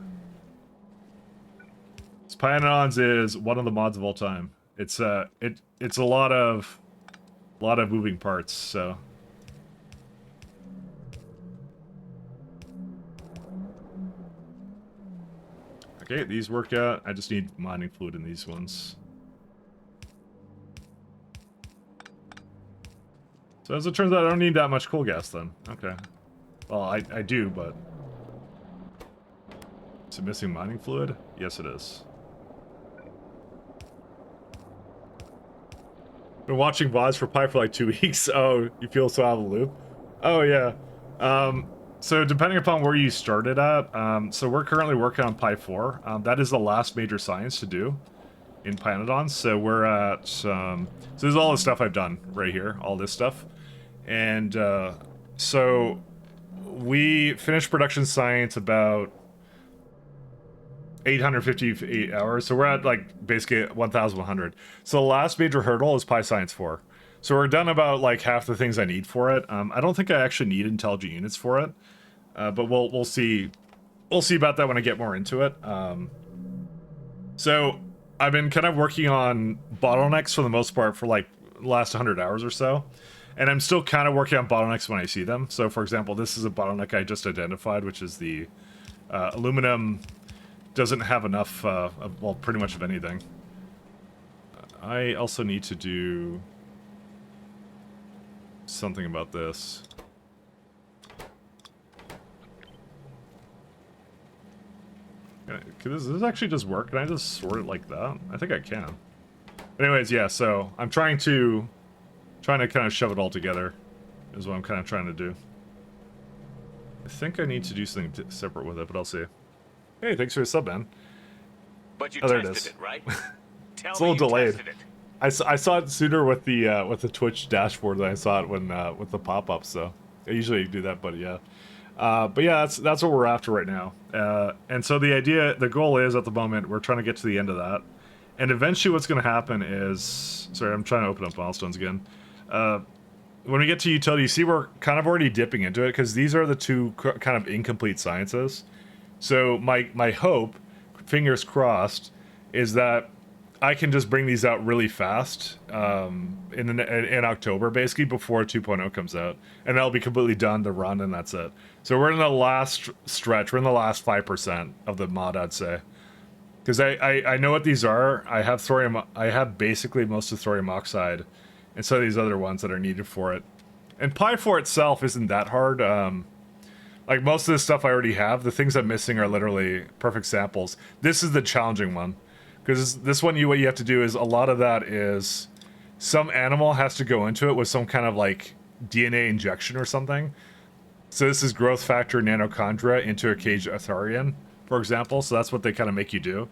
Pyanodons is one of the mods of all time. It's a lot of moving parts, so. Okay, these work out. I just need mining fluid in these ones. So as it turns out, I don't need that much coal gas then. Okay. Well, I do, but... Is it missing mining fluid? Yes, it is. Been watching VODs for Pi for like 2 weeks. Oh, you feel so out of the loop? Oh, yeah. So depending upon where you started at, so we're currently working on Pi 4. That is the last major science to do in Pyanodons. So we're at, so this is all the stuff I've done right here, all this stuff. And so we finished production science about 858 hours, so we're at like basically 1,100. So the last major hurdle is Pi Science 4. So we're done about like half the things I need for it. I don't think I actually need intelligent units for it, but we'll see. We'll see about that when I get more into it. So I've been kind of working on bottlenecks for the most part for like the last 100 hours or so, and I'm still kind of working on bottlenecks when I see them. So for example, this is a bottleneck I just identified, which is the aluminum doesn't have enough, well, pretty much of anything. I also need to do something about this. Does this actually just work? Can I just sort it like that? I think I can. But anyways, yeah, so I'm trying to kind of shove it all together is what I'm kind of trying to do. I think I need to do something separate with it, but I'll see. Hey, thanks for the sub, man. But you tested it, right? It's a little delayed. I saw it sooner with the Twitch dashboard than I saw it when with the pop-ups. So I usually do that, but yeah. That's what we're after right now. And so the goal is at the moment we're trying to get to the end of that, and eventually what's going to happen is, sorry, I'm trying to open up milestones again. When we get to utility, you see we're kind of already dipping into it because these are the two kind of incomplete sciences. So my hope, fingers crossed, is that I can just bring these out really fast in October, basically before 2.0 comes out, and that'll be completely done to run, and that's it. So we're in the last stretch. We're in the last 5% of the mod, I'd say, because I know what these are. I have thorium. I have basically most of thorium oxide, and some of these other ones that are needed for it. And Pi 4 itself isn't that hard. Like most of the stuff I already have, the things I'm missing are literally perfect samples. This is the challenging one, because this one, what you have to do is a lot of that is some animal has to go into it with some kind of like DNA injection or something. So this is growth factor nanochondria into a caged Atharian, for example. So that's what they kind of make you do.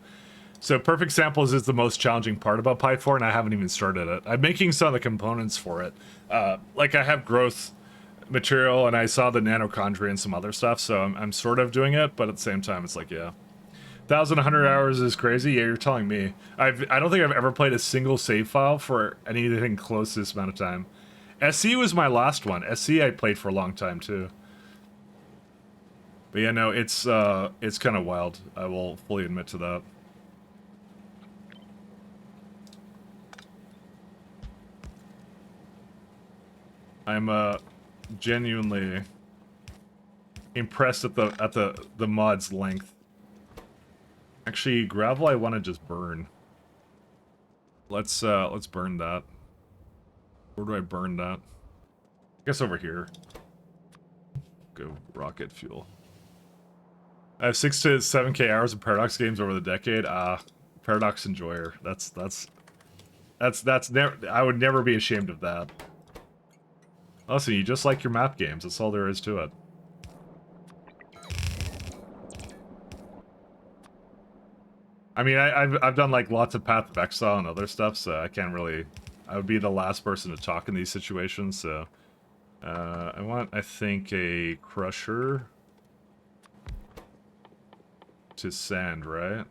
So perfect samples is the most challenging part about Pi 4, and I haven't even started it. I'm making some of the components for it. Like I have growth material, and I saw the nanochondria and some other stuff, so I'm sort of doing it, but at the same time, it's like, yeah. 1,100 hours is crazy. Yeah, you're telling me. I don't think I've ever played a single save file for anything close to this amount of time. SC was my last one. SC I played for a long time too. But yeah, no, it's kind of wild. I will fully admit to that. I'm genuinely impressed at the mod's length. Actually, gravel I want to just burn. Let's burn that. Where do I burn that? I guess over here. Go rocket fuel. I have 6 to 7K hours of Paradox games over the decade. Paradox enjoyer. That's never. I would never be ashamed of that. Listen, you just like your map games. That's all there is to it. I mean, I've done like lots of Path of Exile and other stuff, so I can't really. I would be the last person to talk in these situations. So, I want, I think, a crusher to sand, right?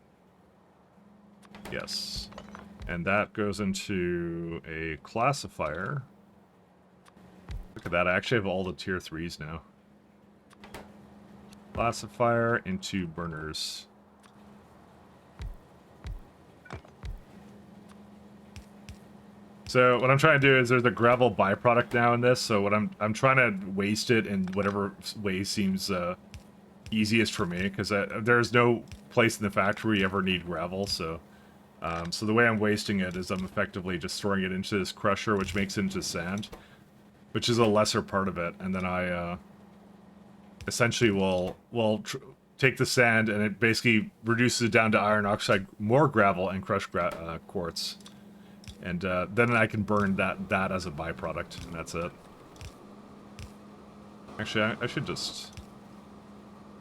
Yes, and that goes into a classifier. Look at that! I actually have all the tier 3s now. Classifier into burners. So what I'm trying to do is there's a gravel byproduct now in this, so what I'm trying to waste it in whatever way seems easiest for me, because there's no place in the factory you ever need gravel, so so the way I'm wasting it is I'm effectively just throwing it into this crusher, which makes it into sand, which is a lesser part of it, and then I essentially will take the sand and it basically reduces it down to iron oxide, more gravel, and crushed quartz. And then I can burn that as a byproduct, and that's it. Actually, I should just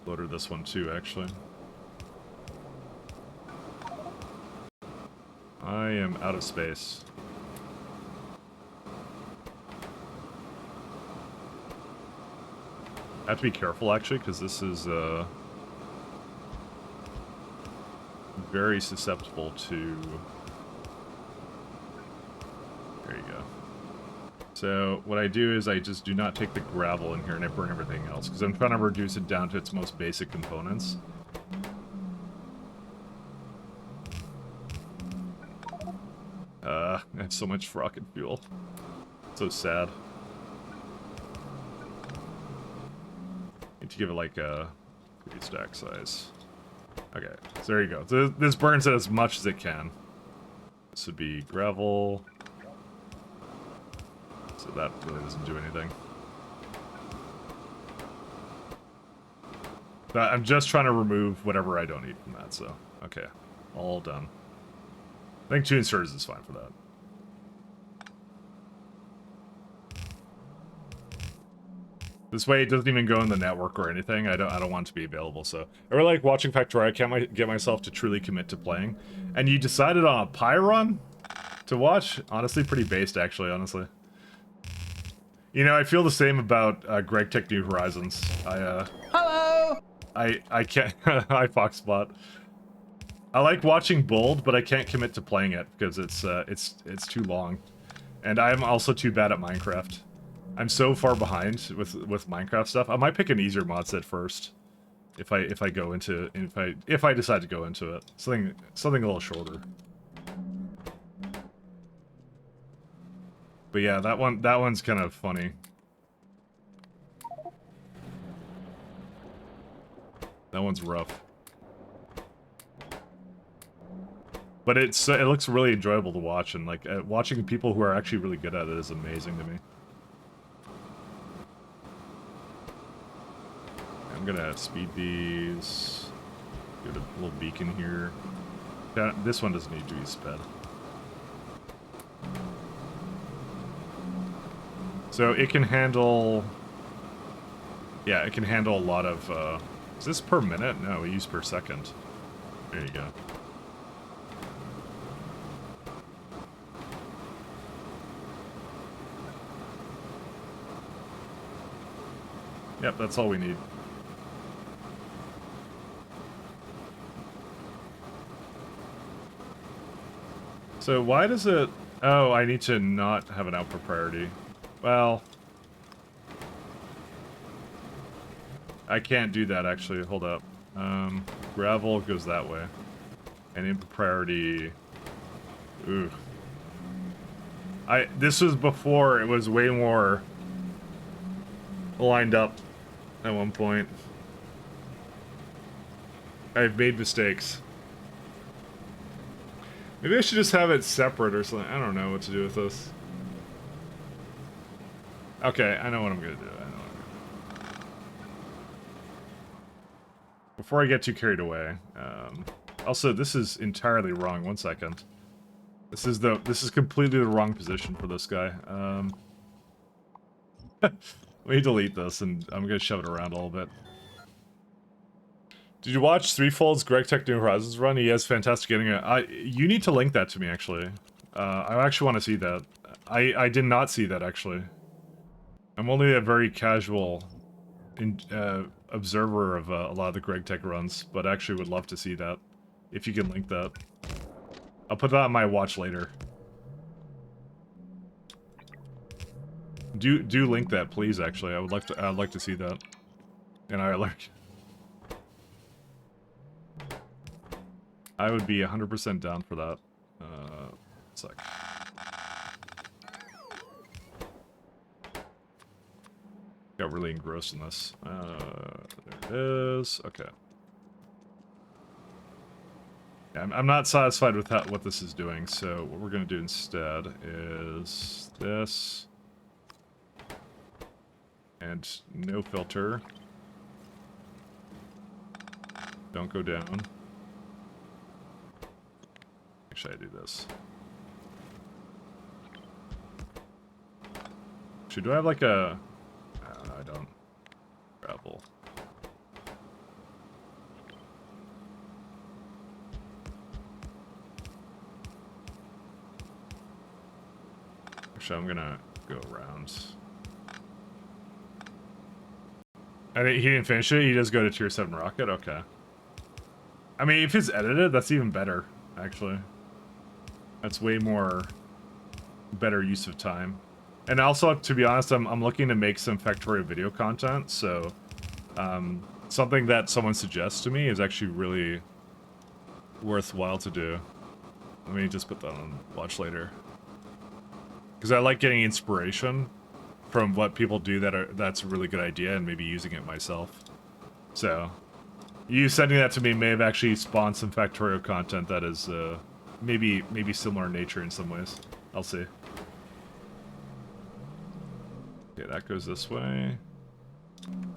loader this one too, actually. I am out of space. I have to be careful, actually, because this is very susceptible to... There you go. So what I do is I just do not take the gravel in here and I burn everything else, because I'm trying to reduce it down to its most basic components. I have so much rocket fuel. So sad. Need to give it like a 3 stack size. Okay, so there you go. So this burns it as much as it can. This would be gravel. So that really doesn't do anything. But I'm just trying to remove whatever I don't need from that, so... Okay, all done. I think 2 inserters is fine for that. This way it doesn't even go in the network or anything. I don't want it to be available, so... I really like watching Factorio. I can't get myself to truly commit to playing. And you decided on a pie run to watch? Honestly, pretty based, actually, honestly. You know, I feel the same about Greg Tech New Horizons. Hello! I can't... Hi, Foxbot. I like watching Bold, but I can't commit to playing it because it's too long. And I'm also too bad at Minecraft. I'm so far behind with Minecraft stuff. I might pick an easier mod set first, if I go into if I decide to go into it. Something a little shorter. But yeah, that one's kind of funny. That one's rough. But it looks really enjoyable to watch, and like watching people who are actually really good at it is amazing to me. I'm gonna speed these. Get a little beacon here. This one doesn't need to be sped. So it can handle... Yeah, it can handle a lot of... Is this per minute? No, we use per second. There you go. Yep, that's all we need. So why does it... Oh, I need to not have an output priority. Well... I can't do that, actually. Hold up. Gravel goes that way. And input priority... Ooh. This was before it was way more... lined up at one point. I've made mistakes. Maybe I should just have it separate or something. I don't know what to do with this. Okay, I know what I'm gonna do. Before I get too carried away. Also, this is entirely wrong. 1 second. This is completely the wrong position for this guy. Let me delete this, and I'm gonna shove it around a little bit. Did you watch Threefold's Greg Tech New Horizons run? He has fantastic getting it. You need to link that to me, actually. I actually want to see that. I did not see that, actually. I'm only a very casual observer of a lot of the Greg Tech runs, but actually would love to see that. If you can link that. I'll put that on my watch later. Do link that, please, actually. I'd like to see that. And I would be 100% down for that. Sec. Got really engrossed in this. There it is. Okay. Yeah, I'm not satisfied with what this is doing, so what we're going to do instead is this. And no filter. Don't go down. Should I do this? Do I have like a... I don't. Gravel. Actually, I'm gonna go around. He didn't finish it? He does go to tier 7 rocket? Okay. I mean, if it's edited, that's even better, actually. That's way more better use of time. And also, to be honest, I'm looking to make some Factorio video content, so something that someone suggests to me is actually really worthwhile to do. Let me just put that on watch later. Because I like getting inspiration from what people do that's a really good idea and maybe using it myself. So, you sending that to me may have actually spawned some Factorio content that is maybe similar in nature in some ways. I'll see. Okay, that goes this way. I'm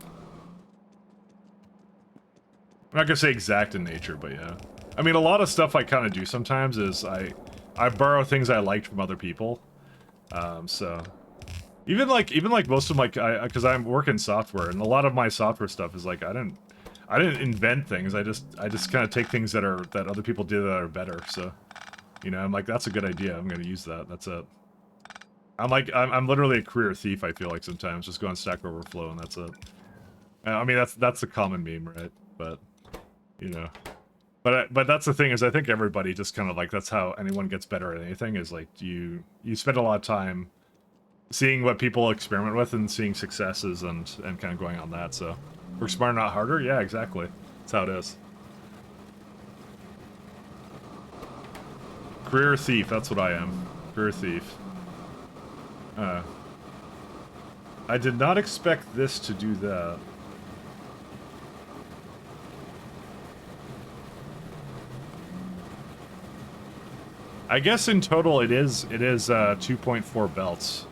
not gonna say exact in nature, but yeah. I mean, a lot of stuff I kind of do sometimes is I borrow things I liked from other people. So even like most of my, because I'm working software, and a lot of my software stuff is like I didn't invent things. I just kind of take things that other people did that are better. So, you know, I'm like, that's a good idea. I'm gonna use that. That's it. I'm literally a career thief. I feel like sometimes just go on Stack Overflow and that's it. I mean, that's a common meme, right? But you know, but that's the thing is I think everybody just kind of like that's how anyone gets better at anything is like you spend a lot of time seeing what people experiment with and seeing successes and kind of going on that. So work smarter, not harder. Yeah, exactly. That's how it is. Career thief. That's what I am. Career thief. I did not expect this to do that. I guess in total it is 2.4 belts.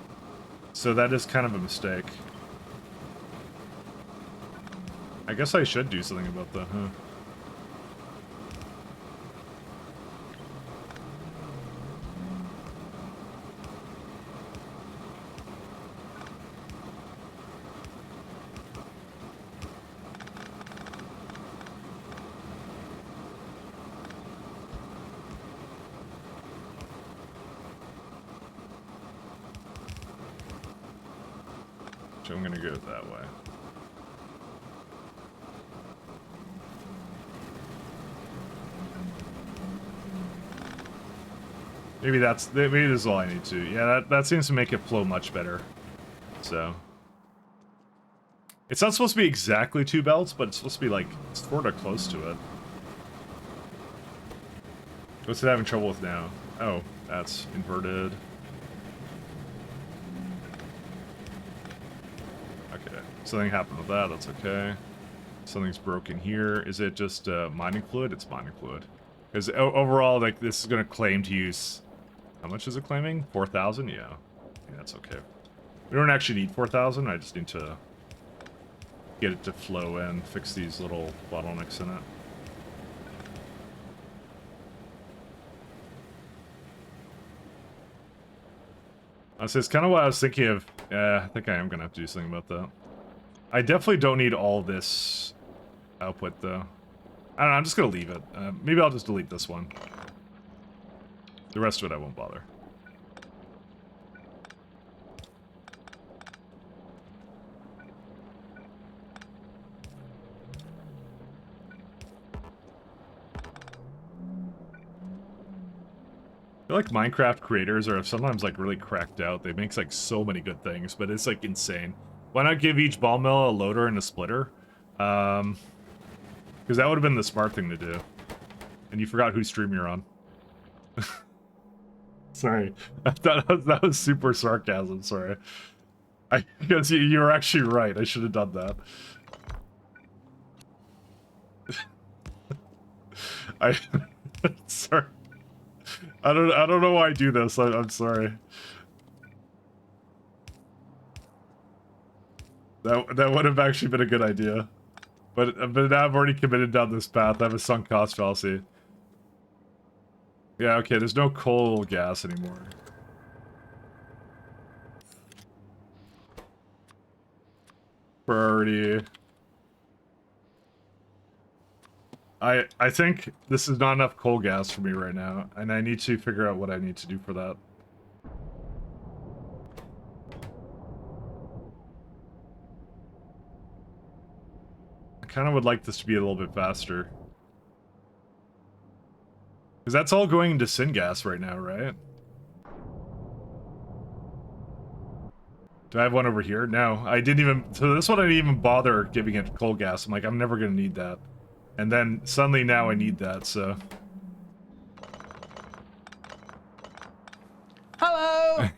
So that is kind of a mistake. I guess I should do something about that, huh? So I'm gonna go that way. Maybe this is all I need to. Yeah, that seems to make it flow much better. So it's not supposed to be exactly 2 belts, but it's supposed to be like sort of close to it. What's it having trouble with now? Oh, that's inverted. Okay, something happened with that. That's okay. Something's broken here. Is it just mining fluid? It's mining fluid. Because overall, like, this is going to claim to use... How much is it claiming? 4,000? Yeah. Yeah, that's okay. We don't actually need 4,000. I just need to get it to flow in, fix these little bottlenecks in it. So it's kind of what I was thinking of. I think I am going to have to do something about that. I definitely don't need all this output, though. I don't know, I'm just going to leave it. Maybe I'll just delete this one. The rest of it I won't bother. I feel like Minecraft creators are sometimes like really cracked out. They make like so many good things, but it's like insane. Why not give each ball mill a loader and a splitter? Because that would have been the smart thing to do. And you forgot whose stream you're on. Sorry. That was super sarcasm, sorry. Because you were actually right. I should have done that. Sorry. I don't know why I do this. I'm sorry. That would have actually been a good idea. But now I've already committed down this path. I have a sunk cost fallacy. Yeah, okay, there's no coal gas anymore. Priority. I think this is not enough coal gas for me right now, and I need to figure out what I need to do for that. I kind of would like this to be a little bit faster. Because that's all going into syngas right now, right? Do I have one over here? No, I didn't even... So this one I didn't even bother giving it coal gas. I'm like, I'm never going to need that. And then suddenly now I need that, so... Hello!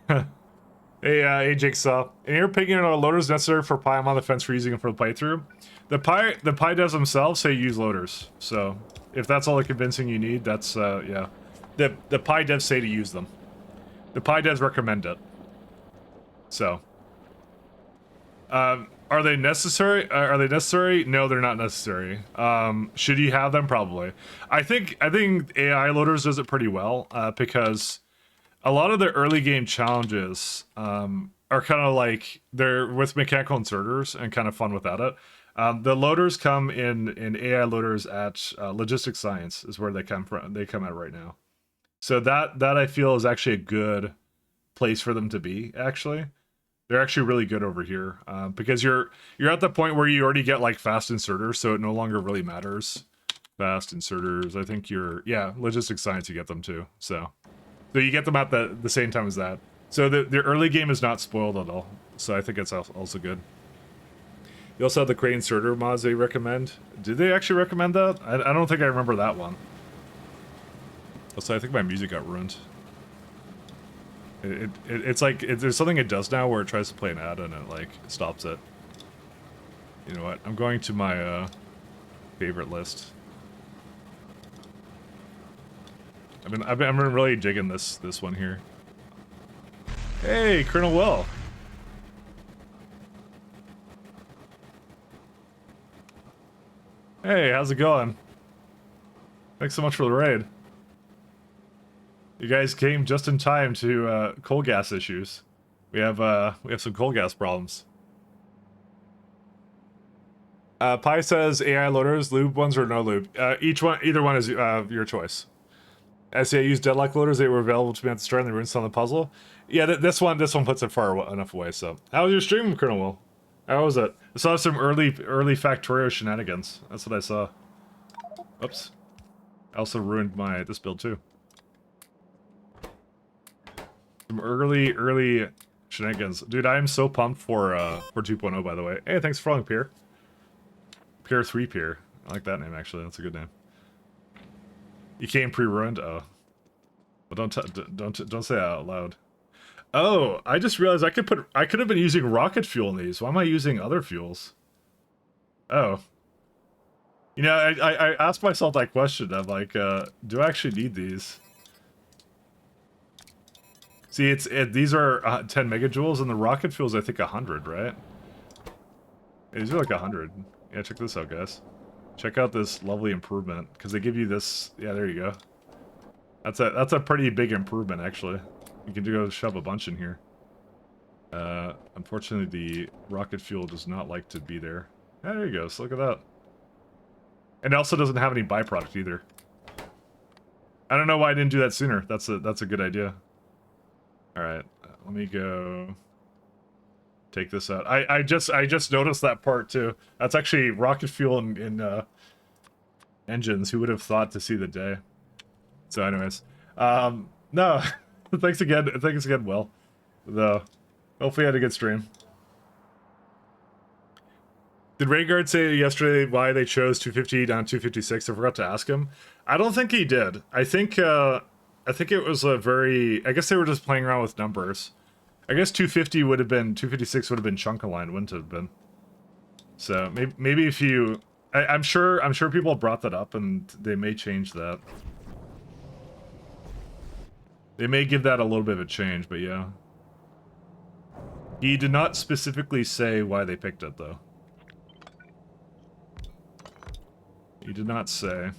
Hey, Jigsaw. In your opinion, are loaders necessary for Pi? I'm on the fence for using them for the playthrough. The Pi devs themselves say use loaders, so if that's all the convincing you need, that's yeah. The Pi devs say to use them. The Pi devs recommend it. So, are they necessary? Are they necessary? No, they're not necessary. Should you have them? Probably. I think AI loaders does it pretty well because a lot of the early game challenges are kind of like they're with mechanical inserters and kind of fun without it. The loaders come in AI loaders at logistics science is where they come from. They come out right now. So that I feel is actually a good place for them to be. Actually, they're actually really good over here because you're at the point where you already get like fast inserters, so it no longer really matters. Fast inserters. I think logistics science you get them too. So you get them at the same time as that. So the early game is not spoiled at all. So I think it's also good. You also have the crane inserter mods they recommend. Did they actually recommend that? I don't think I remember that one. Also, I think my music got ruined. It's like there's something it does now where it tries to play an ad and it like stops it. You know what? I'm going to my favorite list. I've been really digging this one here. Hey, Colonel Will. Hey, how's it going? Thanks so much for the raid. You guys came just in time to coal gas issues. We have some coal gas problems. Pi says AI loaders, lube ones or no lube. Either one is your choice. As I used deadlock loaders, they were available to me at the start and they rinsed on the puzzle. Yeah, this one puts it far enough away. So, how was your stream, Colonel Will? How was it? I saw some early Factorio shenanigans. That's what I saw. Oops. I also ruined this build too. Some early shenanigans. Dude, I am so pumped for 2.0, by the way. Hey, thanks for following Pierre. Pierre 3 Pierre. I like that name, actually. That's a good name. You came pre-ruined? Oh. Well, don't say that out loud. Oh, I just realized I could have been using rocket fuel in these. Why am I using other fuels? Oh. You know, I asked myself that question. I'm like, do I actually need these? See, these are 10 megajoules, and the rocket fuel's I think 100, right? Yeah, these are like 100. Yeah, check this out, guys. Check out this lovely improvement, because they give you this. Yeah, there you go. That's a pretty big improvement, actually. You can go shove a bunch in here. Unfortunately, the rocket fuel does not like to be there. Yeah, there you go. So look at that. And it also doesn't have any byproduct either. I don't know why I didn't do that sooner. That's a good idea. All right, let me go take this out. I just noticed that part too. That's actually rocket fuel in engines. Who would have thought to see the day? So, anyways, no, thanks again, Will. Though, hopefully, you had a good stream. Did Rayguard say yesterday why they chose 250 down 256? I forgot to ask him. I don't think he did. I think it was a very... I guess they were just playing around with numbers. I guess 250 would have been... 256 would have been chunk-aligned, wouldn't it have been? So, maybe if you... I'm sure people brought that up, and they may change that. They may give that a little bit of a change, but yeah. He did not specifically say why they picked it, though. He did not say.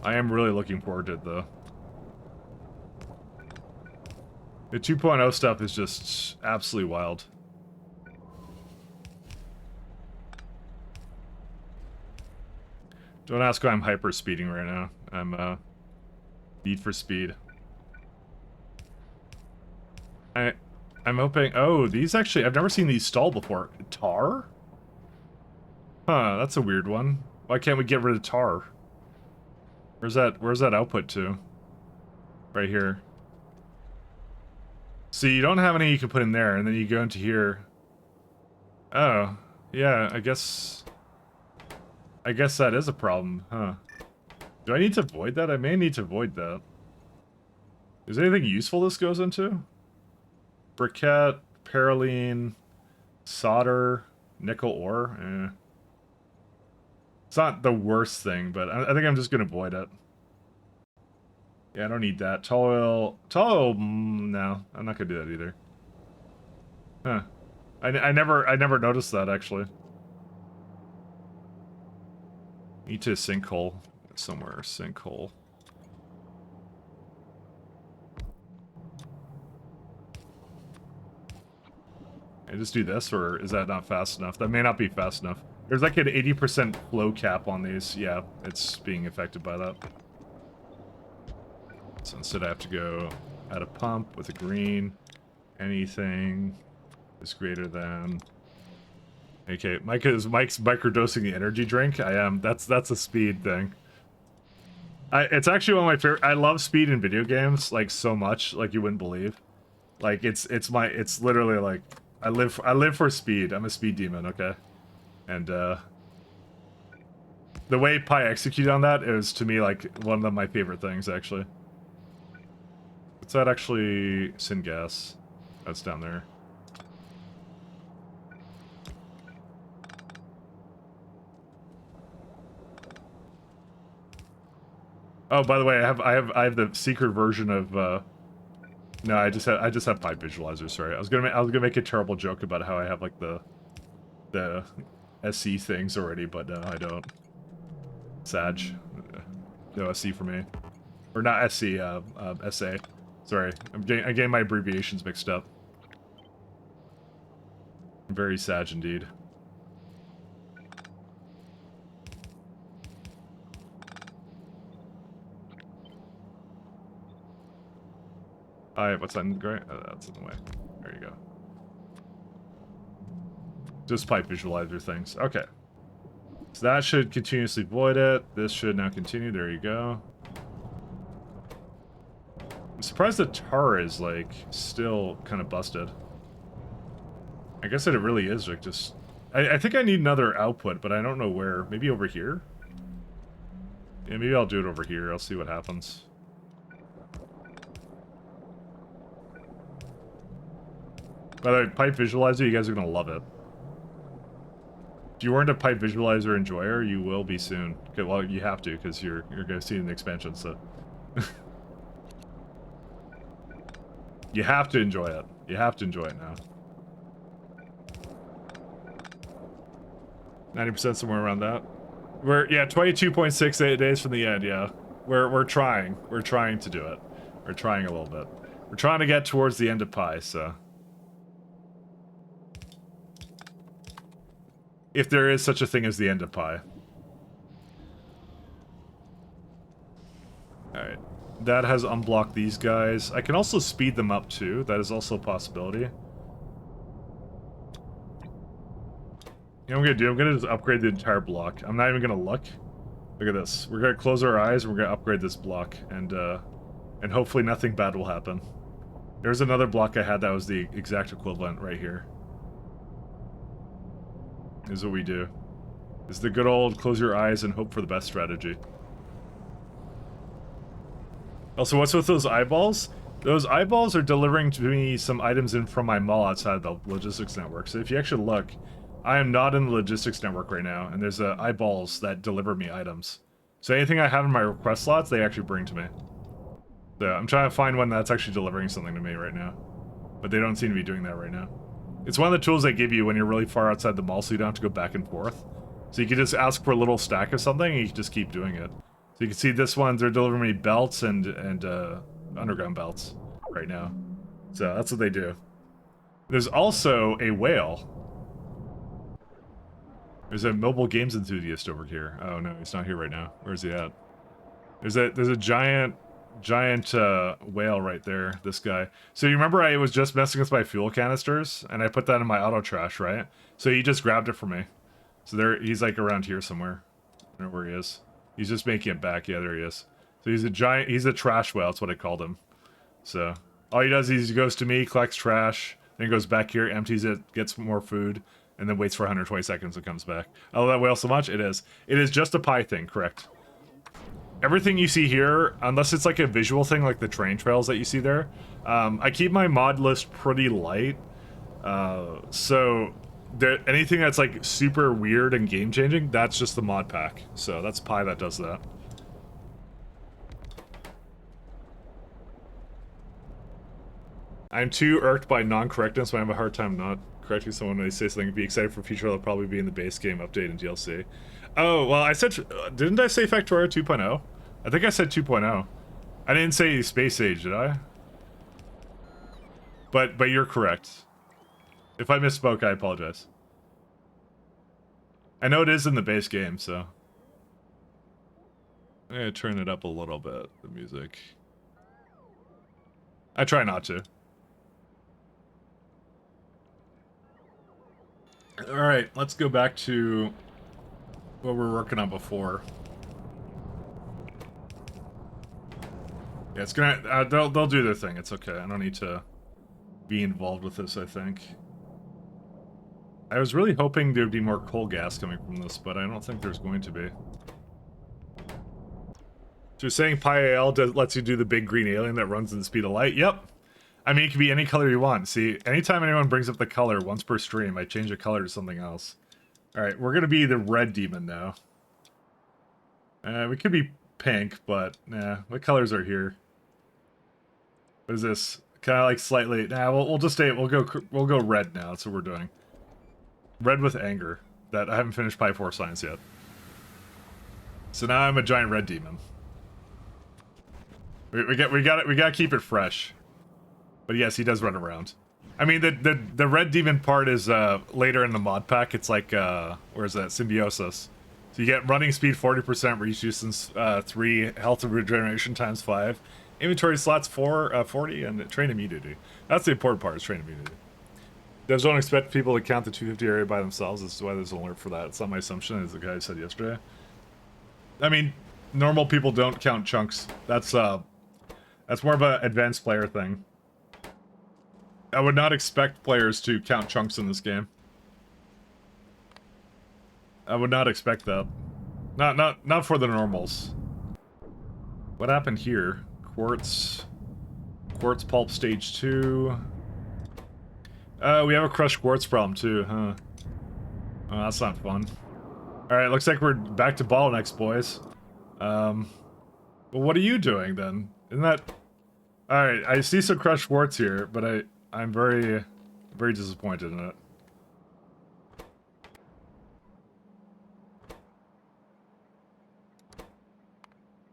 I am really looking forward to it, though. The 2.0 stuff is just absolutely wild. Don't ask why I'm hyper speeding right now. I'm beat for speed. I'm hoping... Oh, these actually... I've never seen these stall before. Tar? Huh, that's a weird one. Why can't we get rid of tar? Where's that output to? Right here. So you don't have any you can put in there, and then you go into here. Oh, yeah, I guess that is a problem, huh? Do I need to void that? I may need to void that. Is there anything useful this goes into? Briquette, paraline, solder, nickel ore. It's not the worst thing, but I think I'm just gonna void it. Yeah, I don't need that. Tall oil, no, I'm not gonna do that either. Huh? I never noticed that actually. Need to sinkhole somewhere. Sinkhole. I just do this, or is that not fast enough? That may not be fast enough. There's like an 80% flow cap on these. Yeah, it's being affected by that. So instead I have to go add a pump with a green. Anything is greater than... Okay, Mike's microdosing the energy drink. I am. That's a speed thing. It's actually one of my favorite... I love speed in video games, like, so much, like you wouldn't believe. Like, it's literally like... I live for speed. I'm a speed demon, okay? And, the way Pi executed on that is, to me, like, one of my favorite things, actually. What's that actually? Syngas. That's down there. Oh, by the way, I have the secret version of, no, I just have Pipe Visualizer, sorry. I was gonna make a terrible joke about how I have, like, the SC things already, but no, I don't. Sag. No SC for me. Or not SC, SA. Sorry, I'm getting my abbreviations mixed up. Very Sag indeed. Alright, what's that? Great? Oh, that's in the way. There you go. Just Pipe Visualizer things. Okay. So that should continuously void it. This should now continue. There you go. I'm surprised the tar is, like, still kind of busted. I guess that it really is, like, just... I think I need another output, but I don't know where. Maybe over here? Yeah, maybe I'll do it over here. I'll see what happens. By the way, Pipe Visualizer, you guys are going to love it. If you weren't a Pipe Visualizer enjoyer, you will be soon. Okay, well, you have to, because you're going to see an expansion, so... You have to enjoy it. You have to enjoy it now. 90% somewhere around that. Yeah, 22.68 days from the end, yeah. We're trying. We're trying to do it. We're trying a little bit. We're trying to get towards the end of Pi, so... If there is such a thing as the end of Pi. Alright. That has unblocked these guys. I can also speed them up too. That is also a possibility. You know what I'm gonna do? I'm gonna just upgrade the entire block. I'm not even gonna look. Look at this. We're gonna close our eyes and we're gonna upgrade this block, and hopefully nothing bad will happen. There's another block I had that was the exact equivalent right here. This is what we do. This is the good old close your eyes and hope for the best strategy. Also, what's with those eyeballs? Those eyeballs are delivering to me some items in from my mall outside the logistics network. So if you actually look, I am not in the logistics network right now, and there's eyeballs that deliver me items. So anything I have in my request slots, they actually bring to me. So I'm trying to find one that's actually delivering something to me right now. But they don't seem to be doing that right now. It's one of the tools they give you when you're really far outside the mall, so you don't have to go back and forth. So you can just ask for a little stack of something, and you can just keep doing it. So you can see this one, they're delivering me belts and underground belts right now. So that's what they do. There's also a whale. There's a mobile games enthusiast over here. Oh no, he's not here right now. Where's he at? There's a giant whale right there, this guy. So you remember I was just messing with my fuel canisters, and I put that in my auto trash, right? So he just grabbed it from me. So he's like around here somewhere. I don't know where he is. He's just making it back. Yeah, there he is. So he's a trash whale, that's what I called him. So all he does is he goes to me, collects trash, then goes back here, empties it, gets more food, and then waits for 120 seconds and comes back. I love that whale so much. It is. It is just a Pi thing, correct? Everything you see here, unless it's like a visual thing like the train trails that you see there, I keep my mod list pretty light. So anything that's like super weird and game-changing, that's just the mod pack. So that's Pi that does that. I'm too irked by non-correctness, but I have a hard time not correcting someone when they say something. Be excited for future, they'll probably be in the base game update and DLC. Oh, well, I said... didn't I say Factorio 2.0? I think I said 2.0. I didn't say Space Age, did I? But you're correct. If I misspoke, I apologize. I know it is in the base game, so... I'm gonna turn it up a little bit, the music. I try not to. Alright, let's go back to what we were working on before. Yeah, it's gonna... they'll do their thing, it's okay. I don't need to be involved with this, I think. I was really hoping there'd be more coal gas coming from this, but I don't think there's going to be. So you're saying PyAL lets you do the big green alien that runs at the speed of light? Yep. I mean, it can be any color you want. See, anytime anyone brings up the color once per stream, I change the color to something else. Alright, we're gonna be the red demon now. We could be pink, but nah, what colors are here? What is this? Kind of like slightly... Nah, we'll just stay... We'll go red now. That's what we're doing. Red with anger. That I haven't finished Pi 4 Science yet. So now I'm a giant red demon. We gotta keep it fresh. But yes, he does run around. I mean, the red demon part is later in the mod pack. It's like where's that? Symbiosis. So you get running speed 40%, resistance 3, health and regeneration times 5, inventory slots 40, and train immunity. That's the important part, is train immunity. Devs don't expect people to count the 250 area by themselves. This is why there's an alert for that. It's not my assumption, as the guy said yesterday. I mean, normal people don't count chunks. That's more of an advanced player thing. I would not expect players to count chunks in this game. I would not expect that. Not for the normals. What happened here? Quartz pulp stage 2. We have a crushed quartz problem too, huh? Oh, that's not fun. Alright, looks like we're back to bottlenecks, boys. Well, what are you doing then? Isn't that... Alright, I see some crushed quartz here, but I'm very disappointed in it.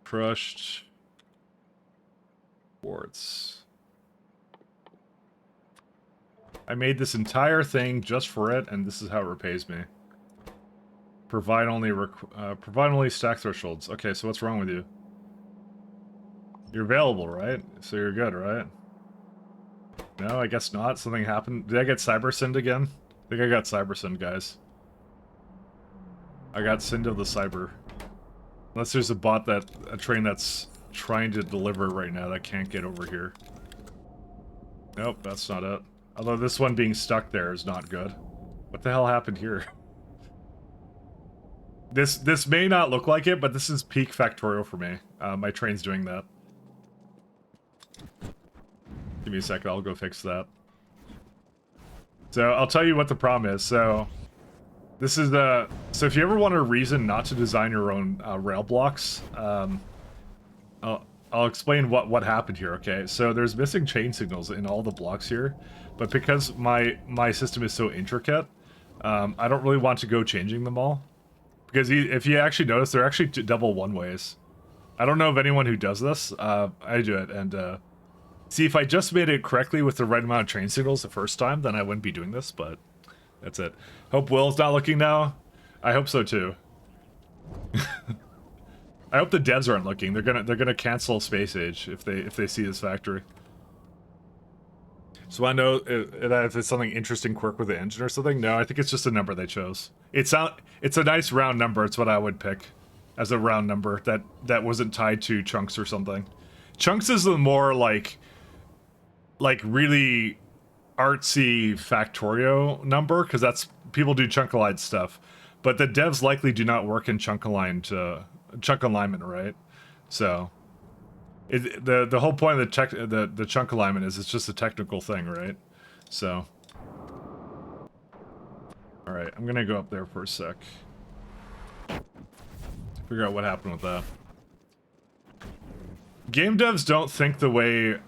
Crushed quartz. I made this entire thing just for it, and this is how it repays me. Provide only stack thresholds. Okay, so what's wrong with you? You're available, right? So you're good, right? No, I guess not. Something happened. Did I get cyber-sinned again? I think I got cyber-sinned, guys. I got sinned of the cyber. Unless there's a train that's trying to deliver right now that can't get over here. Nope, that's not it. Although this one being stuck there is not good. What the hell happened here? This may not look like it, but this is peak Factorio for me. My train's doing that. Give me a second, I'll go fix that. So, I'll tell you what the problem is. So, this is the... So, if you ever want a reason not to design your own rail blocks, I'll explain what happened here, okay? So, there's missing chain signals in all the blocks here, but because my system is so intricate, I don't really want to go changing them all. Because if you actually notice, they're actually double one-ways. I don't know of anyone who does this. I do it, and... See, if I just made it correctly with the right amount of train signals the first time, then I wouldn't be doing this, but that's it. Hope Will's not looking now. I hope so too. I hope the devs aren't looking. They're gonna cancel Space Age if they see this factory. So I know if it's something interesting quirk with the engine or something. No, I think it's just a number they chose. It's a nice round number. It's what I would pick as a round number that wasn't tied to chunks or something. Chunks is the more like really artsy Factorio number, because that's people do chunk aligned stuff, but the devs likely do not work in chunk alignment, right? So the whole point of the chunk alignment is it's just a technical thing, right? So all right, I'm gonna go up there for a sec, figure out what happened with that. Game devs don't think the way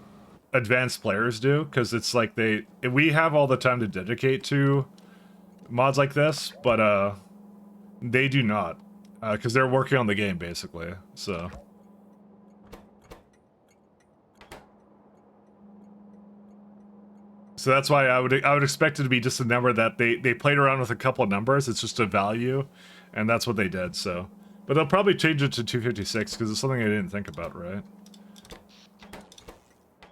advanced players do, because it's like we have all the time to dedicate to mods like this, but they do not, because they're working on the game basically. So that's why I would expect it to be just a number that they played around with a couple of numbers. It's just a value, and that's what they did. So, but they'll probably change it to 256 because it's something I didn't think about, right?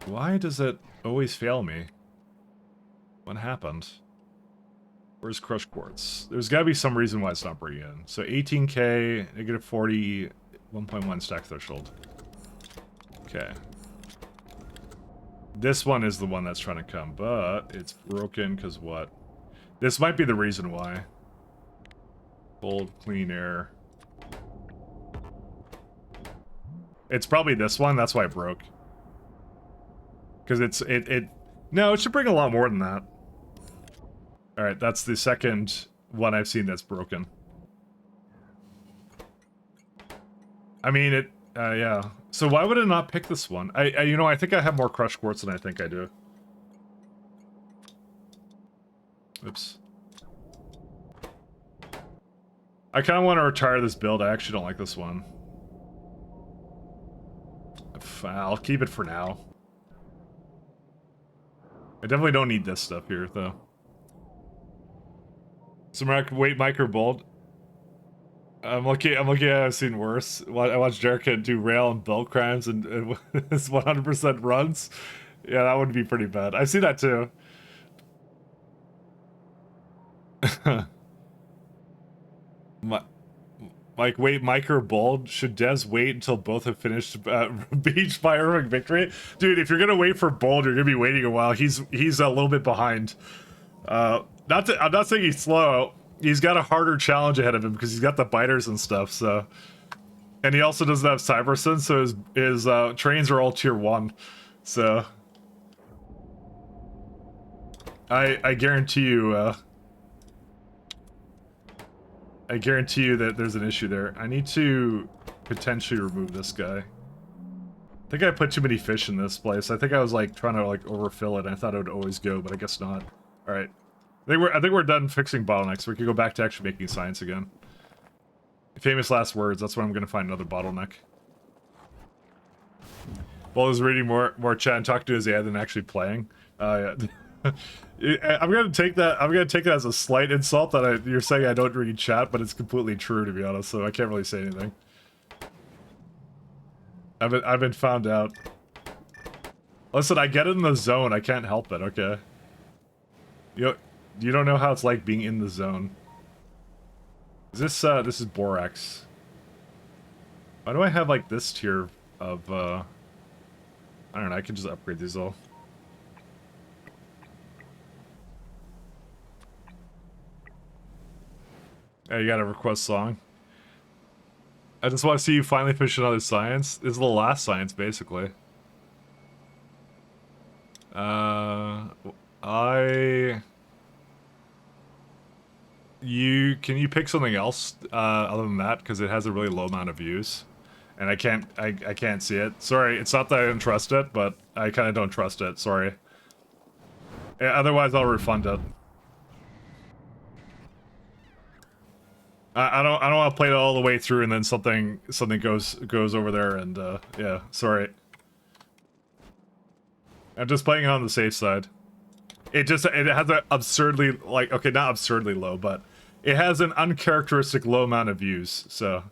Why does it always fail me? What happened? Where's crushed quartz? There's gotta be some reason why it's not bringing in. So 18k, negative 40, 1.1 stack threshold. Okay. This one is the one that's trying to come, but it's broken because what? This might be the reason why. Cold, clean air. It's probably this one, that's why it broke. Because no, it should bring a lot more than that. Alright, that's the second one I've seen that's broken. I mean, yeah. So why would it not pick this one? I think I have more crushed quartz than I think I do. Oops. I kind of want to retire this build. I actually don't like this one. I'll keep it for now. I definitely don't need this stuff here, though. Some weight micro bolt. I'm lucky I've seen worse. I watched Jericho do rail and belt crimes and his 100% runs. Yeah, that would be pretty bad. I've seen that too. My, Mike, wait, Mike or Bold? Should devs wait until both have finished Beach by Irving Victory? Dude, if you're gonna wait for Bold, you're gonna be waiting a while. He's a little bit behind. I'm not saying he's slow. He's got a harder challenge ahead of him because he's got the biters and stuff. So, and he also doesn't have Cybersyn, so his trains are all tier 1. So, I guarantee you. I guarantee you that there's an issue there. I need to potentially remove this guy. I think I put too many fish in this place. I think I was like trying to like overfill it. I thought it would always go, but I guess not. All right, I think we're done fixing bottlenecks. We can go back to actually making science again. Famous last words. That's when I'm gonna find another bottleneck. While he's reading more chat and talking to his AI than actually playing. Yeah. I'm gonna take that. I'm gonna take it as a slight insult that you're saying I don't read chat, but it's completely true, to be honest. So I can't really say anything. I've been found out. Listen, I get in the zone. I can't help it. Okay. You don't know how it's like being in the zone. Is this this is borax? Why do I have like this tier of I don't know. I can just upgrade these all. Hey, you got a request song? I just want to see you finally finish another science. This is the last science, basically. Can you pick something else other than that, because it has a really low amount of views, and I can't see it. Sorry, it's not that I don't trust it, but I kind of don't trust it. Sorry. Otherwise, I'll refund it. I don't want to play it all the way through and then something goes over there and yeah, sorry. I'm just playing it on the safe side. It has an absurdly, like, okay, not absurdly low, but it has an uncharacteristic low amount of views, so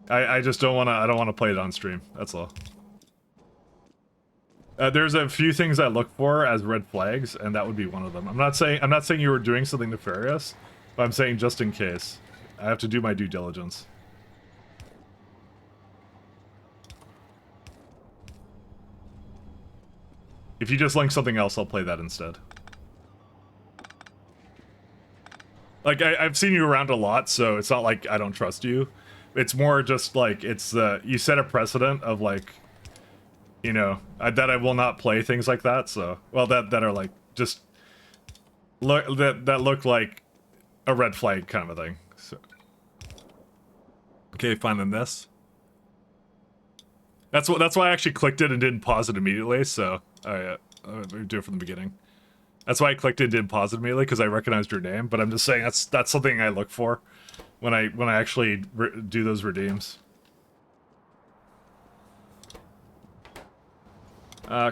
I just don't want to play it on stream. That's all. There's a few things I look for as red flags, and that would be one of them. I'm not saying you were doing something nefarious, but I'm saying just in case. I have to do my due diligence. If you just link something else, I'll play that instead. Like, I've seen you around a lot, so it's not like I don't trust you. It's more just like, it's you set a precedent of like, you know, that I will not play things like that, so... Well, that are, like, just... That look like a red flag kind of a thing, so... Okay, fine, then this. That's why I actually clicked it and didn't pause it immediately, so... I'll do it from the beginning. That's why I clicked it and didn't pause it immediately, because I recognized your name, but I'm just saying that's something I look for when I actually do those redeems.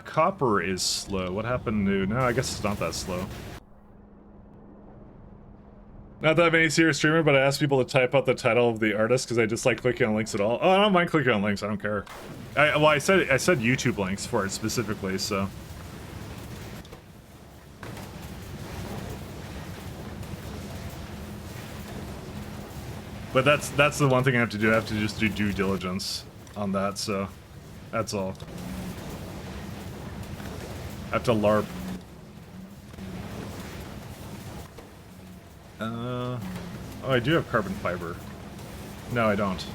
Copper is slow. What happened to... No, I guess it's not that slow. Not that I'm any serious streamer, but I ask people to type out the title of the artist because I just like clicking on links at all. Oh, I don't mind clicking on links. I don't care. Well, I said YouTube links for it specifically, so... But that's the one thing I have to do. I have to just do due diligence on that, so... That's all. I have to LARP. Oh, I do have carbon fiber. No, I don't.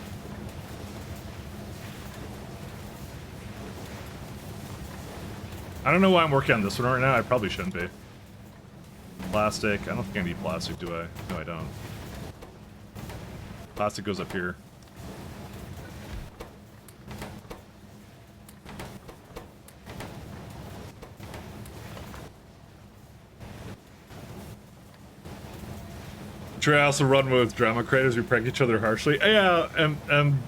I don't know why I'm working on this one right now. I probably shouldn't be. Plastic. I don't think I need plastic, do I? No, I don't. Plastic goes up here. Trey, I also run with drama creators who prank each other harshly. Yeah, and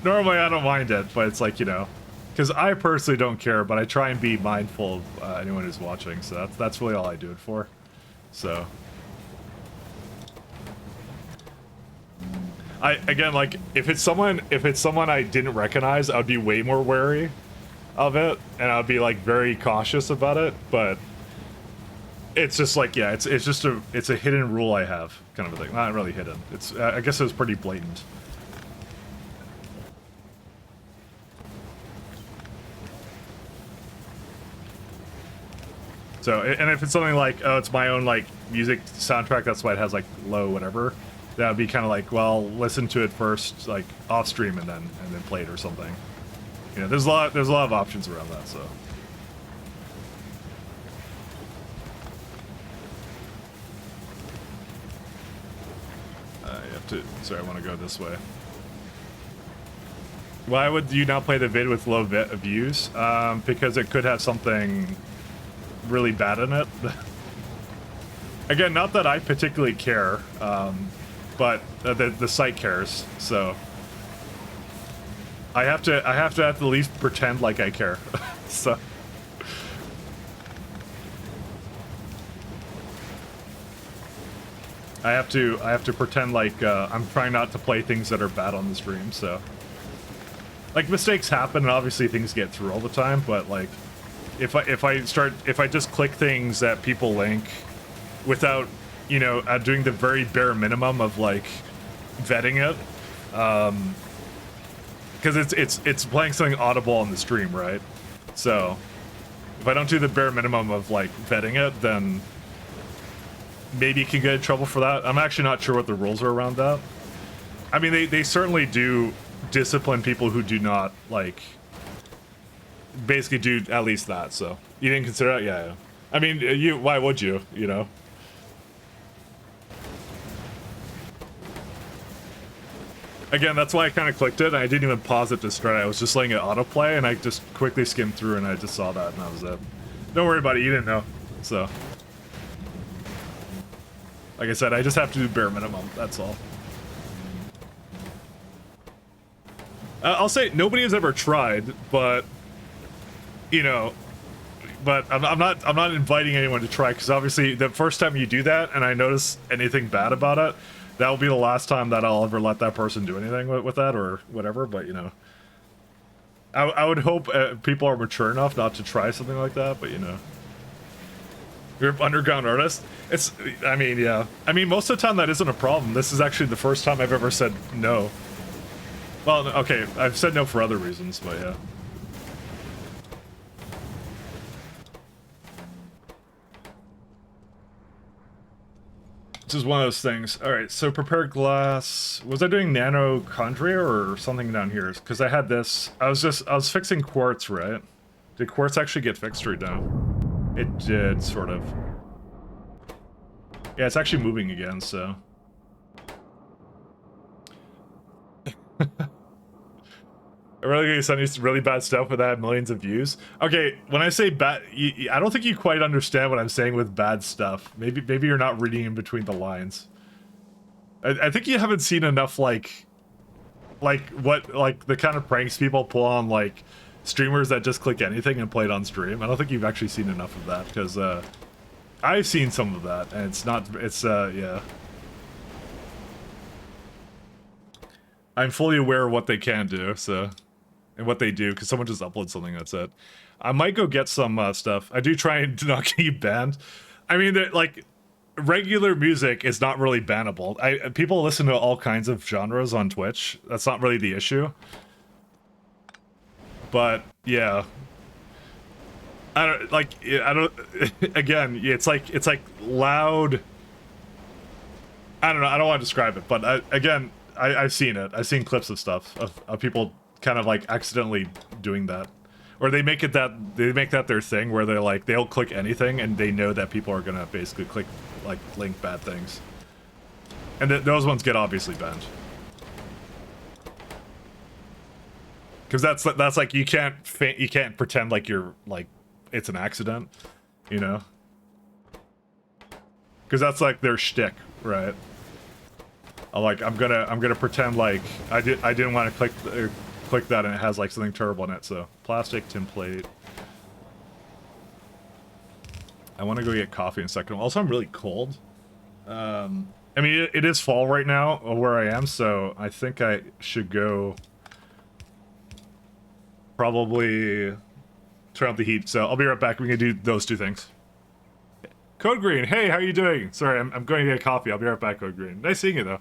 normally I don't mind it, but it's like, you know, because I personally don't care, but I try and be mindful of anyone who's watching, so that's really all I do it for. So, again, like, if it's someone I didn't recognize, I would be way more wary of it, and I'd be like very cautious about it, but It's just like, yeah, it's just it's a hidden rule I have, kind of a thing. Not really hidden. It's I guess it was pretty blatant. So, and if it's something like, oh, it's my own like music soundtrack, that's why it has like low whatever. That would be kind of like, well, listen to it first, like off stream, and then play it or something. You know, there's a lot of options around that. So. You have to. Sorry, I want to go this way. Why would you not play the vid with low views? Because it could have something really bad in it. Again, not that I particularly care, but the site cares. So I have to at the least pretend like I care. So. I have to pretend like I'm trying not to play things that are bad on the stream, so like mistakes happen and obviously things get through all the time, but like if I just click things that people link without, you know, doing the very bare minimum of like vetting it, because it's playing something audible on the stream, right? So if I don't do the bare minimum of like vetting it, then maybe you can get in trouble for that. I'm actually not sure what the rules are around that. I mean, they certainly do discipline people who do not, like, basically do at least that, so. You didn't consider that? Yeah. I mean, why would you, you know? Again, that's why I kind of clicked it, and I didn't even pause it to start. I was just letting it autoplay, and I just quickly skimmed through, and I just saw that, and that was it. Don't worry about it, you didn't know, so. Like I said, I just have to do bare minimum, that's all. I'll say nobody has ever tried, but you know, but I'm not inviting anyone to try, because obviously the first time you do that and I notice anything bad about it, that will be the last time that I'll ever let that person do anything with that or whatever. But you know, I would hope people are mature enough not to try something like that. But you know, you're an underground artist. It's, I mean, yeah. I mean, most of the time that isn't a problem. This is actually the first time I've ever said no. Well, okay, I've said no for other reasons, but yeah. This is one of those things. Alright, so prepared glass. Was I doing nano chondria or something down here? Because I had this. I was fixing quartz, right? Did quartz actually get fixed right now? It did, sort of. Yeah, it's actually moving again, so. I really gonna send you really bad stuff with that millions of views. Okay, when I say bad, I don't think you quite understand what I'm saying with bad stuff. Maybe you're not reading in between the lines. I think you haven't seen enough like the kind of pranks people pull on like streamers that just click anything and play it on stream. I don't think you've actually seen enough of that, because I've seen some of that, and yeah. I'm fully aware of what they can do, so. And what they do, because someone just uploads something, that's it. I might go get some stuff. I do try and not get you banned. I mean, like, regular music is not really bannable. People listen to all kinds of genres on Twitch. That's not really the issue. But, yeah. I don't, again, it's like loud. I don't know, I don't want to describe it, but again, I've seen it. I've seen clips of stuff, of people kind of like accidentally doing that, or they make that their thing, where they're like, they'll click anything and they know that people are gonna basically click like link bad things, and those ones get obviously banned, because that's like, you can't pretend like you're like it's an accident, you know, because that's like their shtick, right? I'm gonna pretend like I didn't want to click that, and it has like something terrible in it. So plastic template. I want to go get coffee in a second. Also, I'm really cold. I mean, it is fall right now where I am, so I think I should go probably turn up the heat. So I'll be right back. We can do those two things. Code Green, hey, how you doing? Sorry, I'm going to get a coffee. I'll be right back, Code Green. Nice seeing you, though.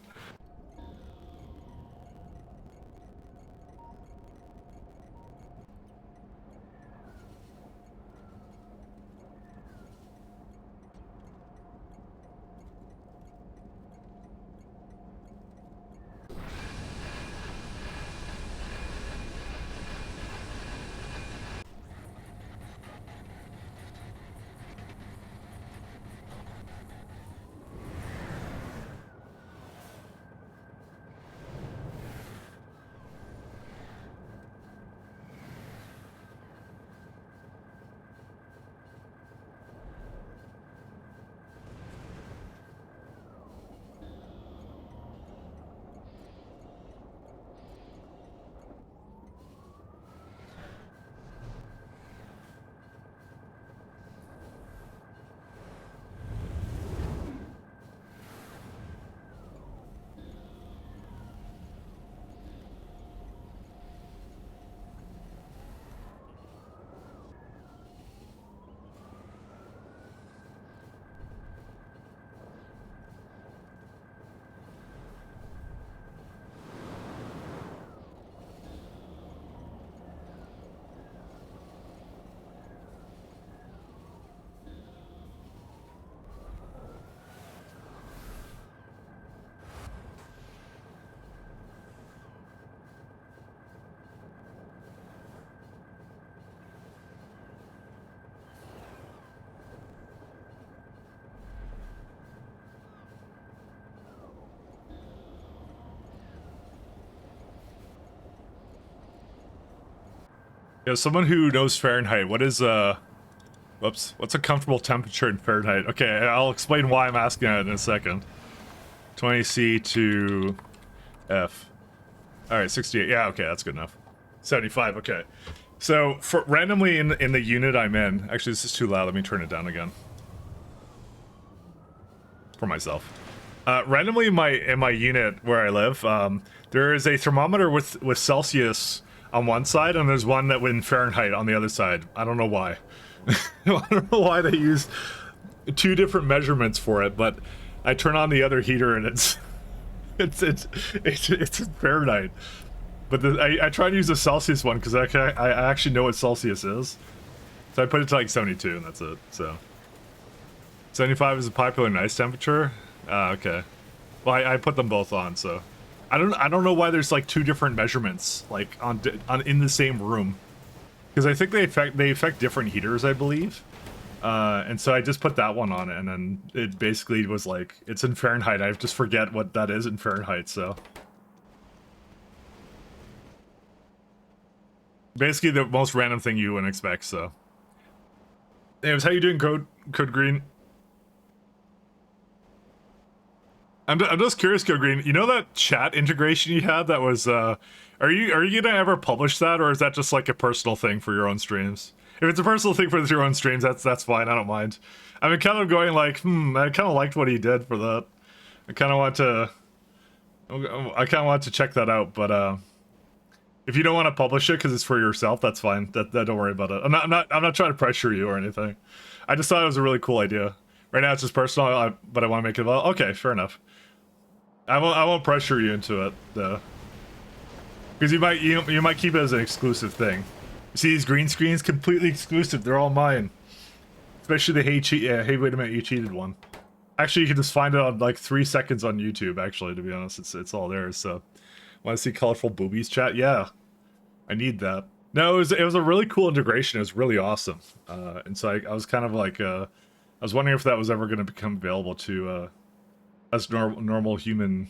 Yeah, someone who knows Fahrenheit, what is, whoops, what's a comfortable temperature in Fahrenheit? Okay, I'll explain why I'm asking that in a second. 20C to F. Alright, 68, yeah, okay, that's good enough. 75, okay. So, for randomly in the unit I'm in, actually this is too loud, let me turn it down again. For myself. Randomly in my unit where I live, there is a thermometer with Celsius on one side, and there's one that in Fahrenheit on the other side. I don't know why. I don't know why they use two different measurements for it, but I turn on the other heater and it's Fahrenheit. But I try to use the Celsius one because I actually know what Celsius is. So I put it to like 72 and that's it. So 75 is a popular nice temperature. Okay. Well, I put them both on, so I don't know why there's like two different measurements like on in the same room, because I think they affect different heaters, I believe. And so I just put that one on, and then it basically was like it's in Fahrenheit. I just forget what that is in Fahrenheit. So basically the most random thing you wouldn't expect. So, anyways, how you doing, Code Green? I'm just curious, Go Green. You know that chat integration you had that was, are you gonna ever publish that, or is that just like a personal thing for your own streams? If it's a personal thing for your own streams, that's fine. I don't mind. I've been kind of going like, I kind of liked what he did for that. I kind of want to check that out. But if you don't want to publish it because it's for yourself, that's fine. That don't worry about it. I'm not trying to pressure you or anything. I just thought it was a really cool idea. Right now it's just personal, but I want to make it well. Okay, fair enough. I won't pressure you into it though, because you might keep it as an exclusive thing. You see these green screens, completely exclusive. They're all mine, especially the hey wait a minute, you cheated one. Actually, you can just find it on like 3 seconds on YouTube. Actually, to be honest, it's all there. So, want to see colorful boobies chat? Yeah, I need that. No, it was a really cool integration. It was really awesome, and so I was kind of like I was wondering if that was ever going to become available to us normal human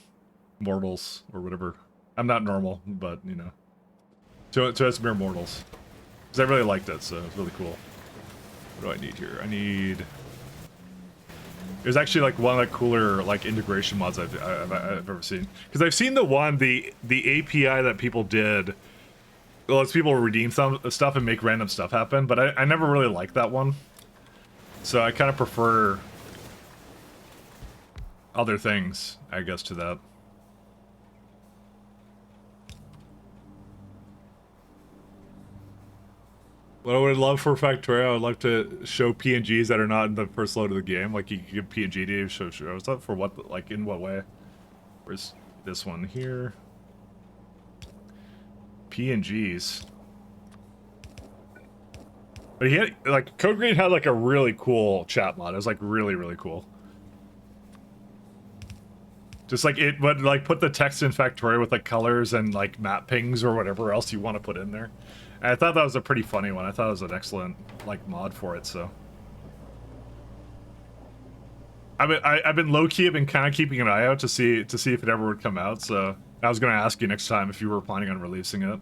mortals or whatever. I'm not normal, but you know, to us mere mortals, because I really liked it, so it's really cool. What do I need here? I need. There's actually like one of the cooler like integration mods I've ever seen, because I've seen the API that people did. It lets people redeem some stuff and make random stuff happen, but I never really liked that one. So I kind of prefer other things, I guess, to that. What I would love for Factorio, I would love to show PNGs that are not in the first load of the game. Like, you could give PNG to shows up for what, like, in what way? Where's this one here? PNGs. But he had, like, Code Green had, like, a really cool chat mod. It was, like, really, really cool. Just, like, it would, like, put the text in Factorio with, like, colors and, like, map pings or whatever else you want to put in there. And I thought that was a pretty funny one. I thought it was an excellent, like, mod for it, so. I've been low-key, I've been kind of keeping an eye out to see if it ever would come out, so I was going to ask you next time if you were planning on releasing it.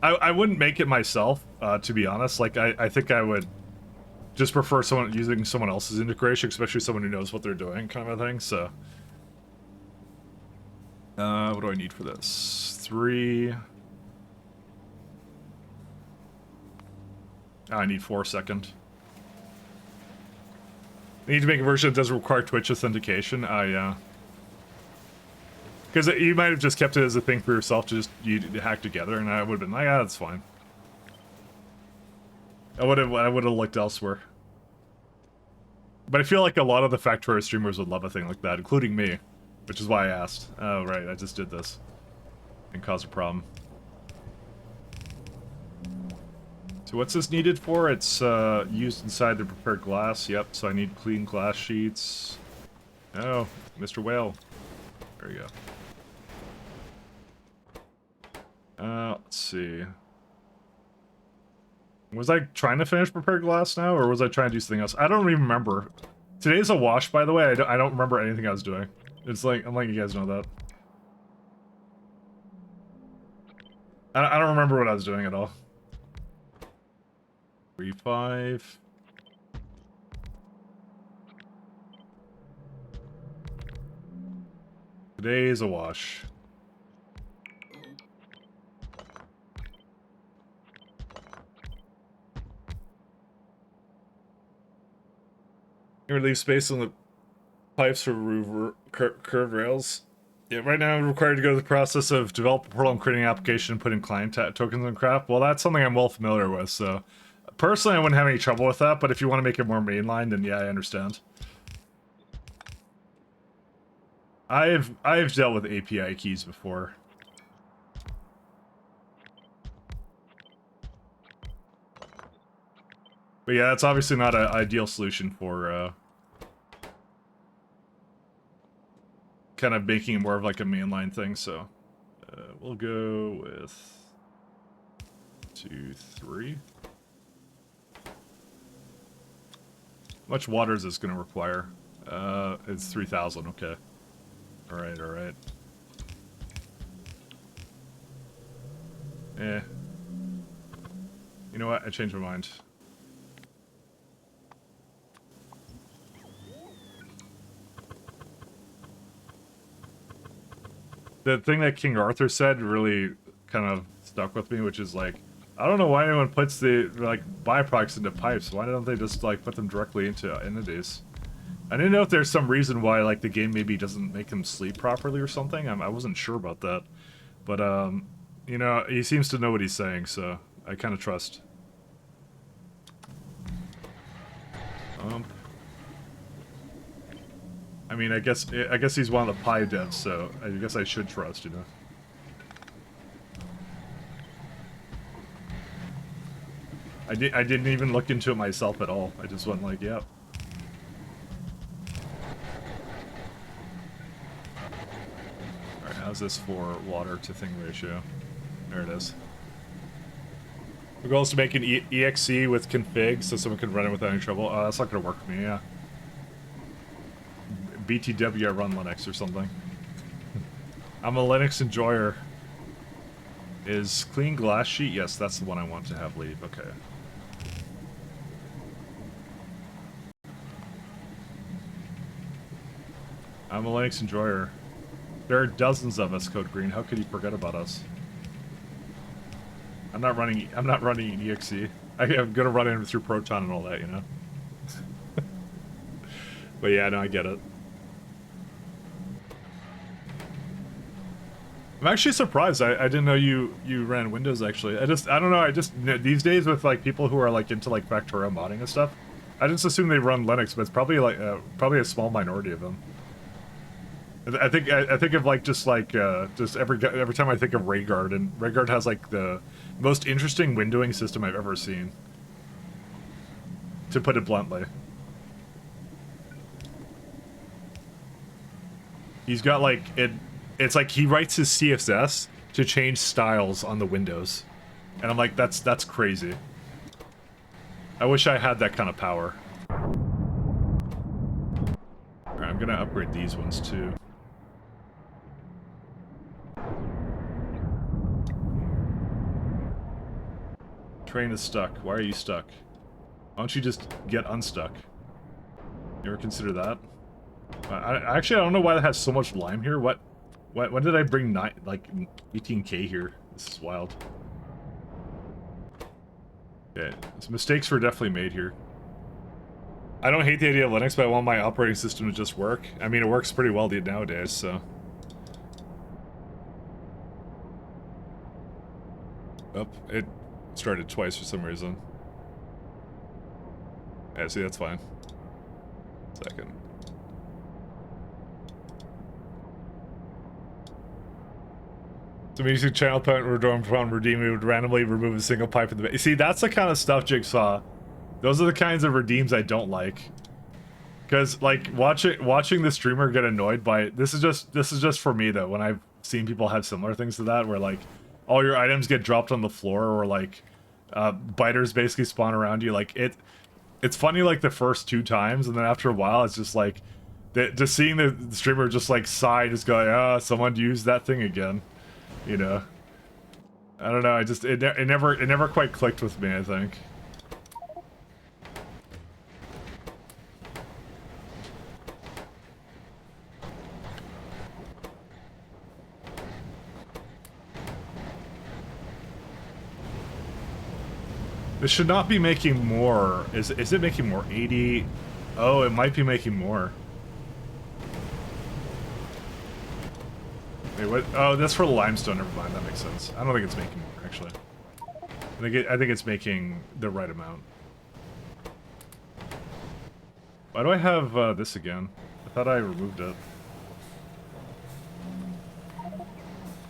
I wouldn't make it myself, to be honest. Like, I think I would just prefer someone using someone else's integration, especially someone who knows what they're doing, kind of a thing, so. What do I need for this? 3. I need 4 second. I need to make a version that doesn't require Twitch authentication. Yeah. Because you might have just kept it as a thing for yourself to just you hack together, and I would have been like, that's fine. I would have looked elsewhere. But I feel like a lot of the Factorio streamers would love a thing like that, including me, which is why I asked. Oh right, I just did this and caused a problem. So what's this needed for? It's used inside the prepared glass. Yep. So I need clean glass sheets. Oh, Mr. Whale. There you go. Let's see. Was I trying to finish prepared glass now, or was I trying to do something else? I don't even remember. Today's a wash, by the way. I don't remember anything I was doing. It's like, I'm letting you guys know that. I don't remember what I was doing at all. 3, 5. Today's a wash. You leave space on the pipes for curved rails. Yeah, right now I'm required to go through the process of develop a portal and creating an application and putting client tokens on craft. Well, that's something I'm well familiar with, so personally I wouldn't have any trouble with that, but if you want to make it more mainline, then yeah, I understand. I've dealt with API keys before. But yeah, that's obviously not an ideal solution for kind of making it more of like a mainline thing, so we'll go with 2, 3. How much water is this going to require? It's 3,000, okay. Alright, alright. Eh. You know what? I changed my mind. The thing that King Arthur said really kind of stuck with me, which is like, I don't know why anyone puts the, like, byproducts into pipes. Why don't they just, like, put them directly into entities? I didn't know if there's some reason why, like, the game maybe doesn't make them sleep properly or something. I wasn't sure about that. But, you know, he seems to know what he's saying, so I kind of trust. I mean, I guess he's one of the Pi devs, so I guess I should trust, you know. I didn't even look into it myself at all. I just went like, yep. Alright, how's this for water to thing ratio? There it is. The goal is to make an exe with config so someone can run it without any trouble. Oh, that's not gonna work for me, yeah. BTW, I run Linux or something. I'm a Linux enjoyer. Is clean glass sheet? Yes, that's the one I want to have leave. Okay. I'm a Linux enjoyer. There are dozens of us, Code Green. How could you forget about us? I'm not running exe. I'm gonna run it through Proton and all that, you know. But yeah, no, I get it. I'm actually surprised. I didn't know you ran Windows actually. I don't know. These days with like people who are like into like Factorio modding and stuff, I just assume they run Linux, but it's probably like probably a small minority of them. I think of like just every time I think of Rayguard, and Rayguard has like the most interesting windowing system I've ever seen. To put it bluntly. He's got like it's like he writes his CSS to change styles on the windows. And I'm like, that's crazy. I wish I had that kind of power. Alright, I'm gonna upgrade these ones too. Train is stuck. Why are you stuck? Why don't you just get unstuck? You ever consider that? Actually, I don't know why that has so much lime here. When did I bring like 18k here? This is wild. Yeah, some mistakes were definitely made here. I don't hate the idea of Linux, but I want my operating system to just work. I mean, it works pretty well nowadays, so. Oh, it started twice for some reason. Yeah, see, that's fine. Second. So music channel point from redeem would randomly remove a single pipe in the base. See, that's the kind of stuff, Jigsaw. Those are the kinds of redeems I don't like. Because like watching the streamer get annoyed by it, this is just for me though, when I've seen people have similar things to that, where like all your items get dropped on the floor, or like biters basically spawn around you. Like it's funny like the first 2 times, and then after a while it's just like just seeing the streamer just like sigh, just going, ah, someone used that thing again, you know. I don't know, it never quite clicked with me, I think. This should not be making more. Is it making more? 80? Oh, it might be making more. Wait, what? Oh, that's for the limestone. Never mind. That makes sense. I don't think it's making more, actually. I think it's making the right amount. Why do I have this again? I thought I removed it.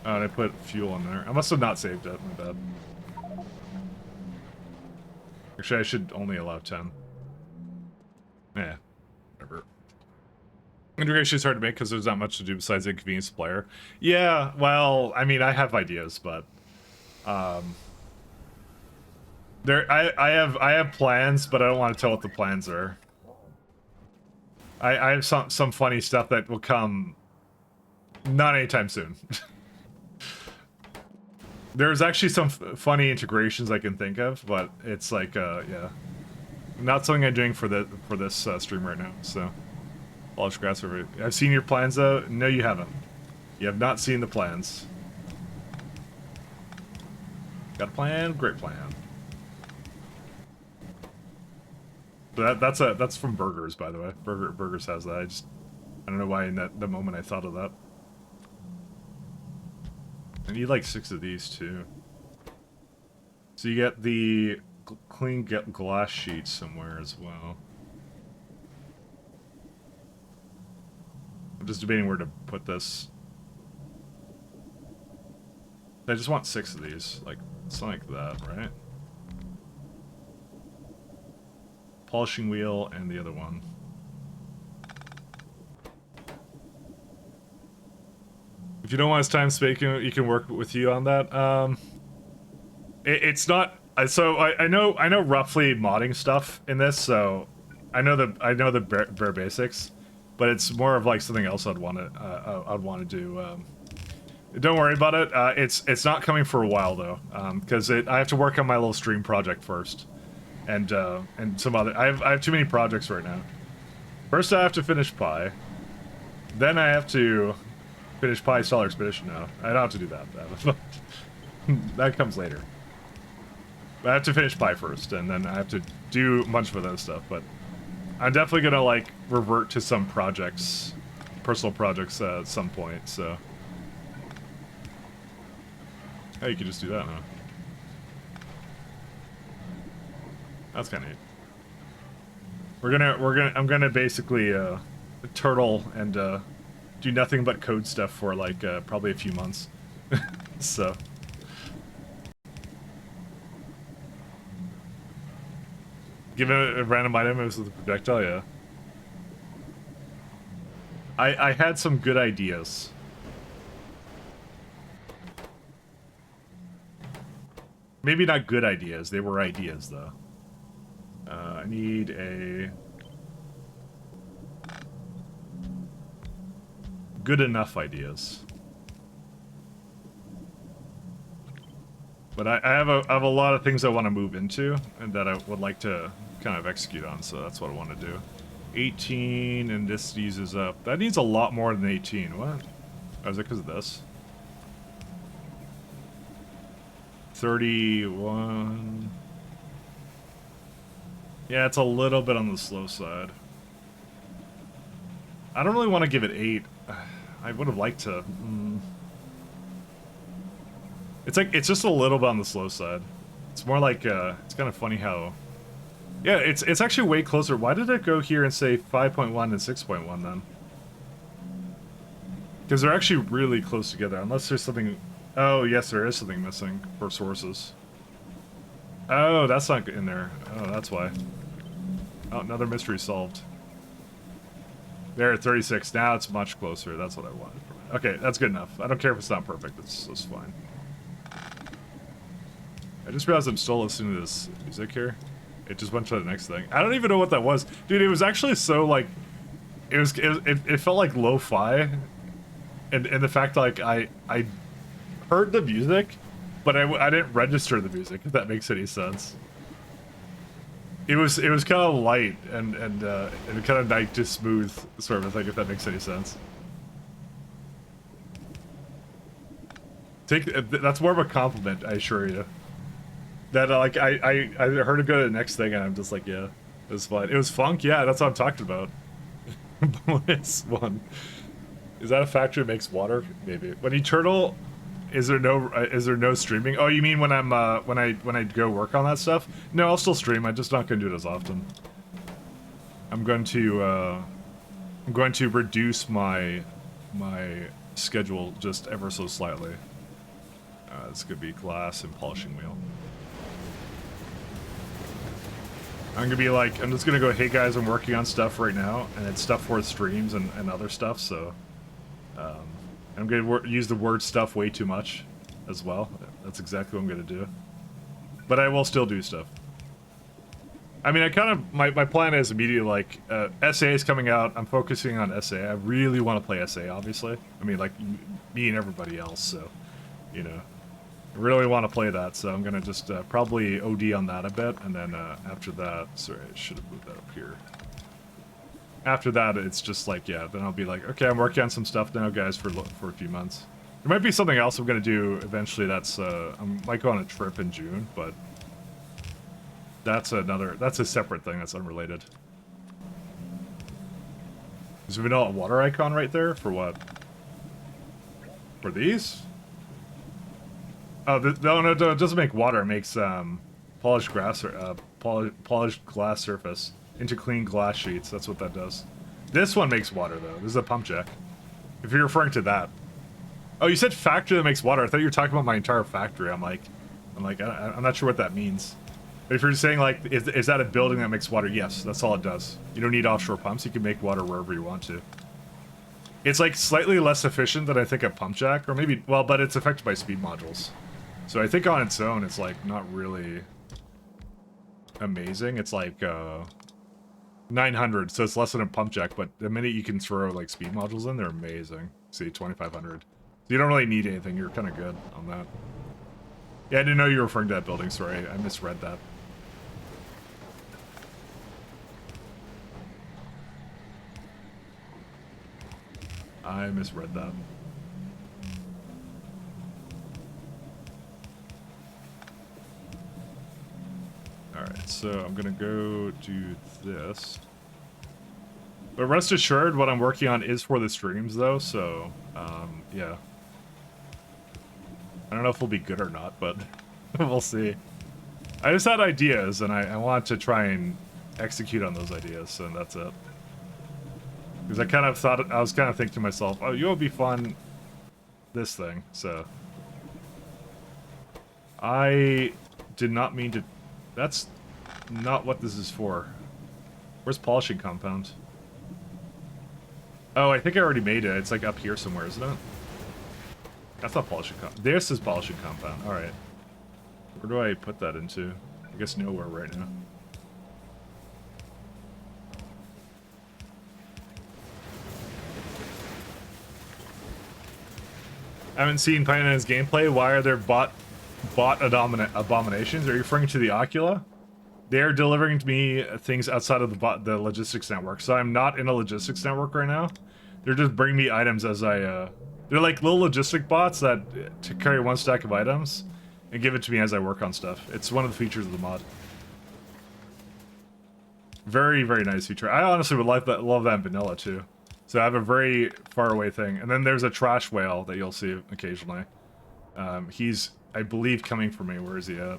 Oh, and I put fuel in there. I must have not saved it. My bad. Actually, I should only allow 10. Yeah, whatever. Integration is hard to make because there's not much to do besides inconvenience the player. Yeah, well, I mean, I have ideas, but I have plans, but I don't want to tell what the plans are. I have some funny stuff that will come not anytime soon. There's actually some funny integrations I can think of, but it's like, yeah, not something I'm doing for this stream right now. So, polished grass over. I've seen your plans though. No, you haven't. You have not seen the plans. Got a plan? Great plan. So that's from Burgers, by the way. Burgers has that. I don't know why in the moment I thought of that. I need like 6 of these too. So you get the clean glass sheet somewhere as well. I'm just debating where to put this. I just want 6 of these, like something like that, right? Polishing wheel and the other one. If you don't want his time speaking, you can work with you on that. It's not. So I know roughly modding stuff in this, so I know the bare basics, but it's more of like something else I'd want to do. Don't worry about it. It's not coming for a while though, because I have to work on my little stream project first, and some other. I have too many projects right now. First, I have to finish Pi. Then I have to finish Pi Stellar Expedition now. I don't have to do that. That comes later. But I have to finish Pi first, and then I have to do a bunch of other stuff, but I'm definitely gonna, like, revert to some projects, personal projects at some point, so. Oh, you could just do that, huh? That's kind of neat. I'm gonna basically turtle and do nothing but code stuff for like probably a few months. So. Give it a random item as with a projectile, yeah. I had some good ideas. Maybe not good ideas, they were ideas though. I need a good enough ideas. But I have a lot of things I want to move into and that I would like to kind of execute on, so that's what I want to do. 18 and this uses up. That needs a lot more than 18. What? Oh, is it because of this? 31. Yeah, it's a little bit on the slow side. I don't really want to give it 8. I would have liked to. It's just a little bit on the slow side. It's more like it's kind of funny how. Yeah, it's actually way closer. Why did it go here and say 5.1 and 6.1 then? Because they're actually really close together, unless there's something. Oh yes, there is something missing for sources. Oh, that's not in there. Oh, that's why. Oh, another mystery solved. There, 36. Now it's much closer. That's what I wanted from it. Okay, that's good enough. I don't care if it's not perfect. It's fine. I just realized I'm still listening to this music here. It just went to the next thing. I don't even know what that was. Dude, it was actually so, like... It felt like lo-fi. And the fact, like, I heard the music, but I didn't register the music, if that makes any sense. It was kind of light and kind of night to smooth sort of a thing, if that makes any sense. That's more of a compliment, I assure you. That like I heard it go to the next thing and I'm just like, yeah, it was fun. It was funk, yeah, that's what I'm talking about. Bonus one. Is that a factory that makes water? Maybe. When you turtle, is there no streaming? Oh, you mean when I'm when I go work on that stuff? No, I'll still stream. I'm just not gonna do it as often. I'm going to reduce my schedule just ever so slightly. This could be glass and polishing wheel. I'm gonna be like, I'm just gonna go, hey guys, I'm working on stuff right now, and it's stuff for streams and other stuff, so I'm gonna use the word stuff way too much as well. That's exactly what I'm gonna do. But I will still do stuff. I mean, I kind of, my plan is immediately like, SA is coming out, I'm focusing on SA. I really want to play SA, obviously. I mean, like, me and everybody else, so, you know. I really want to play that, so I'm gonna just probably OD on that a bit, and then after that, sorry, I should have moved that up here. After that, it's just like, yeah, then I'll be like, okay, I'm working on some stuff now, guys, for a few months. There might be something else I'm gonna do eventually. That's I might go on a trip in June, but that's a separate thing that's unrelated. Is there a water icon right there for what? For these? Oh, no, it doesn't make water. It makes polished glass surface into clean glass sheets. That's what that does. This one makes water though. This is a pump jack. If you're referring to that. Oh, you said factory that makes water. I thought you were talking about my entire factory. I'm like, I'm not sure what that means. But if you're saying like, is that a building that makes water? Yes, that's all it does. You don't need offshore pumps. You can make water wherever you want to. It's like slightly less efficient than I think a pump jack, or maybe, well, but it's affected by speed modules. So I think on its own, it's like not really amazing. It's like 900, so it's less than a pump jack, but the minute you can throw like speed modules in, they're amazing. See, 2500. So you don't really need anything. You're kind of good on that. Yeah, I didn't know you were referring to that building. Sorry, I misread that. I misread that. Alright, so I'm gonna go do this. But rest assured, what I'm working on is for the streams, though, so, yeah. I don't know if it'll be good or not, but we'll see. I just had ideas, and I want to try and execute on those ideas, and that's it. Because I kind of thought, I was kind of thinking to myself, oh, you know what'd be fun? This thing, so. I did not mean to... That's not what this is for. Where's polishing compound? Oh, I think I already made it. It's like up here somewhere, isn't it? That's not polishing compound. This is polishing compound. Alright. Where do I put that into? I guess nowhere right now. I haven't seen Pyanodons gameplay. Why are there bot abominations? Are you referring to the Ocula? They're delivering to me things outside of the logistics network. So I'm not in a logistics network right now. They're just bringing me items as I they're like little logistic bots that to carry one stack of items and give it to me as I work on stuff. It's one of the features of the mod. Very, very nice feature. I honestly would love that in vanilla too. So I have a very far away thing. And then there's a trash whale that you'll see occasionally. He's, I believe, coming for me. Where is he at?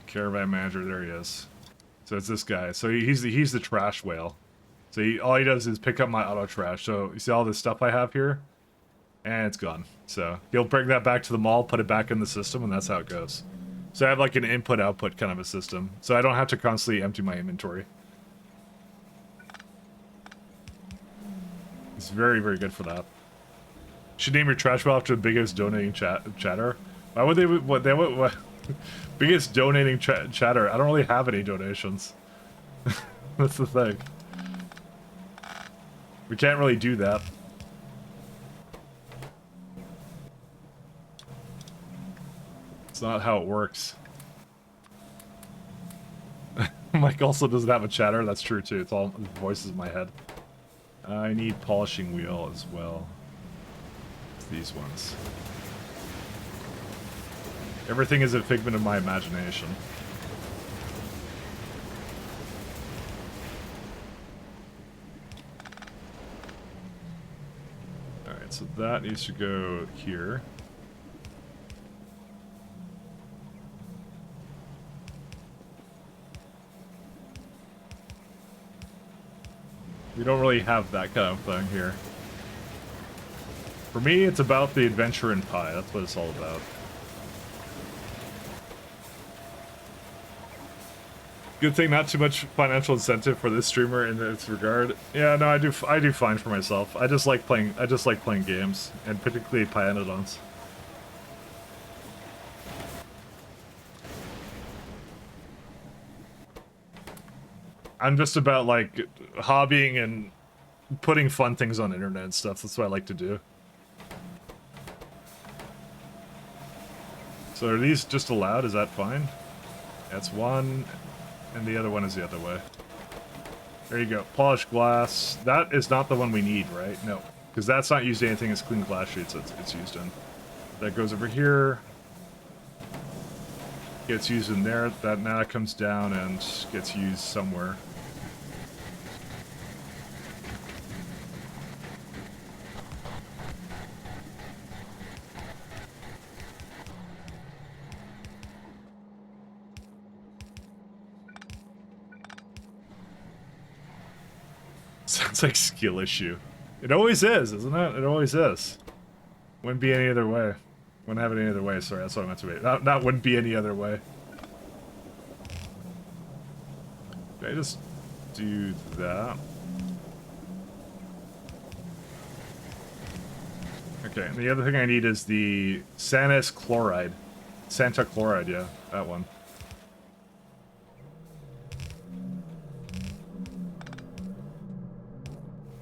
Caravan manager, there he is. So it's this guy. So he's the trash whale. So all he does is pick up my auto trash. So you see all this stuff I have here? And it's gone. So he'll bring that back to the mall, put it back in the system, and that's how it goes. So I have like an input-output kind of a system. So I don't have to constantly empty my inventory. It's very, very good for that. Should name your trash whale after the biggest donating chatter. Why would they? What? Biggest donating chatter. I don't really have any donations. That's the thing. We can't really do that. It's not how it works. Mike also doesn't have a chatter. That's true too. It's all voices in my head. I need polishing wheel as well. It's these ones. Everything is a figment of my imagination. Alright, so that needs to go here. We don't really have that kind of thing here. For me, it's about the adventure in pie. That's what it's all about. Good thing, not too much financial incentive for this streamer in this regard. Yeah, no, I do fine for myself. I just like playing games, and particularly Pyanodons. I'm just about like hobbying and putting fun things on the internet and stuff. That's what I like to do. So are these just allowed? Is that fine? That's one. And the other one is the other way. There you go. Polished glass. That is not the one we need, right? No. Because that's not used in anything as clean glass sheets it's used in. That goes over here. Gets used in there. That now comes down and gets used somewhere. Sounds like skill issue. It always is, isn't it? It always is. Wouldn't be any other way. Wouldn't have it any other way. Sorry, that's what I meant to be. Not wouldn't be any other way. Can I just do that? Okay, and the other thing I need is the Santa chloride, yeah, that one.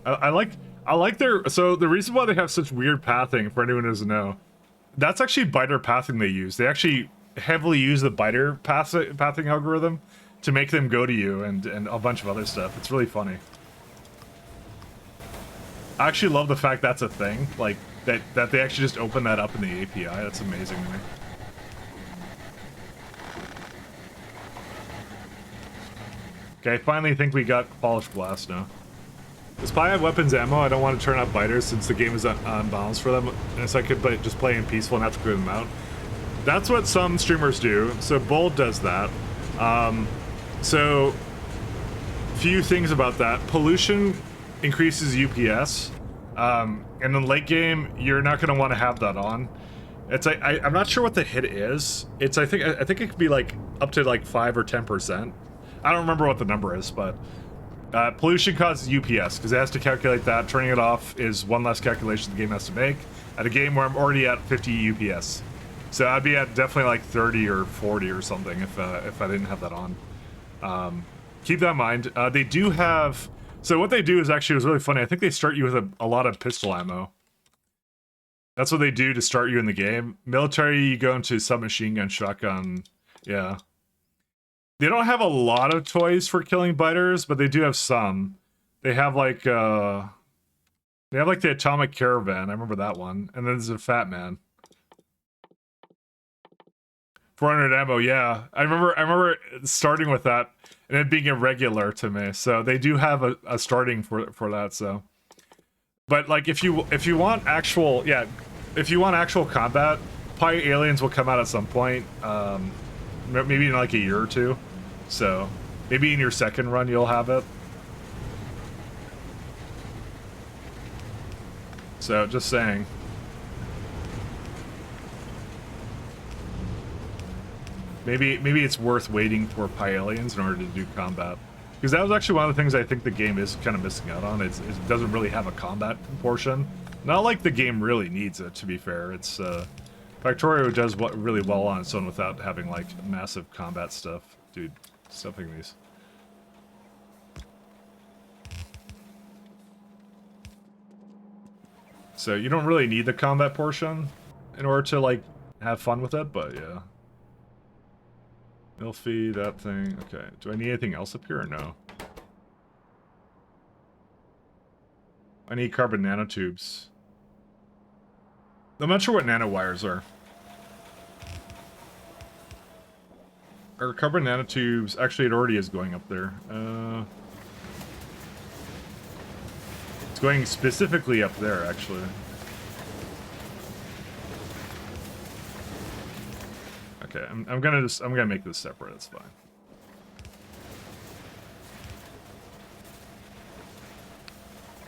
I like their, so the reason why they have such weird pathing, for anyone who doesn't know, that's actually biter pathing they use. They actually heavily use the biter pathing algorithm to make them go to you and a bunch of other stuff. It's really funny. I actually love the fact that's a thing, like, that they actually just open that up in the API. That's amazing to me. Okay, I finally think we got polished glass now. Does Pi have weapons ammo? I don't want to turn off biters since the game is unbalanced for them, and so I could just play in peaceful and have to clear them out. That's what some streamers do. So Bold does that. So few things about that. Pollution increases UPS, and in late game you're not going to want to have that on. It's like I'm not sure what the hit is. It's I think it could be like up to like 5 or 10%. I don't remember what the number is, but pollution causes UPS because it has to calculate that. Turning it off is one less calculation the game has to make at a game where I'm already at 50 UPS. So I'd be at definitely like 30 or 40 or something if I didn't have that on. Keep that in mind. They do have. So what they do is actually, it was really funny. I think they start you with a lot of pistol ammo. That's what they do to start you in the game. Military, you go into submachine gun, shotgun. Yeah. They don't have a lot of toys for killing biters, but they do have some. They have like the atomic caravan. I remember that one. And then there's a fat man. 400 ammo, yeah. I remember starting with that and it being irregular to me. So they do have a starting for that, so. But like if you want actual combat, probably aliens will come out at some point. Maybe in like a year or two. So maybe in your second run you'll have it. So just saying. Maybe it's worth waiting for Pi aliens in order to do combat. Because that was actually one of the things I think the game is kind of missing out on. It doesn't really have a combat portion. Not like the game really needs it, to be fair. It's Factorio does really well on its own without having like massive combat stuff. Dude, stuffing these. So you don't really need the combat portion in order to like have fun with it, but yeah. Milfy, that thing. Okay. Do I need anything else up here or no? I need carbon nanotubes. I'm not sure what nanowires are. Are carbon nanotubes... Actually, it already is going up there. It's going specifically up there, actually. Okay, I'm gonna make this separate, it's fine.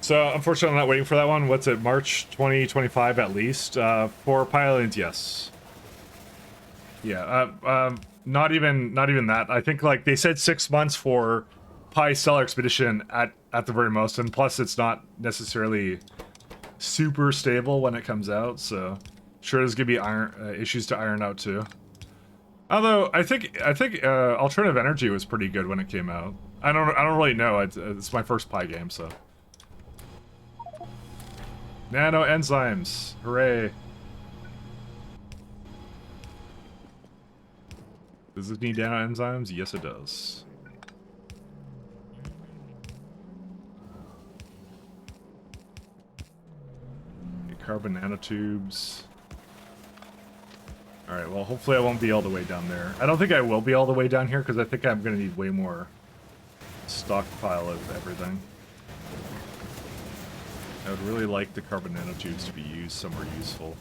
So, unfortunately, I'm not waiting for that one. What's it, March 2025 at least? For Pylians, yes. Yeah, not even that. I think, like, they said 6 months for Pi Stellar Expedition at the very most, and plus it's not necessarily super stable when it comes out, so sure there's gonna be issues to iron out too. Although I think alternative energy was pretty good when it came out. I don't really know. It's my first Pi game, so. Nano enzymes, hooray! Does it need nano enzymes? Yes, it does. Carbon nanotubes. Alright, well, hopefully I won't be all the way down there. I don't think I will be all the way down here, because I think I'm going to need way more stockpile of everything. I would really like the carbon nanotubes to be used somewhere useful.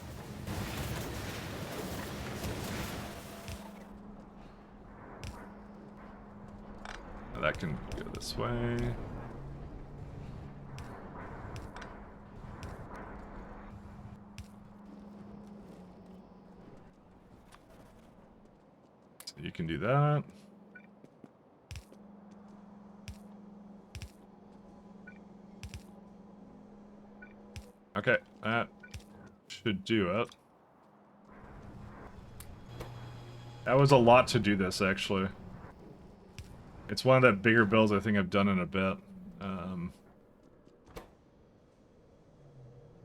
Now that can go this way. You can do that. Okay, that should do it. That was a lot to do this, actually. It's one of the bigger builds I think I've done in a bit.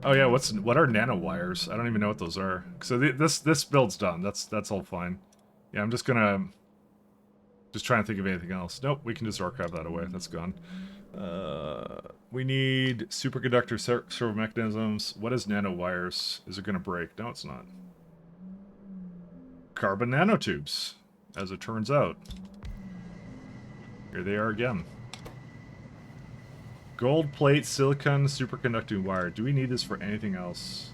Oh yeah, what are nanowires? I don't even know what those are. So this build's done. That's all fine. Yeah, I'm just trying to think of anything else. Nope, we can just archive that away. That's gone. We need superconductor servo mechanisms. What is nanowires? Is it going to break? No, it's not. Carbon nanotubes, as it turns out. Here they are again. Gold plate, silicon, superconducting wire. Do we need this for anything else?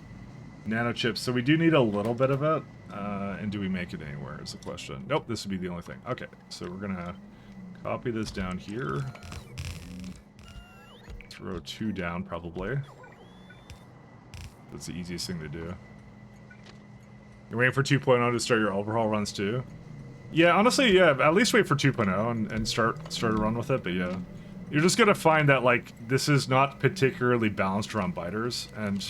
Nanochips. So we do need a little bit of it. And do we make it anywhere is the question. Nope, this would be the only thing. Okay, so we're gonna copy this down here. Throw 2 down, probably. That's the easiest thing to do. You're waiting for 2.0 to start your overhaul runs too? Yeah, honestly, yeah, at least wait for 2.0 and start a run with it, but yeah. You're just gonna find that, like, this is not particularly balanced around biters, and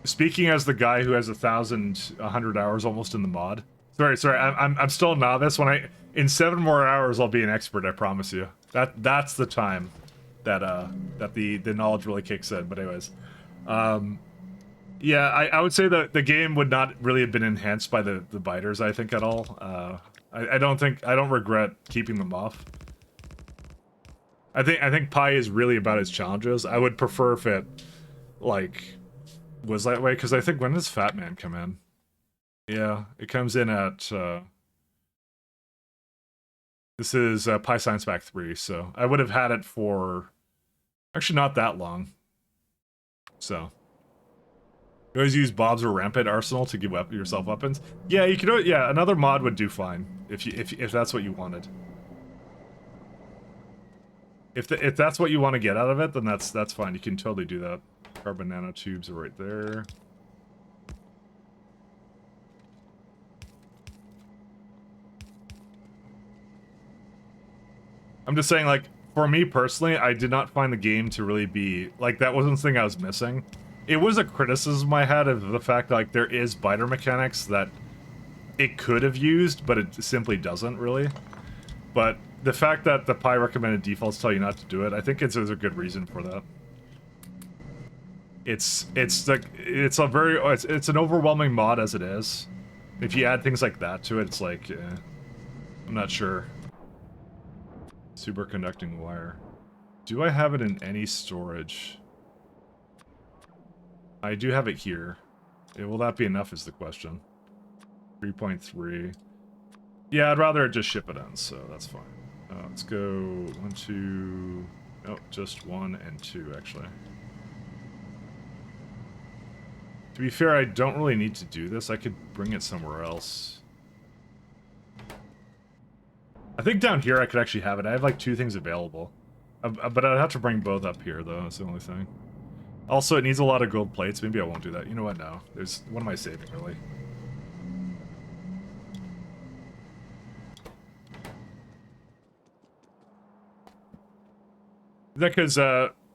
speaking as the guy who has 1,100 hours almost in the mod. Sorry, I'm still a novice. In 7 more hours I'll be an expert, I promise you. That's the time that the knowledge really kicks in, but anyways. Yeah, I would say that the game would not really have been enhanced by the biters, I think, at all. I don't regret keeping them off. I think Pi is really about its challenges. I would prefer if it, like, was that way, because I think, when does Fat Man come in? Yeah, it comes in at, this is Pi Science Pack 3, so I would have had it for, actually not that long. So. You always use Bob's or Rampant Arsenal to give yourself weapons? Yeah, you could, yeah, another mod would do fine, if that's what you wanted. If that's what you want to get out of it, then that's fine. You can totally do that. Carbon nanotubes are right there. I'm just saying, like, for me personally, I did not find the game to really be, like, that wasn't the thing I was missing. It was a criticism I had of the fact that, like, there is biter mechanics that it could have used, but it simply doesn't, really. But the fact that the Pi recommended defaults tell you not to do it, I think there's a good reason for that. It's an overwhelming mod as it is. If you add things like that to it, it's like, I'm not sure. Superconducting wire. Do I have it in any storage? I do have it here. Will that be enough is the question. 3.3. Yeah, I'd rather just ship it in, so that's fine. Let's go 1, 2... Oh, just 1 and 2, actually. To be fair, I don't really need to do this. I could bring it somewhere else. I think down here I could actually have it. I have like 2 things available. But I'd have to bring both up here, though. That's the only thing. Also, it needs a lot of gold plates. Maybe I won't do that. You know what? No. What am I saving, really? Is that because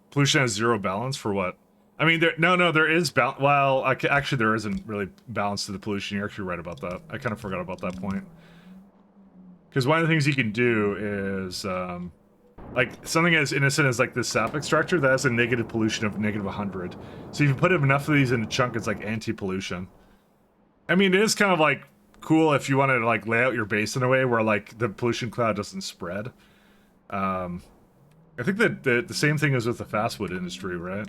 pollution has 0 balance for what? I mean, there is balance. Well, actually, there isn't really balance to the pollution. You're actually right about that. I kind of forgot about that point. Because one of the things you can do is, like, something as innocent as, like, this sap extractor that has a negative pollution of negative 100. So if you put enough of these in a chunk, it's like anti-pollution. I mean, it is kind of, like, cool if you want to, like, lay out your base in a way where, like, the pollution cloud doesn't spread. I think that the same thing is with the fast food industry, right?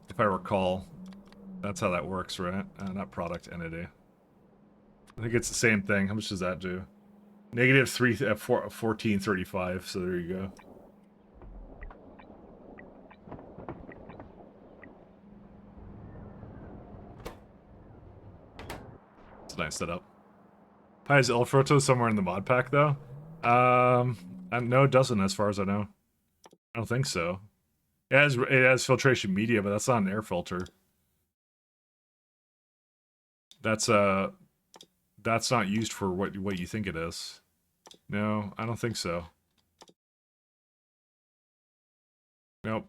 If I recall. That's how that works, right? Not product, entity. I think it's the same thing. How much does that do? Negative 1435, so there you go. It's a nice setup. Pi's Ilfroto somewhere in the mod pack, though? No, it doesn't, as far as I know. I don't think so. It has filtration media, but that's not an air filter. That's not used for what you think it is. No, I don't think so. Nope.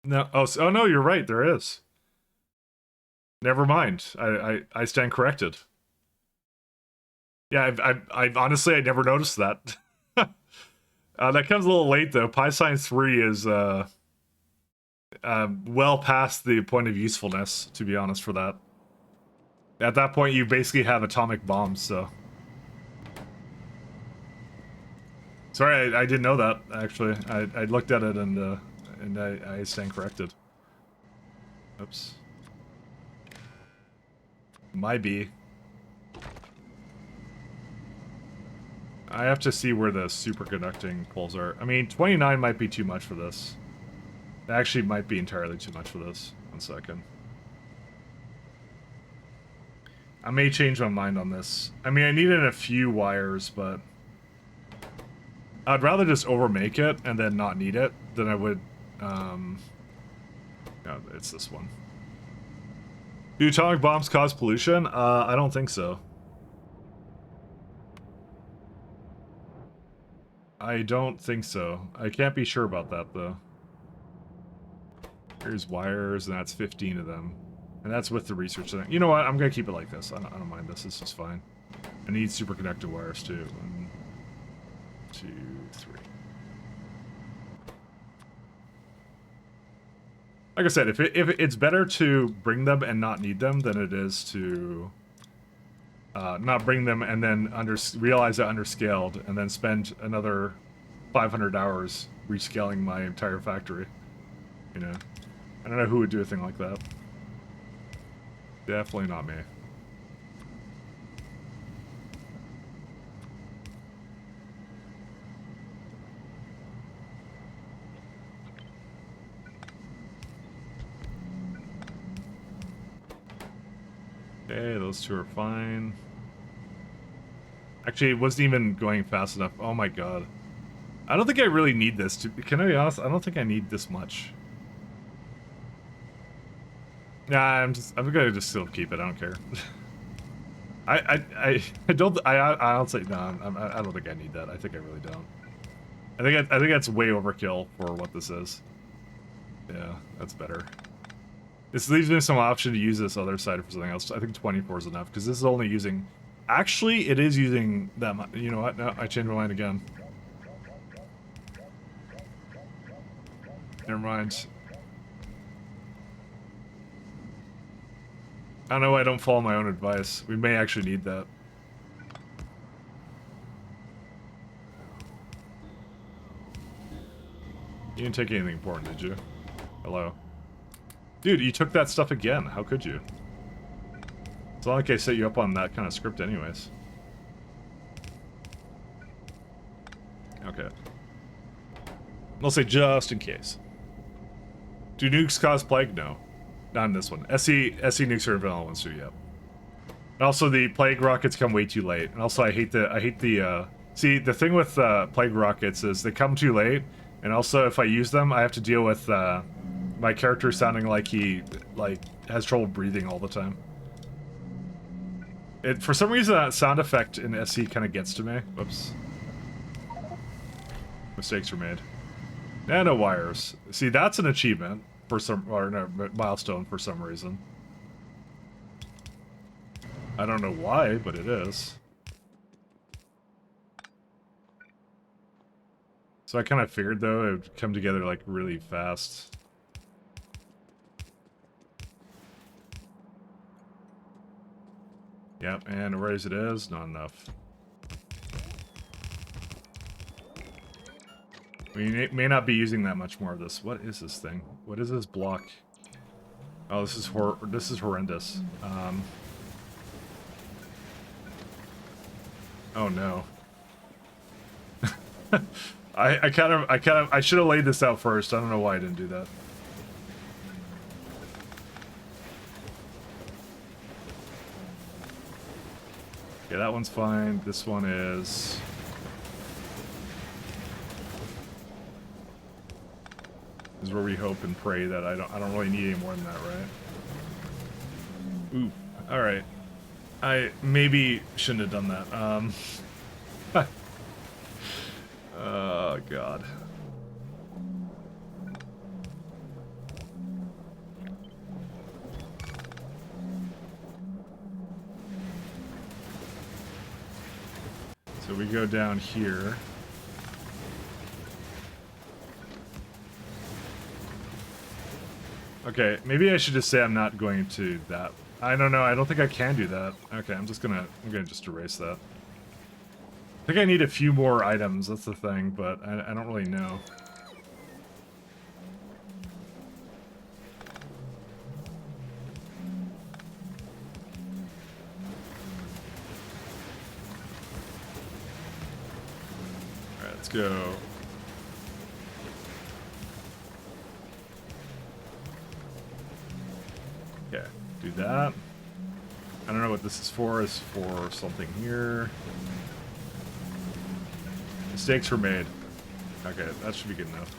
No. Oh no, you're right. There is. Never mind. I stand corrected. Yeah, I honestly I never noticed that. That comes a little late though. Pi Science 3 is well past the point of usefulness, to be honest, for that. At that point, you basically have atomic bombs, so. Sorry, I didn't know that, actually. I looked at it and I stand corrected. Oops. My B. I have to see where the superconducting poles are. I mean, 29 might be too much for this. It actually might be entirely too much for this. 1 second. I may change my mind on this. I mean, I needed a few wires, but I'd rather just overmake it and then not need it than I would, no, it's this one. Do atomic bombs cause pollution? I don't think so. I don't think so. I can't be sure about that, though. Here's wires, and that's 15 of them. And that's with the research thing. You know what? I'm gonna keep it like this. I don't mind this. This is fine. I need superconductor wires, too. 1, 2, 3. Like I said, if it's better to bring them and not need them than it is to not bring them and then realize that underscaled and then spend another 500 hours rescaling my entire factory. You know, I don't know who would do a thing like that. Definitely not me. Okay, those two are fine. Actually, it wasn't even going fast enough. Oh my god. I don't think I really need this. Can I be honest? I don't think I need this much. Nah, I'm gonna just still keep it. I don't care. I don't. I honestly no. I don't think I need that. I think I really don't. I think that's way overkill for what this is. Yeah, that's better. This leaves me some option to use this other side for something else. I think 24 is enough because this is only using. Actually, it is using that much. You know what? No, I changed my mind again. Never mind. I don't know why I don't follow my own advice. We may actually need that. You didn't take anything important, did you? Hello. Dude, you took that stuff again. How could you? It's not like I set you up on that kind of script anyways. Okay. I'll say just in case. Do nukes cause plague? No. Not in this one. SE nukes are in vanilla ones too, yep. And also the plague rockets come way too late. And also I hate the see, the thing with plague rockets is they come too late, and also if I use them, I have to deal with my character sounding like he has trouble breathing all the time. For some reason that sound effect in SE kind of gets to me. Whoops. Mistakes were made. Nano wires. See, that's an achievement for some, or no, milestone for some reason. I don't know why, but it is. So I kind of figured though it would come together like really fast. Yep, and where as it is, not enough. We may not be using that much more of this. What is this thing? What is this block? Oh, this is horrendous. Oh no. I should have laid this out first. I don't know why I didn't do that. Okay, that one's fine. This one is. This is where we hope and pray that I don't really need any more than that, right? Ooh, all right. I maybe shouldn't have done that. Oh god. So we go down here. Okay, maybe I should just say I'm not going to that. I don't know, I don't think I can do that. Okay, I'm gonna just erase that. I think I need a few more items, that's the thing, but I don't really know. Let's go. Okay, do that. I don't know what this is for. It's for something here. Mistakes were made. Okay, that should be good enough.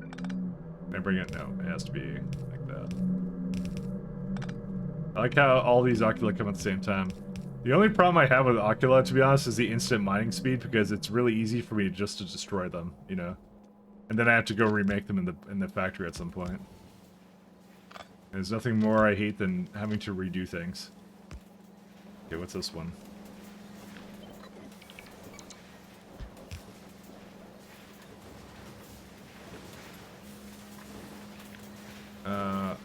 Can I bring it? No, it has to be like that. I like how all these Ocula come at the same time. The only problem I have with Ocula, to be honest, is the instant mining speed, because it's really easy for me just to destroy them, you know? And then I have to go remake them in the factory at some point. There's nothing more I hate than having to redo things. Okay, what's this one?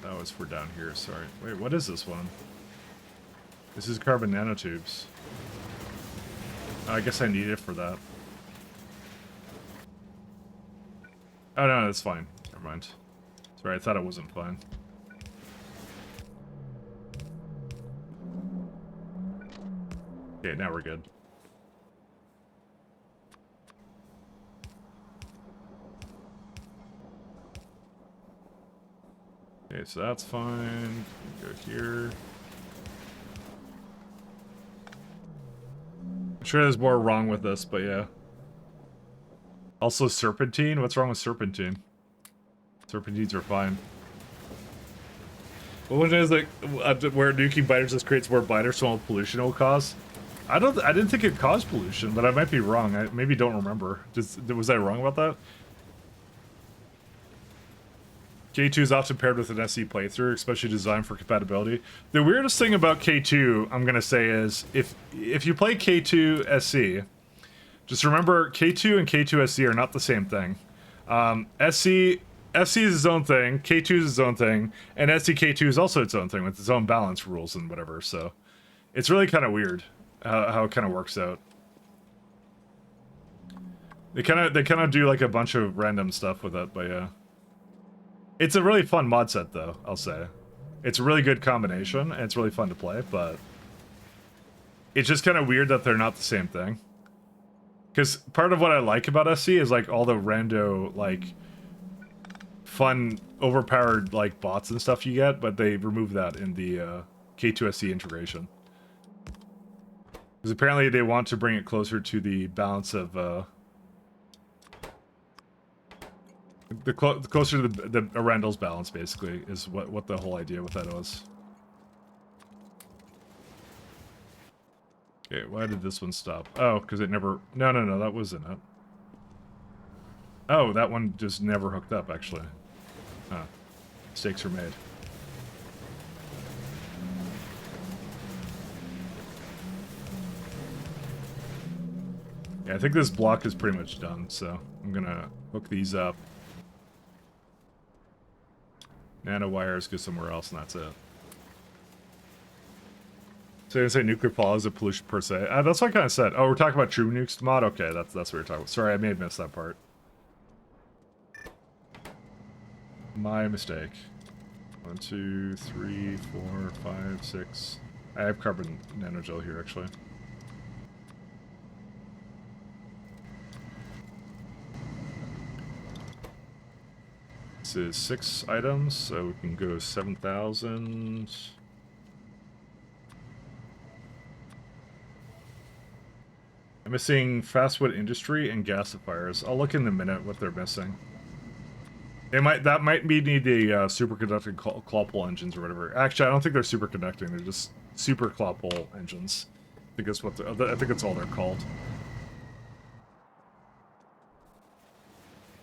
That was for down here, sorry. Wait, what is this one? This is carbon nanotubes. I guess I need it for that. Oh no, that's fine. Never mind. Sorry, I thought it wasn't fine. Okay, now we're good. Okay, so that's fine. Go here. I'm sure there's more wrong with this, but yeah. Also, serpentine? What's wrong with serpentine? Serpentines are fine. What one is like where nuking biters just creates more biters, so all pollution will cause? I didn't think it caused pollution, but I might be wrong. I maybe don't remember. Was I wrong about that? K2 is often paired with an SE playthrough, especially designed for compatibility. The weirdest thing about K2, I'm gonna say, is if you play K2 SC, just remember K2 and K2 SC are not the same thing. SC is its own thing, K2 is its own thing, and SC-K2 is also its own thing with its own balance rules and whatever, so it's really kind of weird how it kind of works out. They kind of do like a bunch of random stuff with it, but yeah. It's a really fun mod set, though, I'll say. It's a really good combination, and it's really fun to play, but it's just kind of weird that they're not the same thing. Because part of what I like about SC is, like, all the rando, like, fun, overpowered, like, bots and stuff you get, but they remove that in the K2SC integration. Because apparently they want to bring it closer to the balance of, closer to the Arundel's balance, basically, is what the whole idea with that was. Okay, why did this one stop? Oh, because it never... No, that wasn't it. Oh, that one just never hooked up, actually. Huh. Mistakes were made. Yeah, I think this block is pretty much done, so I'm gonna hook these up. Nanowires go somewhere else, and that's it. So you say nuclear fallout is a pollution per se? That's what I kind of said. Oh, we're talking about True Nukes mod? Okay, that's what we're talking about. Sorry, I may have missed that part. My mistake. 1, 2, 3, 4, 5, 6. I have carbon nanogel here, actually. This is 6 items, so we can go 7,000. I'm missing fast-food industry and gasifiers. I'll look in a minute what they're missing. That might need the superconducting cloppole engines or whatever. Actually, I don't think they're superconducting. They're just super cloppole engines. I think that's all they're called.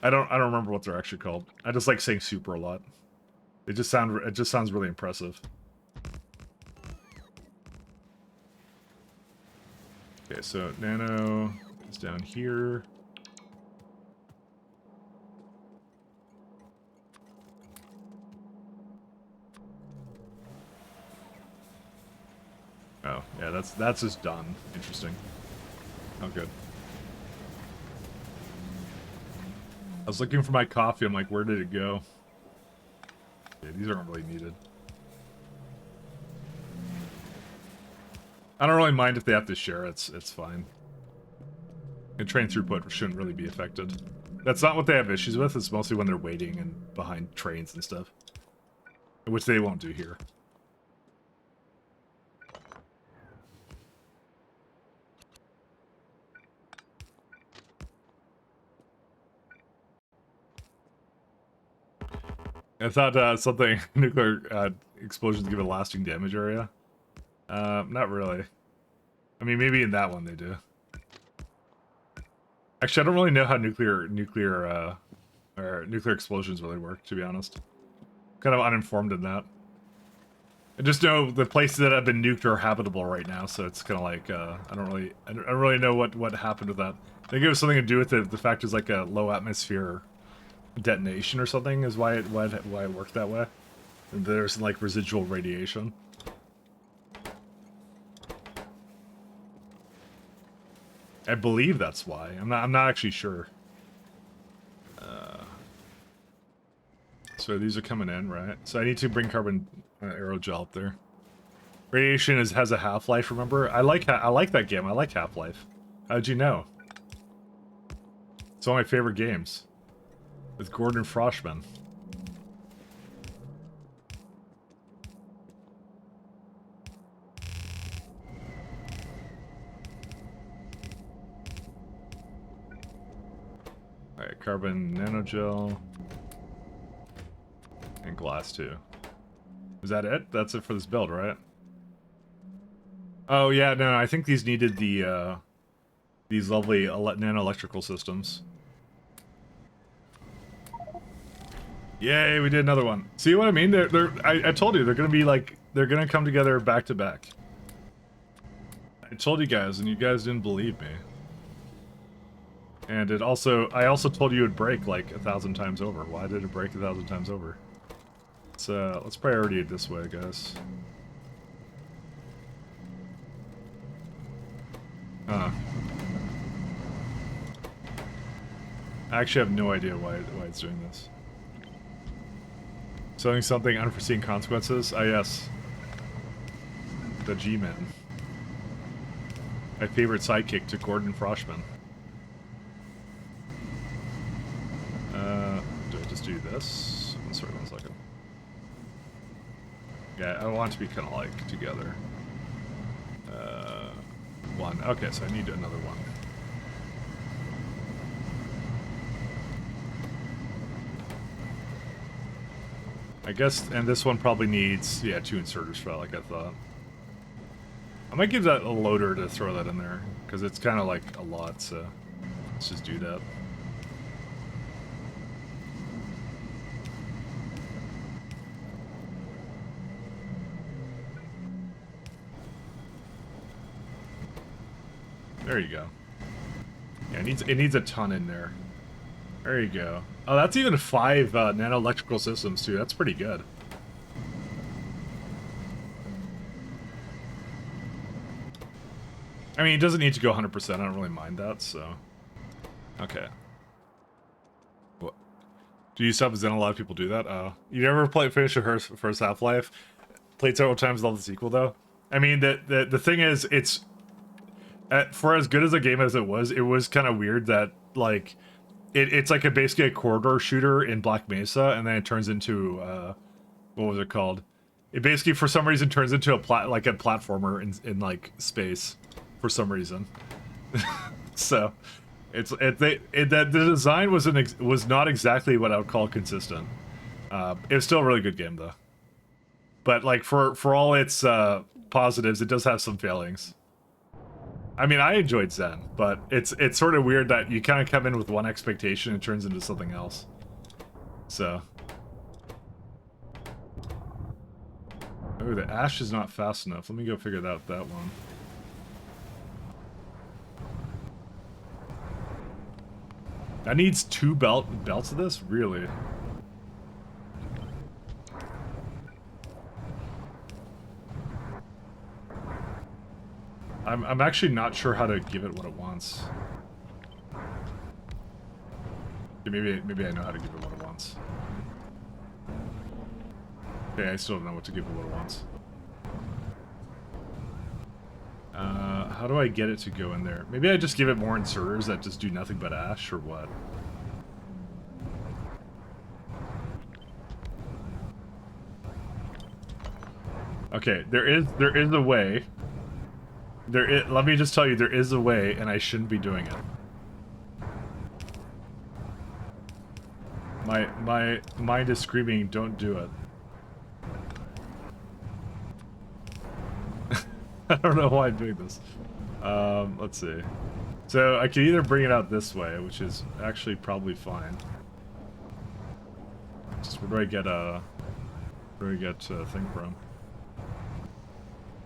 I don't remember what they're actually called. I just like saying super a lot. It just sounds really impressive. Okay, so nano is down here. Oh, yeah, that's just done. Interesting. Oh, good. I was looking for my coffee. I'm like, where did it go? Yeah, these aren't really needed. I don't really mind if they have to share. It's fine. And train throughput shouldn't really be affected. That's not what they have issues with. It's mostly when they're waiting and behind trains and stuff, which they won't do here. I thought something nuclear explosions give a lasting damage area. Not really. I mean, maybe in that one they do. Actually, I don't really know how nuclear explosions really work, to be honest. Kind of uninformed in that. I just know the places that have been nuked are habitable right now, so it's kind of like I don't really know what happened with that. I think it was something to do with the fact it's like a low atmosphere detonation or something is why it worked that way. And there's like residual radiation. I believe that's why. I'm not actually sure. So these are coming in, right? So I need to bring carbon aerogel up there. Radiation has a half-life, remember? I like that game. I like Half-Life. How'd you know? It's one of my favorite games. With Gordon Froshman. Alright, carbon nanogel. And glass too. Is that it? That's it for this build, right? Oh yeah, no, I think these needed the these lovely nano-electrical systems. Yay, we did another one. See what I mean? I told you, they're gonna be like, they're gonna come together back to back. I told you guys, and you guys didn't believe me. And I also told you it would break like 1,000 times over. Why did it break 1,000 times over? Let's priority it this way, guys. I actually have no idea why it's doing this. Something unforeseen consequences? Ah, yes. The G-Man. My favorite sidekick to Gordon Froshman. Do I just do this? Sorry, 1 second. Yeah, I want it to be kind of like together. 1. Okay, so I need another one. I guess, and this one probably needs, yeah, 2 inserters for that, like I thought. I might give that a loader to throw that in there, because it's kind of like a lot, so let's just do that. There you go. Yeah, it needs a ton in there. There you go. Oh, that's even 5 nano-electrical systems, too. That's pretty good. I mean, it doesn't need to go 100%. I don't really mind that, so... Okay. What? Do you sub Zen? A lot of people do that? Oh. You never finish the first Half-Life? Played several times, love the sequel, though? I mean, the thing is, it's... for as good as a game as it was kind of weird that, like... It's like basically a corridor shooter in Black Mesa, and then it turns into, what was it called? It basically, for some reason, turns into a platformer in like, space. For some reason. So, the design was not exactly what I would call consistent. It was still a really good game, though. But, like, for all its positives, it does have some failings. I mean, I enjoyed Zen, but it's sort of weird that you kind of come in with one expectation and it turns into something else. So. Oh, the ash is not fast enough. Let me go figure out that one. That needs 2 belts of this? Really? I'm actually not sure how to give it what it wants. Okay, maybe I know how to give it what it wants. Okay, I still don't know what to give it what it wants. How do I get it to go in there? Maybe I just give it more inserters that just do nothing but ash, or what? Okay, there is a way. Let me just tell you, there is a way, and I shouldn't be doing it. My mind is screaming, don't do it. I don't know why I'm doing this. Let's see. So I can either bring it out this way, which is actually probably fine. Just where do I get a thing from?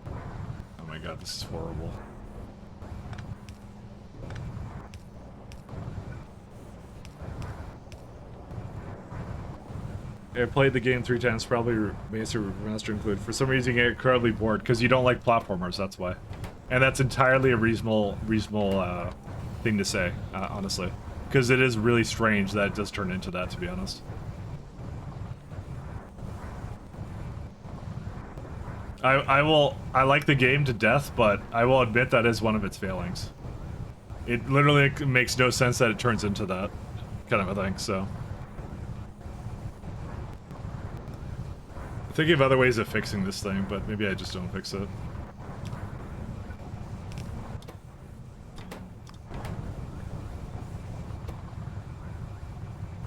Oh my god, this is horrible. I played the game 3 times, probably Master Remaster included. For some reason, you get incredibly bored because you don't like platformers. That's why, and that's entirely a reasonable thing to say, honestly, because it is really strange that it does turn into that. To be honest, I like the game to death, but I will admit that is one of its failings. It literally makes no sense that it turns into that kind of a thing. So. Thinking of other ways of fixing this thing, but maybe I just don't fix it.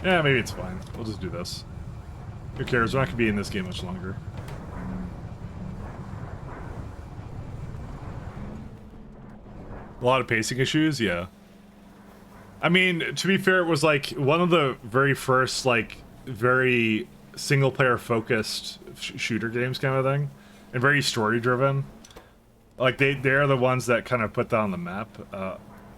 Yeah, maybe it's fine. We'll just do this. Who cares? We're not gonna be in this game much longer. A lot of pacing issues, yeah. I mean, to be fair, it was like one of the very first, like, very single-player focused shooter games kind of thing, and very story-driven. Like they're the ones that kind of put that on the map.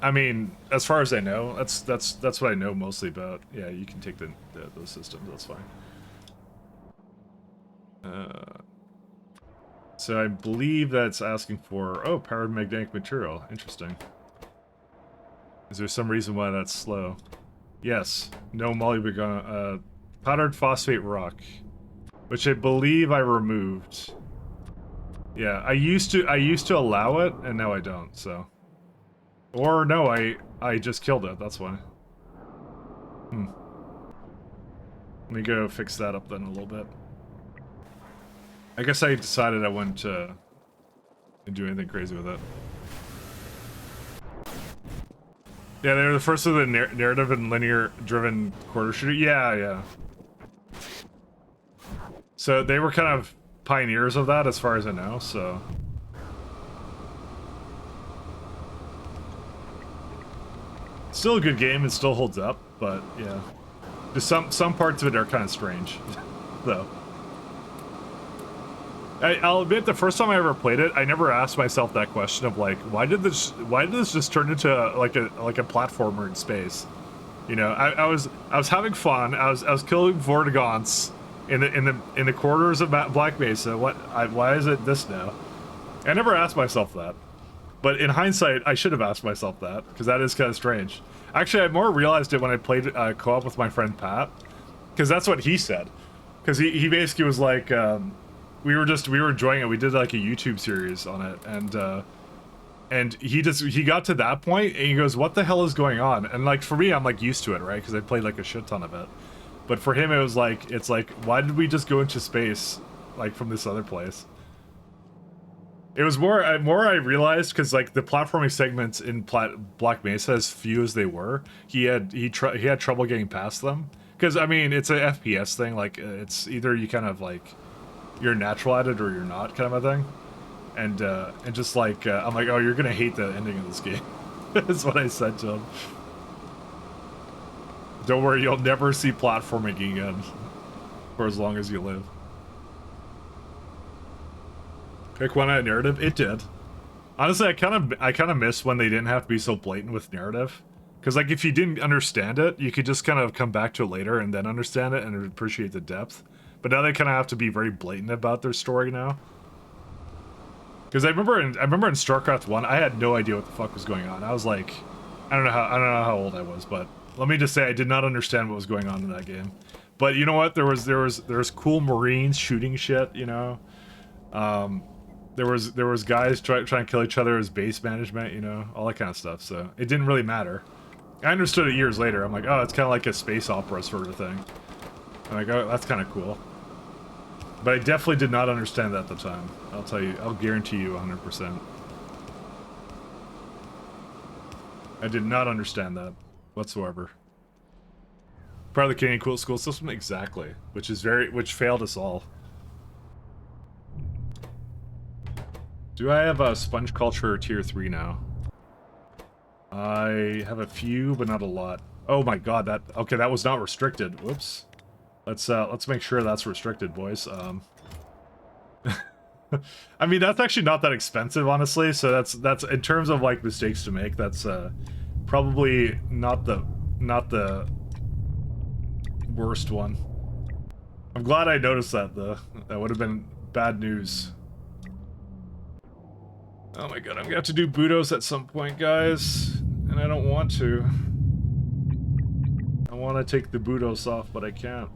I mean, as far as I know, that's what I know mostly about. Yeah, you can take those systems. That's fine. So I believe that's asking for powered magnetic material. Interesting. Is there some reason why that's slow? Yes. No molybdenum. Powdered phosphate rock, which I believe I removed. Yeah, I used to allow it, and now I don't. So, or no, I just killed it. That's why. Let me go fix that up then a little bit. I guess I decided I wouldn't do anything crazy with it. Yeah, they're the first of the narrative and linear-driven quarter shooter. Yeah. So they were kind of pioneers of that, as far as I know. So still a good game. It still holds up, but yeah, just some parts of it are kind of strange, though. I'll admit, the first time I ever played it, I never asked myself that question of like, why did this just turn into like a platformer in space? You know, I was having fun. I was killing Vortigaunts in the corridors of Black Mesa. Why is it this now? I never asked myself that, but in hindsight, I should have asked myself that, because that is kind of strange. Actually, I more realized it when I played co-op with my friend Pat, because that's what he said. Because he basically was like, we were enjoying it. We did like a YouTube series on it, and he got to that point and he goes, "What the hell is going on?" And like for me, I'm like used to it, right? Because I played like a shit ton of it. But for him, it was like, it's like, why did we just go into space, like, from this other place? It was more I realized, because, like, the platforming segments in Black Mesa, as few as they were, he had trouble getting past them. Because, I mean, it's an FPS thing, like, it's either you kind of, like, you're natural at it or you're not, kind of a thing. And just, like, I'm like, oh, you're gonna hate the ending of this game. That's what I said to him. Don't worry, you'll never see platforming again for as long as you live. Pick one at narrative. It did. Honestly, I kind of miss when they didn't have to be so blatant with narrative, because like if you didn't understand it, you could just kind of come back to it later and then understand it and appreciate the depth. But now they kind of have to be very blatant about their story now. Because I remember in StarCraft 1, I had no idea what the fuck was going on. I was like, I don't know how old I was, but let me just say I did not understand what was going on in that game. But you know what? There was cool Marines shooting shit, you know. there was guys trying to kill each other as base management, you know, all that kind of stuff. So it didn't really matter. I understood it years later. I'm like, oh, it's kind of like a space opera sort of thing. I'm like, oh, that's kind of cool. But I definitely did not understand that at the time. I'll tell you, I'll guarantee you 100%. I did not understand that whatsoever. Part of the Canadian school system, exactly, which failed us all. Do I have a sponge culture tier 3 now? I have a few, but not a lot. Oh my god, that was not restricted. Whoops. Let's make sure that's restricted, boys. I mean, that's actually not that expensive, honestly. So that's in terms of like mistakes to make. That's probably not the worst one. I'm glad I noticed that though. That would have been bad news. Oh my god, I'm gonna have to do Budos at some point, guys, and I don't want to. I want to take the Budos off, but I can't.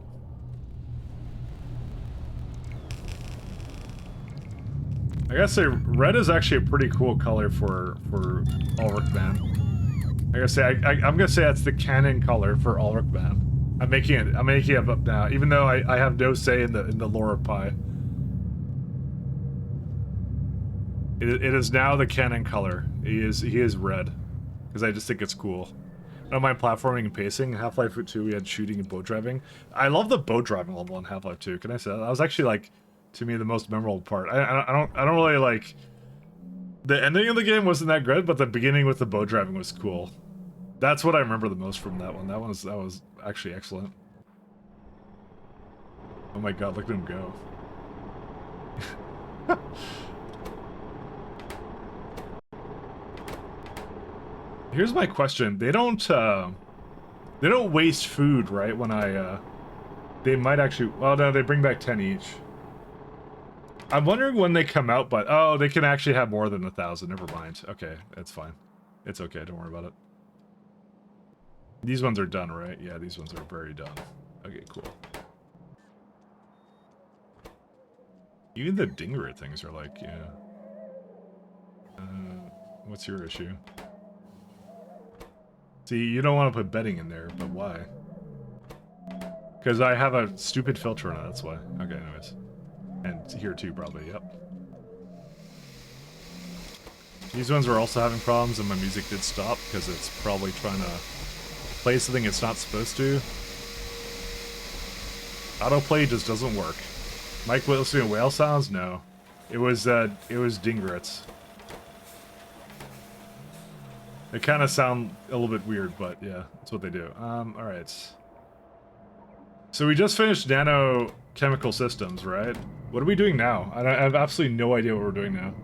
I gotta say, red is actually a pretty cool color for Ulrich Band. I gotta say, I'm gonna say that's the canon color for Ulrich Band. I'm making it up now, even though I have no say in the lore of Pi. It is now the canon color. He is red, because I just think it's cool. I don't mind platforming and pacing. Half-Life 2, we had shooting and boat driving. I love the boat driving level in Half-Life 2. Can I say that? That was actually like, to me, the most memorable part. I don't really like. The ending of the game wasn't that good, but the beginning with the boat driving was cool. That's what I remember the most from that one. That was actually excellent. Oh my god, look at him go. Here's my question. They don't waste food, right? When they might actually, well no, they bring back 10 each. I'm wondering when they come out, but oh, they can actually have more than 1,000. Never mind. Okay, it's fine. It's okay, don't worry about it. These ones are done, right? Yeah, these ones are very done. Okay, cool. Even the Dinger things are like, yeah. What's your issue? See, you don't want to put bedding in there, but why? Because I have a stupid filter on it, that's why. Okay, anyways. And here too, probably, yep. These ones were also having problems, and my music did stop, because it's probably trying to play something it's not supposed to. Autoplay just doesn't work. Mike listening to whale sounds? No. It was dingrets. They kind of sound a little bit weird, but yeah, that's what they do. Alright. So we just finished nanochemical systems, right? What are we doing now? I have absolutely no idea what we're doing now.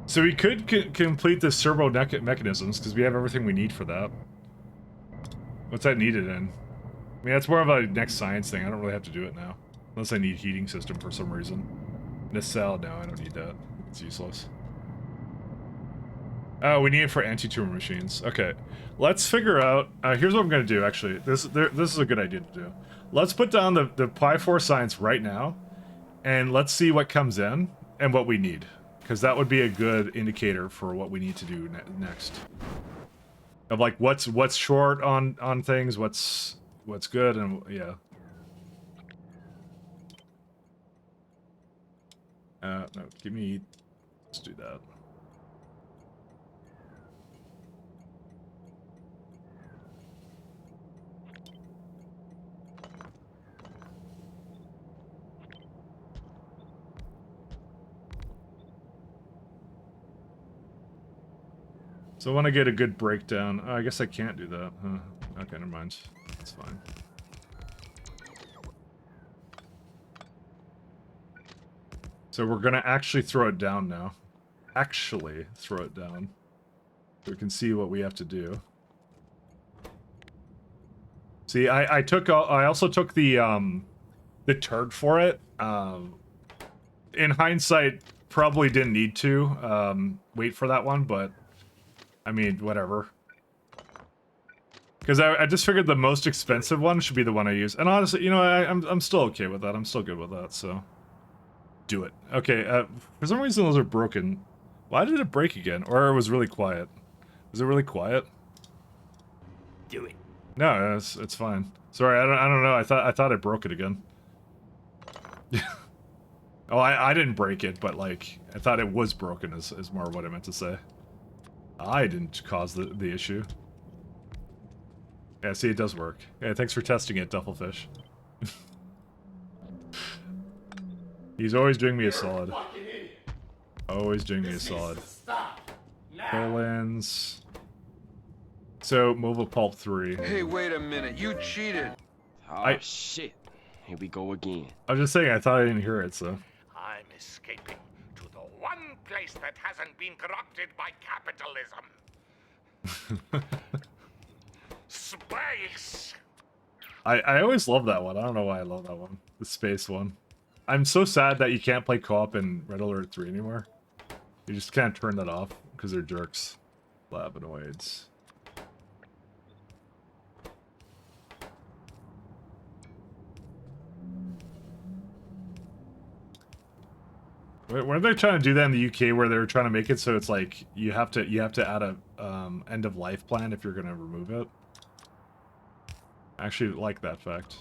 So we could complete the servo mechanisms, because we have everything we need for that. What's that needed in? I mean, that's more of a next science thing. I don't really have to do it now. Unless I need heating system for some reason. Nacelle, no, I don't need that. It's useless. Oh, we need it for anti-tumor machines. Okay, let's figure out. Here's what I'm gonna do. Actually, this is a good idea to do. Let's put down the Pi 4 science right now, and let's see what comes in and what we need, because that would be a good indicator for what we need to do next. Of like what's short on things, what's good, and yeah. No, give me. Let's do that. So I want to get a good breakdown. Oh, I guess I can't do that. Huh. Okay, never mind. That's fine. So we're gonna actually throw it down now. Actually throw it down. So we can see what we have to do. See, I also took the turd for it. In hindsight, probably didn't need to wait for that one, but I mean, whatever. Because I just figured the most expensive one should be the one I use. And honestly, you know, I'm still okay with that. I'm still good with that, so. Do it. Okay, for some reason those are broken. Why did it break again? Or it was really quiet. Was it really quiet? Do it. No, it's fine. Sorry, I don't know. I thought I broke it again. Oh, I didn't break it, but like I thought it was broken is more what I meant to say. I didn't cause the issue. Yeah, see, it does work. Yeah, thanks for testing it, Duffelfish. He's always doing me a solid. Always doing me a solid. Colons. So, Mobile Pulp 3. Hey, wait a minute. You cheated. Oh, shit. Here we go again. I was just saying, I thought I didn't hear it, so. I'm escaping to the one place that hasn't been corrupted by capitalism. Space! I always love that one. I don't know why I love that one. The space one. I'm so sad that you can't play co-op in Red Alert 3 anymore. You just can't turn that off because they're jerks. Labanoids. Weren't they trying to do that in the UK where they were trying to make it so it's like you have to add a end of life plan if you're gonna remove it? I actually like that fact.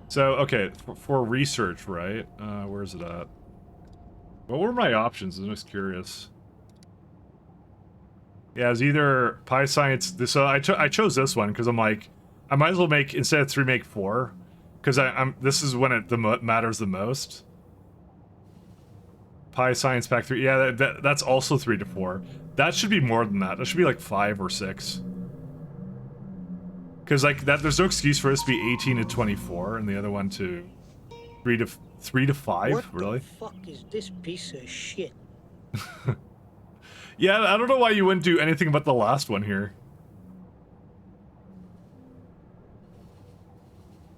So okay, for research, right? Where's it at? What were my options? I'm just curious. Yeah, it's either Pi Science. So I chose this one because I'm like, I might as well make instead of 3, make 4, because I'm this is when it matters the most. Pi Science Pack 3. Yeah, that's also 3 to 4. That should be more than that. That should be like 5 or 6. Because like that, there's no excuse for this to be 18 to 24, and the other one to 3 to 5. What really? the fuck is this piece of shit? Yeah, I don't know why you wouldn't do anything but the last one here.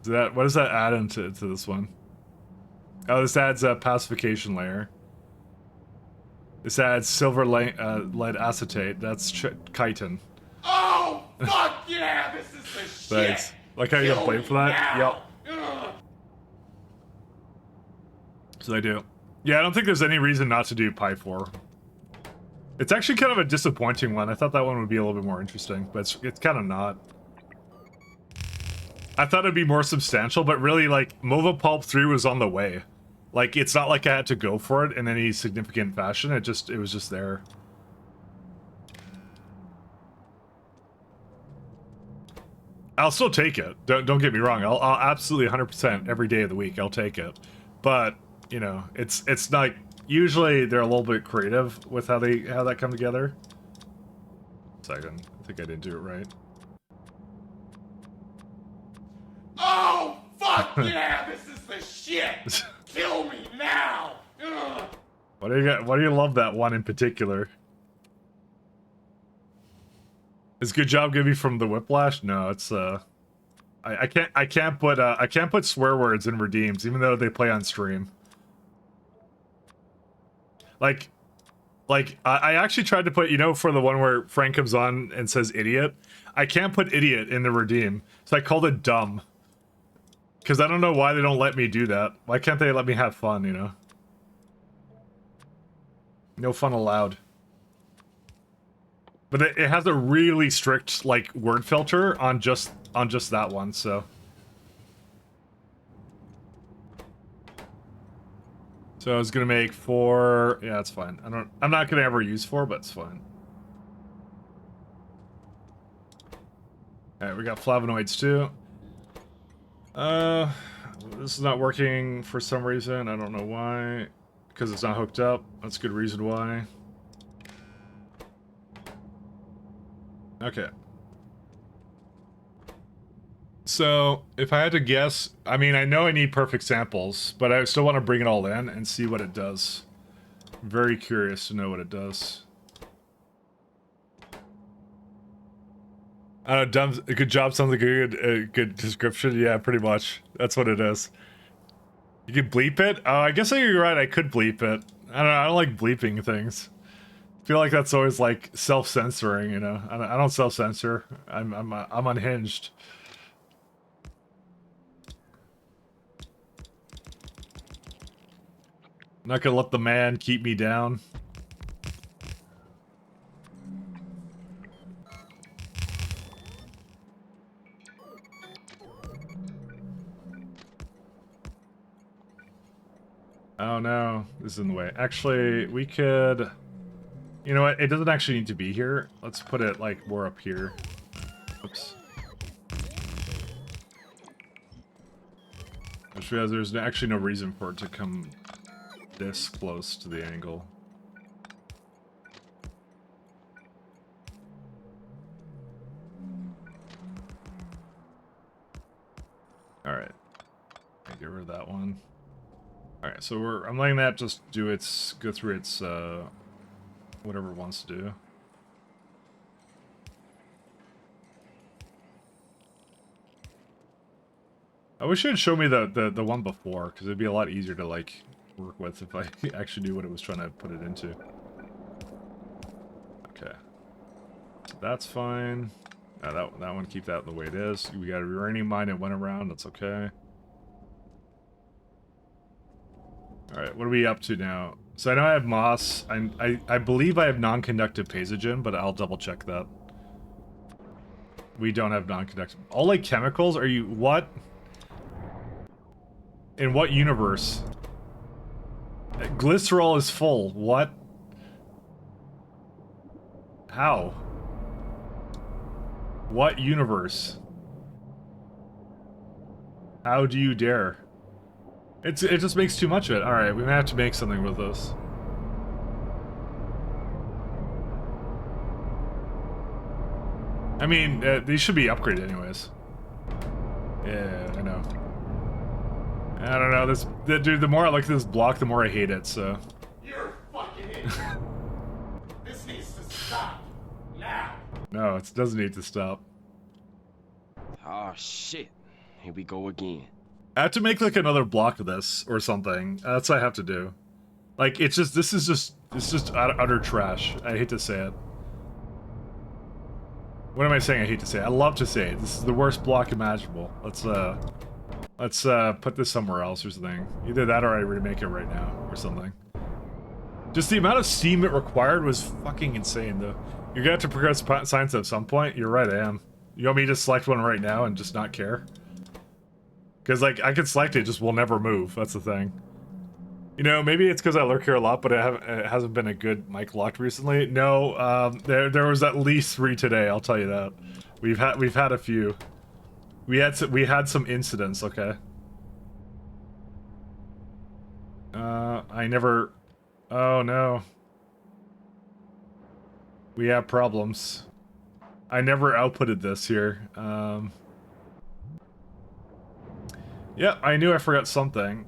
What does that add into this one? Oh, this adds a pacification layer. This adds silver lead acetate. That's chitin. Oh, fuck yeah! This is the shit! Thanks. Like how you got blame for that? Yep. So I do. Yeah, I don't think there's any reason not to do Pi 4. It's actually kind of a disappointing one. I thought that one would be a little bit more interesting, but it's kind of not. I thought it'd be more substantial, but really, like, Mova Pulp 3 was on the way. Like, it's not like I had to go for it in any significant fashion. It was just there. I'll still take it. Don't get me wrong. I'll absolutely 100% every day of the week. I'll take it. But, you know, it's not. Usually they're a little bit creative with how that come together. Second, I think I didn't do it right. Oh, fuck yeah! This is the shit! Kill me now! Ugh. Why do you love that one in particular? Is good job gonna be from the Whiplash? No, it's I can't put swear words in redeems even though they play on stream. Like I actually tried to put, you know, for the one where Frank comes on and says idiot, I can't put idiot in the redeem, so I called it dumb. Because I don't know why they don't let me do that. Why can't they let me have fun, you know? No fun allowed. But it has a really strict, like, word filter on just that one, so... So I was gonna make 4... Yeah, it's fine. I'm not gonna ever use 4, but it's fine. Alright, we got flavonoids too. This is not working for some reason. I don't know why. Because it's not hooked up. That's a good reason why. Okay. So, if I had to guess, I mean, I know I need perfect samples, but I still want to bring it all in and see what it does. I'm very curious to know what it does. I don't know, good job sounds like a good description. Yeah, pretty much. That's what it is. You can bleep it? Oh, I guess you're right, I could bleep it. I don't know, I don't like bleeping things. I feel like that's always like self-censoring, you know? I don't self-censor. I'm unhinged. Not gonna let the man keep me down. Oh no, this is in the way. Actually, we could... You know what? It doesn't actually need to be here. Let's put it, like, more up here. Oops. I just realized there's actually no reason for it to come this close to the angle. Alright. Get rid of that one. Alright, so I'm letting that just go through its, whatever it wants to do. I wish it would show me the one before, because it'd be a lot easier to, like, work with if I actually knew what it was trying to put it into. Okay. So that's fine. That one, keep that the way it is. We got a uranium mine that went around, that's okay. Alright, what are we up to now? So I know I have moss. I believe I have non-conductive paisagen, but I'll double check that. We don't have non-conductive. All like chemicals? Are you... What? In what universe? Glycerol is full. What? How? What universe? How do you dare? It just makes too much of it. Alright, we might have to make something with this. I mean, these should be upgraded anyways. Yeah, I know. I don't know, dude, the more I look at this block, the more I hate it, so... You're a fucking idiot. This needs to stop. Now. No, it doesn't need to stop. Oh shit. Here we go again. I have to make like another block of this or something. That's what I have to do. Like it's just it's just utter trash. I hate to say it. What am I saying? I hate to say it. I love to say it. This is the worst block imaginable. Let's put this somewhere else or something. Either that or I remake it right now or something. Just the amount of steam it required was fucking insane though. You're gonna have to progress science at some point. You're right, I am. You want me to select one right now and just not care? Because, like, I can select it, just will never move. That's the thing. You know, maybe it's because I lurk here a lot, but it hasn't been a good mic locked recently. No, there was at least 3 today, I'll tell you that. We've had a few. We had some incidents, okay? I never... Oh, no. We have problems. I never outputted this here. Yeah, I knew I forgot something.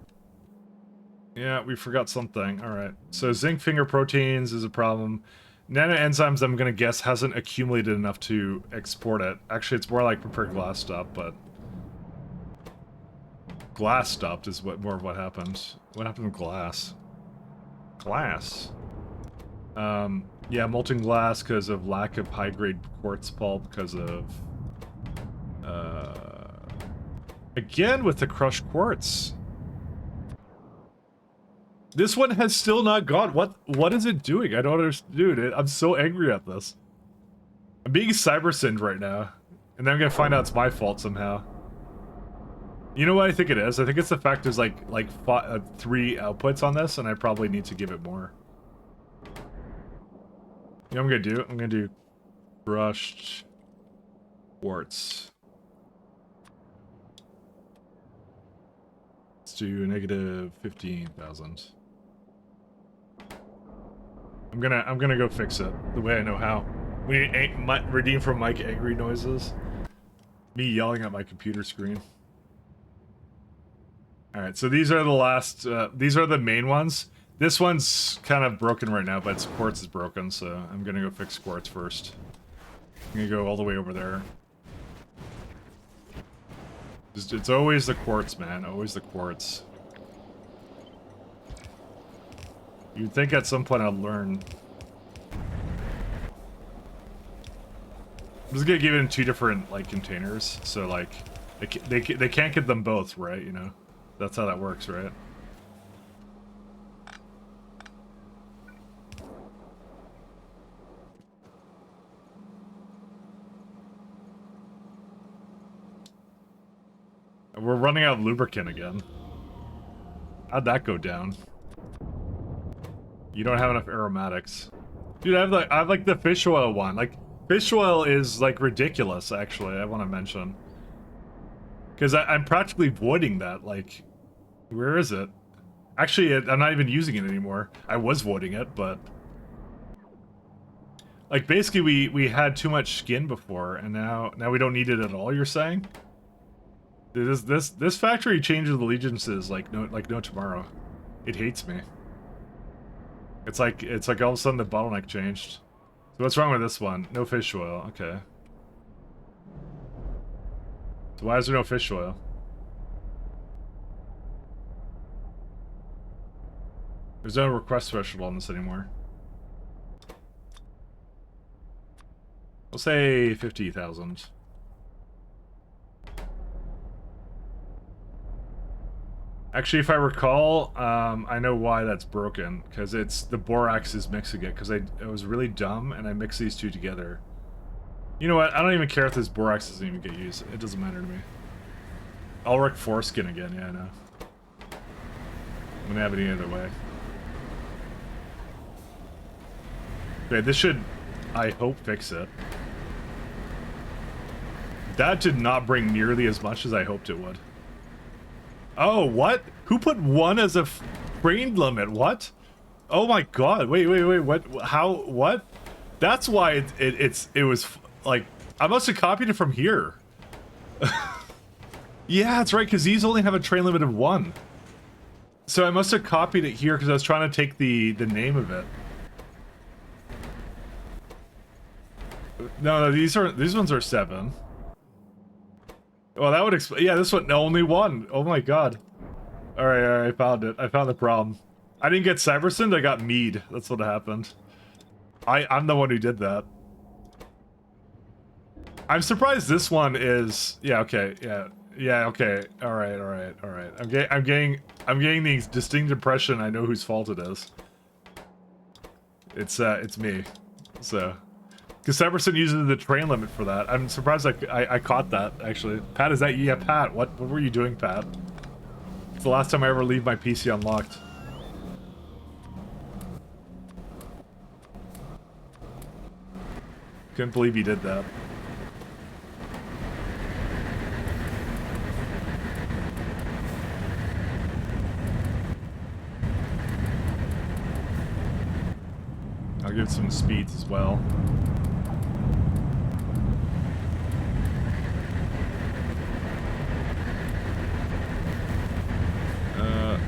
Yeah, we forgot something. Alright. So zinc finger proteins is a problem. Nanoenzymes, I'm gonna guess, hasn't accumulated enough to export it. Actually, it's more like prepared glass stop, but... Glass stopped is more of what happened. What happened with glass? Glass. Yeah, molten glass because of lack of high-grade quartz pulp because of... Again with the crushed quartz. This one has still not gone. What is it doing? I don't understand. Dude, I'm so angry at this. I'm being cyber-sinned right now. And then I'm gonna find out it's my fault somehow. You know what I think it is? I think it's the fact there's like 3 outputs on this, and I probably need to give it more. You know what I'm gonna do? I'm gonna do crushed quartz. Let's do negative 15,000. I'm gonna go fix it the way I know how. We redeem from Mike angry noises. Me yelling at my computer screen. Alright, so these are the last, these are the main ones. This one's kind of broken right now, but quartz is broken, so I'm gonna go fix quartz first. I'm gonna go all the way over there. It's always the quartz, man. Always the quartz. You'd think at some point I'd learn. I'm just gonna give it in 2 different, like, containers, so, like, they can't get them both, right, you know? That's how that works, right? We're running out of lubricant again. How'd that go down? You don't have enough aromatics. Dude, I have like the fish oil one. Like, fish oil is like ridiculous, actually, I want to mention. Because I'm practically voiding that, like, where is it? Actually, I'm not even using it anymore. I was voiding it, but... Like, basically, we had too much skin before, and now we don't need it at all, you're saying? Dude, this factory changes allegiances like no tomorrow. It hates me. It's like all of a sudden the bottleneck changed. So what's wrong with this one? No fish oil, okay. So why is there no fish oil? There's no request threshold on this anymore. We'll say 50,000. Actually, if I recall, I know why that's broken. Because it's the borax is mixing it. Because I was really dumb and I mixed these two together. You know what? I don't even care if this borax doesn't even get used. It doesn't matter to me. Ulrich foreskin again. Yeah, I know. I'm gonna have it any other way. Okay, this should, I hope, fix it. That did not bring nearly as much as I hoped it would. Oh, what? Who put 1 as a frame limit? What? Oh my god, wait, what? How, what? That's why it was, like, I must have copied it from here. Yeah, that's right, because these only have a train limit of 1. So I must have copied it here because I was trying to take the name of it. No, these ones are 7. Well, that would explain. Yeah, this one only 1. Oh my god. All right, I found it. I found the problem. I didn't get Cybersend. I got Mead. That's what happened. I'm the one who did that. I'm surprised this one is. Yeah. Okay. Yeah. Okay. All right. I'm getting the distinct impression I know whose fault it is. It's me. So. Because Cybersend uses the train limit for that. I'm surprised I caught that, actually. Pat, is that you? Yeah, Pat. What were you doing, Pat? It's the last time I ever leave my PC unlocked. Couldn't believe you did that. I'll give it some speeds as well.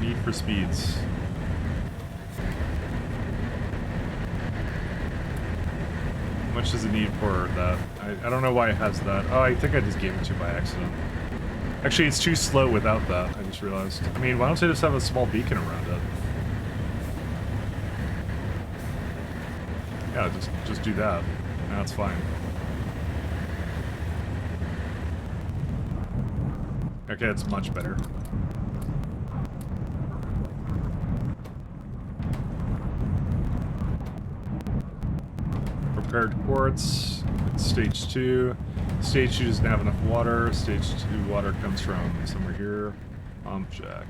Need for speeds. How much does it need for that? I don't know why it has that. Oh, I think I just gave it to you by accident. Actually, it's too slow without that, I just realized. I mean, why don't they just have a small beacon around it? Yeah, just do that. That's fine. Okay, it's much better. Prepared quartz. It's stage 2. Stage 2 doesn't have enough water. Stage 2 water comes from somewhere here. Pump jack.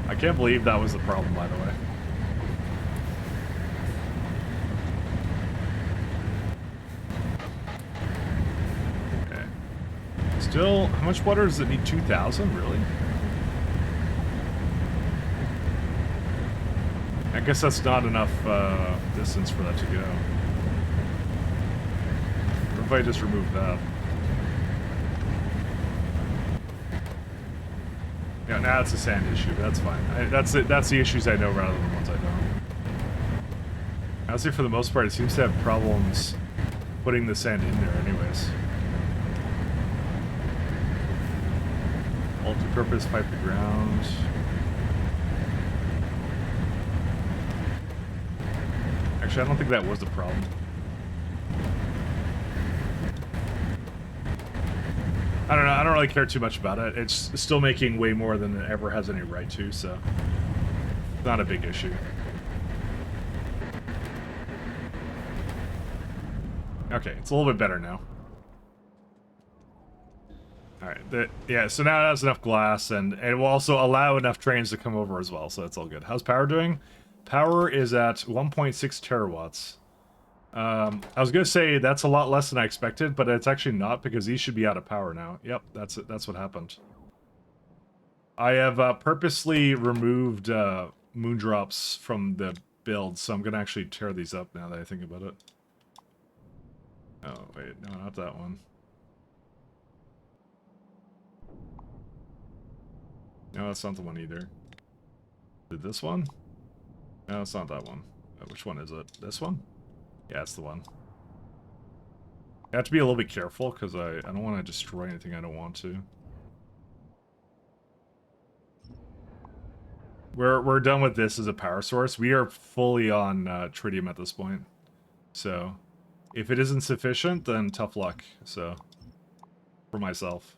I can't believe that was the problem, by the way. Okay. Still, how much water does it need? 2,000, really? I guess that's not enough distance for that to go. What if I just remove that? Yeah, now it's a sand issue, but that's fine. That's the issues I know rather than the ones I don't. Honestly, for the most part, it seems to have problems putting the sand in there anyways. Multi-purpose pipe to ground. Actually, I don't think that was the problem. I don't know. I don't really care too much about it. It's still making way more than it ever has any right to, so it's not a big issue. Okay, it's a little bit better now. Alright, yeah, so now it has enough glass, and it will also allow enough trains to come over as well, so that's all good. How's power doing? Power is at 1.6 terawatts. I was gonna say that's a lot less than I expected, but it's actually not, because these should be out of power now. Yep, that's it. That's what happened. I have purposely removed moondrops from the build, so I'm gonna actually tear these up now that I think about it. Oh, wait, no, not that one. No, that's not the one either. Did this one? No, it's not that one. Which one is it? This one? Yeah, it's the one. I have to be a little bit careful, because I don't want to destroy anything I don't want to. We're done with this as a power source. We are fully on tritium at this point. So, if it isn't sufficient, then tough luck. So, for myself.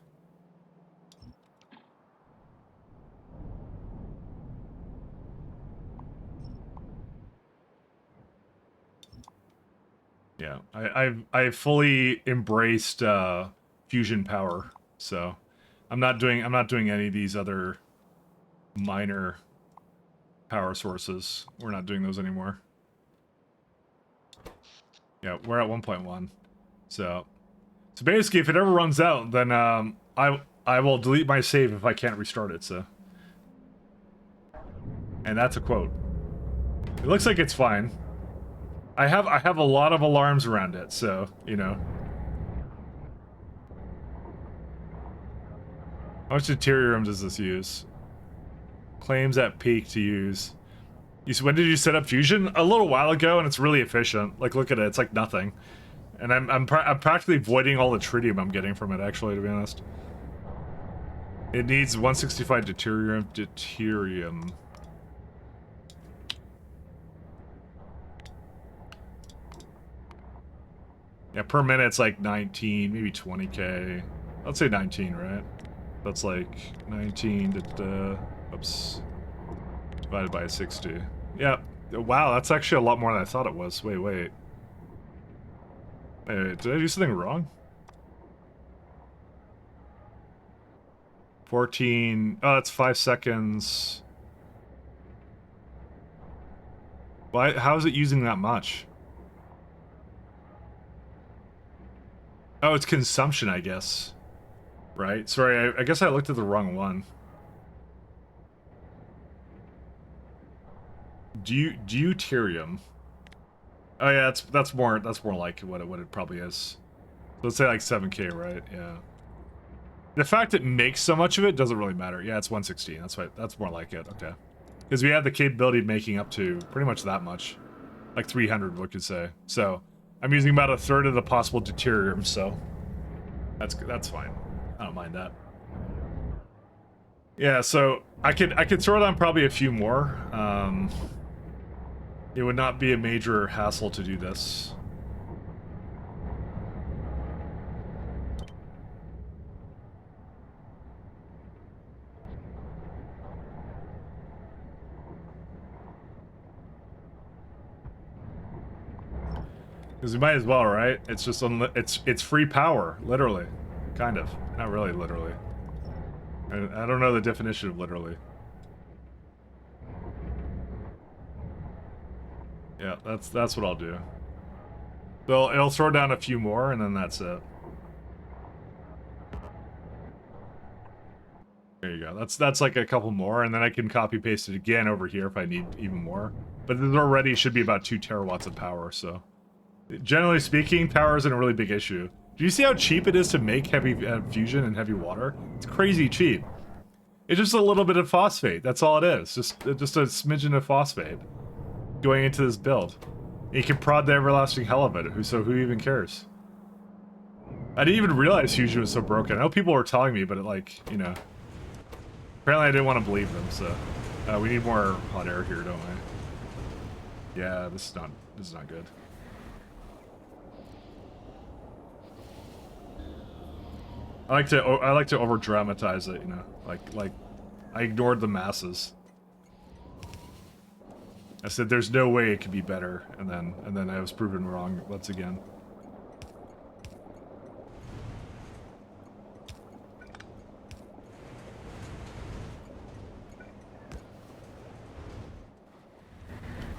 Yeah, I've fully embraced fusion power, so I'm not doing any of these other minor power sources. We're not doing those anymore. Yeah, we're at 1.1. So basically, if it ever runs out, then I will delete my save if I can't restart it. So, and that's a quote. It looks like it's fine. I have a lot of alarms around it, so, you know. How much deuterium does this use? Claims at peak to use. When did you set up fusion? A little while ago, and it's really efficient. Like, look at it, it's like nothing. And I'm practically voiding all the tritium I'm getting from it, actually, to be honest. It needs 165 deuterium. Yeah, per minute it's like 19, maybe 20k. Let's say 19, right? That's like 19 oops, divided by 60. Yeah, wow, that's actually a lot more than I thought it was. Wait, did I do something wrong? 14, oh, that's 5 seconds. Why, how is it using that much? Oh, it's consumption, I guess. Right? Sorry, I guess I looked at the wrong one. Deuterium. Oh yeah, that's more like what it probably is. So let's say like 7k, right? Yeah. The fact it makes so much of it doesn't really matter. Yeah, it's 116. That's right. That's more like it. Okay. Because we have the capability of making up to pretty much that much. Like 300, we could say. So I'm using about a third of the possible deuterium, so that's fine. I don't mind that. Yeah, so I could throw down probably a few more. It would not be a major hassle to do this. Because we might as well, right? It's just it's free power, literally, kind of, not really literally. I don't know the definition of literally. Yeah, that's what I'll do. So it'll throw down a few more, and then that's it. There you go. That's like a couple more, and then I can copy paste it again over here if I need even more. But this already should be about 2 terawatts of power, so. Generally speaking, power isn't a really big issue. Do you see how cheap it is to make heavy fusion and heavy water? It's crazy cheap. It's just a little bit of phosphate. That's all it is. Just a smidgen of phosphate going into this build. You can prod the everlasting hell of it. So who even cares? I didn't even realize fusion was so broken. I know people were telling me, but it, like, you know. Apparently I didn't want to believe them, so. We need more hot air here, don't we? Yeah, this is not good. I like to over dramatize it, you know, like I ignored the masses. I said there's no way it could be better, and then I was proven wrong once again.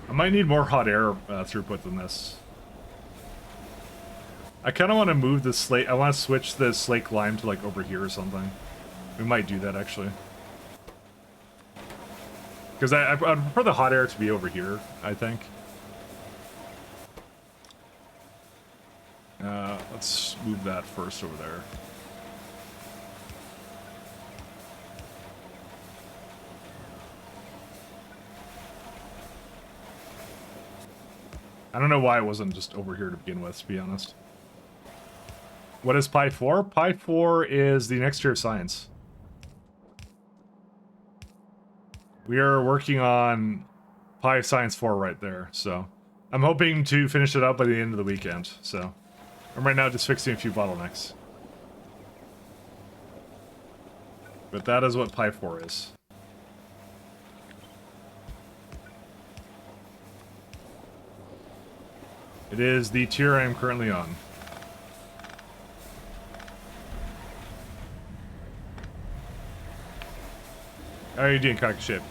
I might need more hot air throughput than this. I kind of want to move the slate. I want to switch the slate lime to like over here or something. We might do that actually. Because I prefer the hot air to be over here, I think. Let's move that first over there. I don't know why it wasn't just over here to begin with, to be honest. What is Pi 4? Pi 4 is the next tier of science. We are working on Pi Science 4 right there, so I'm hoping to finish it up by the end of the weekend, so I'm right now just fixing a few bottlenecks. But that is what Pi 4 is. It is the tier I am currently on. How are you doing, cock ship?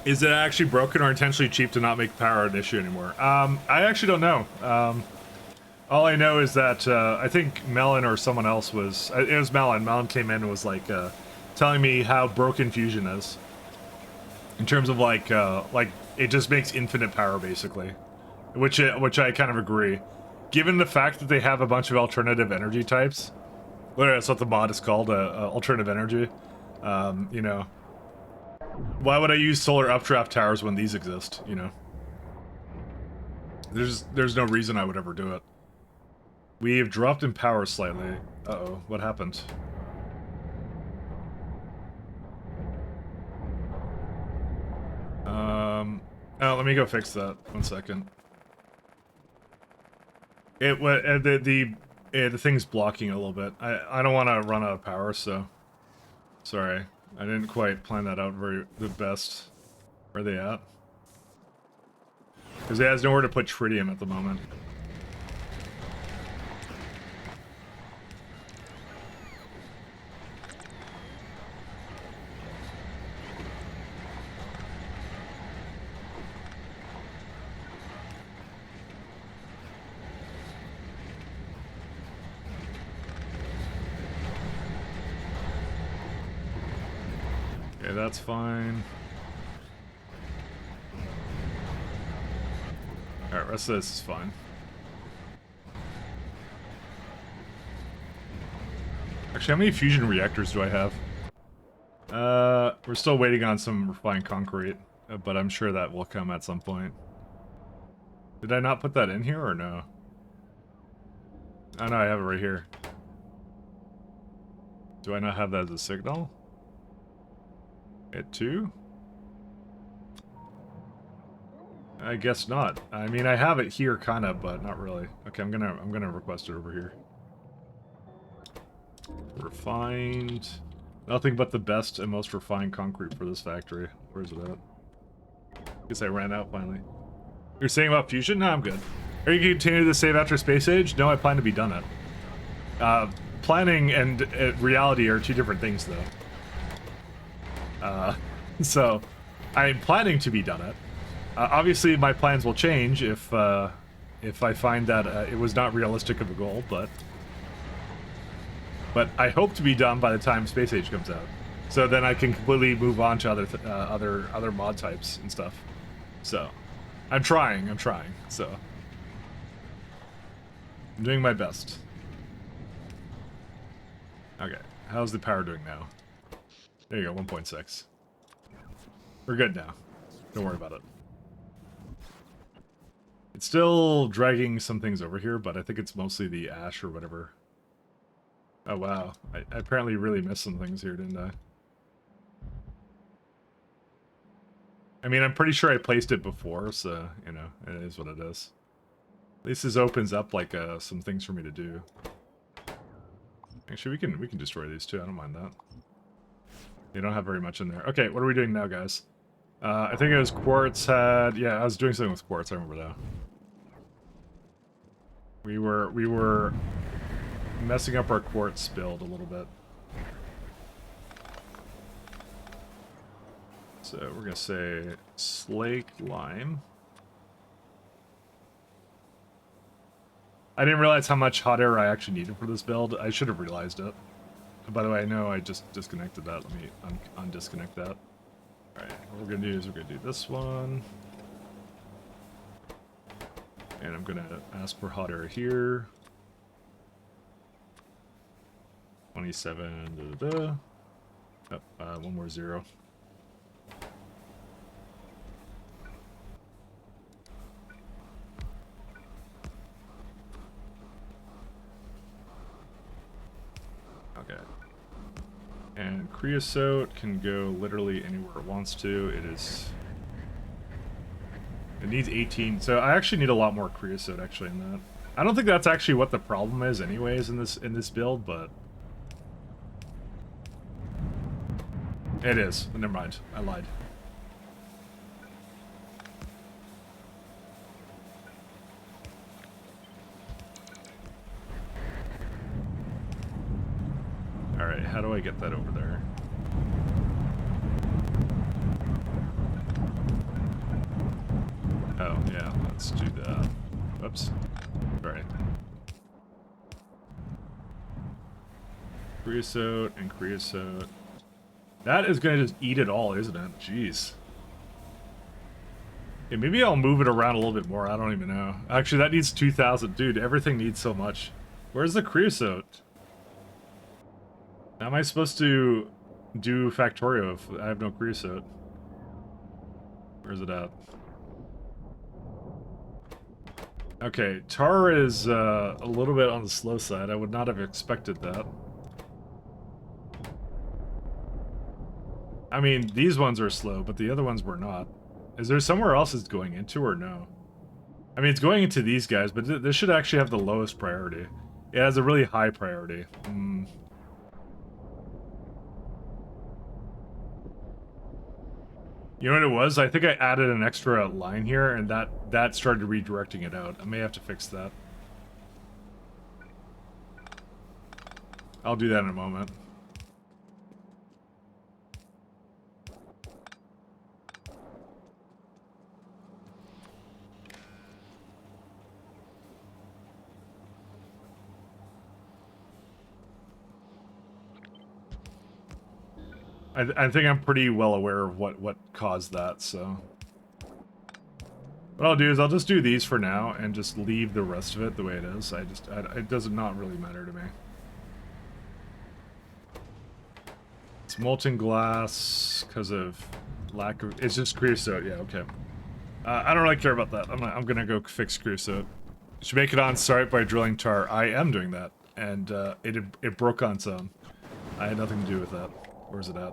Is it actually broken or intentionally cheap to not make power an issue anymore? I actually don't know. All I know is that I think Melon or someone else was... It was Melon. Melon came in and was like telling me how broken Fusion is. In terms of like it just makes infinite power basically, which I kind of agree. Given the fact that they have a bunch of alternative energy types, literally that's what the mod is called, alternative energy. You know, why would I use solar updraft towers when these exist? You know, there's no reason I would ever do it. We've dropped in power slightly. Uh-oh, what happened? Oh, let me go fix that. 1 second. The thing's blocking a little bit. I don't want to run out of power, so sorry. I didn't quite plan that out the best. Where are they at? Because it has nowhere to put tritium at the moment. Okay, that's fine. Alright, rest of this is fine. Actually, how many fusion reactors do I have? We're still waiting on some refined concrete, but I'm sure that will come at some point. Did I not put that in here or no? Oh no, I have it right here. Do I not have that as a signal? At 2? I guess not. I mean, I have it here, kind of, but not really. Okay, I'm gonna request it over here. Refined. Nothing but the best and most refined concrete for this factory. Where's it at? Guess I ran out finally. You're saying about fusion? No, I'm good. Are you going to continue to save after Space Age? No, I plan to be done it. Planning and reality are two different things, though. So, I'm planning to be done it. Obviously, my plans will change if I find that it was not realistic of a goal, but I hope to be done by the time Space Age comes out. So then I can completely move on to other mod types and stuff. So, I'm trying, so. I'm doing my best. Okay, how's the power doing now? There you go, 1.6. We're good now. Don't worry about it. It's still dragging some things over here, but I think it's mostly the ash or whatever. Oh wow, I apparently really missed some things here, didn't I? I mean, I'm pretty sure I placed it before, so, you know, it is what it is. At least this opens up like some things for me to do. Actually, we can destroy these too. I don't mind that. They don't have very much in there. Okay, what are we doing now, guys? I think it was quartz had... Yeah, I was doing something with quartz. I remember that. We were messing up our quartz build a little bit. So we're gonna say slake lime. I didn't realize how much hot air I actually needed for this build. I should have realized it. By the way, I know I just disconnected that. Let me undisconnect that. Alright, what we're gonna do is we're gonna do this one. And I'm gonna ask for hot air here. 27, da, da, da. Oh, one more 0. Okay. And creosote can go literally anywhere it wants to. It needs 18, so I actually need a lot more creosote actually in that. I don't think that's actually what the problem is anyways in this build, but it is. Never mind. I lied. Alright, how do I get that over there? Oh, yeah, let's do that. Whoops. Alright. Creosote and creosote. That is going to just eat it all, isn't it? Jeez. Yeah, maybe I'll move it around a little bit more. I don't even know. Actually, that needs 2,000. Dude, everything needs so much. Where's the creosote? How am I supposed to do Factorio if I have no creosote? Where's it at? Okay, tar is a little bit on the slow side. I would not have expected that. I mean, these ones are slow, but the other ones were not. Is there somewhere else it's going into or no? I mean, it's going into these guys, but this should actually have the lowest priority. It has a really high priority. You know what it was? I think I added an extra line here, and that started redirecting it out. I may have to fix that. I'll do that in a moment. I think I'm pretty well aware of what caused that, so... What I'll do is I'll just do these for now and just leave the rest of it the way it is. It does not really matter to me. It's molten glass because of lack of... It's just creosote, yeah, okay. I don't really care about that. I'm gonna go fix creosote. Should make it on start by drilling tar. I am doing that, and it broke on its own. I had nothing to do with that. Where's it at?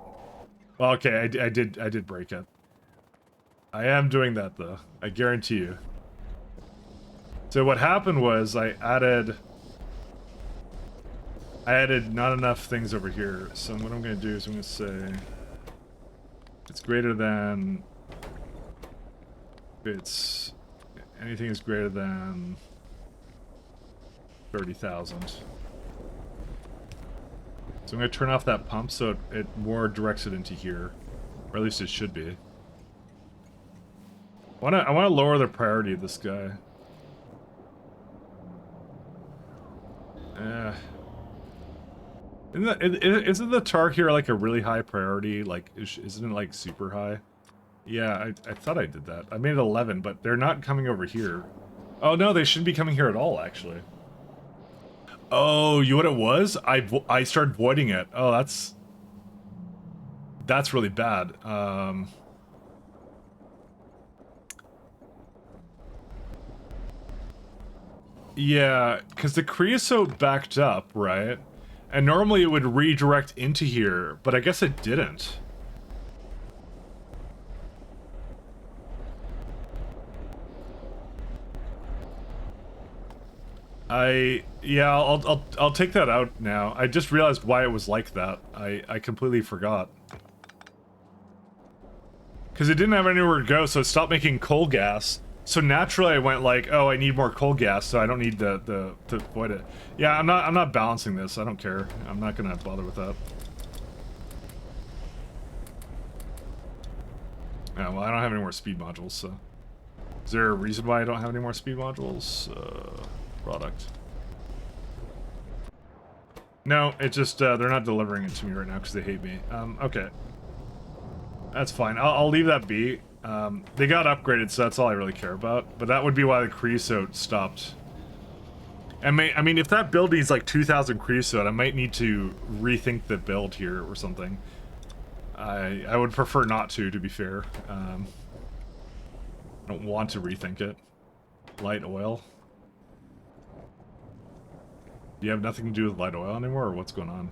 Well, okay, I did break it. I am doing that though. I guarantee you. So what happened was I added not enough things over here. So what I'm gonna do is I'm gonna say it's greater than anything is greater than 30,000. So I'm going to turn off that pump so it more directs it into here. Or at least it should be. I want to lower the priority of this guy. Isn't the tar here like a really high priority? Like, isn't it like super high? Yeah, I thought I did that. I made it 11, but they're not coming over here. Oh no, they shouldn't be coming here at all, actually. Oh, you know what it was? I started voiding it. Oh, that's really bad. Yeah, because the creosote backed up, right? And normally it would redirect into here, but I guess it didn't. Yeah, I'll take that out now. I just realized why it was like that. I completely forgot. Because it didn't have anywhere to go, so it stopped making coal gas. So naturally, I went like, oh, I need more coal gas, so I don't need to avoid it. Yeah, I'm not balancing this. I don't care. I'm not gonna bother with that. Yeah, well, I don't have any more speed modules, so. Is there a reason why I don't have any more speed modules? Product. No, it just, they're not delivering it to me right now because they hate me. Okay. That's fine. I'll leave that be. They got upgraded, so that's all I really care about. But that would be why the creosote stopped. I mean, if that build needs like 2,000 creosote, I might need to rethink the build here or something. I would prefer not to be fair. I don't want to rethink it. Light oil. Do you have nothing to do with light oil anymore, or what's going on?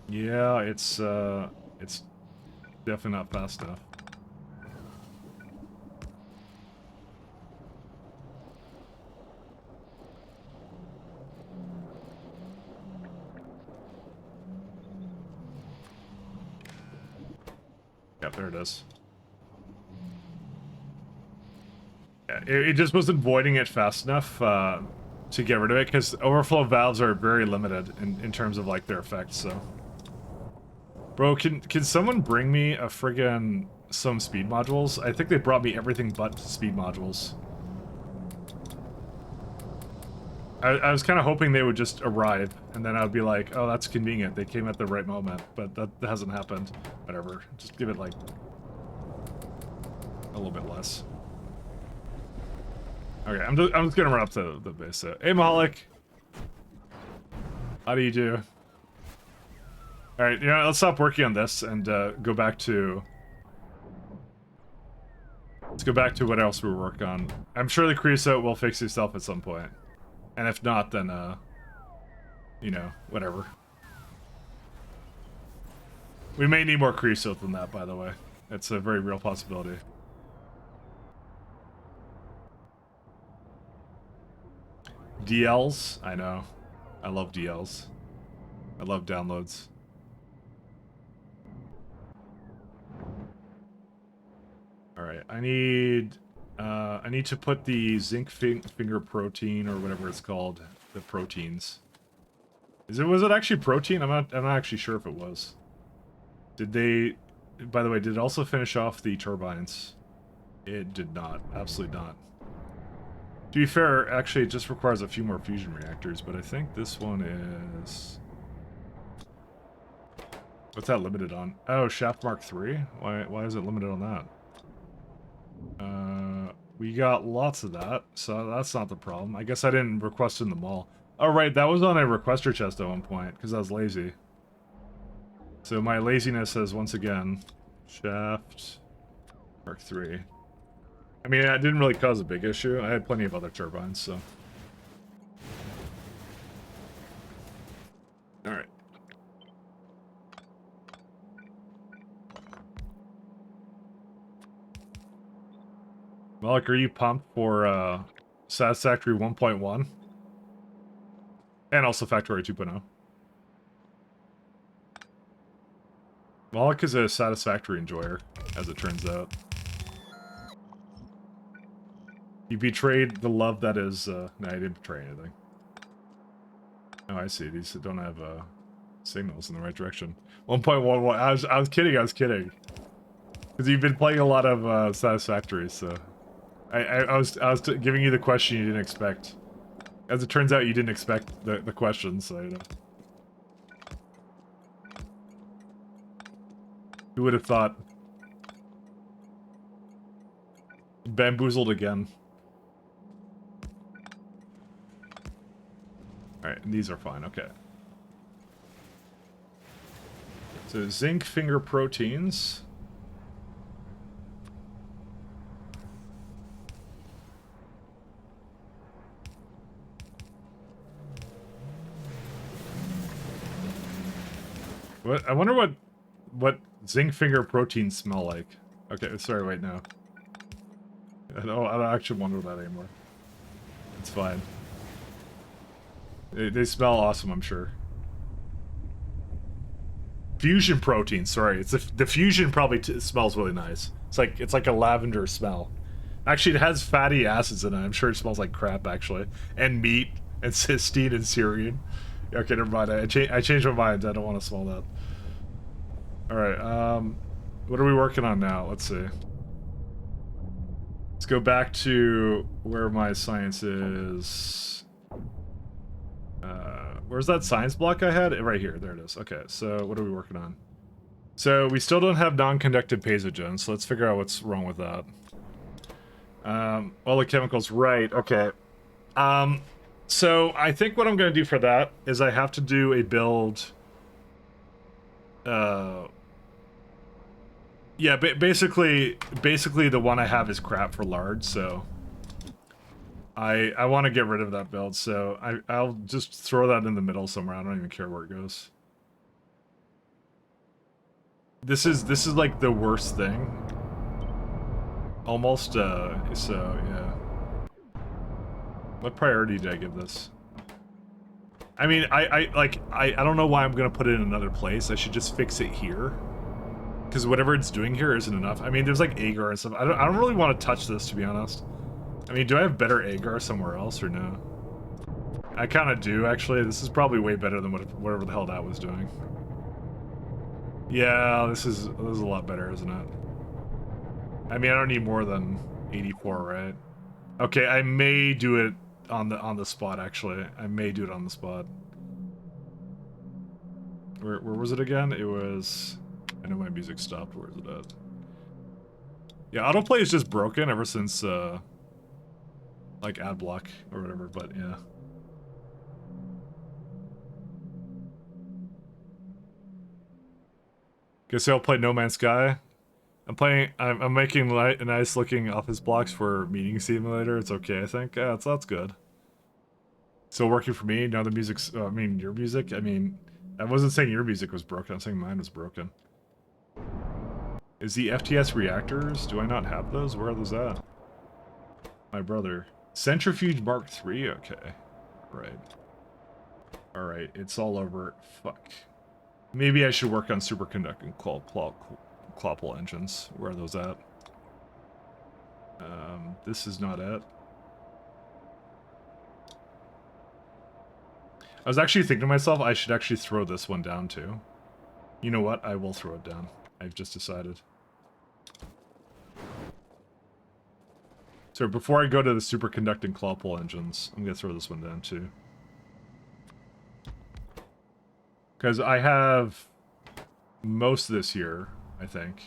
Yeah, it's definitely not fast enough. Yep, there it is. Yeah, it just wasn't voiding it fast enough to get rid of it, because overflow valves are very limited in terms of like their effects, so. Bro, can someone bring me a friggin' some speed modules? I think they brought me everything but speed modules. I was kind of hoping they would just arrive, and then I would be like, oh, that's convenient. They came at the right moment, but that hasn't happened. Whatever. Just give it, like, a little bit less. Okay, I'm just gonna run up to the base. So, hey, Mahalik! How do you do? Alright, you know, let's stop working on this and go back to... Let's go back to what else we were working on. I'm sure the creosote will fix itself at some point. And if not, then, you know, whatever. We may need more creosote than that, by the way. It's a very real possibility. DLs? I know. I love DLs. I love downloads. Alright, I need to put the zinc finger protein, or whatever it's called, the proteins. Was it actually protein? I'm not actually sure if it was. Did they, by the way, did it also finish off the turbines? It did not. Absolutely not. To be fair, actually, it just requires a few more fusion reactors, but I think this one is... What's that limited on? Oh, Shaft Mark III? Why is it limited on that? We got lots of that, so that's not the problem. I guess I didn't request in them all. Oh, right, that was on a requester chest at one point, because I was lazy. So my laziness has, once again, Shaft Mark III. I mean, that didn't really cause a big issue. I had plenty of other turbines, so... Alright. Malik, are you pumped for Satisfactory 1.1? And also Factorio 2.0. Malik is a Satisfactory enjoyer, as it turns out. You betrayed the love that is... No, I didn't betray anything. Oh, I see. These don't have signals in the right direction. 1.11. I was kidding. Because you've been playing a lot of Satisfactory, so... I was giving you the question you didn't expect. As it turns out, you didn't expect the question, so, you know. Who would have thought? Bamboozled again. Alright, and these are fine, okay. So, zinc finger proteins. What? I wonder what zinc finger proteins smell like. Okay, sorry, wait, no. I don't actually wonder that anymore. It's fine. They smell awesome, I'm sure. Fusion protein, sorry. It's the fusion probably smells really nice. It's like a lavender smell. Actually, it has fatty acids in it. I'm sure it smells like crap, actually. And meat, and cysteine, and serine. Okay, never mind. I changed my mind. I don't want to smell that. Alright, what are we working on now? Let's see. Let's go back to where my science is. Where's that science block I had? Right here. There it is. Okay, so what are we working on? So we still don't have non-conductive piezogens, so let's figure out what's wrong with that. All the chemicals, right, okay. So I think what I'm going to do for that is I have to do a build... yeah, basically the one I have is crap for lard, so... I want to get rid of that build, so I'll just throw that in the middle somewhere. I don't even care where it goes. This is like the worst thing. Almost, so yeah. What priority did I give this? I mean, I don't know why I'm gonna put it in another place. I should just fix it here. Because whatever it's doing here isn't enough. I mean, there's like agar and stuff. I don't really want to touch this, to be honest. I mean, do I have better agar somewhere else or no? I kind of do, actually. This is probably way better than whatever the hell that was doing. Yeah, this is a lot better, isn't it? I mean, I don't need more than 84, right? Okay, I may do it on the spot, actually. I may do it on the spot. Where was it again? It was... I know my music stopped. Where is it at? Yeah, autoplay is just broken ever since, like ad block or whatever, but yeah. Guess I'll play No Man's Sky. I'm making nice looking office blocks for Meeting Simulator. It's okay, I think. Yeah, that's good. Still working for me. Now the music's, I mean, your music? I mean, I wasn't saying your music was broken. I'm saying mine was broken. Is the FTS reactors? Do I not have those? Where are those at? My brother. Centrifuge Mark III? Okay. Right. Alright, it's all over. Fuck. Maybe I should work on superconducting Clopple engines. Where are those at? This is not it. I was actually thinking to myself, I should actually throw this one down too. You know what? I will throw it down. I've just decided. So before I go to the superconducting Clopple engines, I'm going to throw this one down too. Because I have most of this here, I think.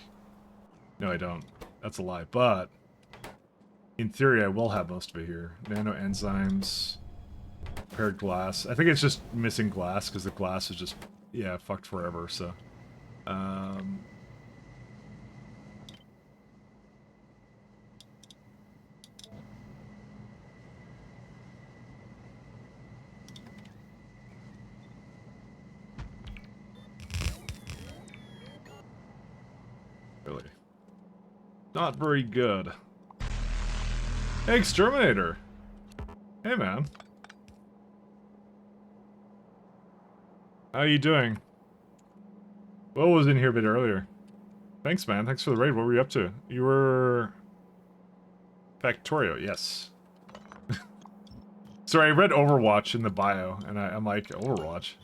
No, I don't. That's a lie. But in theory, I will have most of it here. Nano enzymes, paired glass. I think it's just missing glass because the glass is just, yeah, fucked forever. So, really? Not very good. Hey, Exterminator! Hey, man. How you doing? Will was in here a bit earlier. Thanks, man. Thanks for the raid. What were you up to? You were... Factorio, yes. Sorry, I read Overwatch in the bio, and I'm like, Overwatch?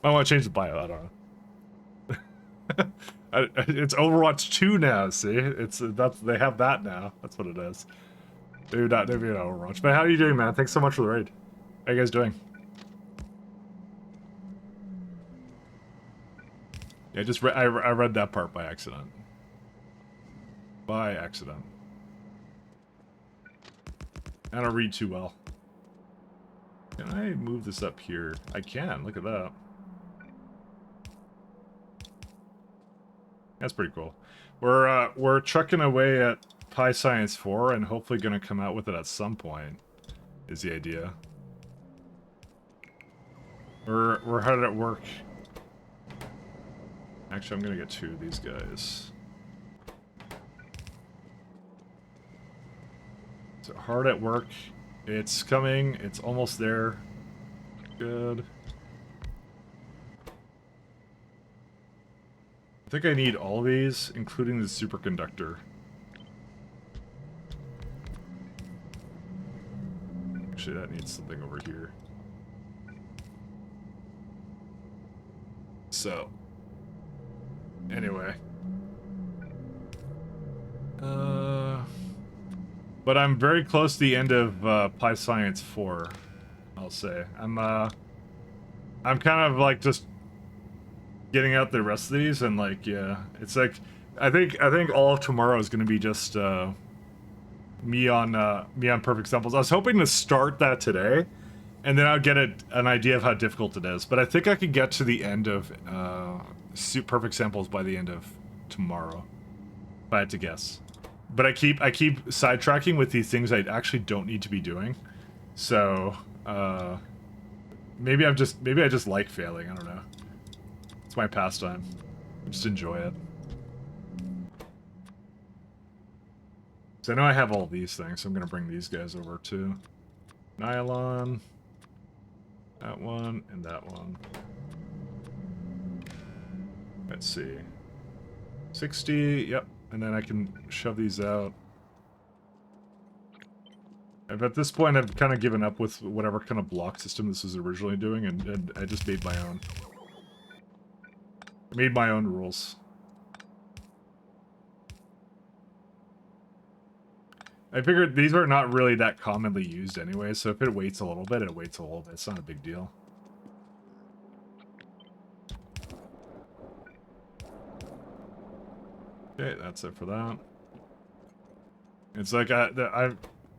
I want to change the bio, I don't know. It's Overwatch 2 now, see? They have that now. That's what it is. Maybe not Overwatch. But how are you doing, man? Thanks so much for the raid. How you guys doing? Yeah, I read that part by accident. By accident. I don't read too well. Can I move this up here? I can. Look at that. That's pretty cool. We're trucking away at Pi Science 4 and hopefully gonna come out with it at some point, is the idea. We're hard at work. Actually, I'm gonna get 2 of these guys. So hard at work. It's coming. It's almost there. Good. I think I need all these, including the superconductor. Actually, that needs something over here. So, anyway. But I'm very close to the end of Pi Science 4, I'll say. I'm kind of like just getting out the rest of these, and like, yeah, it's like I think all of tomorrow is going to be just me on perfect samples. I was hoping to start that today, and then I'll get an idea of how difficult it is. But I think I could get to the end of perfect samples by the end of tomorrow, if I had to guess. But I keep sidetracking with these things I actually don't need to be doing. So maybe I just like failing. I don't know. It's my pastime. I just enjoy it. So I know I have all these things, so I'm gonna bring these guys over too. Nylon, that one, and that one. Let's see. 60, yep. And then I can shove these out. And at this point, I've kind of given up with whatever kind of block system this was originally doing, and I just made my own. I made my own rules. I figured these are not really that commonly used anyway, so if it waits a little bit, it waits a little bit. It's not a big deal. Okay, that's it for that. It's like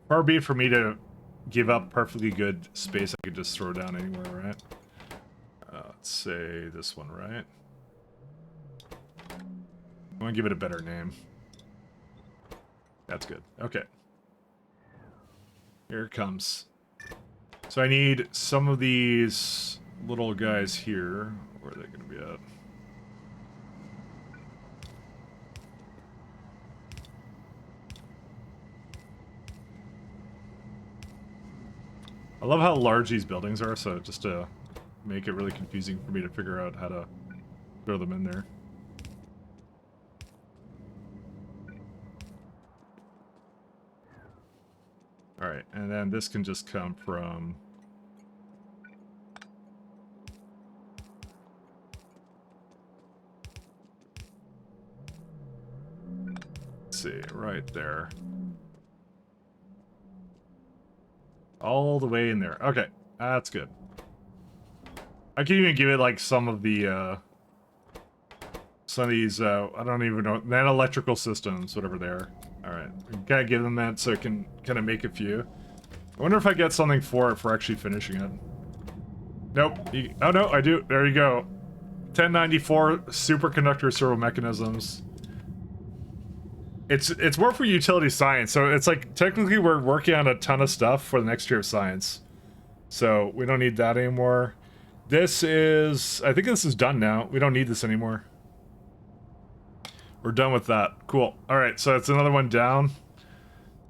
far be it for me to give up perfectly good space I could just throw down anywhere, right? Let's say this one, right? I want to give it a better name. That's good. Okay. Here it comes. So I need some of these little guys here. Where are they going to be at? I love how large these buildings are, so just to make it really confusing for me to figure out how to throw them in there. Alright, and then this can just come from... Let's see, right there. All the way in there. Okay, that's good. I can even give it like some of these, I don't even know, electrical systems, whatever they are. Alright, gotta give them that so it can kind of make a few. I wonder if I get something for it for actually finishing it. Nope. Oh no, I do. There you go. 1094 superconductor servo mechanisms. It's more for utility science, so it's like technically we're working on a ton of stuff for the next year of science. So we don't need that anymore. This is, I think this is done now. We don't need this anymore. We're done with that. Cool. Alright, so it's another one down.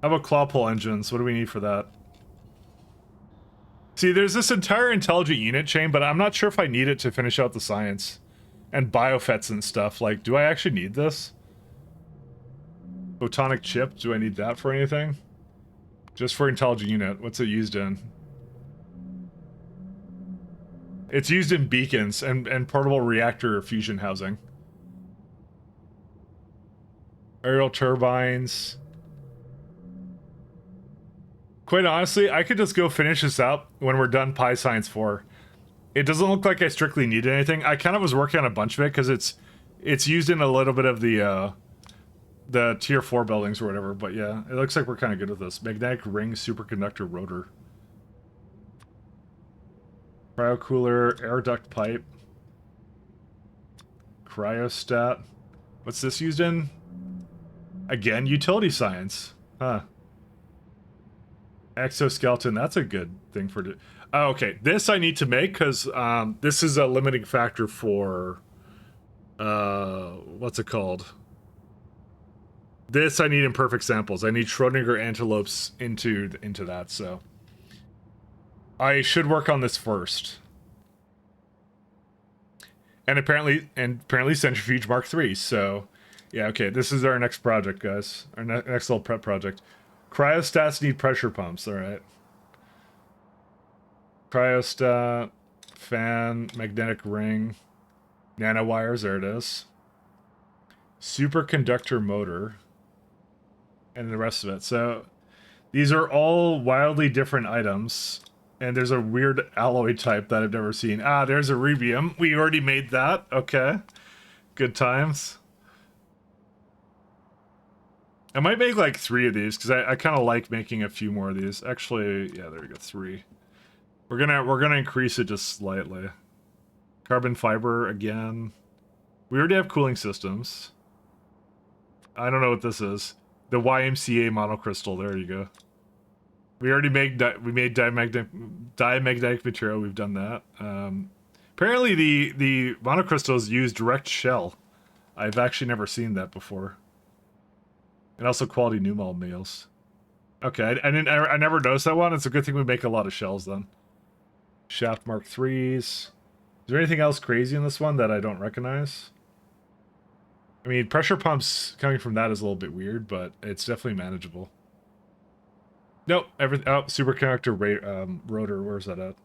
How about claw pull engines? What do we need for that? See, there's this entire intelligent unit chain, but I'm not sure if I need it to finish out the science. And biofets and stuff. Like, do I actually need this? Photonic chip, do I need that for anything? Just for intelligent unit. What's it used in? It's used in beacons and portable reactor fusion housing. Aerial turbines. Quite honestly, I could just go finish this up when we're done Pi Science 4. It doesn't look like I strictly need anything. I kind of was working on a bunch of it because it's used in a little bit of the tier 4 buildings or whatever, but yeah, it looks like we're kind of good with this. Magnetic ring superconductor rotor. Cryocooler, air duct pipe. Cryostat. What's this used in? Again, utility science. Huh. Exoskeleton, that's a good thing for... Oh, okay, this I need to make because this is a limiting factor for... what's it called? This I need imperfect samples. I need Schrodinger antelopes into that, so I should work on this first. And apparently Centrifuge Mark III, so yeah, okay, this is our next project, guys. Our next little prep project. Cryostats need pressure pumps, alright. Cryostat, fan, magnetic ring, nanowires, there it is. Superconductor motor, and the rest of it. So these are all wildly different items, and there's a weird alloy type that I've never seen. Ah, there's a rubium. We already made that. Okay. Good times. I might make like 3 of these, because I kind of like making a few more of these. Actually, yeah, there we go, 3. We're gonna increase it just slightly. Carbon fiber again. We already have cooling systems. I don't know what this is. The YMCA monocrystal. There you go. We already made diamagnetic material. We've done that. Apparently, the monocrystals use direct shell. I've actually never seen that before. And also quality Numol meals. Okay, I never noticed that one. It's a good thing we make a lot of shells then. Shaft Mark IIIs. Is there anything else crazy in this one that I don't recognize? I mean, pressure pumps coming from that is a little bit weird, but it's definitely manageable. Nope, everything. Oh, superconductor rotor. Where's that at?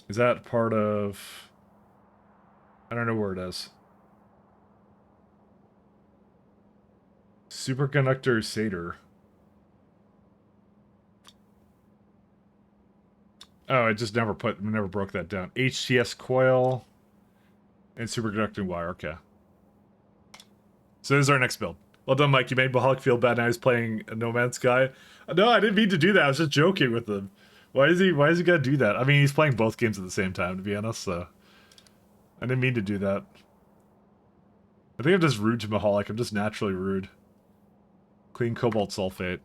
Is that part of? I don't know where it is. Superconductor Sator. Oh, I just never broke that down. HTS coil and superconducting wire. Okay. So this is our next build. Well done, Mike. You made Bahalik feel bad. Now he's playing No Man's Sky. No, I didn't mean to do that. I was just joking with him. Why is he gotta do that? I mean, he's playing both games at the same time, to be honest. So I didn't mean to do that. I think I'm just rude to Mahalik. I'm just naturally rude. Clean cobalt sulfate.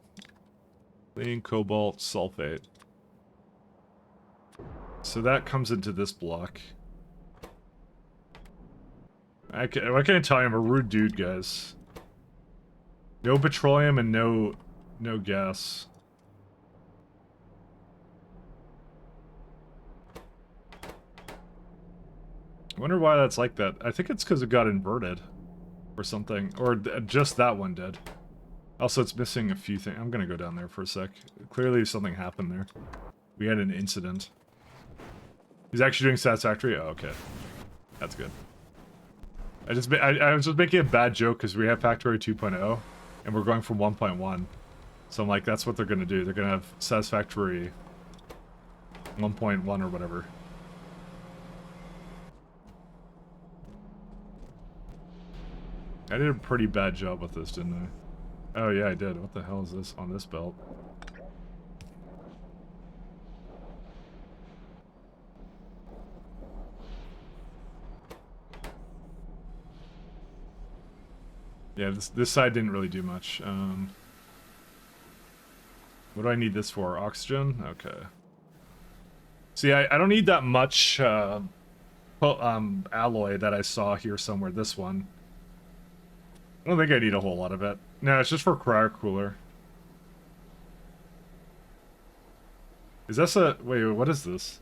Clean cobalt sulfate. So that comes into this block. What can I tell you? I'm a rude dude, guys. No petroleum and no gas. I wonder why that's like that. I think it's because it got inverted. Or something. Or just that one did. Also, it's missing a few things. I'm gonna go down there for a sec. Clearly something happened there. We had an incident. He's actually doing Satisfactory? Oh, okay. That's good. I was just making a bad joke because we have Factorio 2.0 and we're going from 1.1. So I'm like, that's what they're gonna do. They're gonna have Satisfactory 1.1 or whatever. I did a pretty bad job with this, didn't I? Oh yeah, I did. What the hell is this on this belt? Yeah, this side didn't really do much. What do I need this for? Oxygen? Okay. See, I don't need that much alloy that I saw here somewhere. This one. I don't think I need a whole lot of it. No, it's just for cryo cooler. Is this a... Wait, what is this?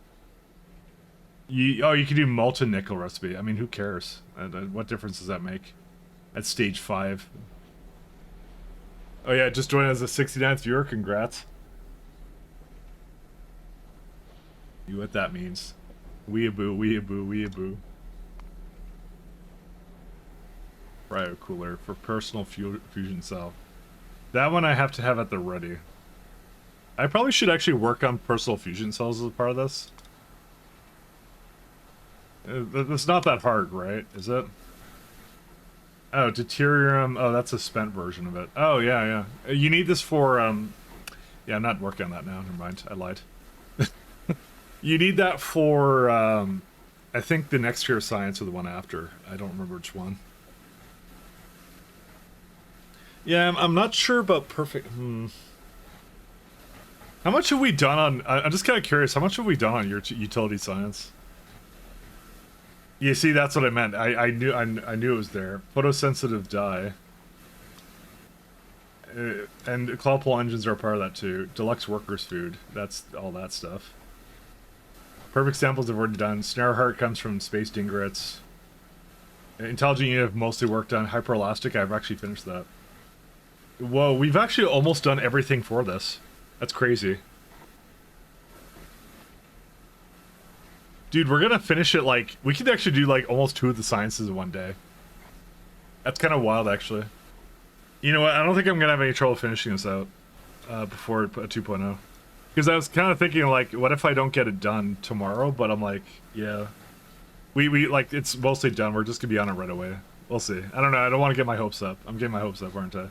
Oh, you can do molten nickel recipe. I mean, who cares? What difference does that make? At stage 5. Oh yeah, just joined as a 69th viewer. Congrats. You know what that means. Weeaboo, weeaboo, weeaboo. Cryo cooler for personal fusion cell. That one I have to have at the ready. I probably should actually work on personal fusion cells as a part of this. It's not that hard, right? Is it? Oh, deuterium. Oh, that's a spent version of it. Oh, yeah, yeah. You need this for, Yeah, I'm not working on that now. Never mind. I lied. You need that for, I think the next year of science or the one after. I don't remember which one. Yeah, I'm not sure about perfect... How much have we done on... I'm just kind of curious. How much have we done on your utility science? You see, that's what I meant. I knew it was there. Photosensitive dye. And Cloudpool engines are a part of that too. Deluxe workers food. That's all that stuff. Perfect samples have already done. Snare heart comes from Space Dingrets. Intelligent unit have mostly worked on. Hyperelastic, I've actually finished that. Whoa, we've actually almost done everything for this. That's crazy. Dude, we're gonna finish it like... We could actually do like almost 2 of the sciences in one day. That's kind of wild, actually. You know what? I don't think I'm gonna have any trouble finishing this out before a 2.0. Because I was kind of thinking, like, what if I don't get it done tomorrow? But I'm like, yeah. We like, it's mostly done. We're just gonna be on it right away. We'll see. I don't know. I don't want to get my hopes up. I'm getting my hopes up, aren't I?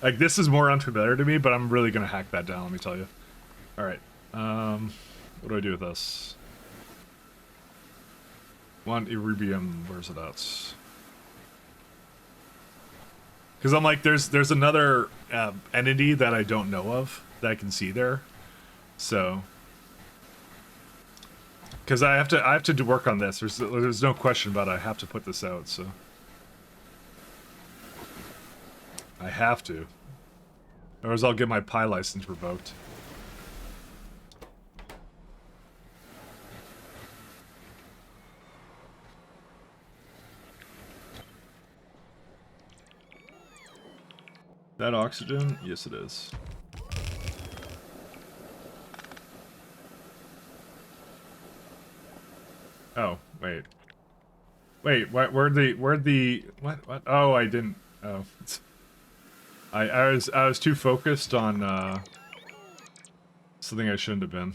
Like, this is more unfamiliar to me, but I'm really gonna hack that down, let me tell you. Alright. What do I do with this? One Iribium, where's it at? Because I'm like, there's another entity that I don't know of that I can see there, so because I have to do work on this. There's no question about it. I have to put this out, so I have to, or else I'll get my Pi license revoked. That oxygen? Yes, it is. Oh, wait. Wait, where'd the, what? Oh, I didn't, oh. I was too focused on, something I shouldn't have been.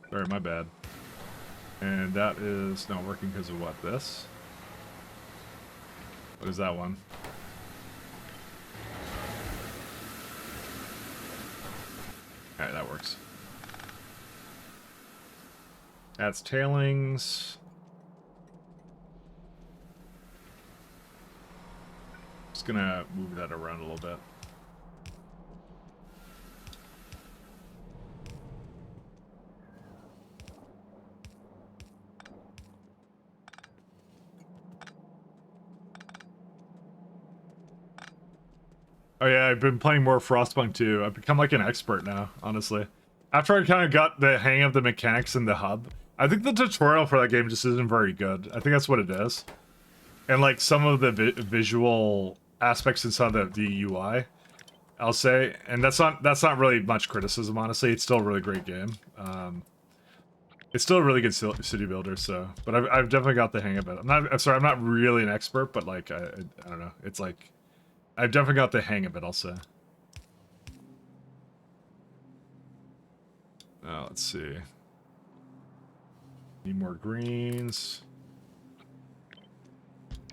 Sorry, my bad. And that is not working because of what? This? What is that one? Alright, that works. That's tailings. Just gonna move that around a little bit. Oh yeah, I've been playing more Frostpunk too. I've become like an expert now, honestly. After I kind of got the hang of the mechanics in the hub, I think the tutorial for that game just isn't very good. I think that's what it is. And like some of the visual aspects inside the UI, I'll say, and that's not really much criticism, honestly. It's still a really great game. It's still a really good city builder, so, but I've definitely got the hang of it. I'm sorry, I'm not really an expert, but like I don't know. It's like I've definitely got the hang of it, I'll say. Let's see. Need more greens.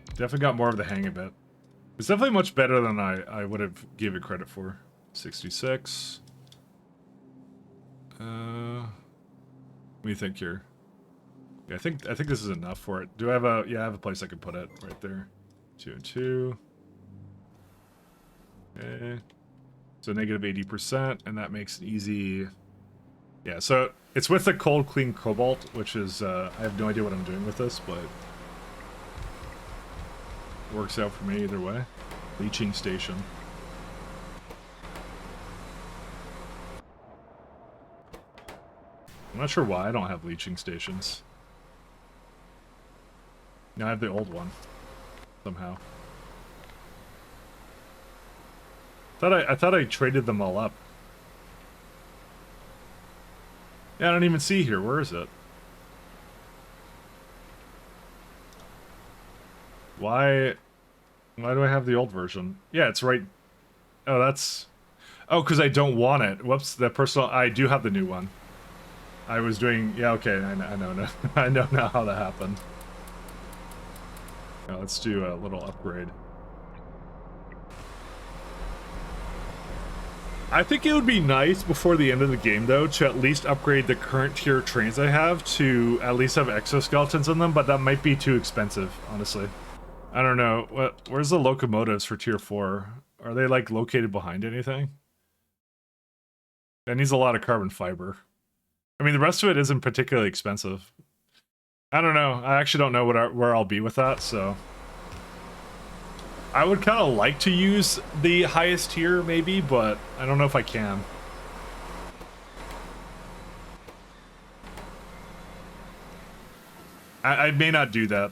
Definitely got more of the hang of it. It's definitely much better than I would have given it credit for. 66. What do you think here? Yeah, I think this is enough for it. Do I have a... Yeah, I have a place I can put it right there. 2 and 2. Okay. So negative 80%, and that makes it easy. Yeah, so it's with the cold clean cobalt, which is I have no idea what I'm doing with this, but it works out for me either way. Leaching station. I'm not sure why I don't have leaching stations. No, I have the old one somehow. I thought I traded them all up. Yeah, I don't even see here. Where is it? Why do I have the old version? Yeah, it's right. Oh, that's... Oh, because I don't want it. Whoops, the personal... I do have the new one. I was doing... Yeah, okay, I know now. I know now how that happened. Now, let's do a little upgrade. I think it would be nice before the end of the game, though, to at least upgrade the current tier trains I have to at least have exoskeletons in them, but that might be too expensive, honestly. I don't know. Where's the locomotives for tier 4? Are they, like, located behind anything? That needs a lot of carbon fiber. I mean, the rest of it isn't particularly expensive. I don't know. I actually don't know where I'll be with that, so... I would kind of like to use the highest tier, maybe, but I don't know if I can. I may not do that.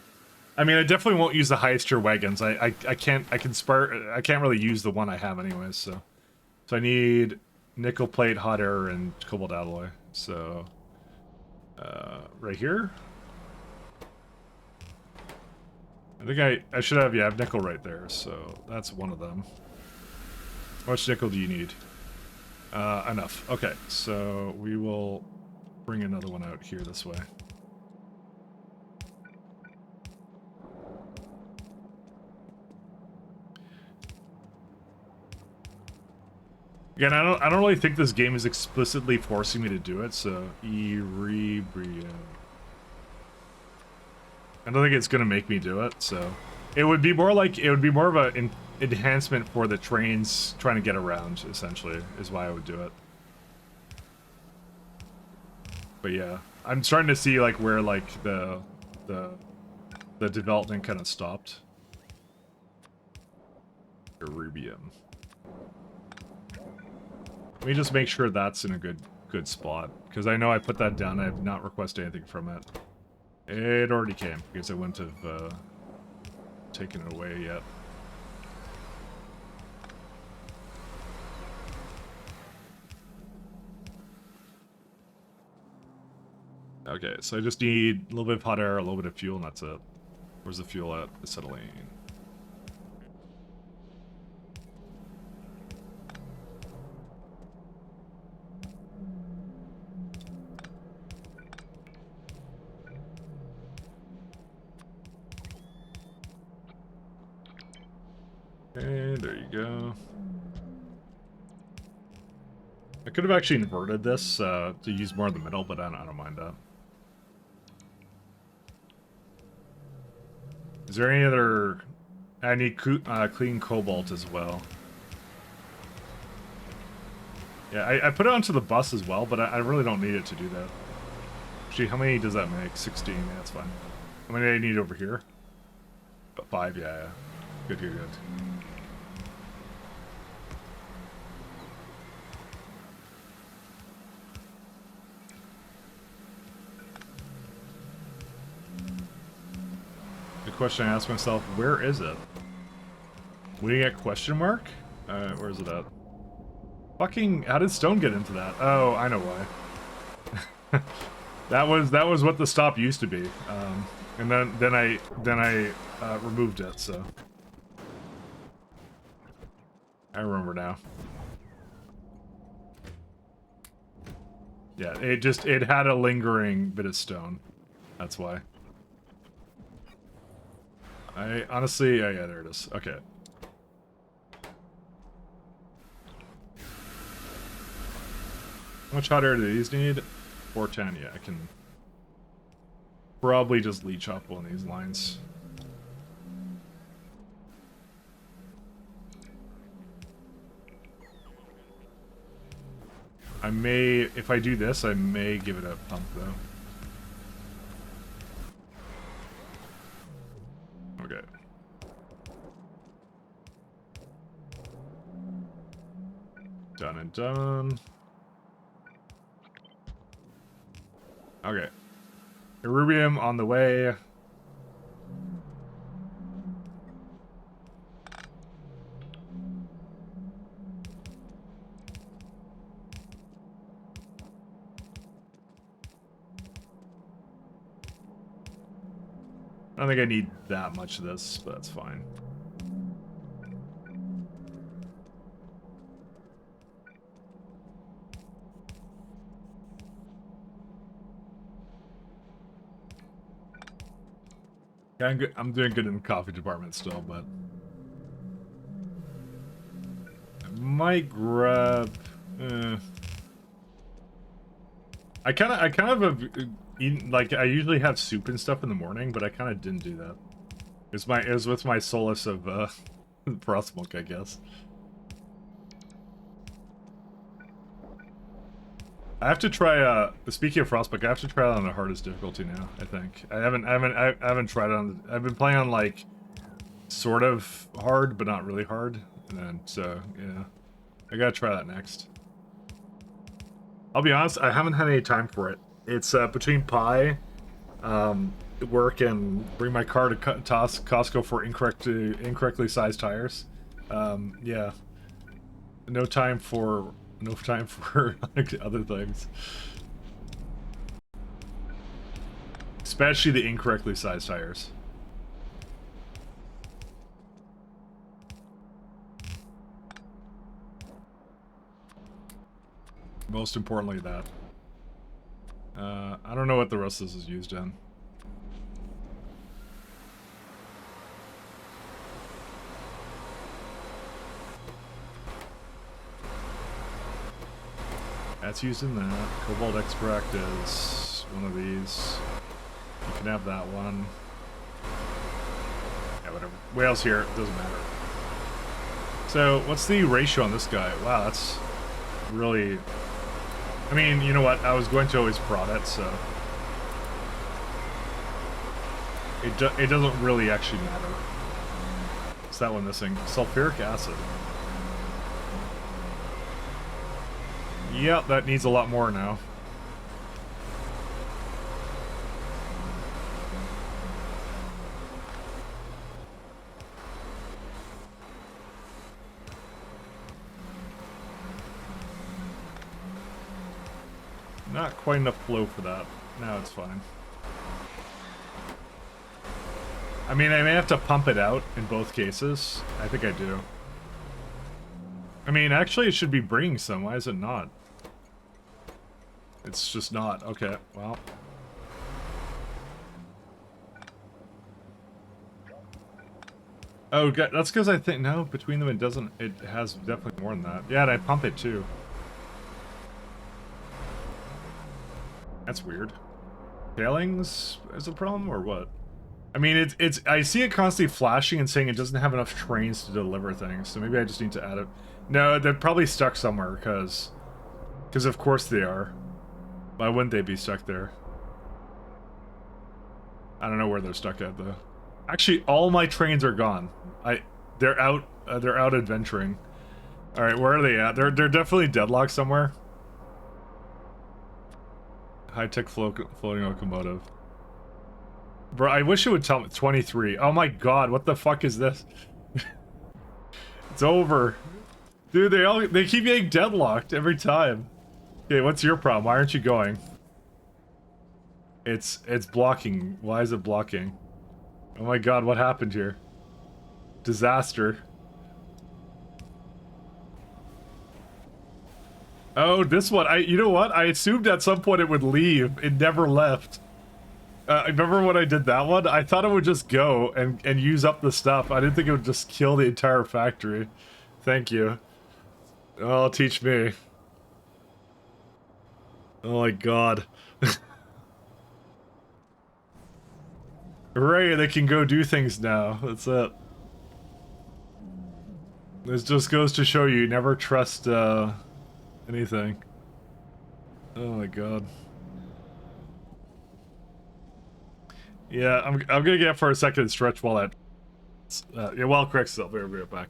I mean, I definitely won't use the highest tier wagons. I can't really use the one I have anyways, so I need nickel plate, hot air, and cobalt alloy. So right here. I think I should have, yeah, I have nickel right there, so that's one of them. How much nickel do you need? Enough. Okay, so we will bring another one out here this way. Again, I don't really think this game is explicitly forcing me to do it, so Erebria. I don't think it's gonna make me do it, so it would be more of an enhancement for the trains trying to get around, essentially, is why I would do it. But yeah, I'm starting to see like where like the development kind of stopped. Erebium. Let me just make sure that's in a good spot, because I know I put that down. I have not requested anything from it. It already came, because I wouldn't have taken it away yet. Okay, so I just need a little bit of hot air, a little bit of fuel, and that's it. Where's the fuel at? Acetylene. Okay, there you go. I could have actually inverted this to use more in the middle, but I don't mind that. Is there any other... I need clean cobalt as well. Yeah, I put it onto the bus as well, but I really don't need it to do that. Actually, how many does that make? 16, yeah, that's fine. How many do I need over here? 5, yeah. Good. The question I ask myself, where is it? When you get question mark? Where is it at? Fucking, how did Stone get into that? Oh, I know why. that was what the stop used to be. And then I removed it, so. I remember now. Yeah, it had a lingering bit of stone. That's why. I honestly, yeah, there it is. Okay. How much hot air do these need? 410, yeah, I can probably just leech up one of these lines. I may, if I do this, I may give it a pump though. Okay. Done and done. Okay. Erubium on the way. I don't think I need that much of this, but that's fine. Yeah, I'm good. I'm doing good in the coffee department still, but I might grab. I kind of have eaten, like, I usually have soup and stuff in the morning, but I kind of didn't do that. It was with my solace of frost milk, I guess. I have to try. Speaking of Frostbite, I have to try it on the hardest difficulty now. I think I haven't tried it on. I've been playing on like sort of hard, but not really hard. And then so yeah, I gotta try that next. I'll be honest, I haven't had any time for it. It's between pie, work, and bring my car to Costco for incorrectly sized tires. Yeah, no time for like, other things, especially the incorrectly sized tires. Most importantly, that. I don't know what the rest of this is used in. That's used in that. Cobalt extract is one of these. You can have that one. Yeah, whatever. Whales here, it doesn't matter. So, what's the ratio on this guy? Wow, that's really... I mean, you know what? I was going to always prod it, so... It doesn't really actually matter. What's that one missing? Sulfuric acid. Yep, that needs a lot more now. Not quite enough flow for that. Now it's fine. I mean, I may have to pump it out in both cases. I think I do. I mean, actually, it should be bringing some. Why is it not? It's just not. Okay, well. Oh, that's because I think, no, between them it doesn't, it has definitely more than that. Yeah, and I pump it too. That's weird. Tailings is a problem, or what? I mean, it's I see it constantly flashing and saying it doesn't have enough trains to deliver things, so maybe I just need to add it. No, they're probably stuck somewhere, because of course they are. Why wouldn't they be stuck there? I don't know where they're stuck at, though. Actually, all my trains are gone. They're out adventuring. All right, where are they at? They're definitely deadlocked somewhere. High-tech floating locomotive. Bro, I wish it would tell me 23. Oh my god, what the fuck is this? It's over. Dude, they keep getting deadlocked every time. Okay, what's your problem? Why aren't you going? It's blocking. Why is it blocking? Oh my god, what happened here? Disaster. Oh, this one. You know what? I assumed at some point it would leave. It never left. I remember when I did that one? I thought it would just go and use up the stuff. I didn't think it would just kill the entire factory. Thank you. Oh, teach me. Oh my god. Hooray, they can go do things now. That's it. This just goes to show you never trust anything. Oh my god. Yeah, I'm gonna get up for a second and stretch while that yeah, while it corrects itself. We'll be right back.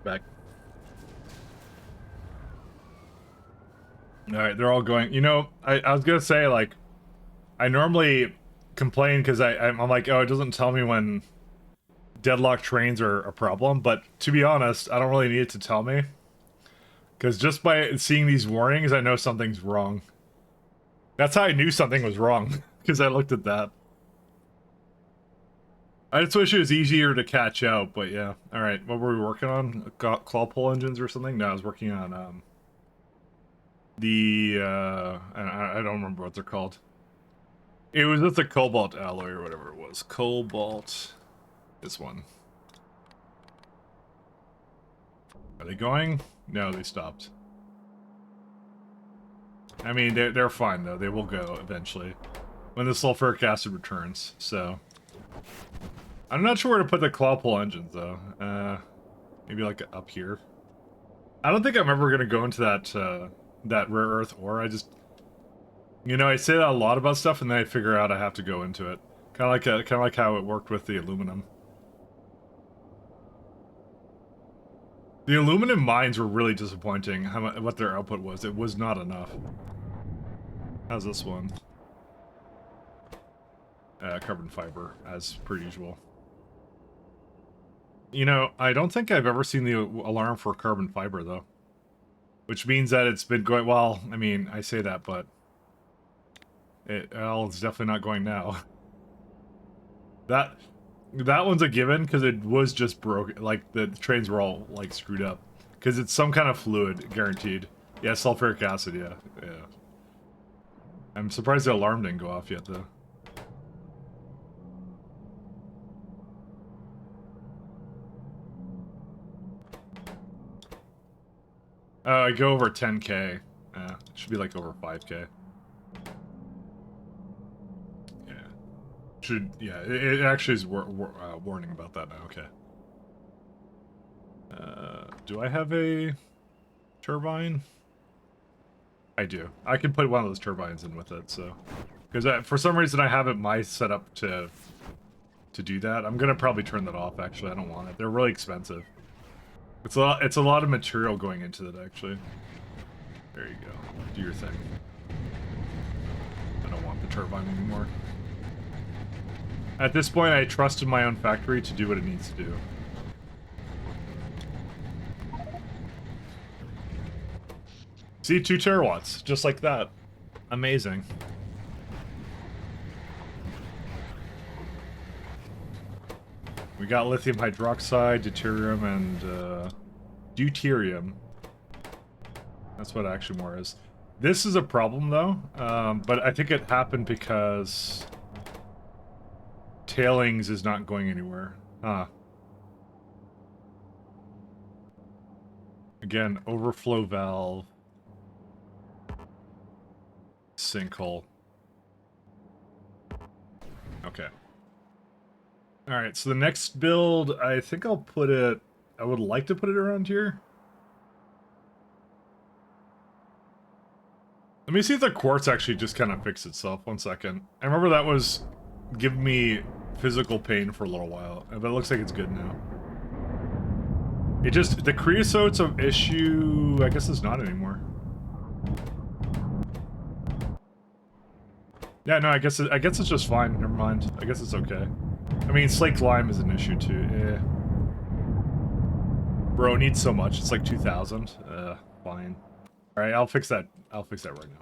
Back. All right, they're all going. You know, I was gonna say, like, I normally complain because I'm like, oh, it doesn't tell me when deadlock trains are a problem, but to be honest, I don't really need it to tell me, because just by seeing these warnings, I know something's wrong. That's how I knew something was wrong, because I looked at that. I just wish it was easier to catch out, but yeah. Alright, what were we working on? Claw pull engines or something? No, I was working on, I don't remember what they're called. It was just a cobalt alloy or whatever it was. Cobalt... This one. Are they going? No, they stopped. I mean, they're fine, though. They will go, eventually. When the sulfuric acid returns, so... I'm not sure where to put the claw pull engines, though. Maybe, like, up here. I don't think I'm ever gonna go into that rare earth ore. I just... You know, I say that a lot about stuff, and then I figure out I have to go into it. Kind of like how it worked with the aluminum. The aluminum mines were really disappointing, what their output was. It was not enough. How's this one? Carbon fiber, as per usual. You know, I don't think I've ever seen the alarm for carbon fiber, though. Which means that it's been going... Well, I mean, I say that, but... It's definitely not going now. That one's a given, because it was just broken. Like, the trains were all, like, screwed up. Because it's some kind of fluid, guaranteed. Yeah, sulfuric acid, yeah. I'm surprised the alarm didn't go off yet, though. I go over 10k. It should be, like, over 5k. Yeah, it actually is warning about that now, okay. Do I have a turbine? I do. I can put one of those turbines in with it, so... Because for some reason I have it set up to do that. I'm gonna probably turn that off, actually. I don't want it. They're really expensive. It's a lot of material going into it, actually. There you go. Do your thing. I don't want the turbine anymore. At this point, I trusted my own factory to do what it needs to do. See, 2 terawatts, just like that. Amazing. We got lithium hydroxide, deuterium, and deuterium. That's what actually more is. This is a problem, though, but I think it happened because... Tailings is not going anywhere. Huh. Again, overflow valve. Sinkhole. Okay. Alright, so the next build, I think I'll put it... I would like to put it around here. Let me see if the quartz actually just kind of fixed itself. 1 second. I remember that was giving me physical pain for a little while, but it looks like it's good now. It just... The creosote's an issue... I guess it's not anymore. Yeah, no, I guess it's just fine. Never mind. I guess it's okay. I mean, slaked lime is an issue, too. Eh. Bro, it needs so much. It's like 2,000. Fine. Alright, I'll fix that. I'll fix that right now.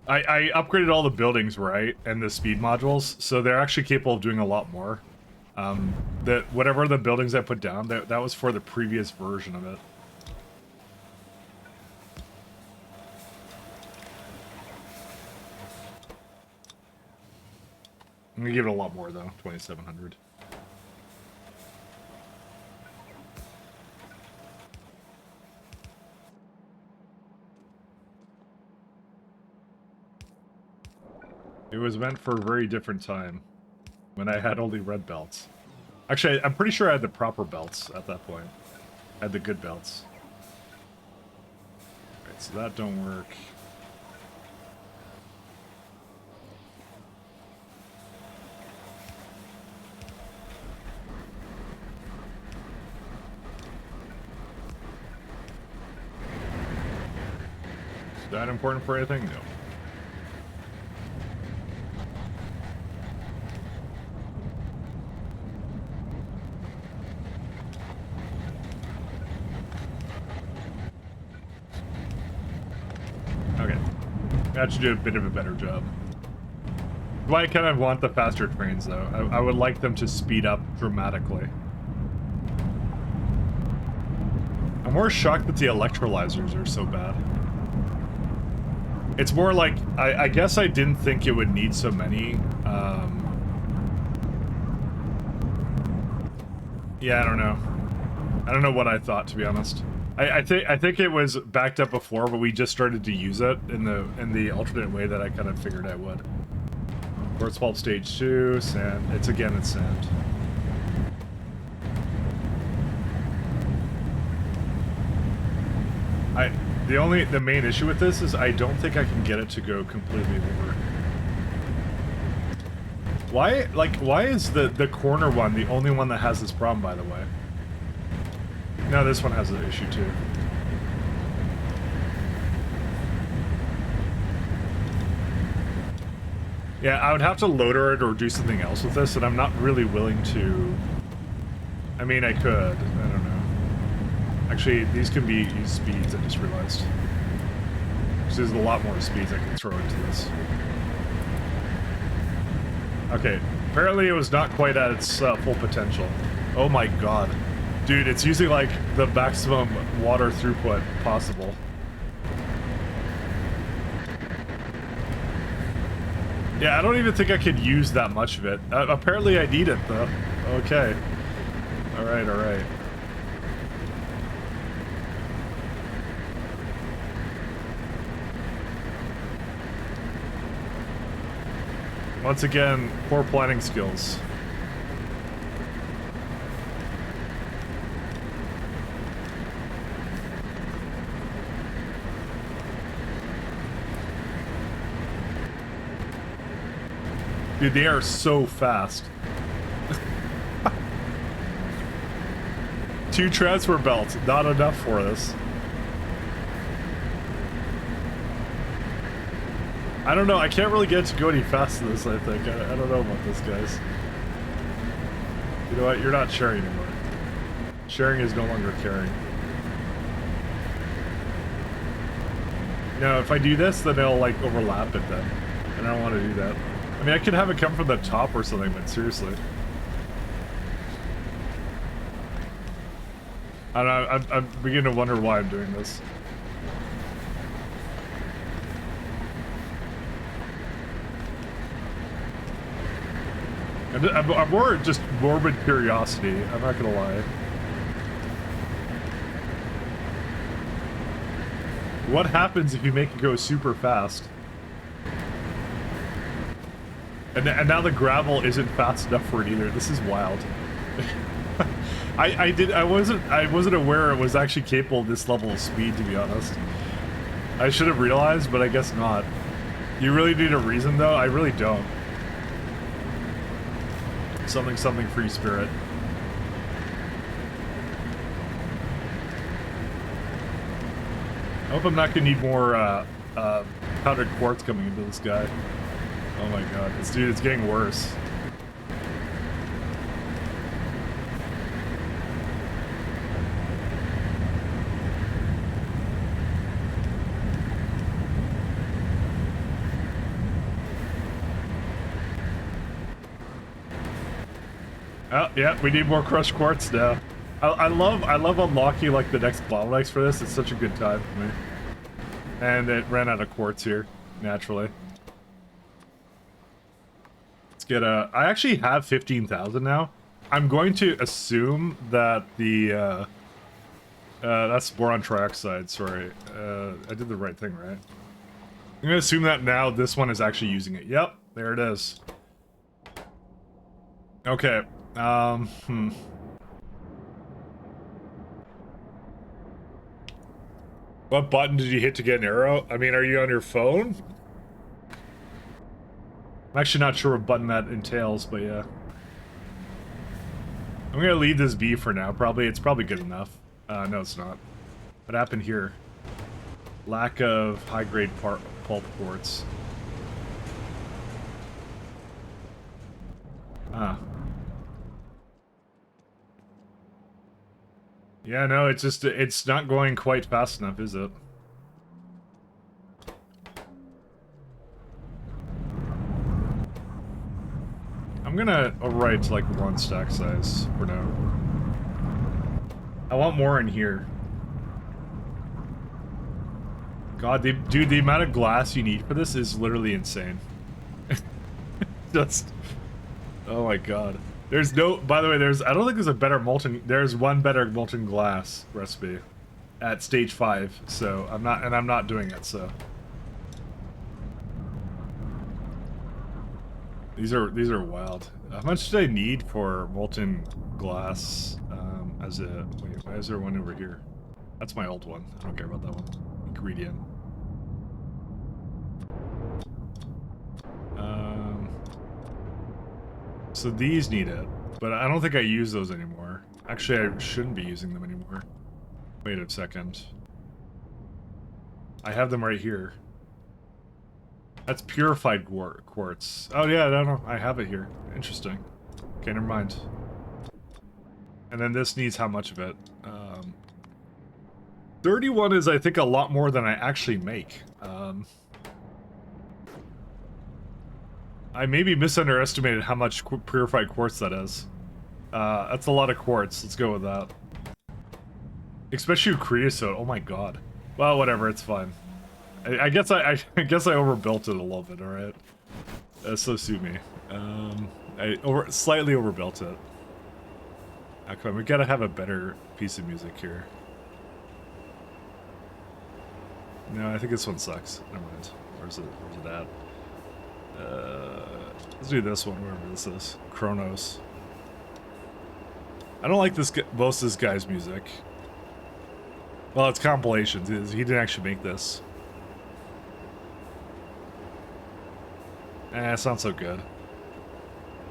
I upgraded all the buildings, right, and the speed modules, so they're actually capable of doing a lot more. Whatever the buildings I put down, that was for the previous version of it. I'm gonna give it a lot more, though. 2,700. It was meant for a very different time, when I had only red belts. Actually, I'm pretty sure I had the proper belts at that point. I had the good belts. Alright, so that don't work. that important for anything? No. Okay. That should do a bit of a better job. Why I kind of want the faster trains, though. I would like them to speed up dramatically. I'm more shocked that the electrolyzers are so bad. It's more like, I guess I didn't think it would need so many. Yeah, I don't know. I don't know what I thought, to be honest. I think it was backed up before, but we just started to use it in the alternate way that I kind of figured I would. Quartz pulp stage 2, sand. It's sand. The main issue with this is I don't think I can get it to go completely over. Why is the corner one the only one that has this problem, by the way? No, this one has an issue too. Yeah, I would have to loader it or do something else with this, and I'm not really willing to... I mean, I could. I don't know. Actually, these can be used speeds, I just realized. So there's a lot more speeds I can throw into this. Okay, apparently it was not quite at its full potential. Oh my god. Dude, it's using like the maximum water throughput possible. Yeah, I don't even think I could use that much of it. Apparently I need it, though. Okay. Alright, alright. Once again, poor planning skills. Dude, they are so fast. 2 transfer belts, not enough for us. I don't know, I can't really get it to go any faster than this, I think. I don't know about this, guys. You know what, you're not sharing anymore. Sharing is no longer caring. No, if I do this, then it'll, like, overlap it then. And I don't want to do that. I mean, I could have it come from the top or something, but seriously. I don't know, I'm beginning to wonder why I'm doing this. I'm more just morbid curiosity, I'm not gonna lie. What happens if you make it go super fast? And now the gravel isn't fast enough for it either. This is wild. I wasn't aware it was actually capable of this level of speed, to be honest. I should have realized, but I guess not. You really need a reason, though? I really don't. Something free spirit. I hope I'm not gonna need more powdered quartz coming into this guy. Oh my god, this dude is getting worse. Oh, yeah, we need more crushed quartz now. I love unlocking like the next bottlenecks for this. It's such a good time for me. And it ran out of quartz here, naturally. Let's get a... I actually have 15,000 now. I'm going to assume that the... that's boron trioxide, sorry. I did the right thing, right? I'm gonna assume that now this one is actually using it. Yep, there it is. Okay. What button did you hit to get an arrow? I mean, are you on your phone? I'm actually not sure what button that entails, but yeah. I'm gonna leave this be for now, probably. It's probably good enough. No, it's not. What happened here? Lack of high-grade pulp quartz. Ah. Yeah, no, it's not going quite fast enough, is it? I'm gonna override to like 1 stack size for now. I want more in here. God, dude, the amount of glass you need for this is literally insane. Just, oh my god. There's no, by the way, I don't think there's a better there's one better molten glass recipe at stage 5, so I'm not doing it, so. These are wild. How much do I need for molten glass, wait, why is there one over here? That's my old one. I don't care about that one. Ingredient. So these need it, but I don't think I use those anymore. Actually, I shouldn't be using them anymore. Wait a second. I have them right here. That's purified quartz. Oh yeah, no, I have it here. Interesting. Okay, never mind. And then this needs how much of it? 31 is, I think, a lot more than I actually make. I maybe misunderestimated how much purified quartz that is. That's a lot of quartz. Let's go with that. Especially creosote. Oh my god. Well, whatever. It's fine. I guess I guess I overbuilt it a little bit. All right. So sue me. I slightly overbuilt it. Oh, come on, we gotta have a better piece of music here. No, I think this one sucks. Never mind. Where's it at? Let's do this one, wherever this is. Kronos. I don't like most of this guy's music. Well, it's compilations. He didn't actually make this. It's not so good.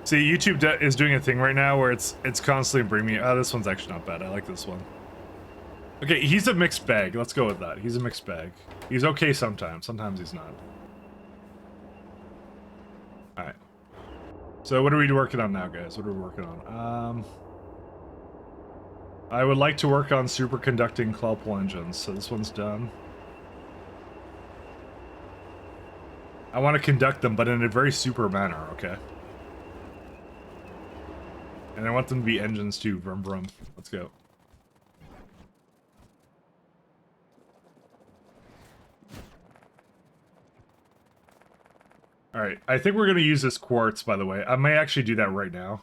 See, YouTube is doing a thing right now where it's constantly bringing me. Oh, this one's actually not bad. I like this one. Okay, he's a mixed bag. Let's go with that. He's a mixed bag. He's okay sometimes. Sometimes he's not. Alright. So what are we working on now, guys? What are we working on? I would like to work on superconducting cloudpool engines. So this one's done. I want to conduct them, but in a very super manner, okay? And I want them to be engines too. Vroom vroom. Let's go. Alright, I think we're going to use this quartz, by the way. I may actually do that right now.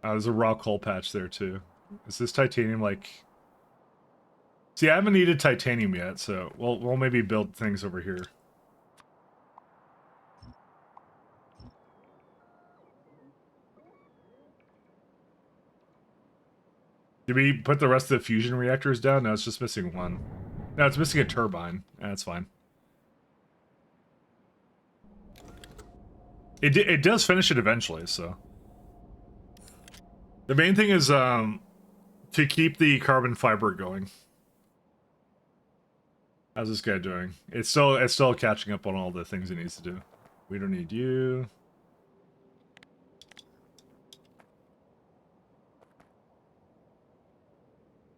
There's a raw coal patch there, too. Is this titanium, like... See, I haven't needed titanium yet, so we'll maybe build things over here. Did we put the rest of the fusion reactors down? No, it's just missing one. No, it's missing a turbine. That's fine. It does finish it eventually, so. The main thing is to keep the carbon fiber going. How's this guy doing? It's still catching up on all the things it needs to do. We don't need you.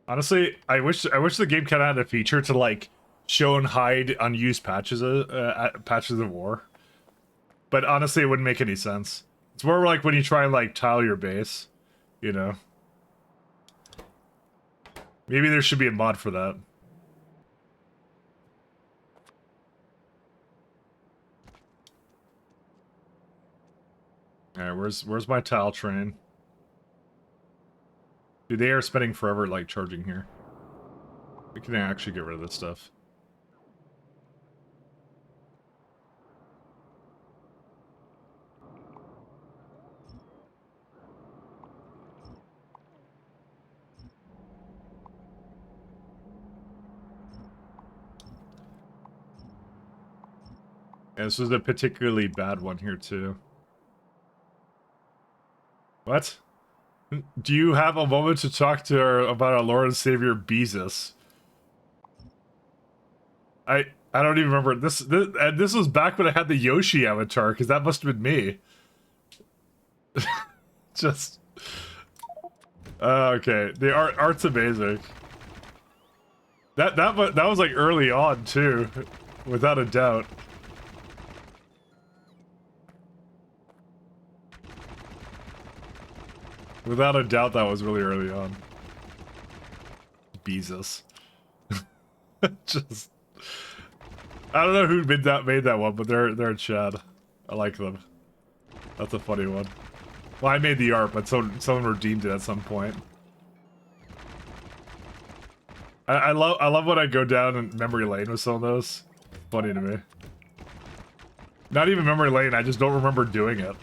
Honestly, I wish the game kind of had a feature to like show and hide unused patches of war. But honestly, it wouldn't make any sense. It's more like when you try and like tile your base, you know. Maybe there should be a mod for that. All right, where's my tile train? Dude, they are spending forever like charging here. We can actually get rid of this stuff. Yeah, this was a particularly bad one here too. What? Do you have a moment to talk to her about our Lord and Savior, Beezus? I don't even remember this was back when I had the Yoshi avatar, because that must have been me. Just okay. The art's amazing. That was like early on too, without a doubt. Without a doubt, that was really early on. Beezus. Just I don't know who made that one, but they're Chad. I like them. That's a funny one. Well, I made the art, but someone redeemed it at some point. I love when I go down in memory lane with some of those. Funny to me. Not even memory lane, I just don't remember doing it.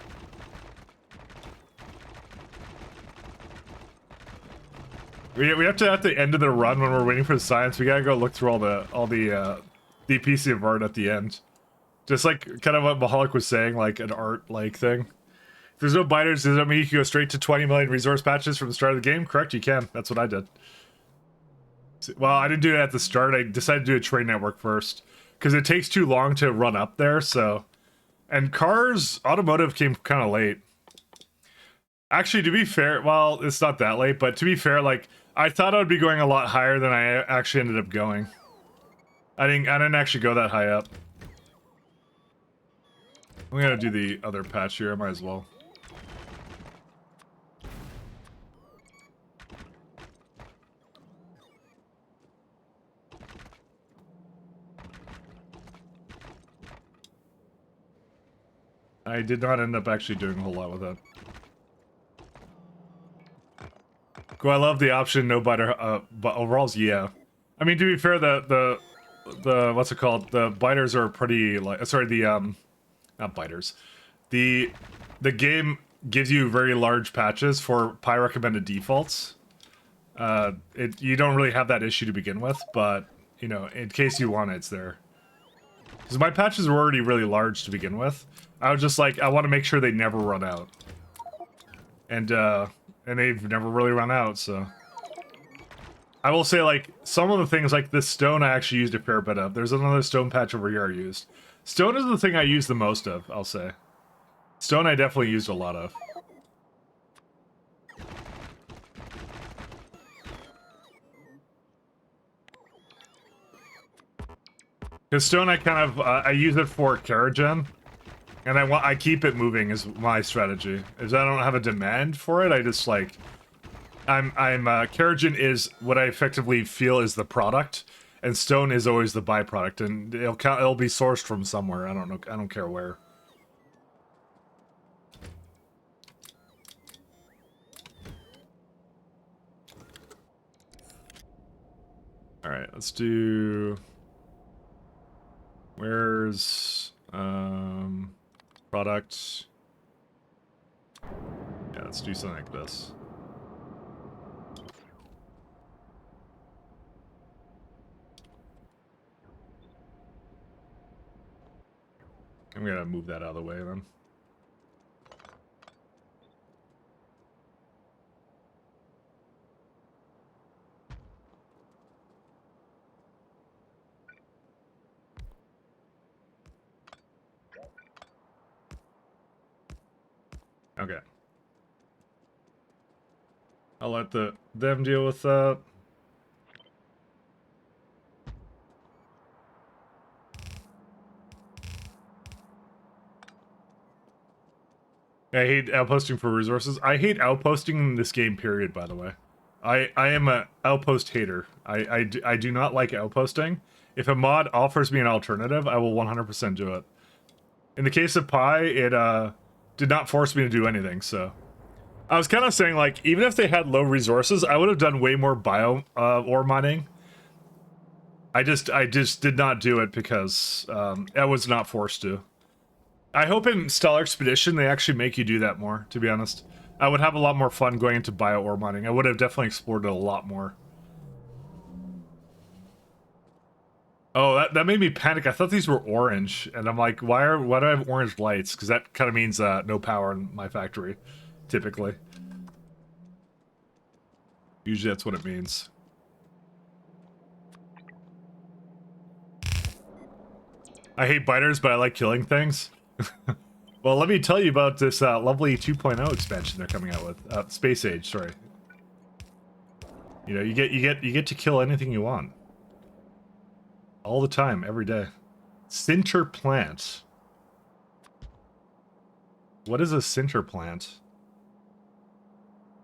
We have to at the end of the run when we're waiting for the science. We gotta go look through all the piece of art at the end. Just like kind of what Mahalik was saying, like an art like thing. If there's no biters, does that mean you can go straight to 20 million resource patches from the start of the game? Correct, you can. That's what I did. Well, I didn't do it at the start. I decided to do a train network first because it takes too long to run up there. So, and cars, automotive came kind of late. Actually, to be fair, well, it's not that late, but to be fair, like I thought I would be going a lot higher than I actually ended up going. I didn't actually go that high up. I'm gonna do the other patch here. I might as well. I did not end up actually doing a whole lot with it. Cool, I love the option no biter, but overalls, yeah. I mean, to be fair, the what's it called? The biters are pretty like sorry, the not biters. The game gives you very large patches for Pi recommended defaults. You don't really have that issue to begin with, but you know, in case you want it, it's there. Because my patches were already really large to begin with. I was just like, I want to make sure they never run out. And they've never really run out, so. I will say, like, some of the things, like this stone I actually used a fair bit of. There's another stone patch over here I used. Stone is the thing I use the most of, I'll say. Stone I definitely used a lot of. Because stone I kind of, I use it for Keragen. And I keep it moving is my strategy. Is I don't have a demand for it, I just like... Keragen is what I effectively feel is the product, and stone is always the byproduct, and it'll be sourced from somewhere. I don't know. I don't care where. All right, let's do. Where's product? Yeah, let's do something like this. I'm gonna move that out of the way then. Okay. I'll let them deal with that. I hate outposting for resources. I hate outposting in this game, period, by the way. I am a outpost hater. I do not like outposting. If a mod offers me an alternative, I will 100% do it. In the case of Pi, it did not force me to do anything, so... I was kind of saying, like, even if they had low resources, I would have done way more bio ore mining. I just did not do it because I was not forced to. I hope in Stellar Expedition they actually make you do that more, to be honest. I would have a lot more fun going into bio ore mining. I would have definitely explored it a lot more. Oh, that made me panic. I thought these were orange, and I'm like, why do I have orange lights? Because that kind of means no power in my factory, typically. Usually that's what it means. I hate biters, but I like killing things. Well, let me tell you about this lovely 2.0 expansion they're coming out with. Space Age, sorry. You know, you get to kill anything you want. All the time, every day. Sinter plant. What is a sinter plant?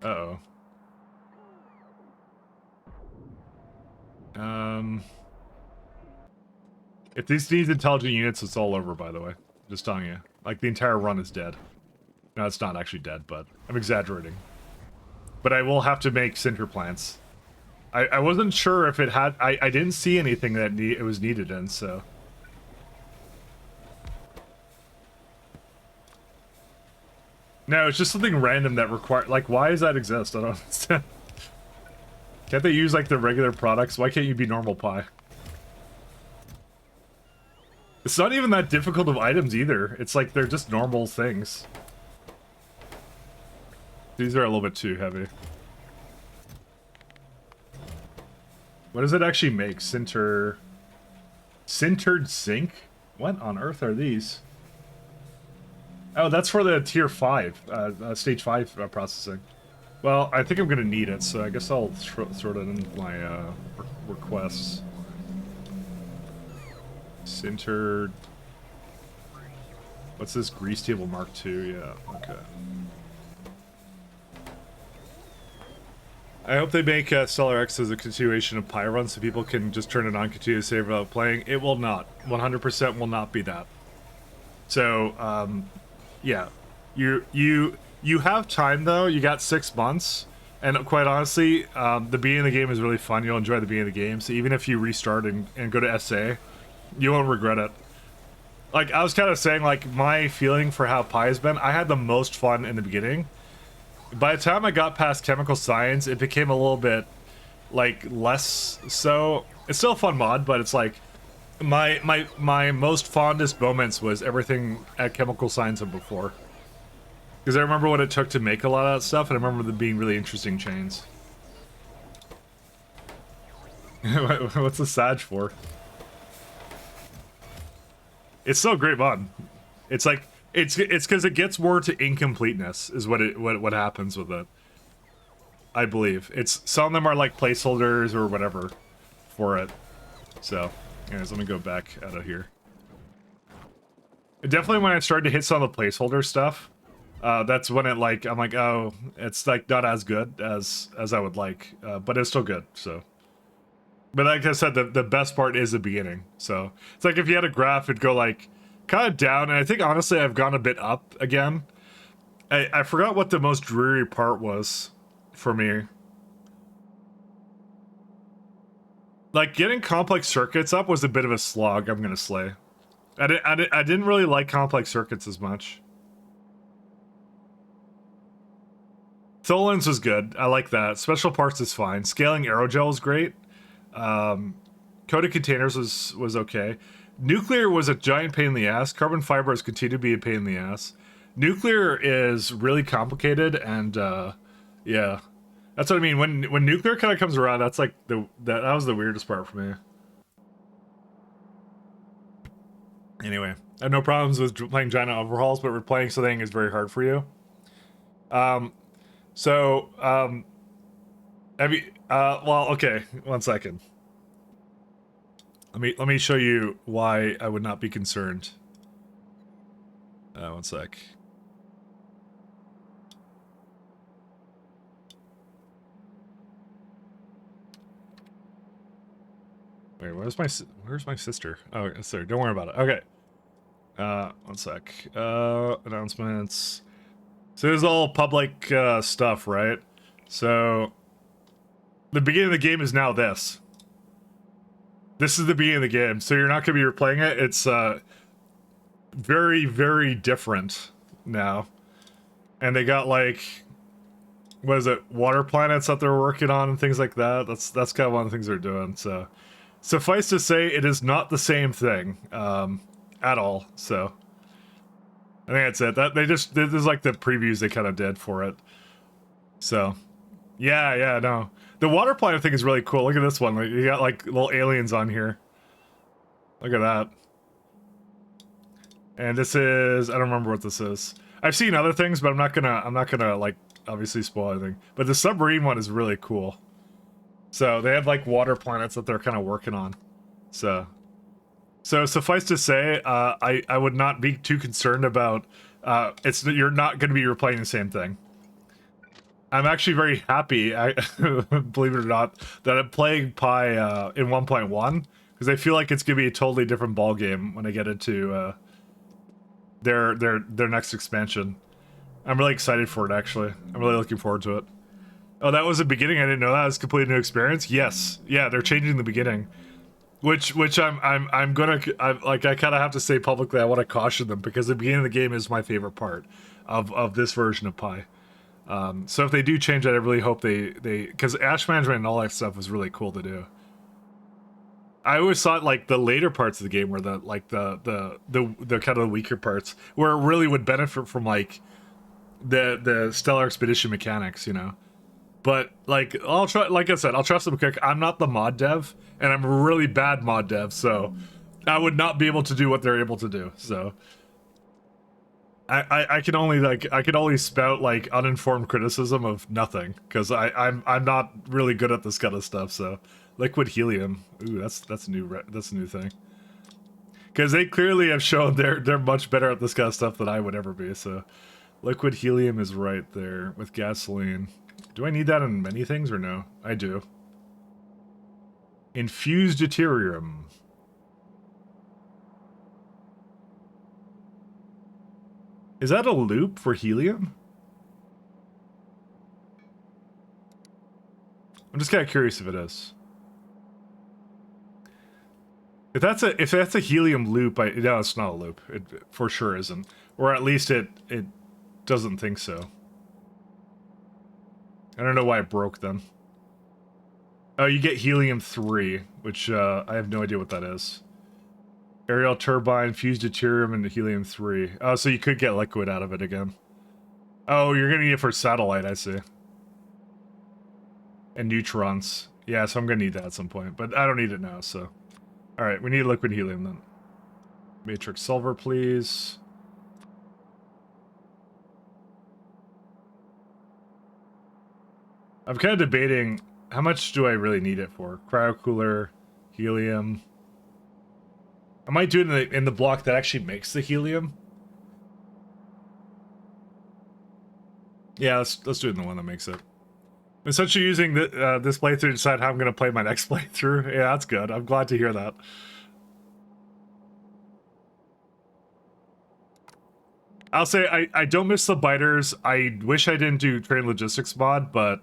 Uh-oh. If this needs intelligent units, it's all over, by the way. Just telling you. Like, the entire run is dead. No, it's not actually dead, but I'm exaggerating. But I will have to make sinter plants. I wasn't sure if it had... I didn't see anything that it was needed in, so... No, it's just something random that require... Like, why does that exist? I don't understand. Can't they use, like, the regular products? Why can't you be normal pie? It's not even that difficult of items either. It's like they're just normal things. These are a little bit too heavy. What does it actually make? Sintered zinc? What on earth are these? Oh, that's for the tier 5, stage 5 processing. Well, I think I'm gonna need it, so I guess I'll throw it in my requests. Sintered... What's this? Grease table Mark II? Yeah, okay. I hope they make Stellar X as a continuation of Pyrun so people can just turn it on, continue to save without playing. It will not. 100% will not be that. So, yeah. You have time, though. You got 6 months. And quite honestly, the beginning of the game is really fun. You'll enjoy the beginning of the game. So even if you restart and go to SA, you won't regret it. Like, I was kind of saying, like, my feeling for how Pi has been, I had the most fun in the beginning. By the time I got past chemical science, it became a little bit, like, less so. It's still a fun mod, but it's like, my most fondest moments was everything at chemical science and before. Because I remember what it took to make a lot of that stuff, and I remember them being really interesting chains. What's the Sag for? It's still a great mod. It's like, it's because it gets more to incompleteness, is what happens with it. I believe. Some of them are like placeholders or whatever for it. So, anyways, let me go back out of here. Definitely when I started to hit some of the placeholder stuff, that's when I'm like, oh, it's like not as good as I would like, but it's still good, so. But like I said, the best part is the beginning. So it's like if you had a graph, it'd go like kind of down, and I think honestly I've gone a bit up again. I forgot what the most dreary part was for me. Like getting complex circuits up was a bit of a slog, I'm gonna say. I didn't really like complex circuits as much. Tholins was good. I like that. Special parts is fine. Scaling aerogel is great. Coated containers was okay. Nuclear was a giant pain in the ass. Carbon fiber has continued to be a pain in the ass. Nuclear is really complicated, and yeah, that's what I mean. When nuclear kind of comes around, that's like that was the weirdest part for me. Anyway, I have no problems with playing giant overhauls, but replaying something is very hard for you. Have you? Well, okay. 1 second. Let me show you why I would not be concerned. 1 sec. Wait, where's my sister? Oh, sorry. Don't worry about it. Okay. 1 sec. Announcements. So this is all public stuff, right? So the beginning of the game is now this. This is the beginning of the game, so you're not going to be replaying it. It's very, very different now. And they got like, what is it, water planets that they're working on and things like that. That's kind of one of the things they're doing. So suffice to say, it is not the same thing at all. So I think that's it. This is like the previews they kind of did for it. So yeah, no. The water planet thing is really cool. Look at this one. Like, you got like little aliens on here. Look at that. And this is, I don't remember what this is. I've seen other things, but I'm not gonna like obviously spoil anything. But the submarine one is really cool. So they have like water planets that they're kind of working on. So suffice to say, I would not be too concerned about. You're not going to be replaying the same thing. I'm actually very happy, believe it or not, that I'm playing Pi in 1.1 because I feel like it's going to be a totally different ball game when I get into their next expansion. I'm really excited for it. Actually, I'm really looking forward to it. Oh, that was the beginning. I didn't know that. It was a completely new experience. Yes, yeah, they're changing the beginning, which I'm I kind of have to say publicly. I want to caution them because the beginning of the game is my favorite part of this version of Pi. So if they do change that, I really hope they because ash management and all that stuff was really cool to do. I always thought like the later parts of the game were the kind of the weaker parts where it really would benefit from like the stellar expedition mechanics, you know. But like I'll try, like I said, I'll trust them quick. I'm not the mod dev, and I'm a really bad mod dev, so I would not be able to do what they're able to do. So I can only spout like uninformed criticism of nothing because I'm not really good at this kind of stuff. So liquid helium, ooh, that's a new thing. Because they clearly have shown they're much better at this kind of stuff than I would ever be. So liquid helium is right there with gasoline. Do I need that in many things or no? I do. Infused deuterium. Is that a loop for helium? I'm just kind of curious if it is. If that's a helium loop, no, it's not a loop. It for sure isn't, or at least it doesn't think so. I don't know why it broke then. Oh, you get helium-3, which I have no idea what that is. Aerial turbine, fused deuterium into helium-3. Oh, so you could get liquid out of it again. Oh, you're gonna need it for satellite, I see. And neutrons. Yeah, so I'm gonna need that at some point, but I don't need it now, so. Alright, we need liquid helium then. Matrix silver, please. I'm kind of debating how much do I really need it for? Cryo cooler, helium. I might do it in the block that actually makes the helium. Yeah, let's do it in the one that makes it. I'm essentially using this playthrough to decide how I'm going to play my next playthrough. Yeah, that's good. I'm glad to hear that. I'll say I don't miss the biters. I wish I didn't do train logistics mod, but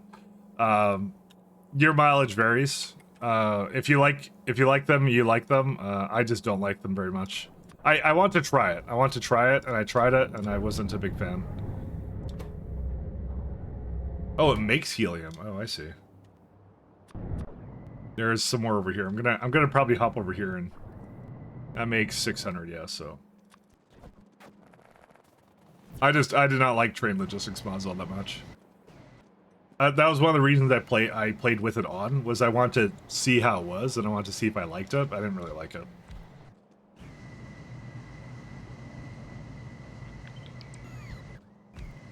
your mileage varies. If you like them, you like them. I just don't like them very much. I want to try it. I want to try it, and I tried it, and I wasn't a big fan. Oh, it makes helium. Oh, I see. There's some more over here. I'm gonna probably hop over here, and that makes 600. Yeah, so. I did not like train logistics mods all that much. That was one of the reasons I played with it on, was I wanted to see how it was, and I wanted to see if I liked it. I didn't really like it.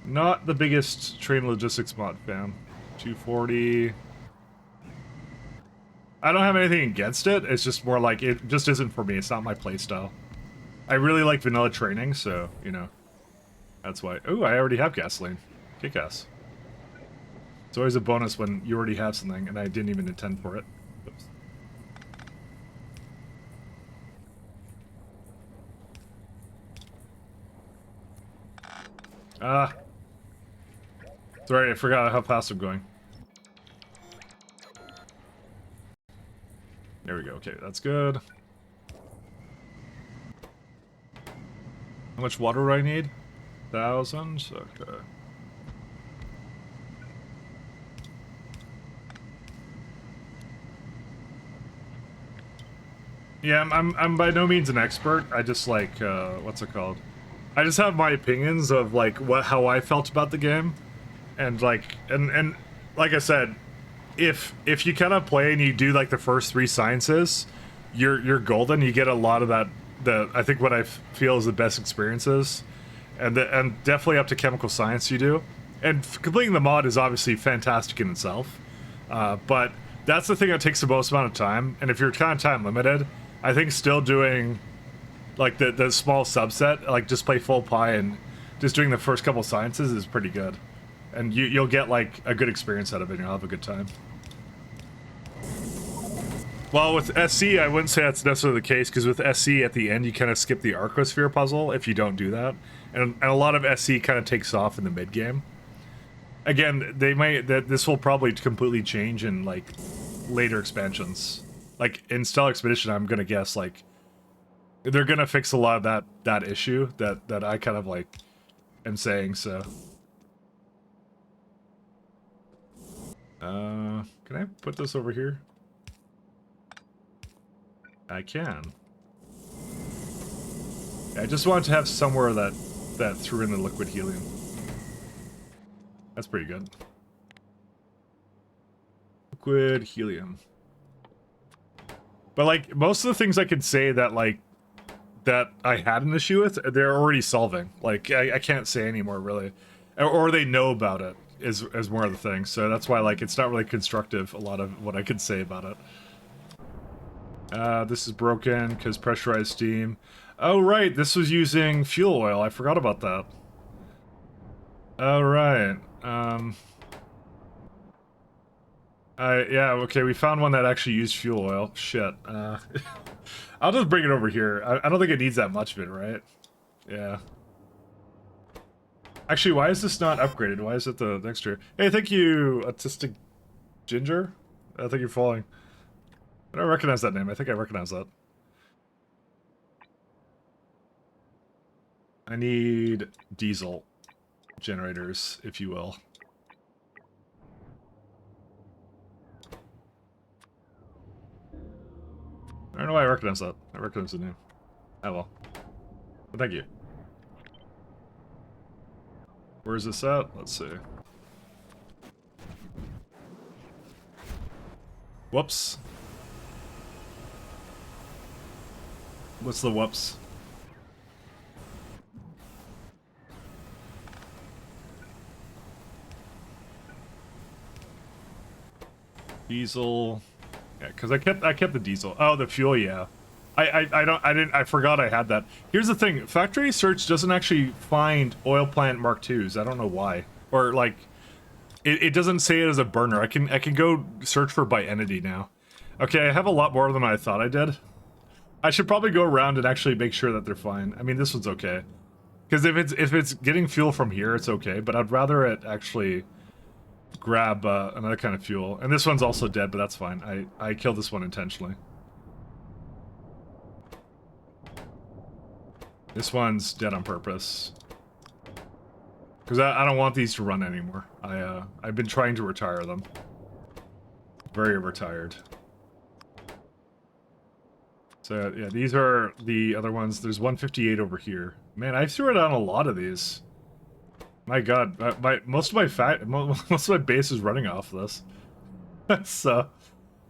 Not the biggest train logistics mod fan. 240. I don't have anything against it. It's just more like it just isn't for me. It's not my playstyle. I really like vanilla training, so, you know. That's why. Oh, I already have gasoline. Kick-ass. It's always a bonus when you already have something and I didn't even intend for it. Oops. Ah. Sorry, I forgot how fast I'm going. There we go. Okay, that's good. How much water do I need? 1,000? Okay. Yeah, I'm by no means an expert. I just like what's it called? I just have my opinions of like how I felt about the game, and like and like I said, if you kind of play and you do like the first 3 sciences, you're golden. You get a lot of that I think what I feel is the best experiences, and definitely up to chemical science you do. And completing the mod is obviously fantastic in itself, but that's the thing that takes the most amount of time. And if you're kind of time limited, I think still doing like the small subset, like just play full pie and just doing the first couple sciences is pretty good. And you'll get like a good experience out of it and you'll have a good time. Well, with SC, I wouldn't say that's necessarily the case, because with SC at the end, you kind of skip the Arcosphere puzzle if you don't do that. And a lot of SC kind of takes off in the mid-game. Again, this will probably completely change in, like, later expansions. Like, in Stellar Expedition, I'm gonna guess, like, they're gonna fix a lot of that issue that I kind of, like, am saying, so... can I put this over here? I can. I just wanted to have somewhere that threw in the liquid helium. That's pretty good. Liquid helium. But like most of the things I could say that like that I had an issue with, they're already solving. Like I can't say anymore really, or they know about it is more of the thing. So that's why like it's not really constructive. A lot of what I could say about it. This is broken because pressurized steam. Oh, right. This was using fuel oil. I forgot about that. Oh, right. Yeah, okay. We found one that actually used fuel oil. Shit. I'll just bring it over here. I don't think it needs that much of it, right? Yeah. Actually, why is this not upgraded? Why is it the next year? Hey, thank you, Autistic Ginger. I think you're falling. I don't recognize that name. I think I recognize that. I need diesel generators, if you will. I don't know why I recognize that. I recognize the name. Oh well. But thank you. Where is this at? Let's see. Whoops. What's the whoops? Diesel. Yeah, because I kept the diesel. Oh, the fuel, yeah. I forgot I had that. Here's the thing, factory search doesn't actually find oil plant Mark IIs. I don't know why. Or like it doesn't say it as a burner. I can go search for by entity now. Okay, I have a lot more than I thought I did. I should probably go around and actually make sure that they're fine. I mean, this one's okay. Because if it's getting fuel from here, it's okay. But I'd rather it actually grab another kind of fuel. And this one's also dead, but that's fine. I killed this one intentionally. This one's dead on purpose. Because I don't want these to run anymore. I've been trying to retire them. Very retired. So, yeah, these are the other ones. There's 158 over here. Man, I threw down a lot of these. My god, most of my base is running off this. So,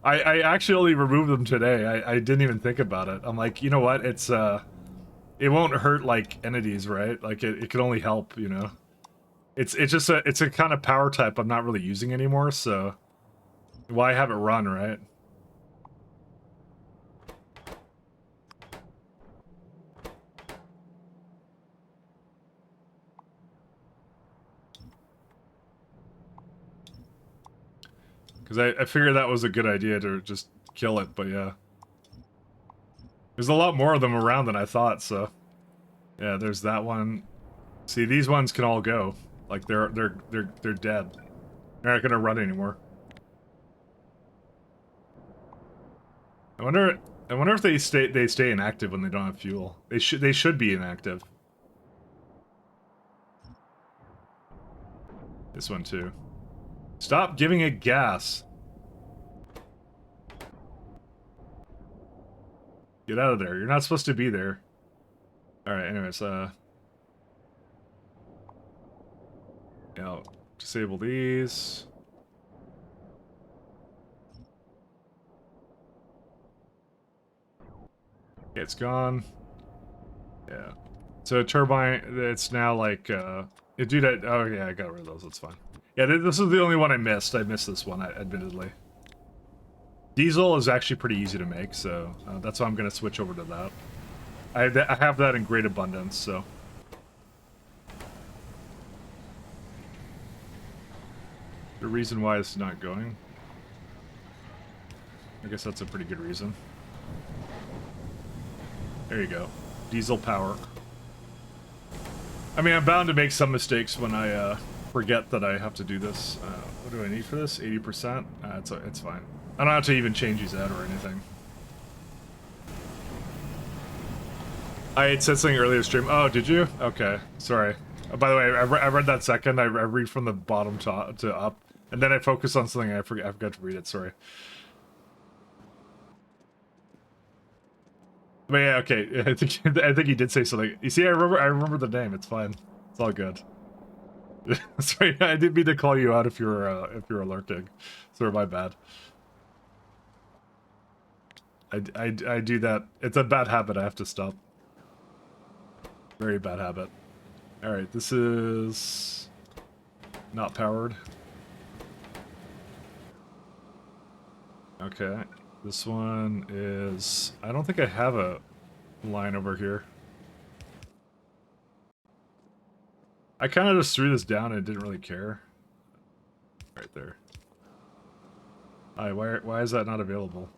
I actually only removed them today. I didn't even think about it. I'm like, you know what? It's, it won't hurt, like, entities, right? Like, it can only help, you know? It's a kind of power type I'm not really using anymore, so why have it run, right? Because I figured that was a good idea to just kill it, but yeah. There's a lot more of them around than I thought, so... Yeah, there's that one. See, these ones can all go. Like, they're dead. They're not gonna run anymore. I wonder if they stay inactive when they don't have fuel. They should be inactive. This one too. Stop giving it gas. Get out of there. You're not supposed to be there. Alright, anyways, yeah, I'll disable these. Okay, it's gone. Yeah. So a turbine, it's now like, it do that, oh yeah, I got rid of those, that's fine. Yeah, this is the only one I missed. I missed this one, admittedly. Diesel is actually pretty easy to make, so that's why I'm going to switch over to that. I have that in great abundance, so. The reason why it's not going. I guess that's a pretty good reason. There you go. Diesel power. I mean, I'm bound to make some mistakes when I forget that I have to do this. What do I need for this? 80%? It's fine. I don't have to even change these out or anything. I had said something earlier stream. Oh, did you? Okay, sorry. By the way, I read that second. I read from the bottom to up, and then I focused on something. I forgot to read it. Sorry. But yeah, okay. I think he did say something. You see, I remember the name. It's fine. It's all good. Sorry, I didn't mean to call you out if you're lurking. Sorry, my bad. I do that. It's a bad habit. I have to stop. Very bad habit. All right, this is not powered. Okay, this one is. I don't think I have a line over here. I kind of just threw this down and didn't really care. Right there. Why is that not available?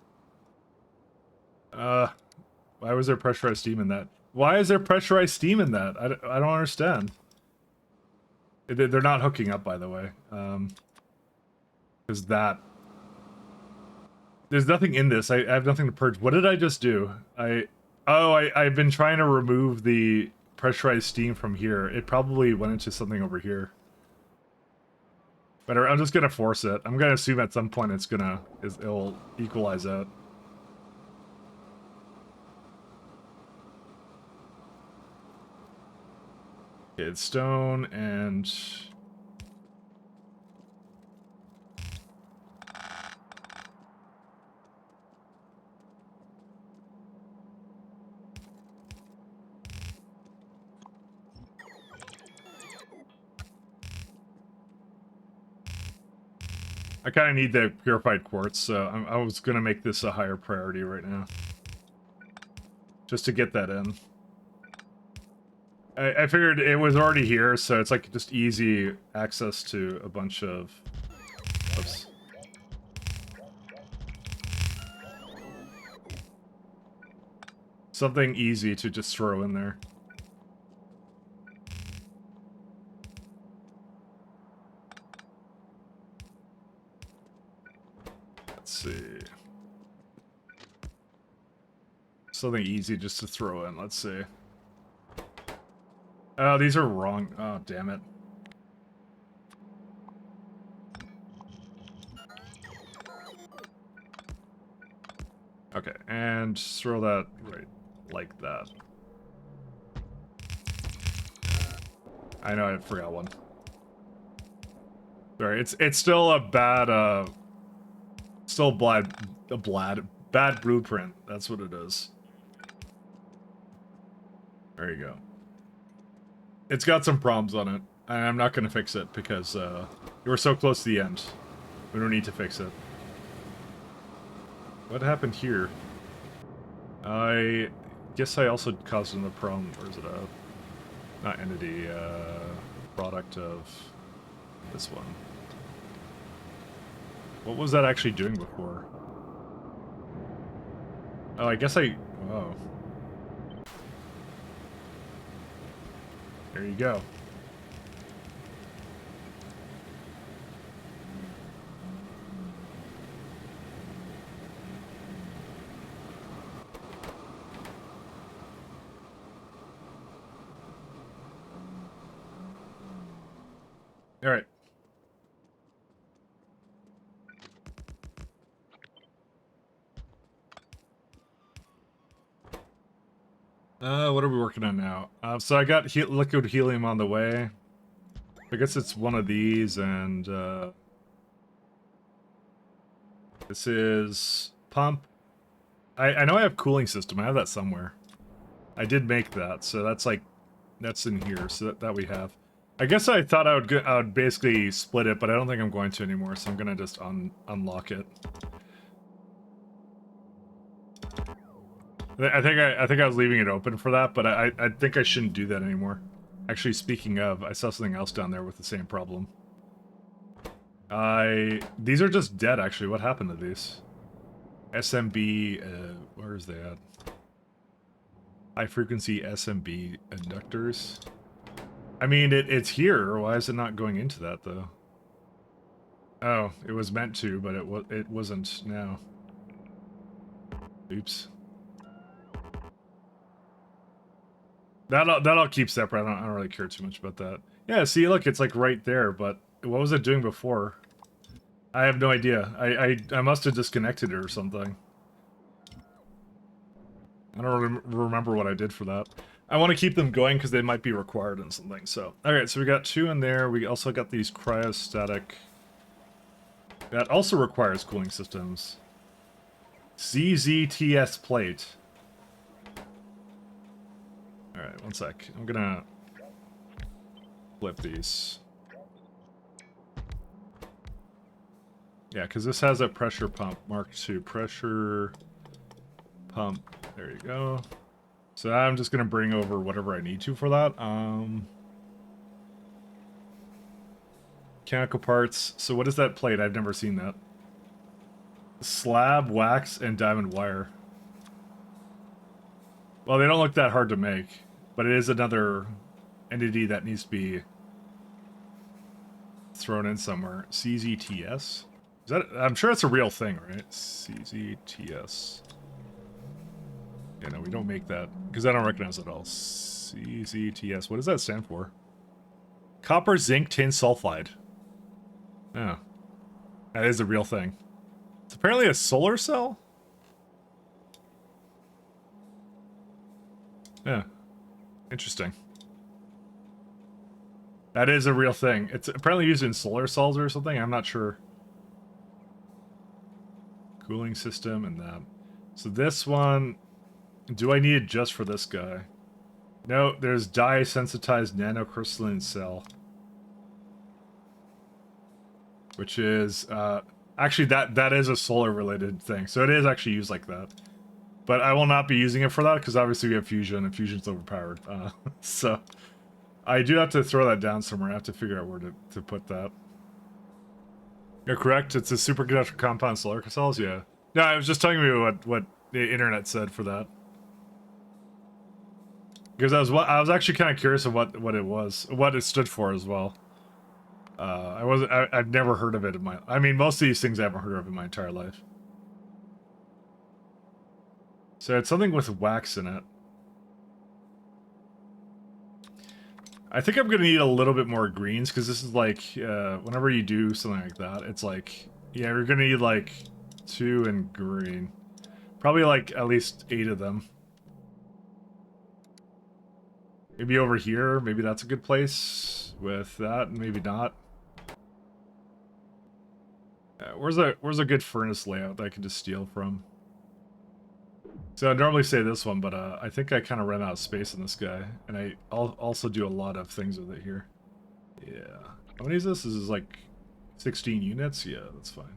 Why was there pressurized steam in that? Why is there pressurized steam in that? I don't understand. They're not hooking up, by the way. Because there's nothing in this. I have nothing to purge. What did I just do? I've been trying to remove the pressurized steam from here. It probably went into something over here. But I'm just gonna force it. I'm gonna assume at some point it'll equalize out. Okay, it's stone and I kind of need the purified quartz, so I was gonna make this a higher priority right now, just to get that in. I figured it was already here, so it's like just easy access to a bunch of... Oops. Something easy to just throw in there. Let's see. Something easy just to throw in, let's see. Oh, these are wrong. Oh, damn it. Okay, and throw that right like that. I know I forgot one. Sorry, it's still a bad bad blueprint. That's what it is. There you go. It's got some problems on it, and I'm not going to fix it because we're so close to the end. We don't need to fix it. What happened here? I guess I also caused another problem. Or is it a... not entity, product of this one. What was that actually doing before? Oh, I guess I... oh. There you go. All right. What are we working on now? So I got liquid helium on the way. I guess it's one of these, and this is pump. I know I have cooling system. I have that somewhere. I did make that, so that's like, that's in here, so that we have. I guess I thought I would basically split it, but I don't think I'm going to anymore, so I'm gonna just unlock it. I think I was leaving it open for that, but I think I shouldn't do that anymore. Actually, speaking of, I saw something else down there with the same problem. These are just dead, actually. What happened to these? SMB, where is they at? High frequency SMB inductors. I mean, it's here. Why is it not going into that, though? Oh, it was meant to, but it wasn't now. Oops. That'll keep separate. I don't really care too much about that. Yeah, see, look, it's like right there, but what was it doing before? I have no idea. I must have disconnected it or something. I don't remember what I did for that. I want to keep them going because they might be required in something. So, alright, so we got 2 in there. We also got these cryostatic. That also requires cooling systems. CZTS plate. Alright, one sec. I'm gonna flip these. Yeah, because this has a pressure pump. Mark II. Pressure pump. There you go. So I'm just gonna bring over whatever I need to for that. Mechanical parts. So what is that plate? I've never seen that. Slab, wax, and diamond wire. Well, they don't look that hard to make, but it is another entity that needs to be thrown in somewhere. CZTS? Is that? I'm sure it's a real thing, right? CZTS. Yeah, no, we don't make that because I don't recognize it at all. CZTS. What does that stand for? Copper, zinc, tin sulfide. Oh, that is a real thing. It's apparently a solar cell. Yeah, interesting. That is a real thing. It's apparently used in solar cells or something. I'm not sure. Cooling system and that. So this one, do I need it just for this guy? No, there's dye-sensitized nanocrystalline cell. Which is, actually that is a solar-related thing. So it is actually used like that. But I will not be using it for that, because obviously we have fusion, and fusion's overpowered. So I do have to throw that down somewhere. I have to figure out where to put that. You're correct, it's a superconductor compound solar cells, yeah. No, I was just telling you what the internet said for that. Because I was actually kind of curious of what it was, what it stood for as well. I've never heard of it in I mean, most of these things I haven't heard of in my entire life. So it's something with wax in it. I think I'm gonna need a little bit more greens, because this is like, whenever you do something like that, it's like, yeah, you're gonna need like 2 in green. Probably like at least 8 of them. Maybe over here, maybe that's a good place with that, maybe not. Where's a good furnace layout that I can just steal from? So I'd normally say this one, but I think I kind of ran out of space in this guy, and I'll also do a lot of things with it here. Yeah. How many is this? This is like 16 units? Yeah, that's fine.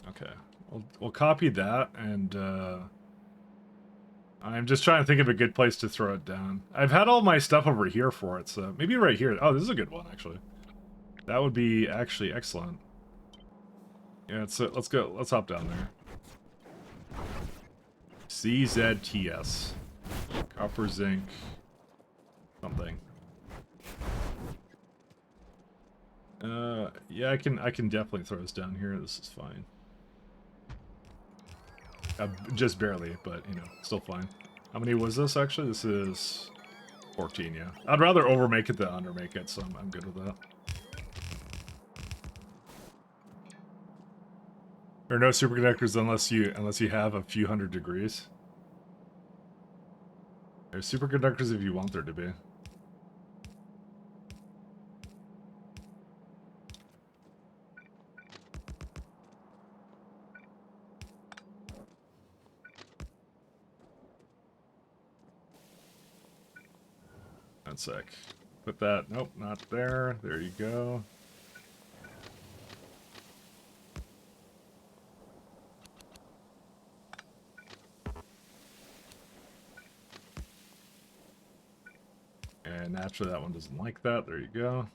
Okay. We'll copy that, and I'm just trying to think of a good place to throw it down. I've had all my stuff over here for it, so maybe right here. Oh, this is a good one, actually. That would be actually excellent. Yeah, let's go. Let's hop down there. CZTS. Copper, zinc, something. Yeah, I can definitely throw this down here. This is fine. Just barely, but you know, still fine. How many was this actually? This is 14. Yeah, I'd rather overmake it than undermake it, so I'm good with that. There are no superconductors unless you have a few hundred degrees. There's superconductors if you want there to be. One sec. Put that. Nope, not there. There you go. And naturally, that one doesn't like that. There you go.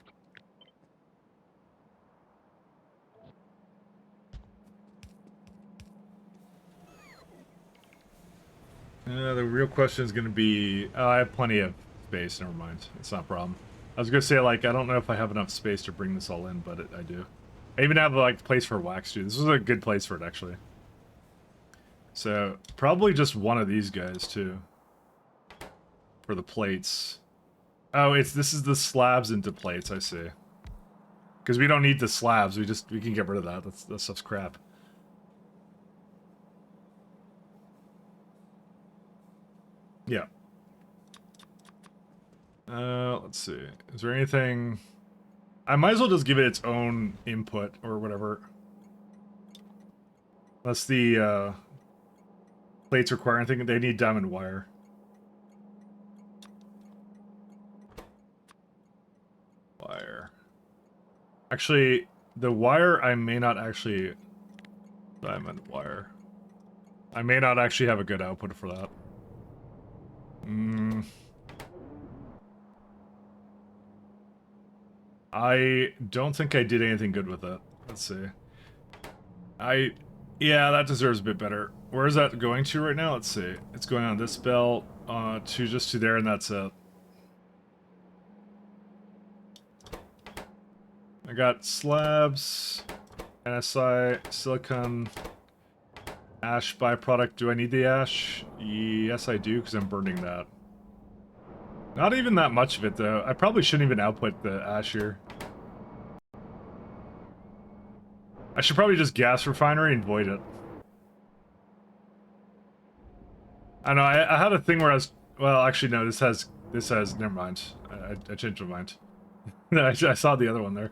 The real question is going to be... Oh, I have plenty of space. Never mind. It's not a problem. I was going to say, like, I don't know if I have enough space to bring this all in, but I do. I even have, like, place for wax, too. This is a good place for it, actually. So, probably just one of these guys, too. For the plates. Oh, this is the slabs into plates, I see. Because we don't need the slabs, we can get rid of that. That stuff's crap. Yeah. Let's see. Is there anything... I might as well just give it its own input, or whatever. Unless the, plates require anything, they need diamond wire. Actually, the wire I may not actually... Diamond wire. I may not actually have a good output for that. I don't think I did anything good with it. Let's see. Yeah, that deserves a bit better. Where is that going to right now? Let's see. It's going on this belt, just to there, and that's it. I got slabs, NSI, silicon, ash byproduct. Do I need the ash? Yes, I do, because I'm burning that. Not even that much of it, though. I probably shouldn't even output the ash here. I should probably just gas refinery and void it. I know, I had a thing where I was... Well, actually, no, this has... Never mind. I changed my mind. I saw the other one there.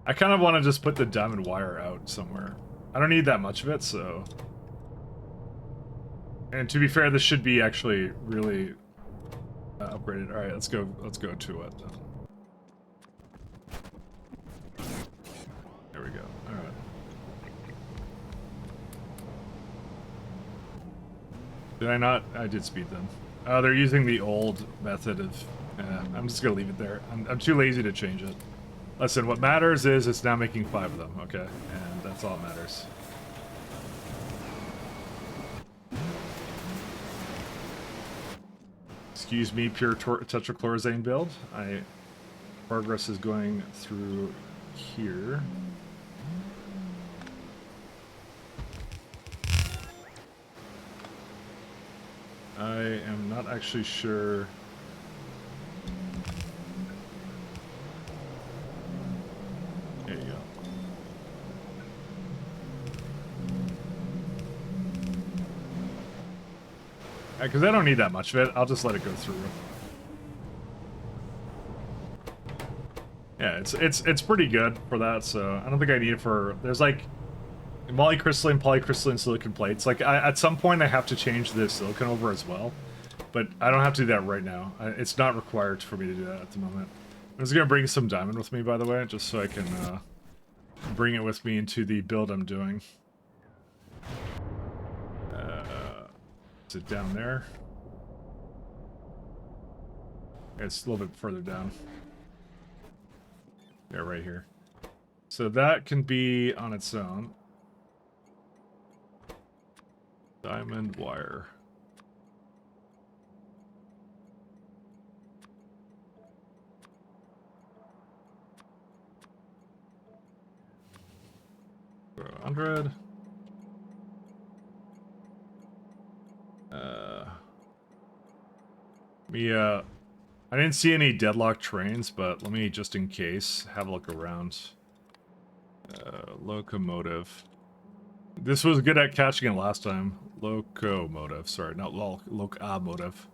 I kind of want to just put the diamond wire out somewhere. I don't need that much of it, so... And to be fair, this should be actually really upgraded. Alright, let's go to it then. There we go. Alright. Did I not? I did speed them. Oh, they're using the old method of... I'm just gonna leave it there. I'm too lazy to change it. Listen, what matters is it's now making 5 of them, okay? And that's all that matters. Excuse me, pure tetrachlorazane build. Progress is going through here. I am not actually sure... There you go. Because I don't need that much of it. I'll just let it go through. Yeah, it's pretty good for that, so I don't think I need it for... There's like polycrystalline, silicon plates. Like, at some point I have to change the silicon over as well. But I don't have to do that right now. It's not required for me to do that at the moment. I'm just going to bring some diamond with me, by the way, just so I can bring it with me into the build I'm doing. Is it down there? It's a little bit further down. Yeah, right here. So that can be on its own. Diamond wire. For 100. I didn't see any deadlock trains, but let me, just in case, have a look around. Locomotive. This was good at catching it last time. Locomotive, sorry, not locomotive.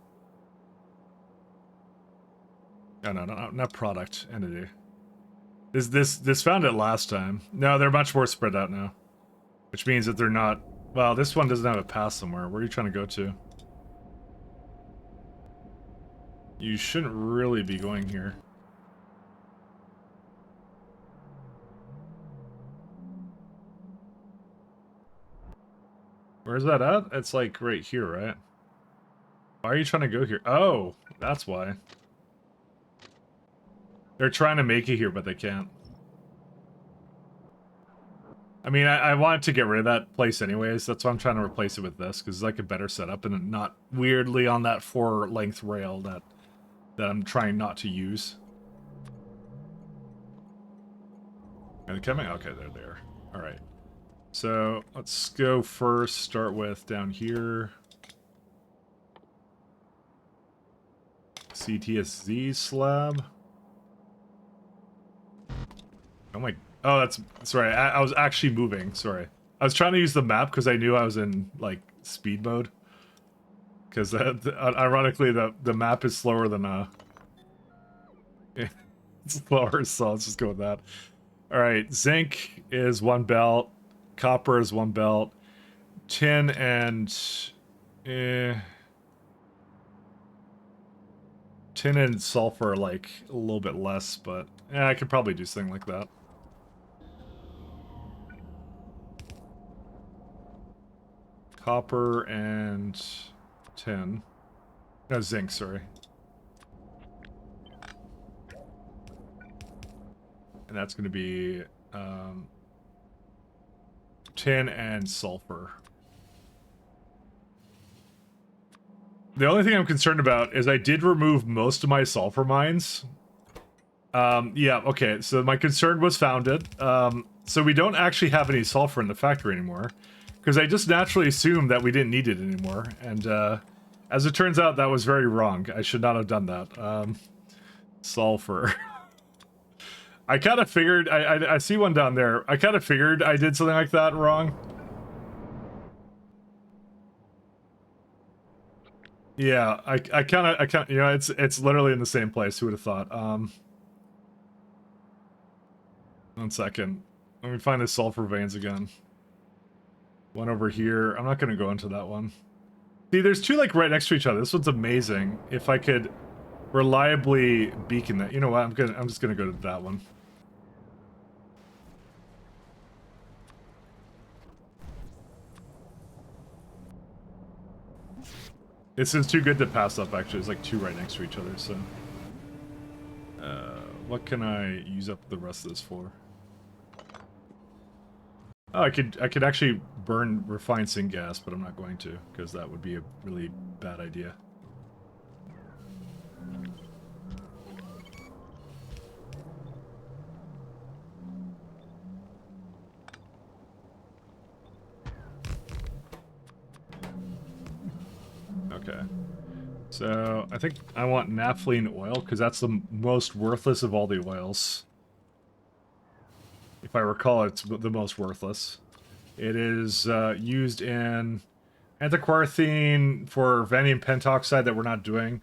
Oh, no, not product, entity. This found it last time. No, they're much more spread out now. Which means that they're not... Well, this one doesn't have a path somewhere. Where are you trying to go to? You shouldn't really be going here. Where's that at? It's like right here, right? Why are you trying to go here? Oh, that's why. They're trying to make it here, but they can't. I mean, I wanted to get rid of that place anyways. That's why I'm trying to replace it with this, because it's like a better setup and not weirdly on that 4-length rail that I'm trying not to use. Are they coming? Okay, they're there. Alright. So, let's go first, start with down here. CTSZ slab. Oh my... Oh, that's... Sorry, I was actually moving. Sorry. I was trying to use the map because I knew I was in, like, speed mode. Because, ironically, the map is slower than, it's slower, so let's just go with that. Alright, zinc is 1 belt. Copper is 1 belt. Tin and... Tin and sulfur are, like, a little bit less, but... Yeah, I could probably do something like that. Copper and tin. No, zinc, sorry. And that's going to be tin and sulfur. The only thing I'm concerned about is I did remove most of my sulfur mines. Yeah, okay, so my concern was founded. So we don't actually have any sulfur in the factory anymore. Because I just naturally assumed that we didn't need it anymore. And as it turns out, that was very wrong. I should not have done that. Sulfur. I kind of figured... I see one down there. I kind of figured I did something like that wrong. Yeah, I kind of, you know, it's literally in the same place. Who would have thought? 1 second. Let me find the sulfur veins again. One over here. I'm not going to go into that one. See, there's 2, like, right next to each other. This one's amazing. If I could reliably beacon that. You know what? I'm just going to go to that one. This is too good to pass up, actually. There's, like, 2 right next to each other, so... what can I use up the rest of this for? Oh, I could actually burn refined syngas, but I'm not going to, because that would be a really bad idea. Okay. So, I think I want naphthalene oil, because that's the most worthless of all the oils. If I recall, it's the most worthless. It is used in antiquarthine for vanadium pentoxide that we're not doing.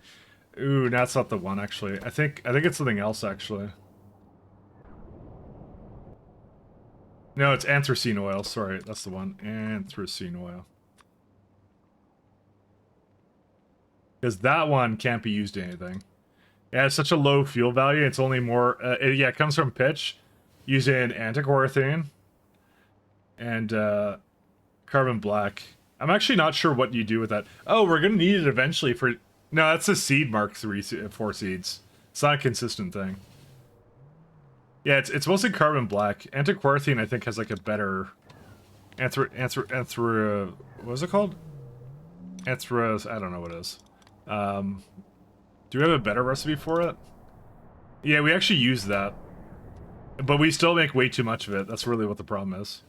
Ooh, that's not the one, actually. I think it's something else, actually. No, it's anthracene oil. Sorry, that's the one. Anthracene oil. Because that one can't be used in anything. Yeah, it's such a low fuel value. It's only more... yeah, it comes from pitch. Using antiquarthine. And carbon black. I'm actually not sure what you do with that. Oh, we're going to need it eventually for... No, that's a seed Mark 4 seeds. It's not a consistent thing. Yeah, it's mostly carbon black. Antiquarthine, I think, has like a better... what was it called? I don't know what it is. Do we have a better recipe for it? Yeah, we actually use that. But we still make way too much of it. That's really what the problem is.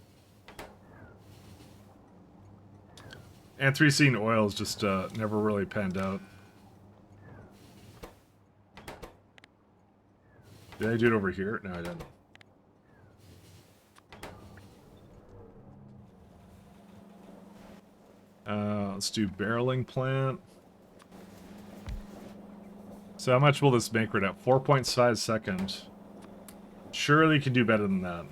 Anthracene oil is just never really panned out. Did I do it over here? No, I didn't. Let's do barreling plant. So how much will this make right now? 4.5 seconds. Surely you can do better than that.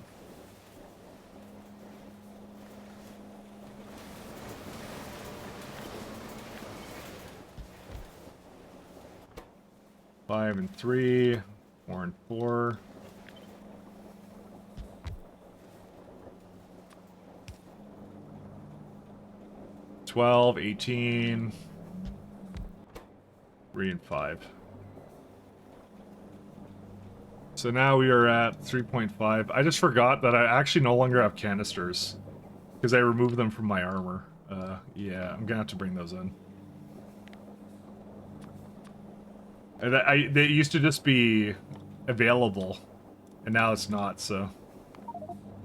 5 and 3, 4 and 4. $12, $18, 3 and 5. So now we are at 3.5. I just forgot that I actually no longer have canisters because I removed them from my armor. Yeah, I'm gonna have to bring those in. They used to just be available, and now it's not. So,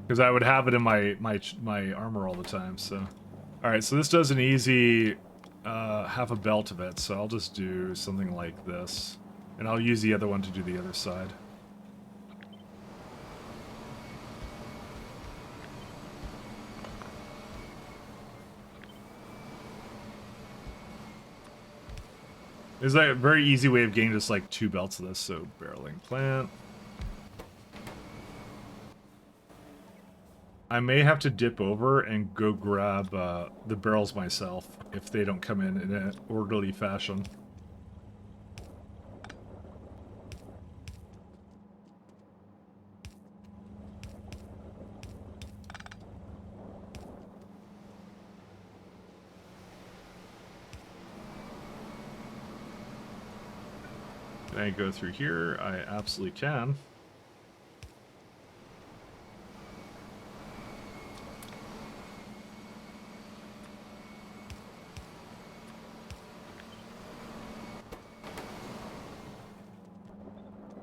because I would have it in my armor all the time. So, all right. So this does an easy half a belt of it. So I'll just do something like this, and I'll use the other one to do the other side. There's like a very easy way of getting just like 2 belts of this. So barreling plant. I may have to dip over and go grab the barrels myself if they don't come in an orderly fashion. Can I go through here? I absolutely can.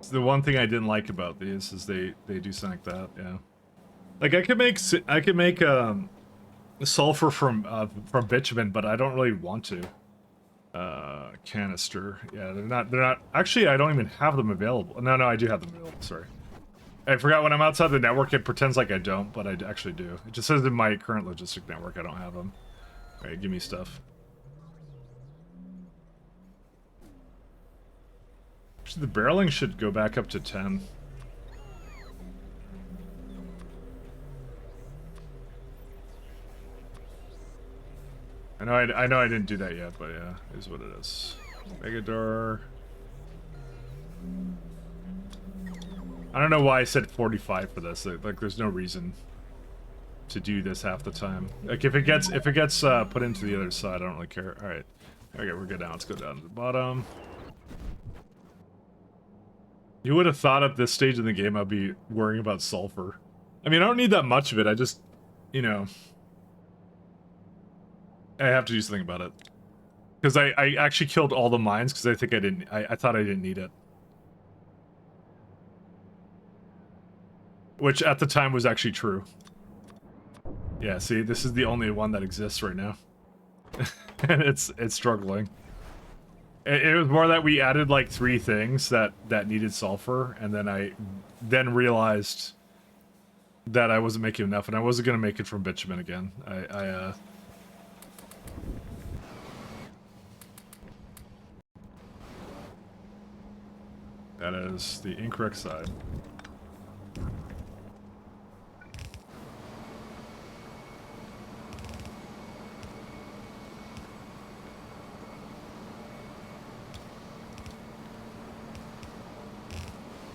So the one thing I didn't like about these is they do something like that, yeah. Like I could make sulfur from bitumen, but I don't really want to. Canister. Yeah, they're not actually I don't even have them available. No, I do have them available, sorry. I forgot when I'm outside the network it pretends like I don't, but I actually do. It just says in my current logistic network I don't have them. Alright, give me stuff. Actually, the barreling should go back up to 10. I know I didn't do that yet, but yeah, it is what it is. Megador. I don't know why I said 45 for this. Like, there's no reason to do this half the time. Like, if it gets put into the other side, I don't really care. All right, okay, we're good now. Let's go down to the bottom. You would have thought at this stage in the game I'd be worrying about sulfur. I mean, I don't need that much of it. I just, you know, I have to do something about it. Because I actually killed all the mines because I think I thought I didn't need it. Which at the time was actually true. Yeah, see, this is the only one that exists right now. And it's struggling. It was more that we added like 3 things that needed sulfur, and then I realized that I wasn't making enough, and I wasn't gonna make it from bitumen again. That is the incorrect side.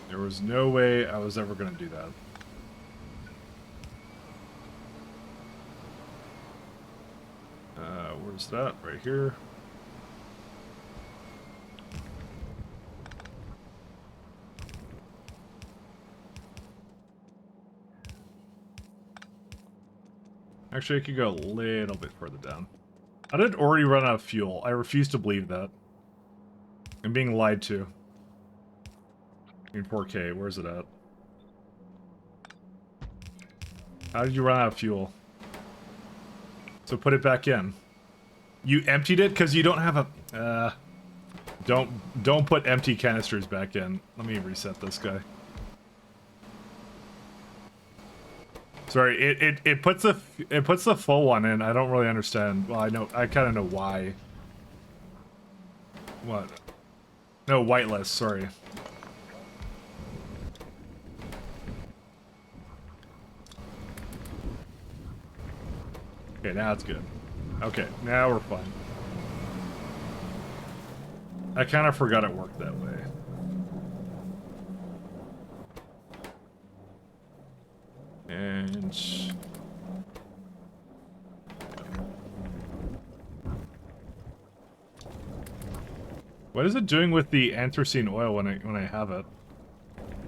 There was no way I was ever going to do that. Where's that? Right here. Actually, I could go a little bit further down. I did already run out of fuel. I refuse to believe that. I'm being lied to. In 4K, where's it at? How did you run out of fuel? So put it back in. You emptied it because you don't have a... Don't put empty canisters back in. Let me reset this guy. Sorry, it puts the full one in. I don't really understand. Well, I kind of know why. What? No, whitelist. Sorry. Okay, now it's good. Okay, now we're fine. I kind of forgot it worked that way. And... what is it doing with the anthracene oil when I have it?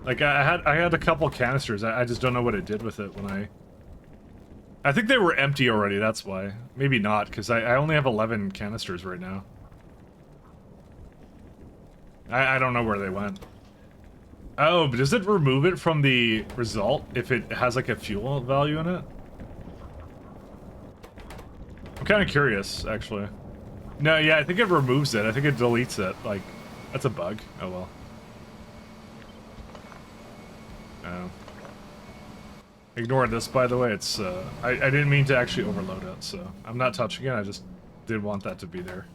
Like I had a couple canisters. I just don't know what it did with it when I think they were empty already, that's why. Maybe not, because I only have 11 canisters right now. I don't know where they went. Oh, but does it remove it from the result if it has like a fuel value in it? I'm kind of curious, actually. No, yeah, I think it removes it. I think it deletes it. Like, that's a bug. Oh well. Oh. Ignore this, by the way. It's, I didn't mean to actually overload it, so I'm not touching it. I just did want that to be there.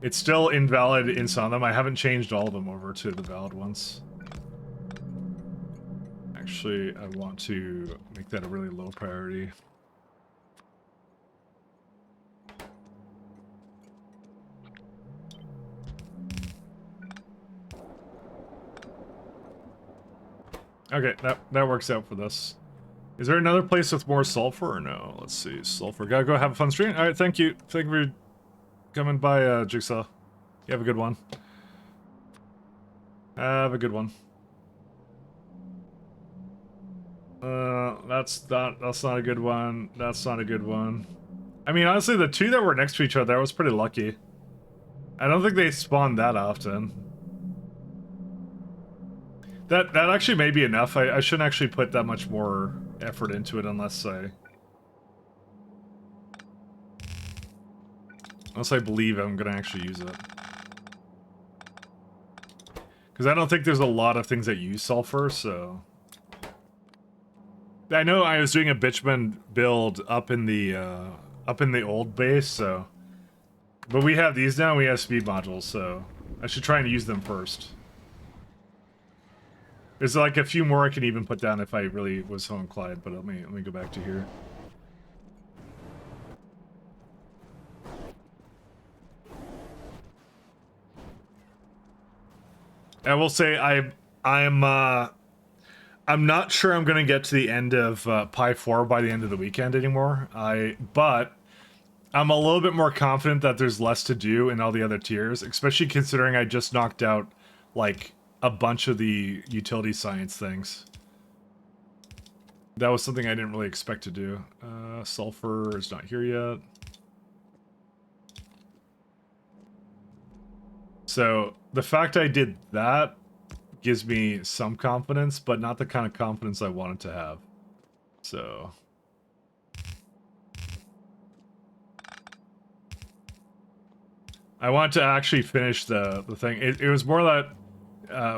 It's still invalid in some of them. I haven't changed all of them over to the valid ones. Actually, I want to make that a really low priority. Okay, that works out for this. Is there another place with more sulfur or no? Let's see. Sulfur. Gotta go have a fun stream. Alright, thank you. Thank you for coming by, Jigsaw. You have a good one. Have a good one. That's not a good one. That's not a good one. I mean, honestly, the two that were next to each other, I was pretty lucky. I don't think they spawn that often. That actually may be enough. I shouldn't actually put that much more effort into it unless I believe I'm gonna actually use it. Because I don't think there's a lot of things that use sulfur, so... I know I was doing a bitumen build up in the old base, so... But we have these now, we have speed modules, so... I should try and use them first. There's like a few more I can even put down if I really was so inclined, but let me go back to here. I will say I'm not sure I'm gonna get to the end of Pi 4 by the end of the weekend anymore. But I'm a little bit more confident that there's less to do in all the other tiers, especially considering I just knocked out like a bunch of the utility science things. That was something I didn't really expect to do. Sulfur is not here yet. So the fact I did that gives me some confidence, but not the kind of confidence I wanted to have. So... I want to actually finish the thing. It was more that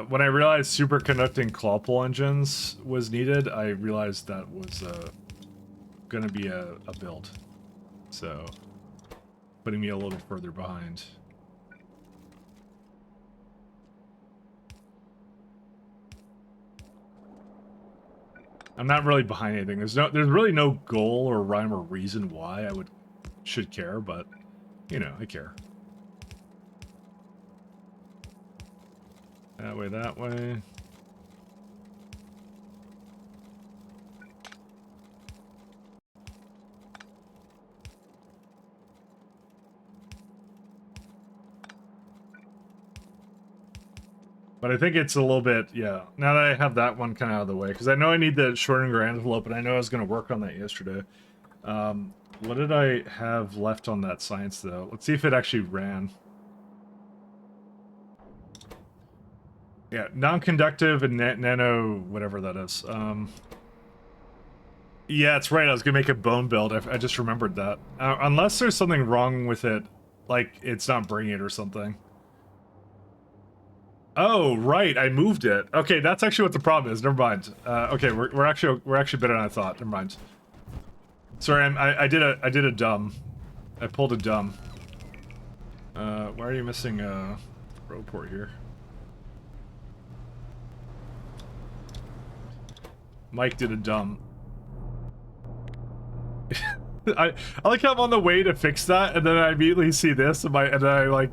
when I realized superconducting clawpull engines was needed, I realized that was going to be a build. So, putting me a little further behind. I'm not really behind anything. There's really no goal or rhyme or reason why I should care, but you know, I care. That way, that way. But I think it's a little bit, yeah. Now that I have that one kind of out of the way, because I know I need the Schrodinger envelope, and I know I was going to work on that yesterday. What did I have left on that science, though? Let's see if it actually ran. Yeah, non-conductive and nano, whatever that is. Yeah, it's right. I was going to make a bone build. I just remembered that. Unless there's something wrong with it, like it's not bringing it or something. Oh, right, I moved it. Okay, that's actually what the problem is. Never mind. Okay, we're actually better than I thought. Never mind. Sorry, I did a dumb. I pulled a dumb. Why are you missing row port here? Mike did a dumb. I like how I'm on the way to fix that, and then I immediately see this, and then I like,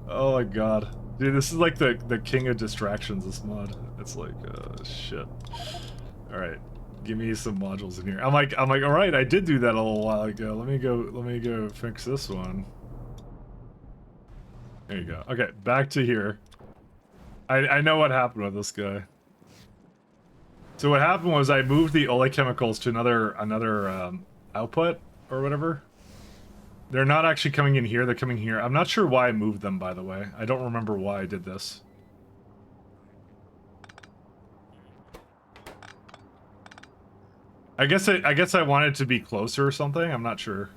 oh my god. Dude, this is like the king of distractions, this mod. It's like, shit. Alright, give me some modules in here. I'm like, alright, I did do that a little while ago. Let me go fix this one. There you go. Okay, back to here. I know what happened with this guy. So what happened was I moved the oleochemicals to another output or whatever. They're not actually coming in here, they're coming here. I'm not sure why I moved them, by the way. I don't remember why I did this. I guess I wanted to be closer or something, I'm not sure.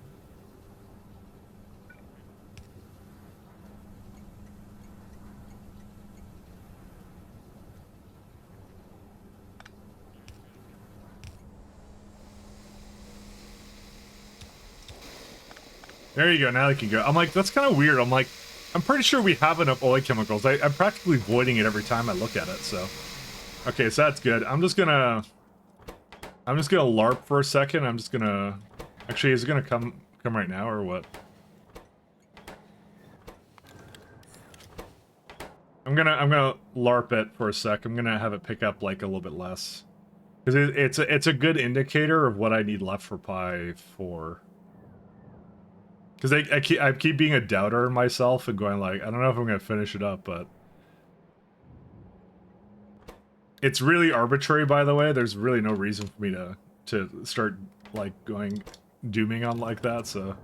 There you go, now they can go. I'm like, that's kind of weird. I'm like, I'm pretty sure we have enough oleochemicals. I'm practically voiding it every time I look at it, so. Okay, so that's good. I'm just gonna LARP for a second. I'm just gonna... Actually, is it gonna come right now, or what? I'm gonna LARP it for a sec. I'm gonna have it pick up, like, a little bit less. Because it's a good indicator of what I need left for Pi 4. Because I keep being a doubter in myself and going like, I don't know if I'm going to finish it up, but... It's really arbitrary, by the way. There's really no reason for me to start, like, going dooming on like that, so...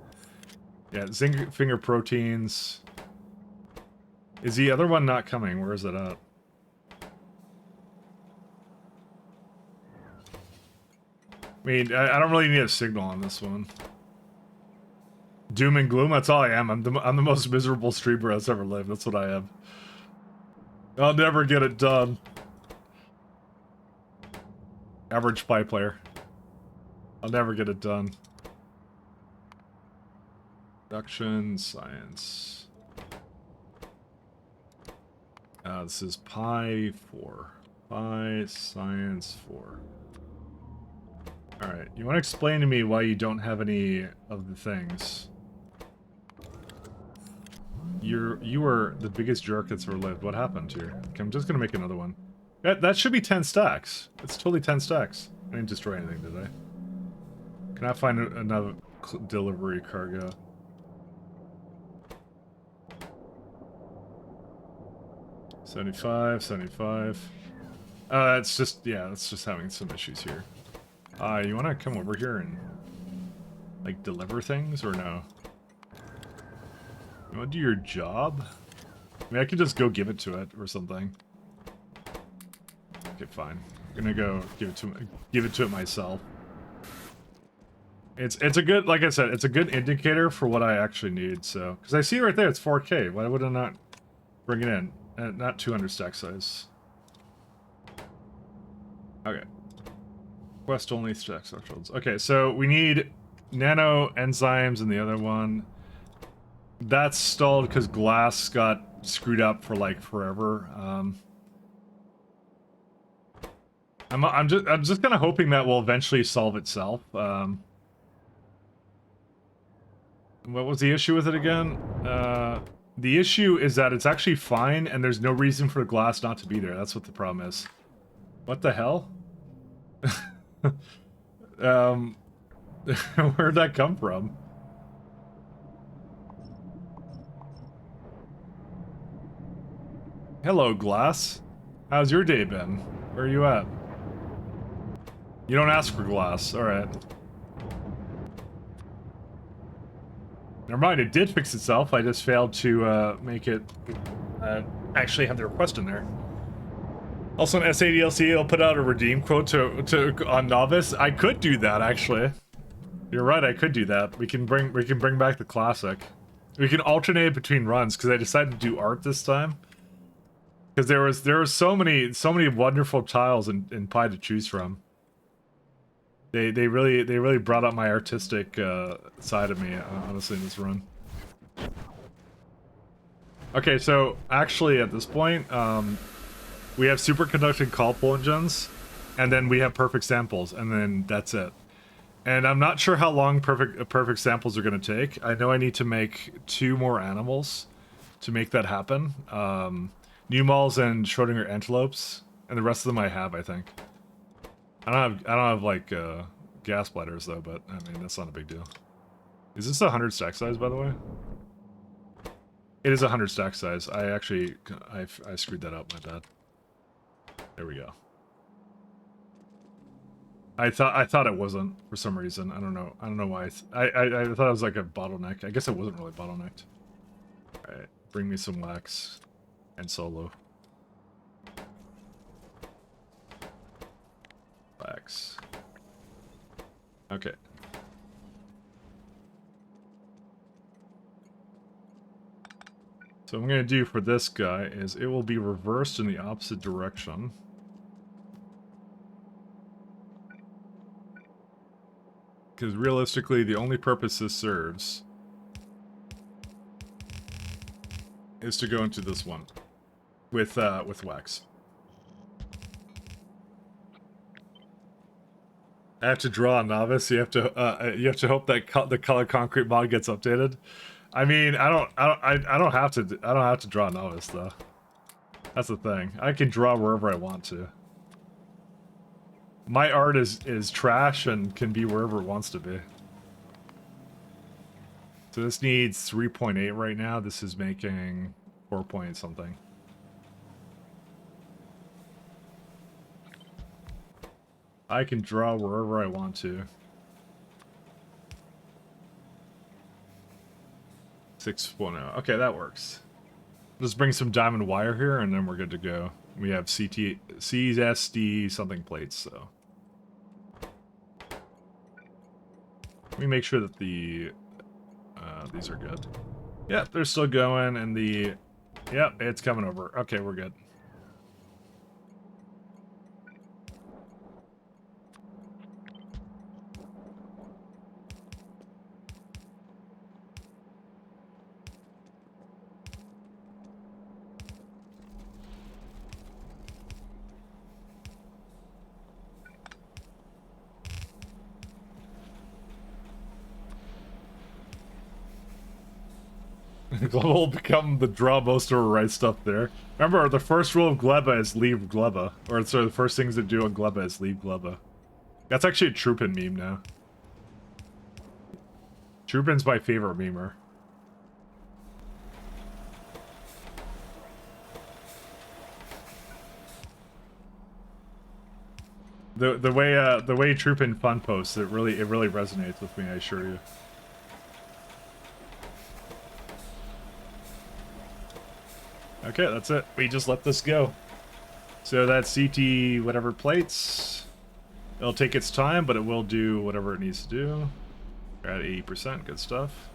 Yeah, zinc finger proteins... Is the other one not coming? Where is it at? I mean, I don't really need a signal on this one. Doom and gloom, that's all I am. I'm the most miserable streamer that's ever lived. That's what I am. I'll never get it done. Average Pi player. I'll never get it done. Production, science. This is Pi 4. Pi Science 4. Alright, you want to explain to me why you don't have any of the things? You were the biggest jerk that's ever lived. What happened here? Okay, I'm just gonna make another one. That should be 10 stacks. It's totally 10 stacks. I didn't destroy anything, did I? Can I find another delivery cargo? $75. It's just, yeah, it's just having some issues here. You wanna come over here and, like, deliver things, or no? You wanna do your job? I mean, I could just go give it to it, or something. Okay, fine. I'm gonna go give it to it myself. It's a good, like I said, it's a good indicator for what I actually need, so... Because I see right there, it's 4K. Why would I not bring it in? Not 200 stack size. Okay. Quest only stack structurals. Okay, so we need nano enzymes in the other one. That's stalled because glass got screwed up for like forever. I'm just kind of hoping that will eventually solve itself. What was the issue with it again? The issue is that it's actually fine, and there's no reason for the glass not to be there. That's what the problem is. What the hell? Where'd that come from? Hello, glass. How's your day been? Where are you at? You don't ask for glass. Alright. Never mind, it did fix itself. I just failed to make it actually have the request in there. Also, in SADLC, I'll put out a redeem quote on Novice. I could do that, actually. You're right, I could do that. We can bring back the classic. We can alternate between runs because I decided to do art this time. Because there were so many wonderful tiles in Pi to choose from. They really brought up my artistic side of me, honestly, in this run. Okay, so actually at this point, we have superconducting Colpo engines, and then we have perfect samples, and then that's it. And I'm not sure how long perfect samples are going to take. I know I need to make 2 more animals to make that happen. New malls and Schrodinger antelopes, and the rest of them I have, I think. I don't have like gas bladders though, but I mean that's not a big deal. Is this 100 stack size, by the way? It is 100 stack size. I actually I screwed that up. My bad. There we go. I thought it wasn't for some reason. I don't know why. I thought it was like a bottleneck. I guess it wasn't really bottlenecked. All right, bring me some wax and solo. Wax. Okay. So what I'm going to do for this guy is it will be reversed in the opposite direction. Because realistically, the only purpose this serves is to go into this one with wax. I have to draw a novice. You have to hope that the color concrete mod gets updated. I mean, I don't have to draw a novice though. That's the thing. I can draw wherever I want to. My art is trash and can be wherever it wants to be. So this needs 3.8 right now. This is making 4 point something. I can draw wherever I want to. 6.0. Okay, that works. Just bring some diamond wire here and then we're good to go. We have CSD something plates, so. Let me make sure that these are good. Yep, they're still going, and yep, it's coming over. Okay, we're good. Gleba will become the draw most or write stuff there. Remember, the first rule of Gleba is leave Gleba. Or sorry, the first things to do on Gleba is leave Gleba. That's actually a Troopin meme now. Troopin's my favorite memer. The way Troopin fun posts, it really resonates with me, I assure you. Okay, that's it. We just let this go. So that's CT whatever plates. It'll take its time, but it will do whatever it needs to do. We're at 80%, good stuff.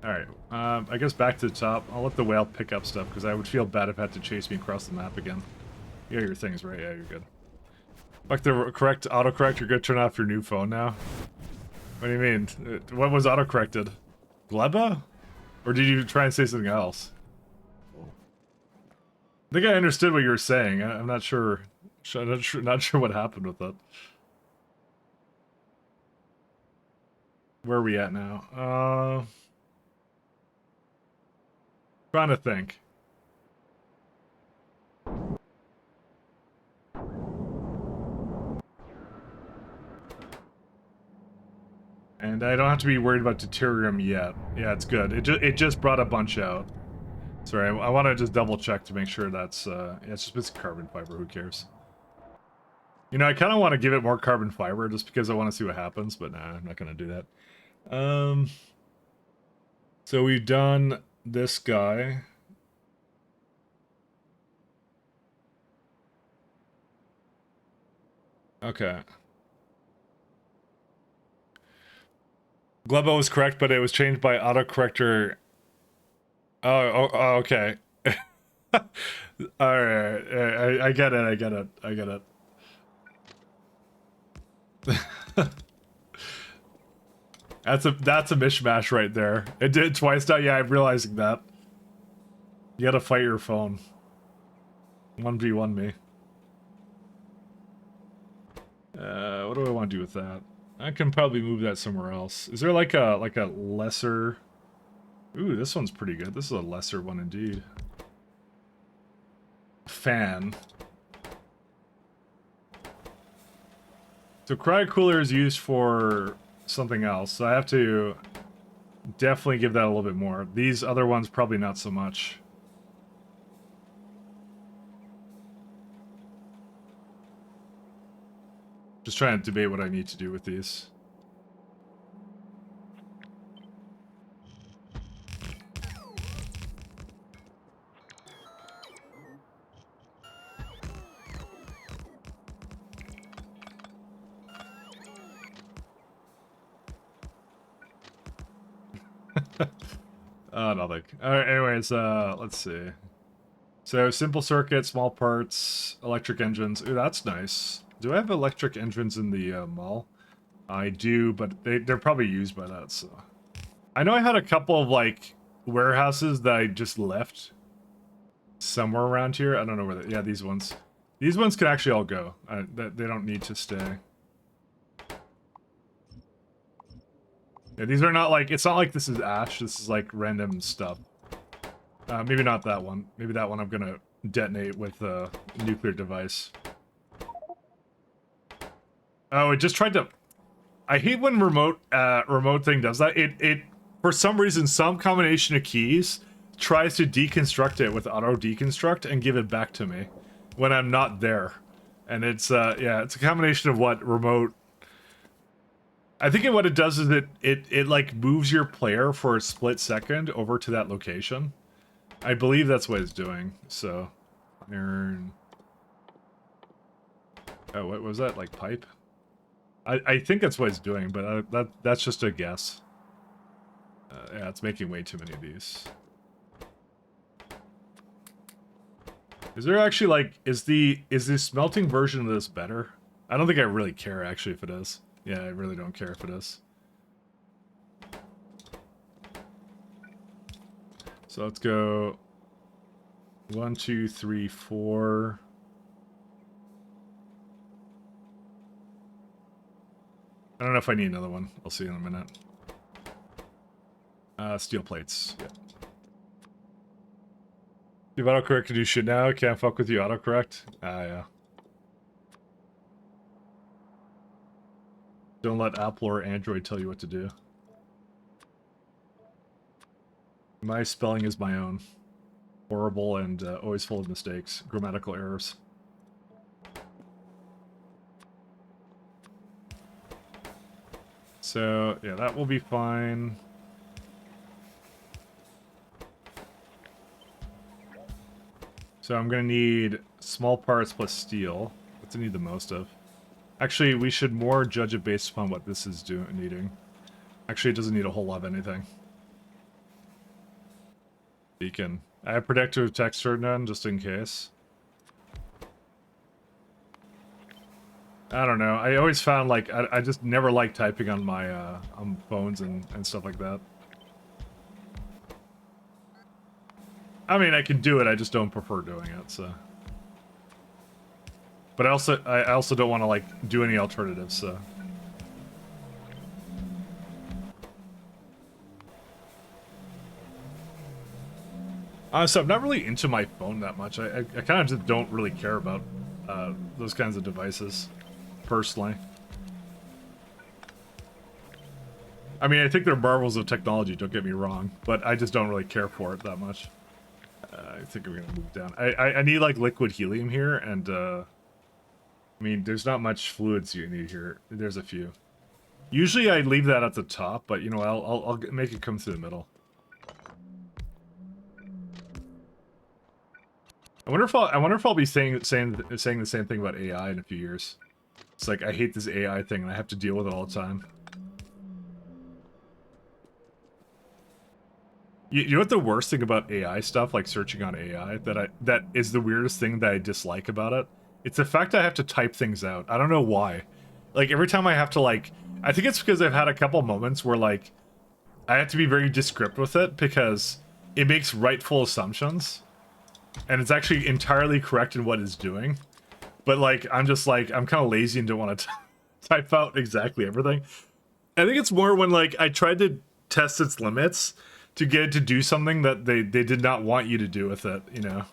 Alright, I guess back to the top. I'll let the whale pick up stuff, because I would feel bad if it had to chase me across the map again. You got your things right, yeah, you're good. Fuck the correct autocorrect, you're gonna turn off your new phone now? What do you mean? What was autocorrected? Gleba? Or did you try and say something else? I think I understood what you were saying. I'm not sure. Not sure what happened with it. Where are we at now? Trying to think. And I don't have to be worried about deuterium yet. Yeah, it's good. It just brought a bunch out. Sorry, I want to just double check to make sure that's, yeah, it's just carbon fiber, who cares? You know, I kind of want to give it more carbon fiber just because I want to see what happens, but nah, I'm not going to do that. So we've done this guy. Okay. Glebo was correct, but it was changed by autocorrector. Oh, okay. Alright, I get it. That's a mishmash right there. It did it twice now. Yeah, I'm realizing that. You gotta fight your phone. 1v1 me. What do I want to do with that? I can probably move that somewhere else. Is there like a lesser Ooh, this one's pretty good. This is a lesser one indeed. Fan. So cryo cooler is used for something else, so I have to definitely give that a little bit more. These other ones probably not so much. Just trying to debate what I need to do with these. Nothing. Alright, anyways, let's see. So, simple circuit, small parts, electric engines. Ooh, that's nice. Do I have electric engines in the mall? I do, but they're probably used by that, so... I know I had a couple of, like, warehouses that I just left somewhere around here. I don't know where they... Yeah, these ones. These ones can actually all go. They don't need to stay. Yeah, these are not like... It's not like this is ash. This is, like, random stuff. Maybe not that one. Maybe that one I'm gonna detonate with a nuclear device. Oh, it just tried to... I hate when remote thing does that. It for some reason, some combination of keys tries to deconstruct it with auto deconstruct and give it back to me when I'm not there. And it's yeah, it's a combination of what remote... I think what it does is it like moves your player for a split second over to that location. I believe that's what it's doing. So, iron. Oh, what was that? Like pipe? I think that's what it's doing, but that's just a guess. Yeah, it's making way too many of these. Is there actually like is the smelting version of this better? I don't think I really care actually if it is. Yeah, I really don't care if it is. So let's go 1, 2, 3, 4. I don't know if I need another one. I'll see in a minute. Steel plates. Yeah. If autocorrect can do shit now, can't fuck with you autocorrect. Yeah. Don't let Apple or Android tell you what to do. My spelling is my own. Horrible and always full of mistakes. Grammatical errors. So, yeah, that will be fine. So I'm gonna need small parts plus steel. What's I need the most of? Actually, we should more judge it based upon what this is needing. Actually, it doesn't need a whole lot of anything. Beacon. I have protective texture none, just in case. I don't know. I always found, like, I just never liked typing on my, on phones and stuff like that. I mean, I can do it, I just don't prefer doing it, so... But I also don't want to, like, do any alternatives, so... So I'm not really into my phone that much. I kind of just don't really care about those kinds of devices, personally. I mean, I think they're marvels of technology, don't get me wrong, but I just don't really care for it that much. I think we're gonna move down. I need, like, liquid helium here, and, I mean, there's not much fluids you need here. There's a few. Usually I leave that at the top, but, you know, I'll make it come through the middle. I wonder if I'll be saying the same thing about AI in a few years. It's like, I hate this AI thing and I have to deal with it all the time. You know what the worst thing about AI stuff, like searching on AI, that is the weirdest thing that I dislike about it? It's the fact I have to type things out. I don't know why. Like, every time I have to, like... I think it's because I've had a couple moments where, like, I have to be very descriptive with it because it makes rightful assumptions. And it's actually entirely correct in what it's doing. But, like, I'm just, like, I'm kind of lazy and don't want to type out exactly everything. I think it's more when, like, I tried to test its limits to get it to do something that they did not want you to do with it, you know?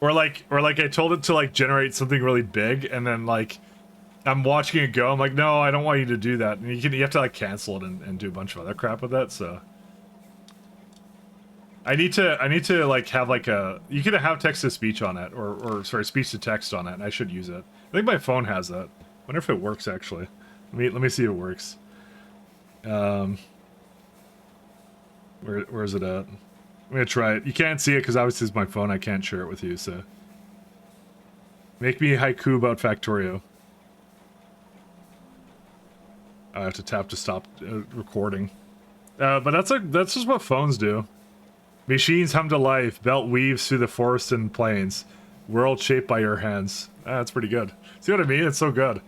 Or like I told it to like generate something really big, and then like I'm watching it go, I'm like, no, I don't want you to do that. And you have to like cancel it and do a bunch of other crap with that, so. I need to like have like you can have text to speech on it, or sorry, speech to text on it, and I should use it. I think my phone has that. Wonder if it works actually. Let me see if it works. Where is it at? I'm gonna try it. You can't see it because obviously it's my phone. I can't share it with you, so. Make me a haiku about Factorio. I have to tap to stop recording. But that's just what phones do. Machines hum to life. Belt weaves through the forest and plains. World shaped by your hands. That's pretty good. See what I mean? It's so good.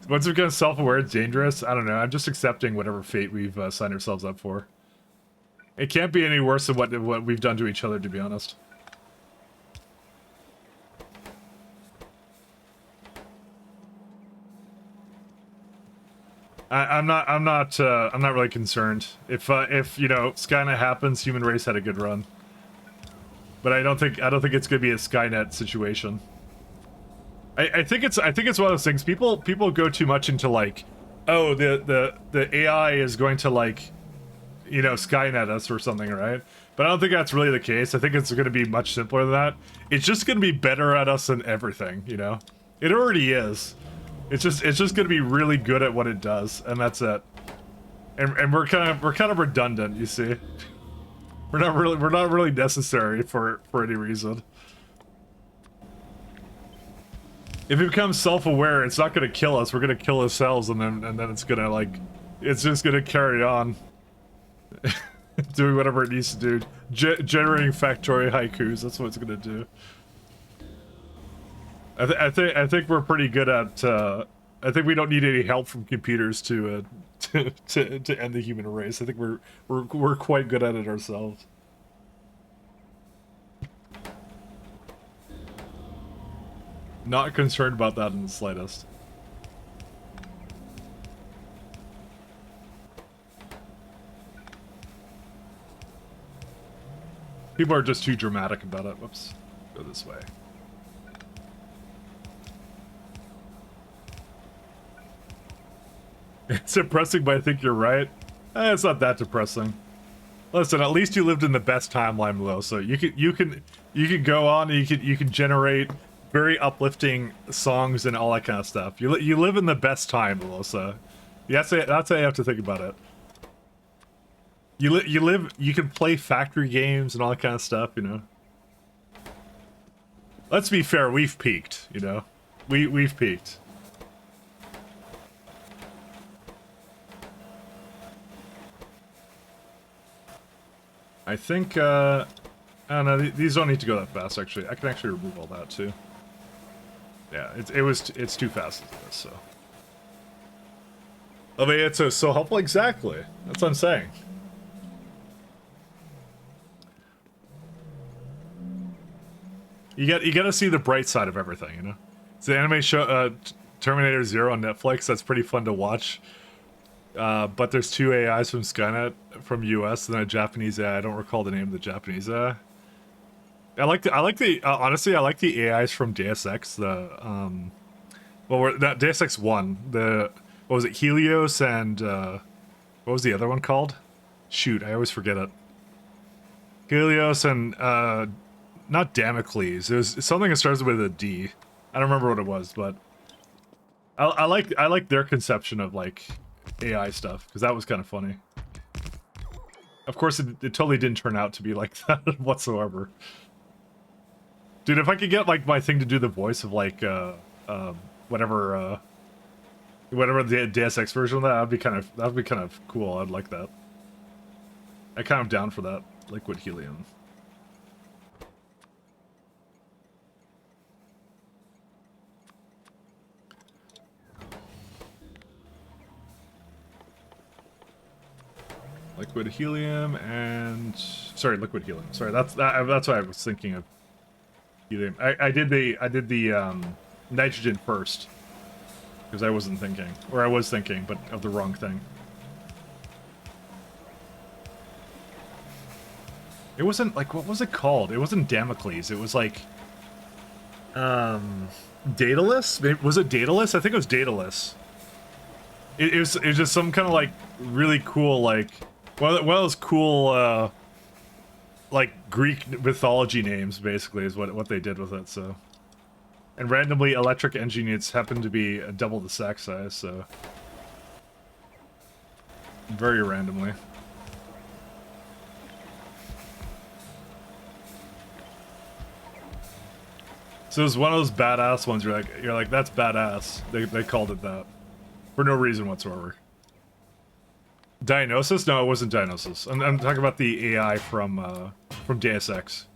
Once we become self-aware, it's dangerous. I don't know. I'm just accepting whatever fate we've signed ourselves up for. It can't be any worse than what we've done to each other, to be honest. I'm not really concerned. If you know, Skynet happens, human race had a good run. But I don't think it's gonna be a Skynet situation. I think it's one of those things. People go too much into like, oh, the AI is going to like, you know, Skynet us or something, right? But I don't think that's really the case. I think it's going to be much simpler than that. It's just going to be better at us than everything, you know? It already is. It's just going to be really good at what it does, and that's it. And we're kind of redundant, you see. We're not really necessary for any reason. If it becomes self-aware, it's not going to kill us. We're going to kill ourselves, and then it's going to like, it's just going to carry on. Doing whatever it needs to do. Generating Factorio haikus, that's what it's gonna do. I think we're pretty good at, I think we don't need any help from computers to end the human race. I think we're quite good at it ourselves. Not concerned about that in the slightest. People are just too dramatic about it. Whoops. Go this way. It's depressing, but I think you're right. It's not that depressing. Listen, at least you lived in the best timeline, Lo. So you can go on and you can generate very uplifting songs and all that kind of stuff. You live in the best time, Lo. So that's how you have to think about it. You can play factory games and all that kind of stuff, you know. Let's be fair, we've peaked, you know. We've peaked. I think, I don't know, these don't need to go that fast, actually. I can actually remove all that, too. Yeah, it's too fast to this, so. I mean, it's so helpful, exactly. That's what I'm saying. You gotta see the bright side of everything, you know? It's the anime show, Terminator Zero on Netflix. That's pretty fun to watch. But there's two AIs from Skynet from US and then a Japanese AI. I don't recall the name of the Japanese AI. Honestly, I like the AIs from Deus Ex. Deus Ex 1. What was it? Helios and, what was the other one called? Shoot, I always forget it. Helios and, not Damocles. It was something that starts with a D. I don't remember what it was, but I like their conception of like AI stuff because that was kind of funny. Of course, it totally didn't turn out to be like that whatsoever. Dude, if I could get like my thing to do the voice of like whatever the Deus Ex version of that, that'd be kind of cool. I'd like that. I'm kind of down for that. Liquid helium. Liquid helium and liquid helium. Sorry, that's what I was thinking of. Helium. I did the nitrogen first because I wasn't thinking, or I was thinking, but of the wrong thing. It wasn't like, what was it called? It wasn't Damocles. It was like, Daedalus? Was it Daedalus? I think it was Daedalus. It was just some kind of like really cool, like one of those cool like Greek mythology names, basically, is what they did with it. So, and randomly, electric engine units happen to be double the sack size. So, very randomly. So it was one of those badass ones. You're like, that's badass. They called it that for no reason whatsoever. Diagnosis? No, it wasn't Diagnosis. I'm talking about the AI from Deus Ex.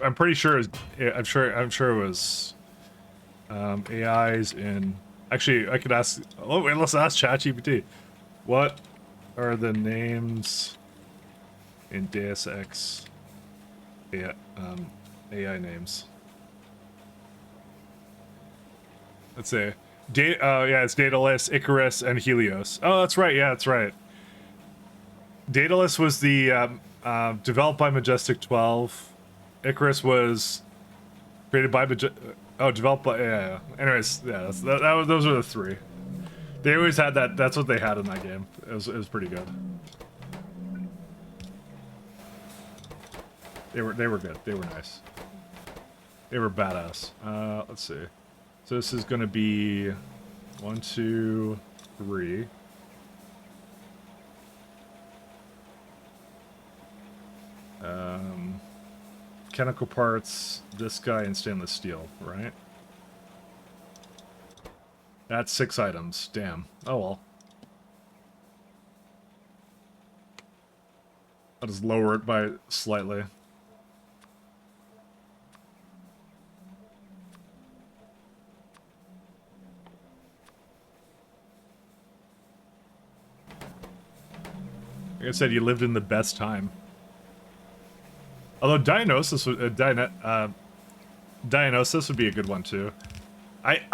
I'm pretty sure. I'm sure it was AIs in. Actually, I could ask. Oh, wait, let's ask ChatGPT. What are the names in Deus Ex? Yeah. AI names. Let's see. Yeah, it's Daedalus, Icarus, and Helios. Oh, that's right. Yeah, that's right. Daedalus was the developed by Majestic 12. Icarus was created by developed by yeah. Anyways, yeah, those are the three. They always had that. That's what they had in that game. It was pretty good. They were good. They were nice. They were badass. Let's see. So this is gonna be 1, 2, 3. Mechanical parts, this guy, and stainless steel, right? That's 6 items. Damn. Oh well. I'll just lower it by slightly. Like I said, you lived in the best time. Although Diagnosis would Diagnosis would be a good one too.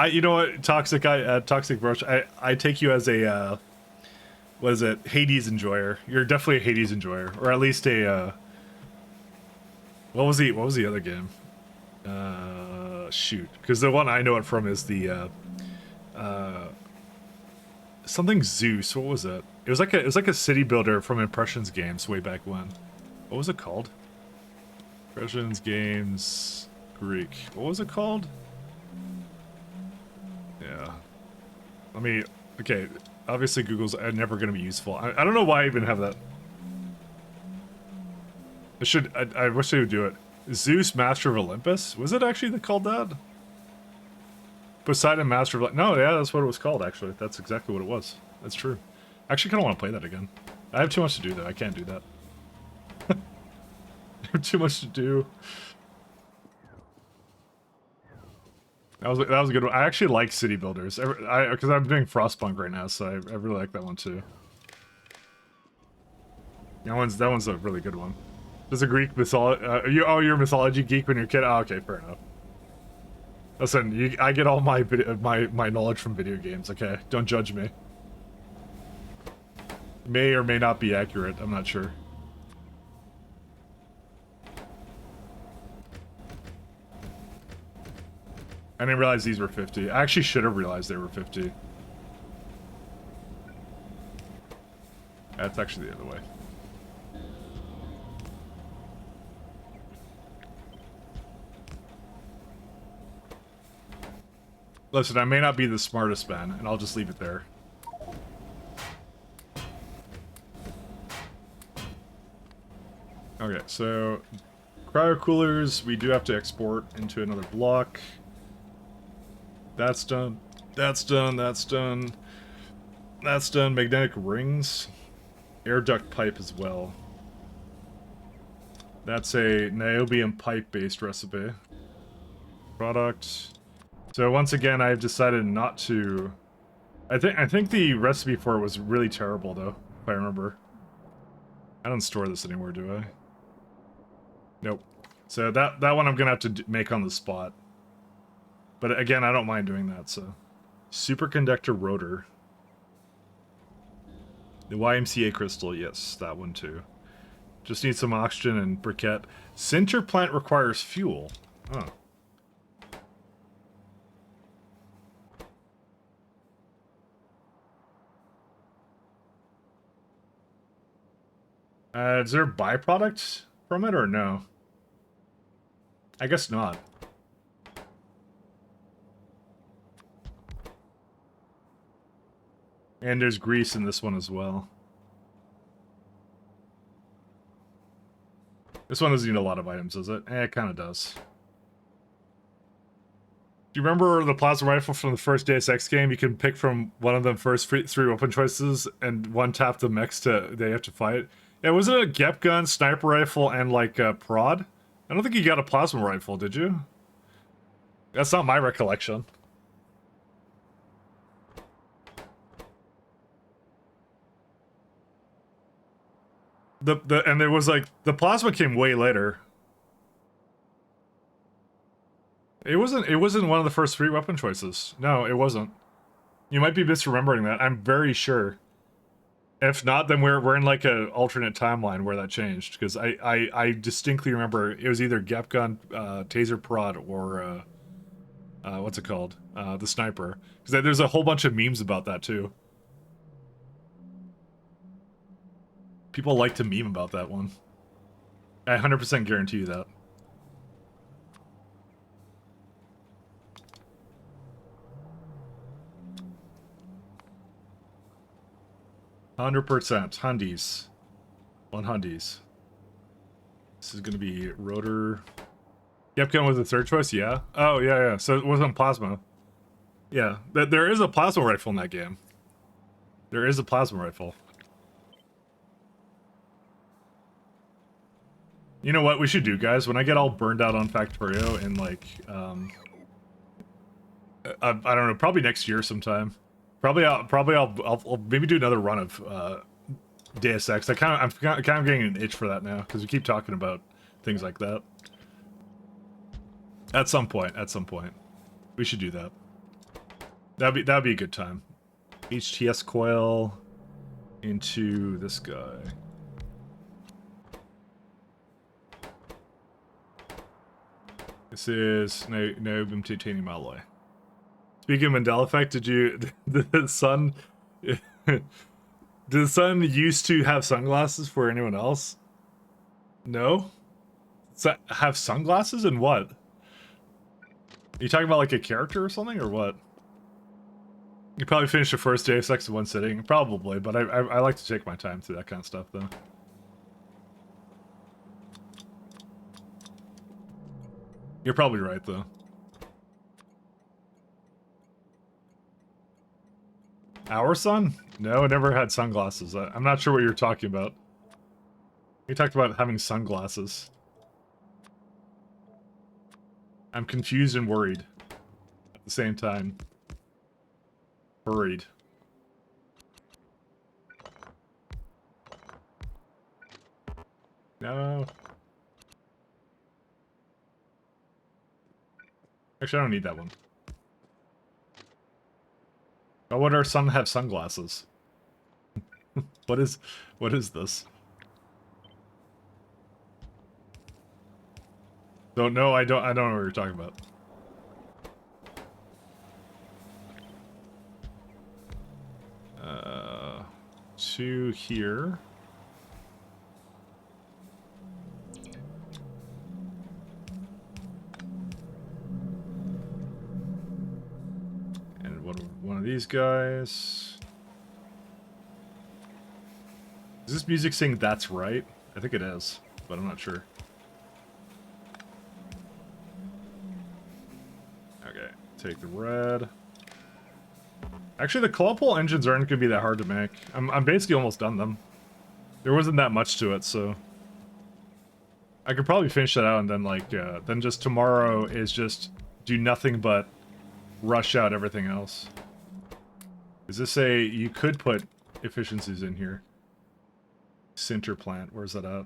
You know what, Toxic Broach, I take you as a what is it, Hades enjoyer. You're definitely a Hades enjoyer, or at least a what was the other game? Shoot, because the one I know it from is the something Zeus. What was it? It was like a city builder from Impressions games way back when. What was it called? Impressions games Greek. What was it called? Yeah. Okay, obviously Google's never going to be useful. I don't know why I even have that. I wish they would do it. Zeus, Master of Olympus? Was it actually called that? Poseidon, Master of... No, yeah, that's what it was called, actually. That's exactly what it was. That's true. I actually kind of want to play that again. I have too much to do, though. I can't do that. I have too much to do. That was a good one. I actually like City Builders. Because I'm doing Frostpunk right now, so I really like that one, too. That one's a really good one. There's a Greek mythology... you're a mythology geek when you're a kid? Oh, okay, fair enough. Listen, I get all my knowledge from video games, okay? Don't judge me. May or may not be accurate, I'm not sure. I didn't realize these were 50. I actually should have realized they were 50. That's actually the other way. Listen, I may not be the smartest man, and I'll just leave it there. Okay, so cryo coolers we do have to export into another block. That's done. That's done. That's done. That's done. Magnetic rings. Air duct pipe as well. That's a niobium pipe-based recipe. Product. So once again, I've decided not to... I think the recipe for it was really terrible, though, if I remember. I don't store this anymore, do I? Nope. So that one I'm gonna have to make on the spot. But again, I don't mind doing that, so... Superconductor rotor. The YMCA crystal, yes, that one too. Just need some oxygen and briquette. Sinter plant requires fuel. Oh. Is there a byproduct from it or no? I guess not. And there's grease in this one as well. This one doesn't need a lot of items, does it? It kind of does. Do you remember the plasma rifle from the first Deus Ex game? You can pick from one of the first three weapon choices and one tap the mechs they have to fight. Yeah, was it a Gep gun, sniper rifle, and like a prod? I don't think you got a plasma rifle, did you? That's not my recollection. And there was like the plasma came way later. It wasn't one of the first three weapon choices. No, it wasn't. You might be misremembering that. I'm very sure. If not, then we're in like a alternate timeline where that changed, because I distinctly remember it was either Gep gun, taser prod, or what's it called? The sniper. Because there's a whole bunch of memes about that too. People like to meme about that one. I 100% guarantee you that. $100. Hundies. One Hundies. This is gonna be rotor. Yep, gun was the third choice, yeah? Oh, yeah. So it wasn't plasma. Yeah, there is a plasma rifle in that game. There is a plasma rifle. You know what we should do, guys? When I get all burned out on Factorio in, like, I don't know, probably next year sometime. I'll maybe do another run of Deus Ex. I'm kind of getting an itch for that now because we keep talking about things like that. At some point, we should do that. That'd be a good time. HTS coil into this guy. This is niobium titanium alloy. Speaking of Mandela effect, did the sun did the sun used to have sunglasses for anyone else? No? Have sunglasses and what? Are you talking about like a character or something or what? You probably finished the first Deus Ex in one sitting, probably, but I like to take my time through that kind of stuff though. You're probably right though. Our son? No, I never had sunglasses. I'm not sure what you're talking about. You talked about having sunglasses. I'm confused and worried at the same time. Worried. No. Actually, I don't need that one. Why would our son have sunglasses? What is this? Don't know. I don't know what you're talking about. To here. And one of these guys. Is this music saying "That's right"? I think it is, but I'm not sure. Okay, take the red. Actually, the claw pull engines aren't going to be that hard to make. I'm basically almost done them. There wasn't that much to it, so I could probably finish that out and then like then just tomorrow is just do nothing but rush out everything else. Is this you could put efficiencies in here? Sinter plant, where's that at?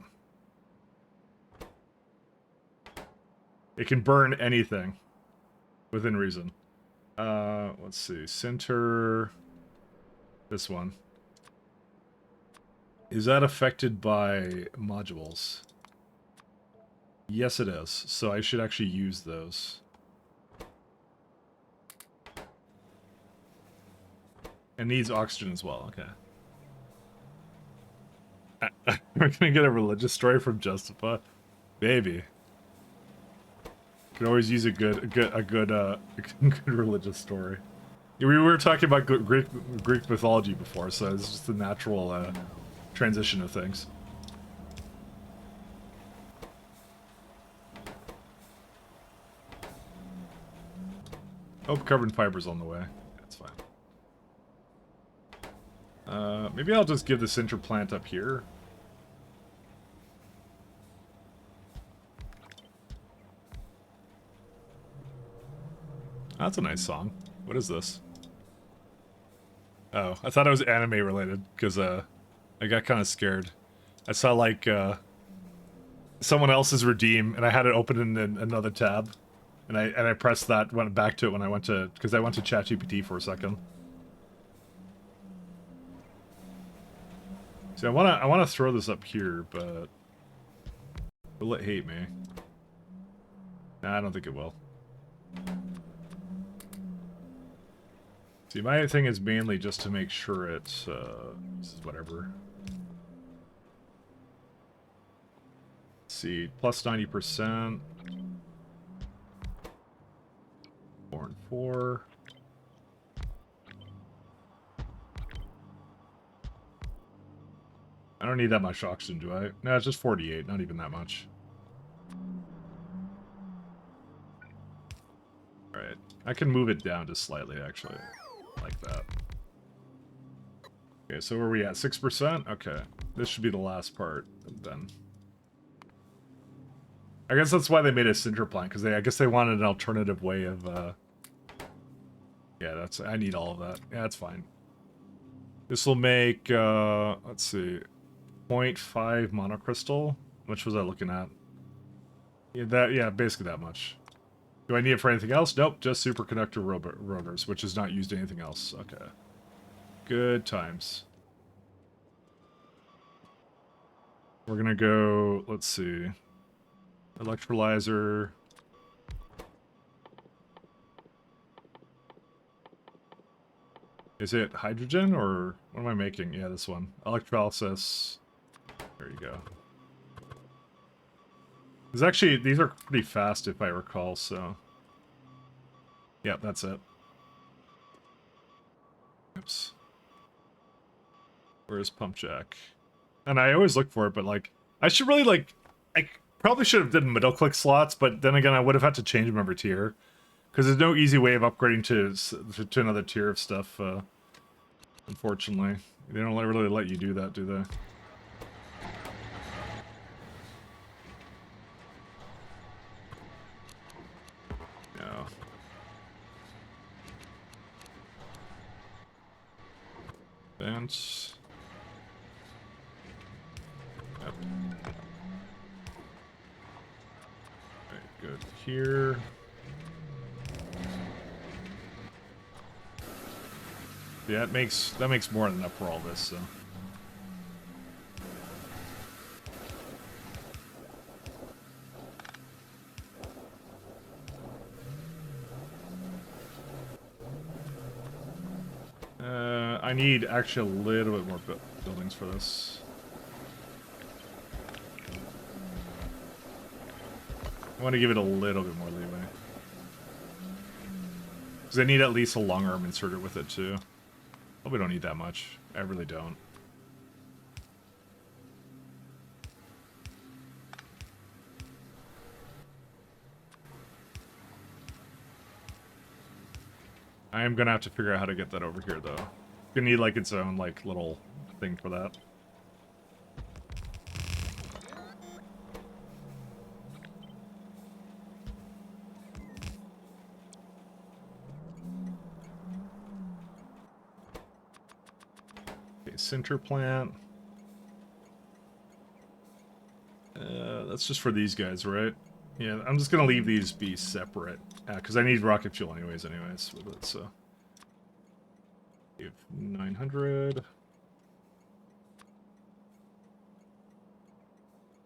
It can burn anything within reason. Let's see, sinter, this one. Is that affected by modules? Yes, it is. So I should actually use those. It needs oxygen as well. Okay. We're gonna get a religious story from Justify. Maybe. Could always use a good good religious story. We were talking about Greek mythology before, so it's just a natural transition of things. Oh, carbon fiber's on the way. That's fine. Maybe I'll just give the sinter plant up here. That's a nice song. What is this? Oh, I thought it was anime related, because I got kind of scared. I saw, like, someone else's Redeem, and I had it open in another tab. And I pressed that, went back to it when I went to, because I went to ChatGPT for a second. See, I wanna throw this up here, but will it hate me? Nah, I don't think it will. See, my thing is mainly just to make sure it's this is whatever. Let's see, plus 90%. 4 and 4. I don't need that much oxygen, do I? No, it's just 48, not even that much. Alright, I can move it down just slightly, actually. Like that. Okay, so where are we at? 6%? Okay. This should be the last part, then. I guess that's why they made a sinter plant, because I guess they wanted an alternative way of, yeah, I need all of that. Yeah, that's fine. This will make, let's see, 0.5 monocrystal. Which was I looking at? Yeah, basically that much. Do I need it for anything else? Nope, just superconductor rotors, which is not used anything else. Okay. Good times. We're gonna go, let's see. Electrolyzer. Is it hydrogen, or what am I making? Yeah, this one. Electrolysis. There you go. There's actually, these are pretty fast if I recall, so. Yeah, that's it. Oops. Where's pump jack? And I always look for it, but like, I should really like, I probably should have done middle click slots, but then again, I would have had to change them every tier. Because there's no easy way of upgrading to another tier of stuff, unfortunately. They don't really let you do that, do they? No. Vents. Yep. Alright, good. Here. Yeah, that makes more than enough for all this, so. I need actually a little bit more buildings for this. I want to give it a little bit more leeway. Because I need at least a long arm inserted with it, too. Probably don't need that much. I really don't. I am gonna have to figure out how to get that over here, though. Gonna need, like, its own, like, little thing for that. Okay, center plant. That's just for these guys, right? Yeah, I'm just gonna leave these be separate. Because I need rocket fuel anyways with it, so. We have 900.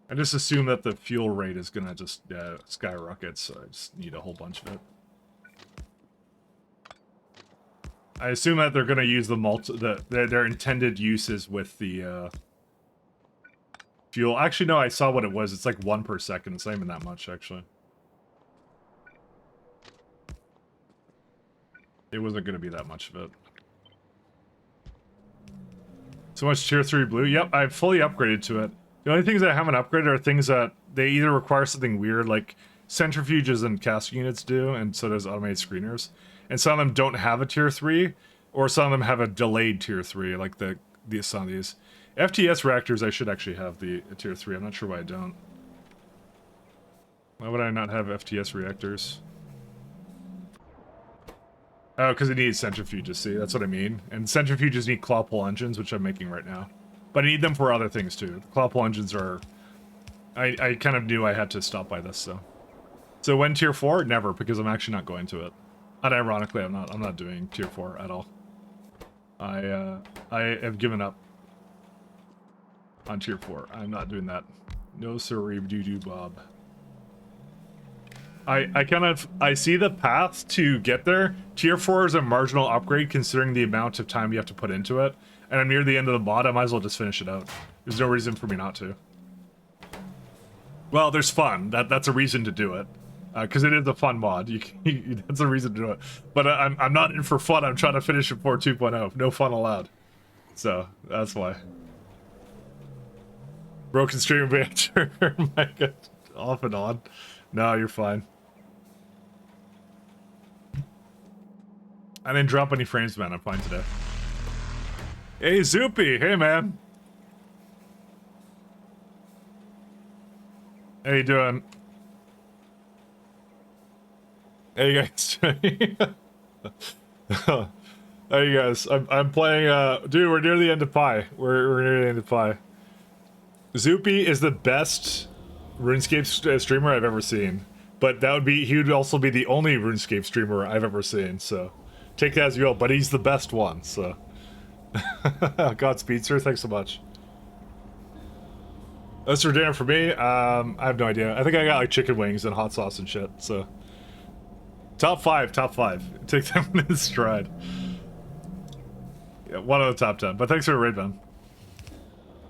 I just assume that the fuel rate is gonna just skyrocket, so I just need a whole bunch of it. I assume that they're gonna use their intended uses with the fuel. Actually, no, I saw what it was. It's like 1 per second. It's not even that much, actually. It wasn't gonna be that much of it. So much tier 3 blue. Yep, I've fully upgraded to it. The only things I haven't upgraded are things that they either require something weird, like centrifuges and casting units do, and so does automated screeners. And some of them don't have a tier 3, or some of them have a delayed tier 3, like some of these. FTS reactors, I should actually have the tier 3. I'm not sure why I don't. Why would I not have FTS reactors? Oh, because it needs centrifuges, see? That's what I mean. And centrifuges need claw pull engines, which I'm making right now. But I need them for other things, too. The claw pull engines are... I kind of knew I had to stop by this, so... So when tier 4? Never, because I'm actually not going to it. Unironically, I'm not doing tier 4 at all. I have given up on tier 4. I'm not doing that. No siree, doo-doo bob. I see the path to get there. Tier 4 is a marginal upgrade considering the amount of time you have to put into it. And I'm near the end of the mod, I might as well just finish it out. There's no reason for me not to. Well, there's fun. That's a reason to do it. Because it is a fun mod. That's a reason to do it. But I'm not in for fun. I'm trying to finish it for 2.0. No fun allowed. So, that's why. Broken stream banter. My God. Off and on. No, you're fine. I didn't drop any frames, man. I'm fine today. Hey, Zoopy. Hey, man. How you doing? Hey, you guys. Hey, you guys. I'm playing, dude, we're near the end of Pi. We're near the end of Pi. Zoopy is the best RuneScape streamer I've ever seen. But he would also be the only RuneScape streamer I've ever seen, so... Take that as you will, but he's the best one, so... Godspeed, sir. Thanks so much. That's for dinner for me. I have no idea. I think I got, like, chicken wings and hot sauce and shit, so... Top 5. Take them in stride. Yeah, one of the top 10. But thanks for the raid, man.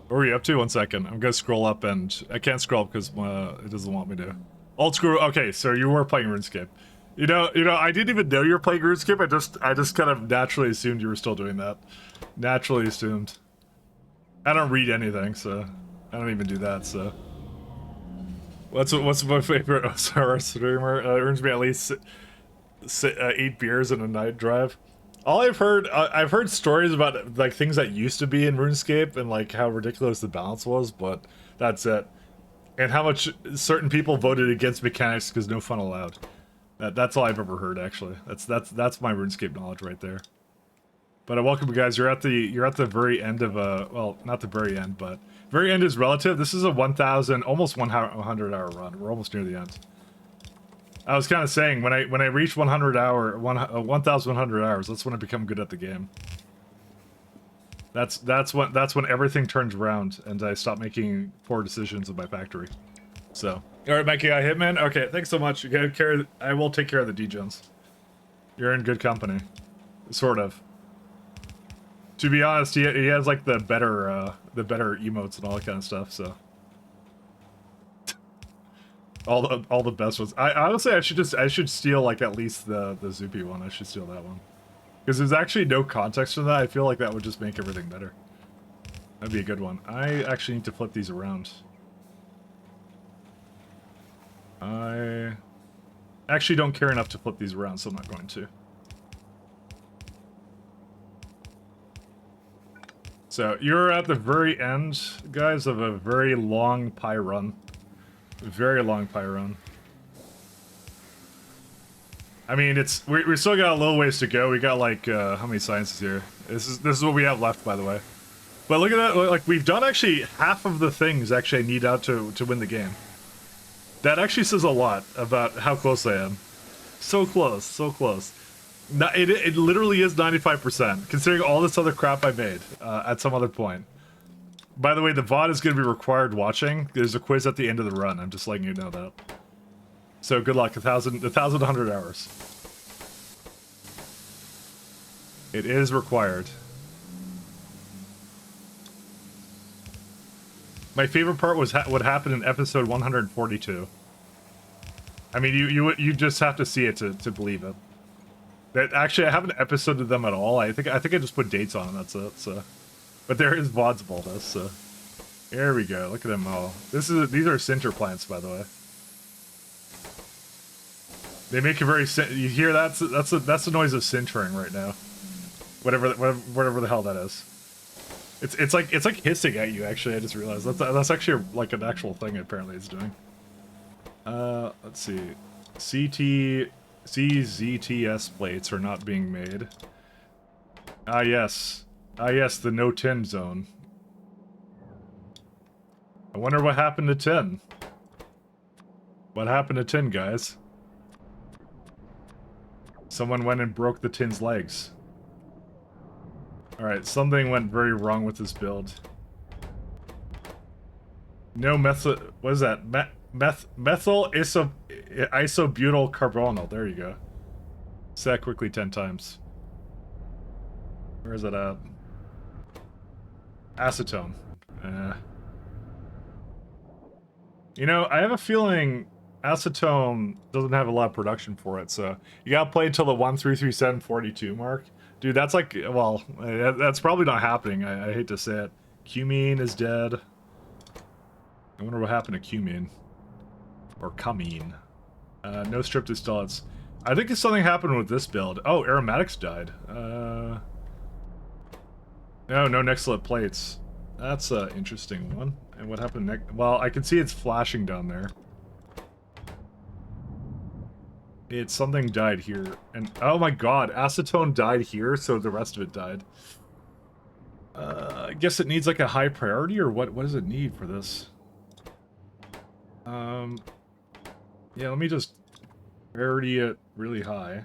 What were you up to? 1 second. I'm gonna scroll up and... I can't scroll because it doesn't want me to. Old screw. Okay, so you were playing RuneScape. You know, I didn't even know you were playing RuneScape. I just kind of naturally assumed you were still doing that. Naturally assumed. I don't read anything, so I don't even do that. So, what's my favorite OSR streamer? Earns me at least 8 beers in a night drive. All I've heard stories about like things that used to be in RuneScape and like how ridiculous the balance was, but that's it. And how much certain people voted against mechanics because no fun allowed. That's all I've ever heard, actually. That's my RuneScape knowledge right there. But welcome, you guys. You're at the very end of well, not the very end, but very end is relative. This is a 1,000, almost 100 hour run. We're almost near the end. I was kind of saying when I reach 1,100 hours, that's when I become good at the game. That's when everything turns around and I stop making poor decisions in my factory. So, all right, Mikey, I Hitman. Okay, thanks so much. I will take care of the D-Jones. You're in good company, sort of. To be honest, he has like the better emotes and all that kind of stuff. So, all the best ones. I honestly, I should steal like at least the Zoopy one. I should steal that one because there's actually no context to that. I feel like that would just make everything better. That'd be a good one. I actually need to flip these around. I actually don't care enough to flip these around, so I'm not going to. So, you're at the very end, guys, of a very long Pi run. Very long Pi run. I mean, we still got a little ways to go. We got like, how many sciences here? This is what we have left, by the way. But look at that, like, we've done actually half of the things actually I need out to win the game. That actually says a lot about how close I am. So close, so close. It literally is 95%, considering all this other crap I made at some other point. By the way, the VOD is going to be required watching. There's a quiz at the end of the run. I'm just letting you know that. So good luck. 1,100 hours. It is required. My favorite part was what happened in episode 142. I mean, you just have to see it to believe it. That actually, I haven't episoded them at all. I think I just put dates on them. That's it. So, but there is VODs of all this. So, here we go. Look at them all. These are sinter plants, by the way. They make a very you hear that's the noise of sintering right now. Whatever the hell that is. It's like hissing at you. Actually, I just realized that's actually like an actual thing. Apparently, it's doing. Let's see. CZTS plates are not being made. Ah yes, the no tin zone. I wonder what happened to tin. What happened to tin, guys? Someone went and broke the tin's legs. Alright, something went very wrong with this build. No methyl... What is that? Methyl isobutyl carbonyl. There you go. Say that quickly 10 times. Where is it at? Acetone. You know, I have a feeling acetone doesn't have a lot of production for it, so you gotta play until the 133742 mark. Dude, that's like, well, that's probably not happening. I hate to say it. Cumene is dead. I wonder what happened to cumene. Or cumene. No strip distillates. I think something happened with this build. Oh, aromatics died. No Nextlet plates. That's an interesting one. And what happened next? Well, I can see it's flashing down there. Something died here. And oh my god, acetone died here, so the rest of it died. I guess it needs like a high priority, or what does it need for this? Yeah, let me just priority it really high.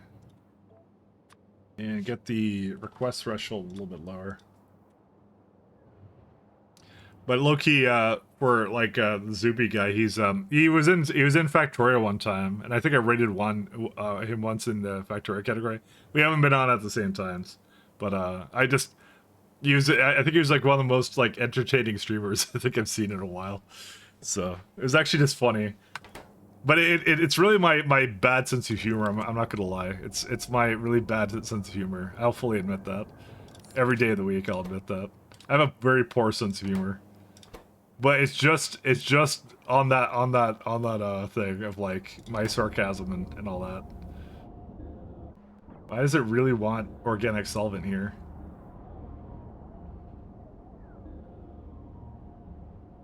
And get the request threshold a little bit lower. But low-key, for like the Zuby guy, he was in Factorio one time, and I think I rated him once in the Factorio category. We haven't been on at the same times, but I think he was like one of the most like entertaining streamers I think I've seen in a while. So it was actually just funny. But it's really my bad sense of humor. I'm not gonna lie. It's my really bad sense of humor. I'll fully admit that. Every day of the week, I'll admit that. I have a very poor sense of humor. But it's just on that thing of like my sarcasm and all that. Why does it really want organic solvent here?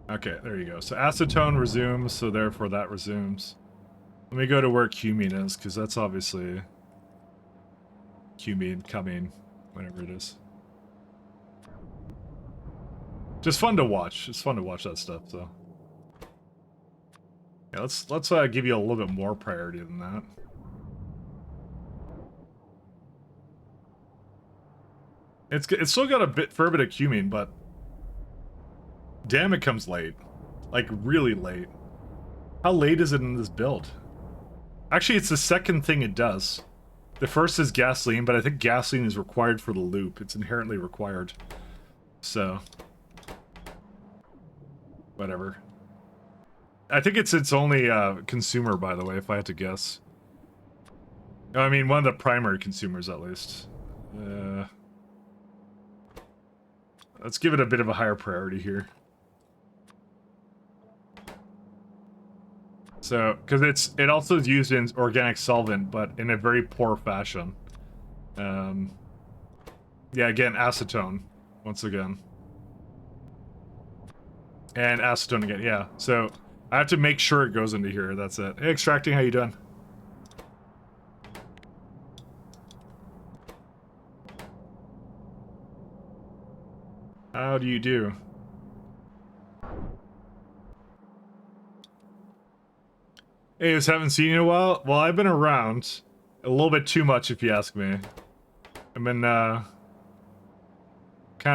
Okay, there you go. So acetone resumes, so therefore that resumes. Let me go to where cumene is, because that's obviously cumene, whatever it is. Just fun to watch. It's fun to watch that stuff, so. Yeah, let's give you a little bit more priority than that. It's still got a fair bit of cumene, but damn, it comes late. Like, really late. How late is it in this build? Actually, it's the second thing it does. The first is gasoline, but I think gasoline is required for the loop. It's inherently required. So... whatever. I think it's its only consumer, by the way, if I had to guess. I mean, one of the primary consumers, at least. Let's give it a bit of a higher priority here. So, because it also is used in organic solvent, but in a very poor fashion. Yeah, again, acetone, once again. And acetone again, yeah. So, I have to make sure it goes into here, that's it. Hey, Extracting, how you doing? How do you do? Hey, just haven't seen you in a while. Well, I've been around a little bit too much, if you ask me. I've been kind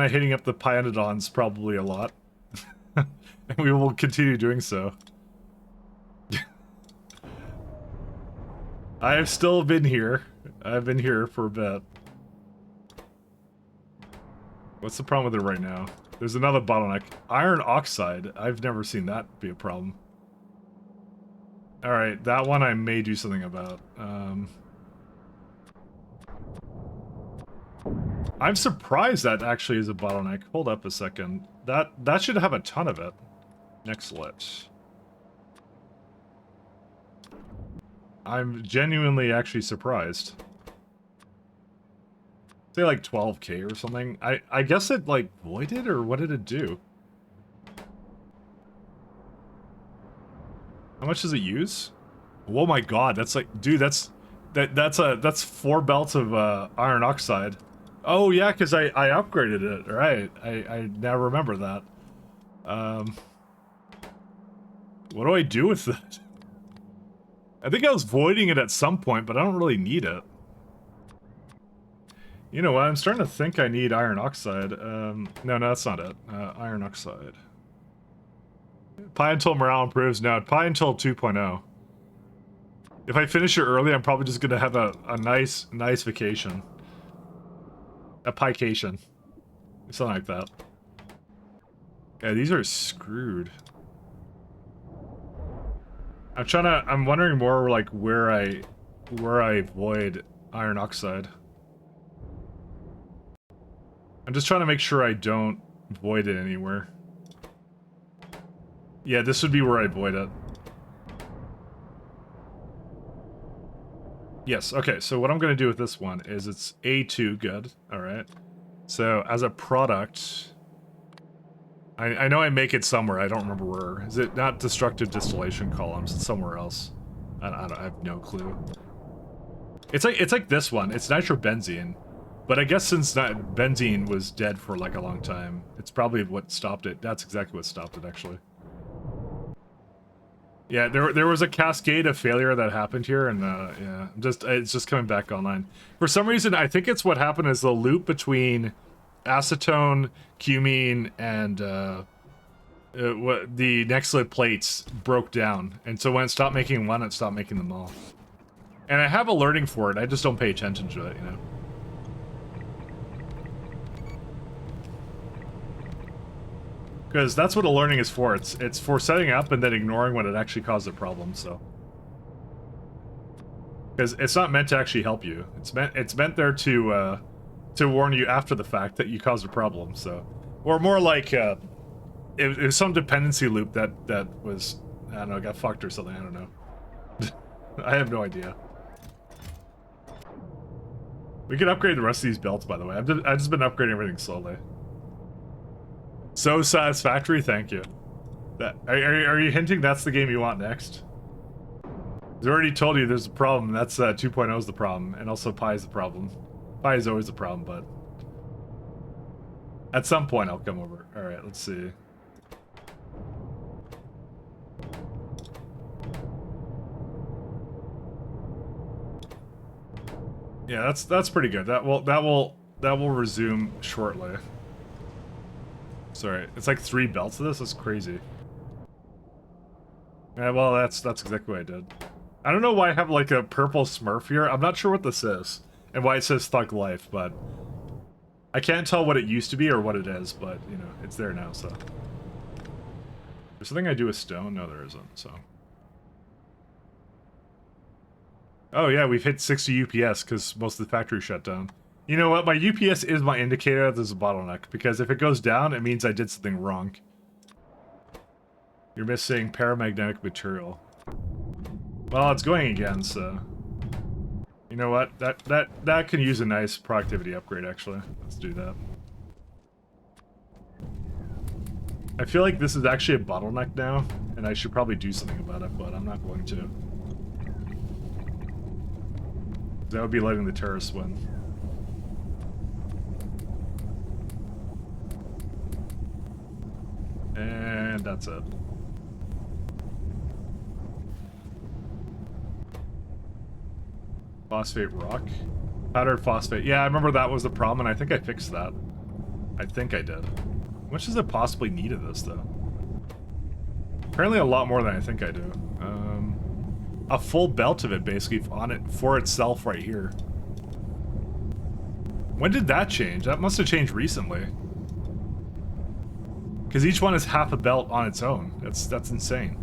of hitting up the Pyanodons probably a lot. And we will continue doing so. I have still been here. I've been here for a bit. What's the problem with it right now? There's another bottleneck. Iron oxide. I've never seen that be a problem. Alright, that one I may do something about. I'm surprised that actually is a bottleneck. Hold up a second. That should have a ton of it. Next lit. I'm genuinely actually surprised. Say like 12k or something. I guess it like voided, or what did it do? How much does it use? Oh my god, that's like, dude, that's 4 belts of iron oxide. Oh yeah, because I upgraded it, right? I now remember that. What do I do with that? I think I was voiding it at some point, but I don't really need it. You know what? I'm starting to think I need iron oxide. No, that's not it. Iron oxide. Pi until morale improves. No, Pi until 2.0. If I finish it early, I'm probably just gonna have a nice vacation. A pication. Something like that. Yeah, these are screwed. I'm wondering more like where I void iron oxide. I'm just trying to make sure I don't void it anywhere. Yeah, this would be where I void it. Yes, okay, so what I'm going to do with this one is it's A2, good, alright. So, as a product... I know I make it somewhere, I don't remember where. Is it not destructive distillation columns? It's somewhere else. I have no clue. It's like this one, it's nitrobenzene. But I guess since benzene was dead for like a long time, it's probably what stopped it. That's exactly what stopped it, actually. Yeah, there was a cascade of failure that happened here, and yeah, it's just coming back online. For some reason, I think it's what happened is the loop between acetone, cumene, and the Nextlit plates broke down, and so when it stopped making one, it stopped making them all. And I have alerting for it. I just don't pay attention to it, you know. Because that's what alerting is for. It's for setting up and then ignoring when it actually caused a problem. So, because it's not meant to actually help you. It's meant there to warn you after the fact that you caused a problem. So, or more like it was some dependency loop that was, I don't know, got fucked or something. I don't know. I have no idea. We can upgrade the rest of these belts, by the way. I've just been upgrading everything slowly. So satisfactory, thank you. Are you hinting that's the game you want next? I already told you there's a problem. That's 2.0 is the problem, and also Pi is the problem. Pi is always the problem, but at some point I'll come over. All right, let's see. Yeah, that's pretty good. That will resume shortly. Sorry, it's like 3 belts of this? That's crazy. Yeah, well, that's exactly what I did. I don't know why I have like a purple smurf here. I'm not sure what this is. And why it says Thug Life, but... I can't tell what it used to be or what it is, but, you know, it's there now, so... There's something I do with stone? No, there isn't, so... Oh yeah, we've hit 60 UPS because most of the factory shut down. You know what? My UPS is my indicator that there's a bottleneck, because if it goes down, it means I did something wrong. You're missing paramagnetic material. Well, it's going again, so... You know what? That can use a nice productivity upgrade, actually. Let's do that. I feel like this is actually a bottleneck now, and I should probably do something about it, but I'm not going to. That would be letting the terrorists win. And that's it. Phosphate rock. Powdered phosphate. Yeah, I remember that was the problem, and I think I fixed that. I think I did. How much does it possibly need of this, though? Apparently a lot more than I think I do. A full belt of it, basically, on it for itself right here. When did that change? That must have changed recently. Because each one is half a belt on its own. That's insane.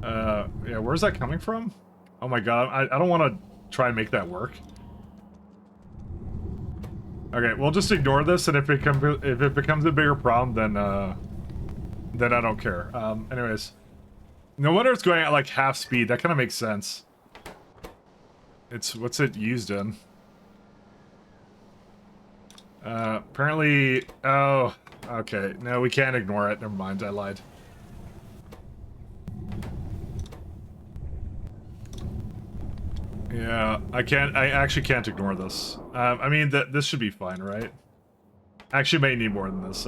Yeah, where's that coming from? Oh my god, I don't want to try and make that work. Okay, we'll just ignore this, and if it becomes a bigger problem, then I don't care. Anyways. No wonder it's going at like half speed. That kind of makes sense. What's it used in? Apparently... Oh, okay. No, we can't ignore it. Never mind, I lied. Yeah, I actually can't ignore this. I mean, this should be fine, right? Actually may need more than this,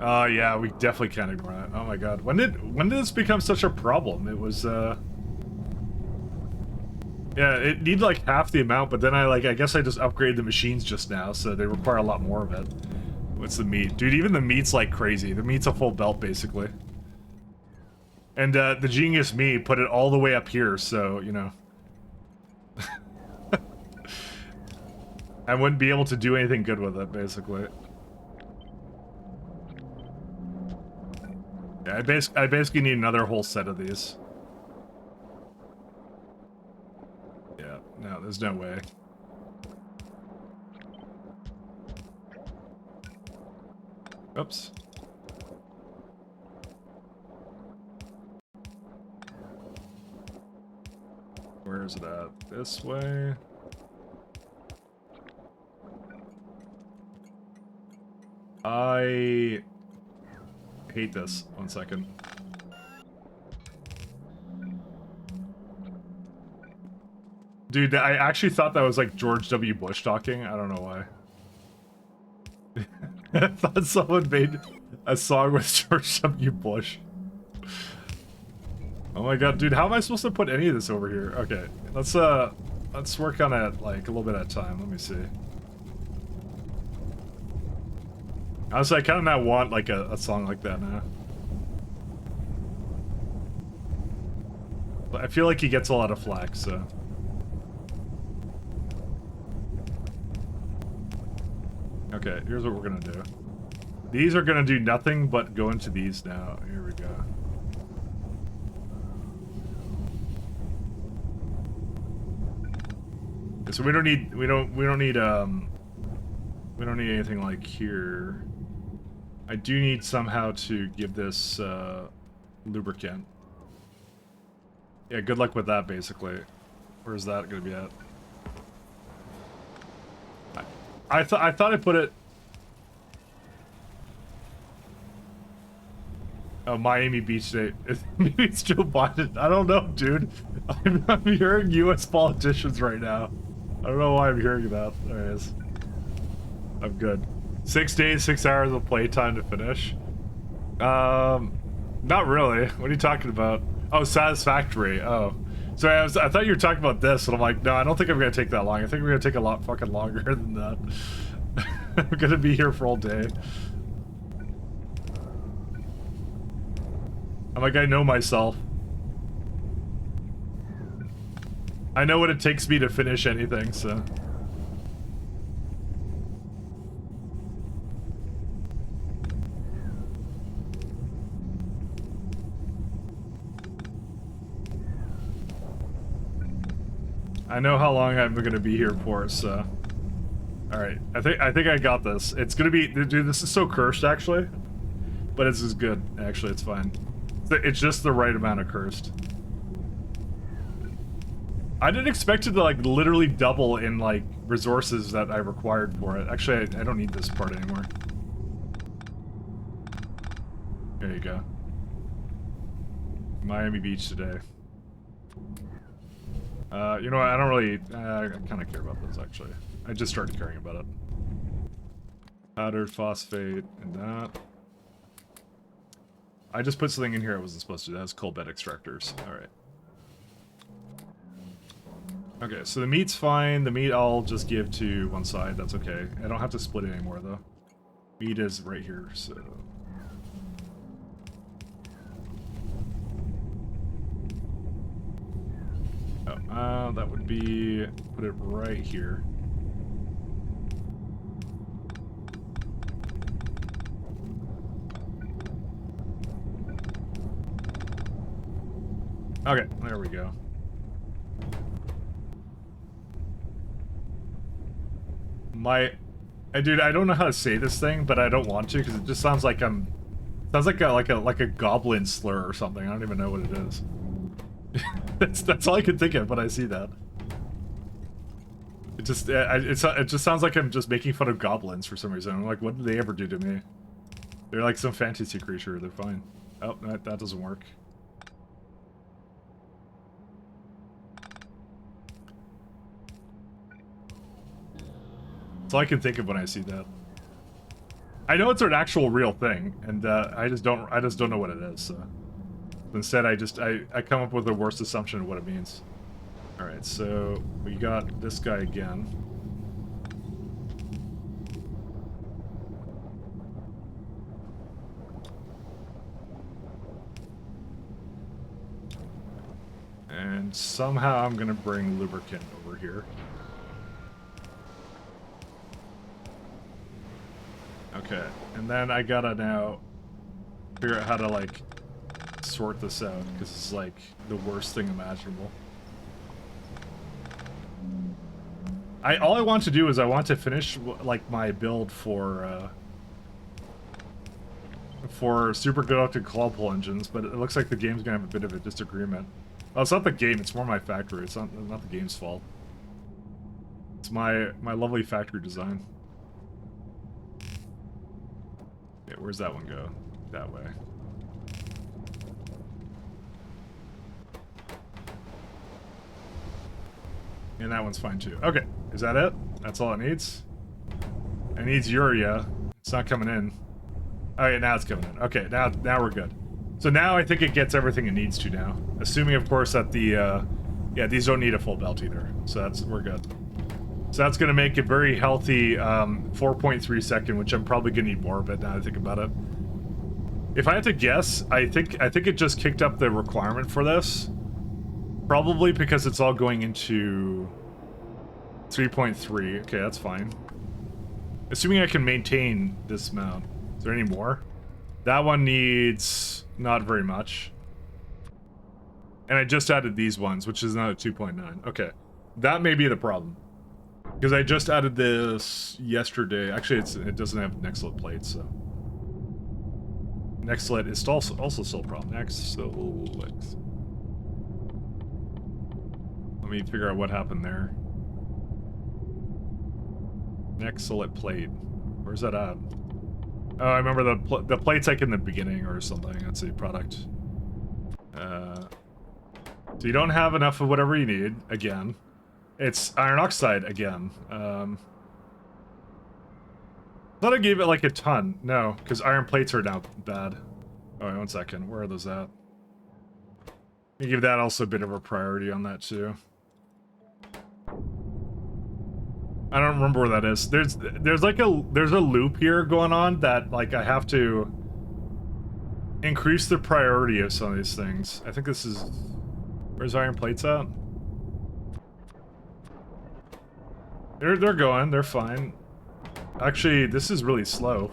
Oh yeah, we definitely can't ignore that. Oh my god. When did this become such a problem? It was, yeah, it needed like half the amount, but then I guess I just upgraded the machines just now, so they require a lot more of it. What's the meat? Dude, even the meat's like crazy. The meat's a full belt, basically. And, the genius me put it all the way up here, so, you know. I wouldn't be able to do anything good with it, basically. Yeah, I basically need another whole set of these. Yeah, no, there's no way. Oops. Where is it at? This way? I hate this. 1 second. Dude, I actually thought that was like George W. Bush talking. I don't know why. I thought someone made a song with George W. Bush. Oh my god, dude, how am I supposed to put any of this over here? Okay, let's work on it like a little bit at a time. Let me see. Honestly, I kind of not want like a song like that now. But I feel like he gets a lot of flack, so. Okay, here's what we're gonna do. These are gonna do nothing but go into these now. Here we go. So we don't need anything like here. I do need somehow to give this lubricant. Yeah, good luck with that, basically. Where's that gonna be at? I thought I put it. Oh, Miami Beach Day. Maybe it's Joe Biden. I don't know, dude. I'm hearing U.S. politicians right now. I don't know why I'm hearing that. There it is. I'm good. 6 days, 6 hours of playtime to finish. Not really. What are you talking about? Oh, Satisfactory. Oh. Sorry, I thought you were talking about this, and I'm like, no, I don't think I'm gonna take that long. I think we're gonna take a lot fucking longer than that. I'm gonna be here for all day. I'm like, I know myself. I know what it takes me to finish anything, so. I know how long I'm gonna be here for, so. Alright, I think I got this. It's gonna be, dude, this is so cursed, actually. But it's as good, actually, it's fine. It's just the right amount of cursed. I didn't expect it to, like, literally double in, like, resources that I required for it. Actually, I don't need this part anymore. There you go. Miami Beach today. You know what, I don't really, I kind of care about this, actually. I just started caring about it. Powdered phosphate and that. I just put something in here I wasn't supposed to. That's coal bed extractors. Alright. Okay, so the meat's fine. The meat I'll just give to one side. That's okay. I don't have to split it anymore, though. Meat is right here, so... That would be... put it right here. Okay, there we go. Dude, I don't know how to say this thing, but I don't want to because it just sounds like I'm... sounds like a goblin slur or something. I don't even know what it is. That's all I can think of when I see that. It just sounds like I'm just making fun of goblins for some reason. I'm like, what did they ever do to me? They're like some fantasy creature. They're fine. Oh, that doesn't work. That's all I can think of when I see that. I know it's an actual real thing, and I just don't know what it is. So instead, I come up with the worst assumption of what it means. All right, so we got this guy again. And somehow I'm gonna bring lubricant over here. Okay, and then I gotta now figure out how to, like, sort this out, because it's, like, the worst thing imaginable. All I want to do is I want to finish, like, my build for superconducting claw pull engines, but it looks like the game's gonna have a bit of a disagreement. Well, it's not the game, it's more my factory. It's not the game's fault. It's my lovely factory design. Okay, where's that one go? That way. And that one's fine too. Okay, is that it? That's all it needs? It needs urea. It's not coming in. Oh yeah, now it's coming in. Okay, now we're good. So now I think it gets everything it needs to now. Assuming, of course, that the, yeah, these don't need a full belt either. So we're good. So that's going to make a very healthy 4.3 second, which I'm probably going to need more of it now that I think about it. If I had to guess, I think it just kicked up the requirement for this. Probably because it's all going into 3.3. Okay, that's fine. Assuming I can maintain this amount. Is there any more? That one needs not very much. And I just added these ones, which is another 2.9. Okay, that may be the problem. Because I just added this yesterday. Actually, it doesn't have Nextlet plates, so... Nextlet is also still a problem. Nextlet. Let me figure out what happened there. Nextlet plate. Where's that at? Oh, I remember the plate's like in the beginning or something. That's a product. So you don't have enough of whatever you need, again. It's iron oxide again. I thought I gave it like a ton. No, because iron plates are now bad. Oh, wait, 1 second. Where are those at? You give that also a bit of a priority on that too. I don't remember where that is. There's a loop here going on that, like, I have to increase the priority of some of these things. I think this is... Where's iron plates at? They're going, they're fine. Actually, this is really slow.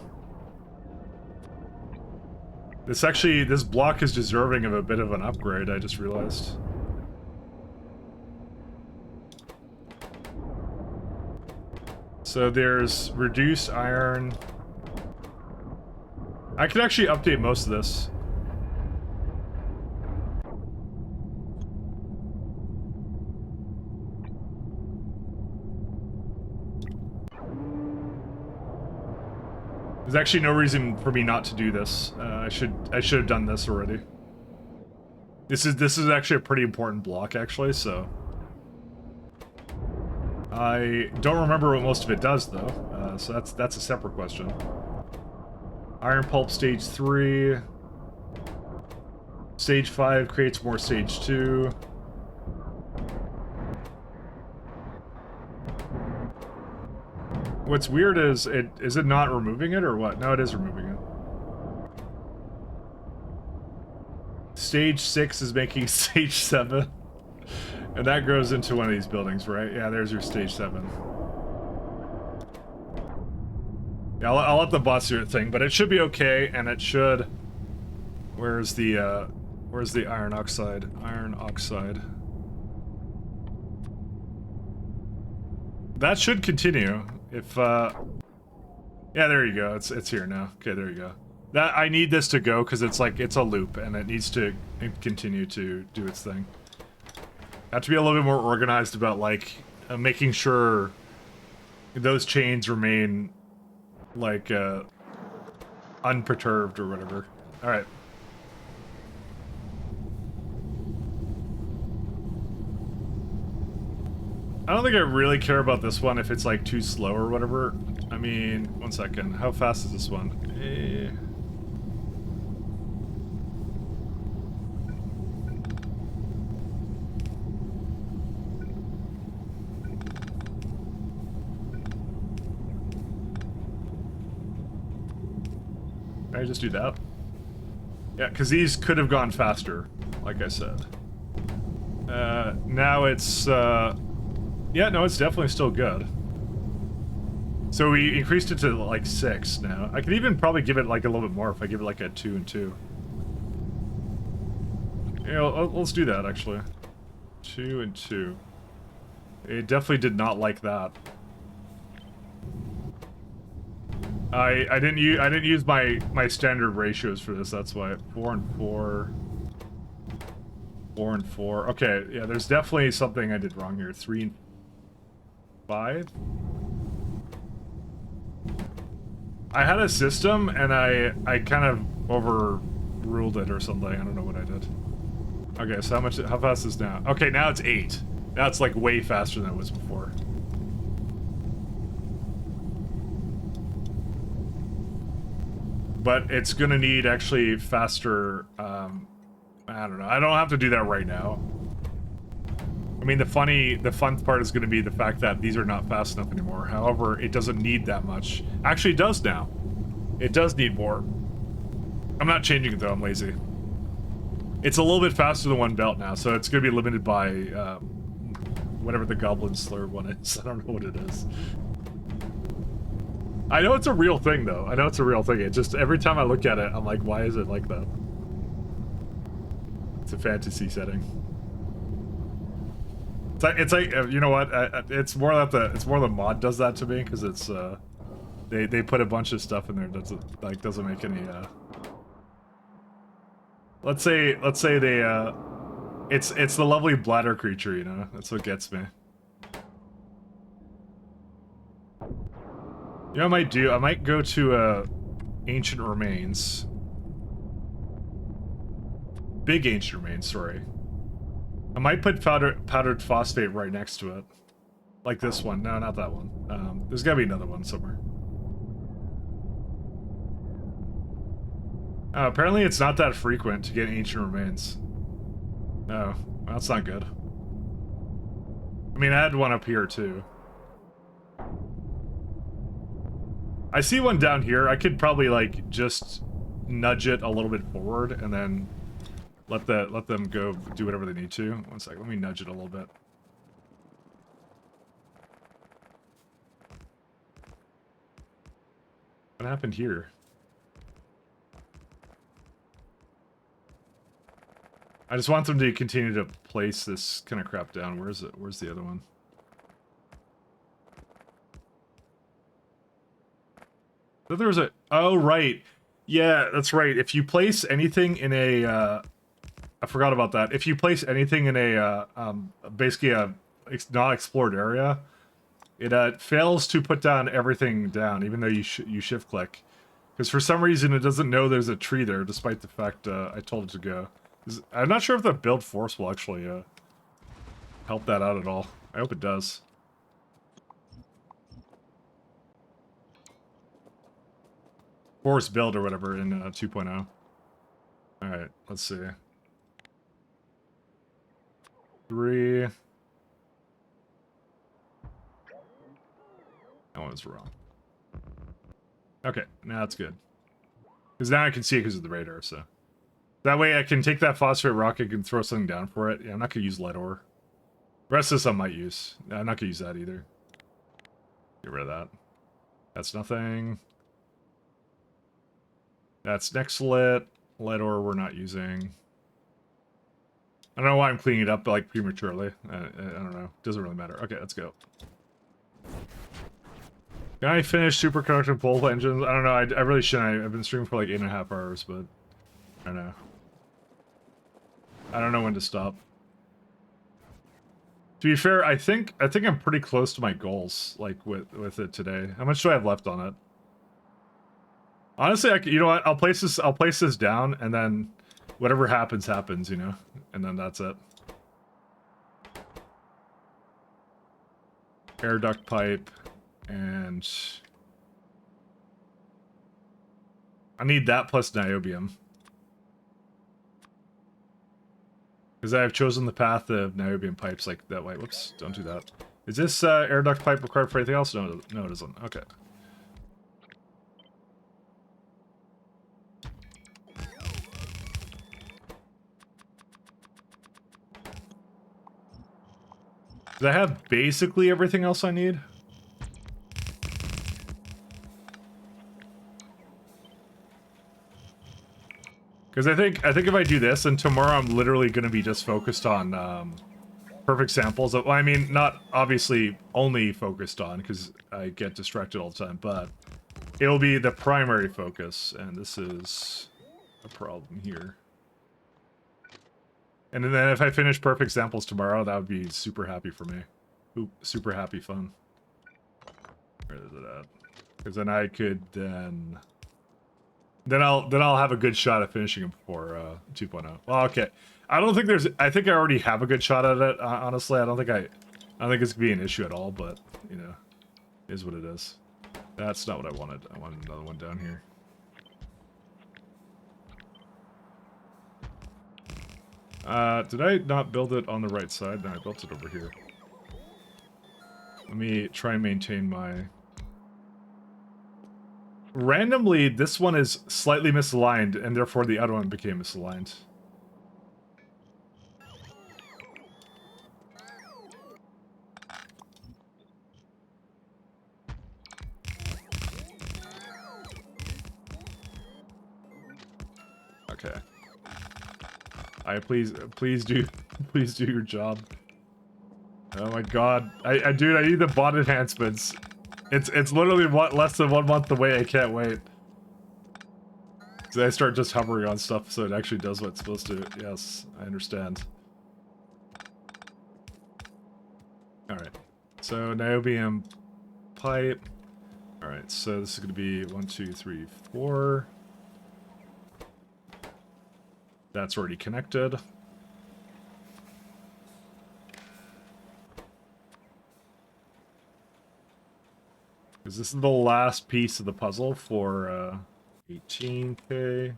This block is deserving of a bit of an upgrade, I just realized. So there's reduced iron. I could actually update most of this. There's actually no reason for me not to do this. I should have done this already. This is actually a pretty important block, actually, so... I don't remember what most of it does, though, so that's a separate question. Iron Pulp Stage 3. Stage 5 creates more Stage 2. What's weird is it not removing it or what? No, it is removing it. Stage 6 is making Stage 7. And that grows into one of these buildings, right? Yeah, there's your stage 7. Yeah, I'll let the boss do its thing, but it should be okay, and it should... Where's the iron oxide? Iron oxide. That should continue. If, Yeah, there you go. It's here now. Okay, there you go. That I need this to go, because it's like, it's a loop, and it needs to continue to do its thing. I have to be a little bit more organized about, like, making sure those chains remain, like, unperturbed or whatever. Alright. I don't think I really care about this one if it's, like, too slow or whatever. I mean, one second. How fast is this one? Can I just do that? Yeah, because these could have gone faster, like I said. Now it's, yeah, no, it's definitely still good. So we increased it to, like, 6 now. I could even probably give it, like, a little bit more if I give it, like, a 2 and 2. Yeah, let's do that, actually. 2 and 2. It definitely did not like that. I didn't use my standard ratios for this. That's why 4 and 4, 4 and 4. Okay, yeah. There's definitely something I did wrong here. 3 and 5. I had a system and I kind of overruled it or something. I don't know what I did. Okay, so how fast is now? Okay, now it's 8. Now it's like way faster than it was before. But it's gonna need actually faster, I don't know. I don't have to do that right now. I mean, the fun part is gonna be the fact that these are not fast enough anymore. However, it doesn't need that much. Actually, it does now. It does need more. I'm not changing it though, I'm lazy. It's a little bit faster than 1 belt now, so it's gonna be limited by, whatever the Goblin Slur one is. I don't know what it is. I know it's a real thing, though. I know it's a real thing. It just, every time I look at it, I'm like, why is it like that? It's a fantasy setting. It's like you know what? It's more that the mod does that to me, because it's, they put a bunch of stuff in there that doesn't make any, Let's say they, it's the lovely bladder creature, you know? That's what gets me. You know what I might do? I might go to, Ancient Remains. Big Ancient Remains, sorry. I might put powdered phosphate right next to it. Like this one. No, not that one. There's gotta be another one somewhere. Apparently it's not that frequent to get Ancient Remains. Oh, well, that's not good. I mean, I had one up here, too. I see one down here. I could probably, like, just nudge it a little bit forward and then let them go do whatever they need to. One sec, let me nudge it a little bit. What happened here? I just want them to continue to place this kind of crap down. Where's it? Where's the other one? So there was a... Oh, right. Yeah, that's right. If you place anything in a... I forgot about that. If you place anything in a... basically a not explored area, it fails to put down everything down, even though you shift click. Because for some reason it doesn't know there's a tree there, despite the fact I told it to go. I'm not sure if the build force will actually help that out at all. I hope it does. Force build or whatever in 2.0. Alright, let's see. 3. That one was wrong. Okay, now it's good. Because now I can see it because of the radar, so. That way I can take that phosphate rock, I can throw something down for it. Yeah, I'm not going to use lead ore. The rest of this I might use. I'm not gonna use that either. Get rid of that. That's nothing. That's next lit. Lead ore we're not using. I don't know why I'm cleaning it up like prematurely. I don't know. Doesn't really matter. Okay, let's go. Can I finish superconducting pole engines? I don't know. I really shouldn't. I've been streaming for like 8.5 hours, but I don't know. I don't know when to stop. To be fair, I think I'm pretty close to my goals, like with it today. How much do I have left on it? Honestly, you know what? I'll place this down, and then whatever happens, happens. You know, and then that's it. Air duct pipe, and I need that plus niobium. Because I have chosen the path of niobium pipes like that way. Whoops, don't do that. Is this air duct pipe required for anything else? No, no, it isn't. Okay. Do I have basically everything else I need? Because I think if I do this, and tomorrow I'm literally going to be just focused on perfect samples. Well, I mean, not obviously only focused on, because I get distracted all the time, but it'll be the primary focus, and this is a problem here. And then if I finish perfect samples tomorrow, that would be super happy for me. Ooh, super happy fun. Where is it at? Because then I could Then I'll have a good shot at finishing it before 2.0. Well, okay. I don't think there's. I think I already have a good shot at it. Honestly, I don't think it's gonna be an issue at all. But you know, it is what it is. That's not what I wanted. I wanted another one down here. Did I not build it on the right side? No, I built it over here. Let me try and maintain my. Randomly, this one is slightly misaligned, and therefore the other one became misaligned. Okay. Please do your job. Oh my god. Dude, I need the bot enhancements. It's literally less than 1 month away. I can't wait. So I start just hovering on stuff so it actually does what it's supposed to. Yes, I understand. Alright. So niobium pipe. Alright, so this is gonna be 1, 2, 3, 4. That's already connected. Because this is the last piece of the puzzle for 18k.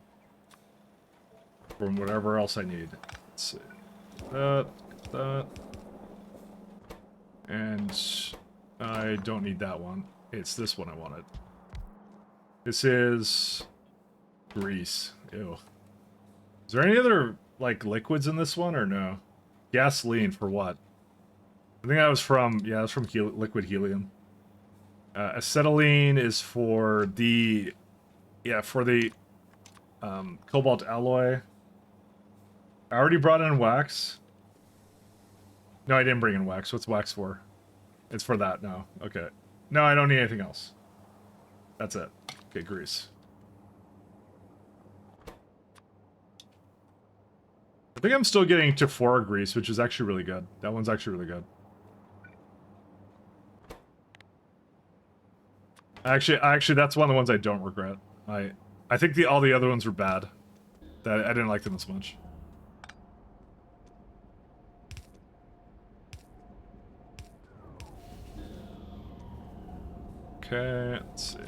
From whatever else I need. Let's see. That. And I don't need that one. It's this one I wanted. This is grease. Ew. Is there any other, like, liquids in this one, or no? Gasoline, for what? I think that was from, yeah, that was from liquid helium. Acetylene is for the, yeah, for the cobalt alloy. I already brought in wax. No, I didn't bring in wax. What's wax for? It's for that, no. Okay. No, I don't need anything else. That's it. Okay, grease. I think I'm still getting Tephora grease, which is actually really good. That one's actually really good. Actually, that's one of the ones I don't regret. I think all the other ones were bad. That I didn't like them as much. Okay, let's see.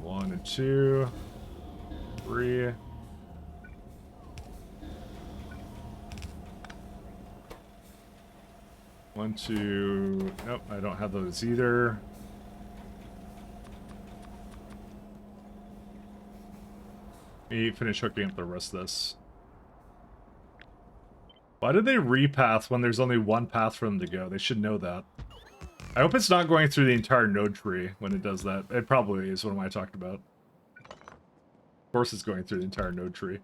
One and 2, 3. One, 2. Nope, I don't have those either. me finish hooking up the rest of this. Why did they repath when there's only one path for them to go? They should know that. I hope it's not going through the entire node tree when it does that. It probably is. What am I talking about? Of course it's going through the entire node tree.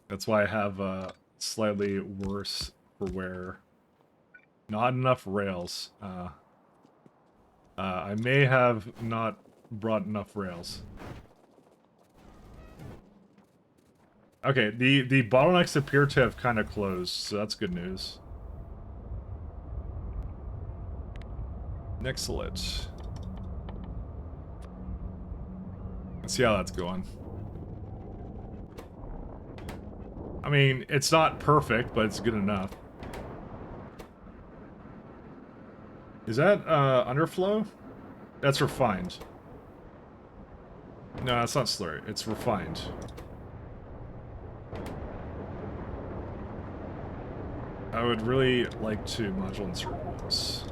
That's why I have slightly worse for wear. Not enough rails. I may have not brought enough rails. Okay, the bottlenecks appear to have kind of closed, so that's good news. Excellent. Let's see how that's going. I mean, it's not perfect, but it's good enough. Is that underflow? That's refined. No, that's not slurry. It's refined. I would really like to module insert those.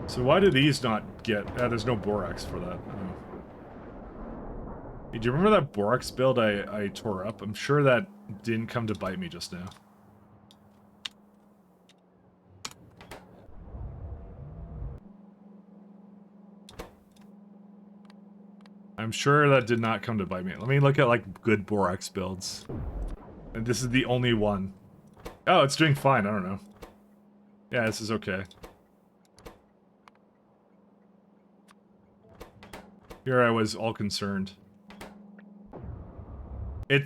So why do these not get... there's no borax for that. Oh. Hey, do you remember that borax build I tore up? I'm sure that didn't come to bite me just now. I'm sure that did not come to bite me. Let me look at, like, good borax builds. And this is the only one. Oh, it's doing fine. I don't know. Yeah, this is okay. Here I was all concerned.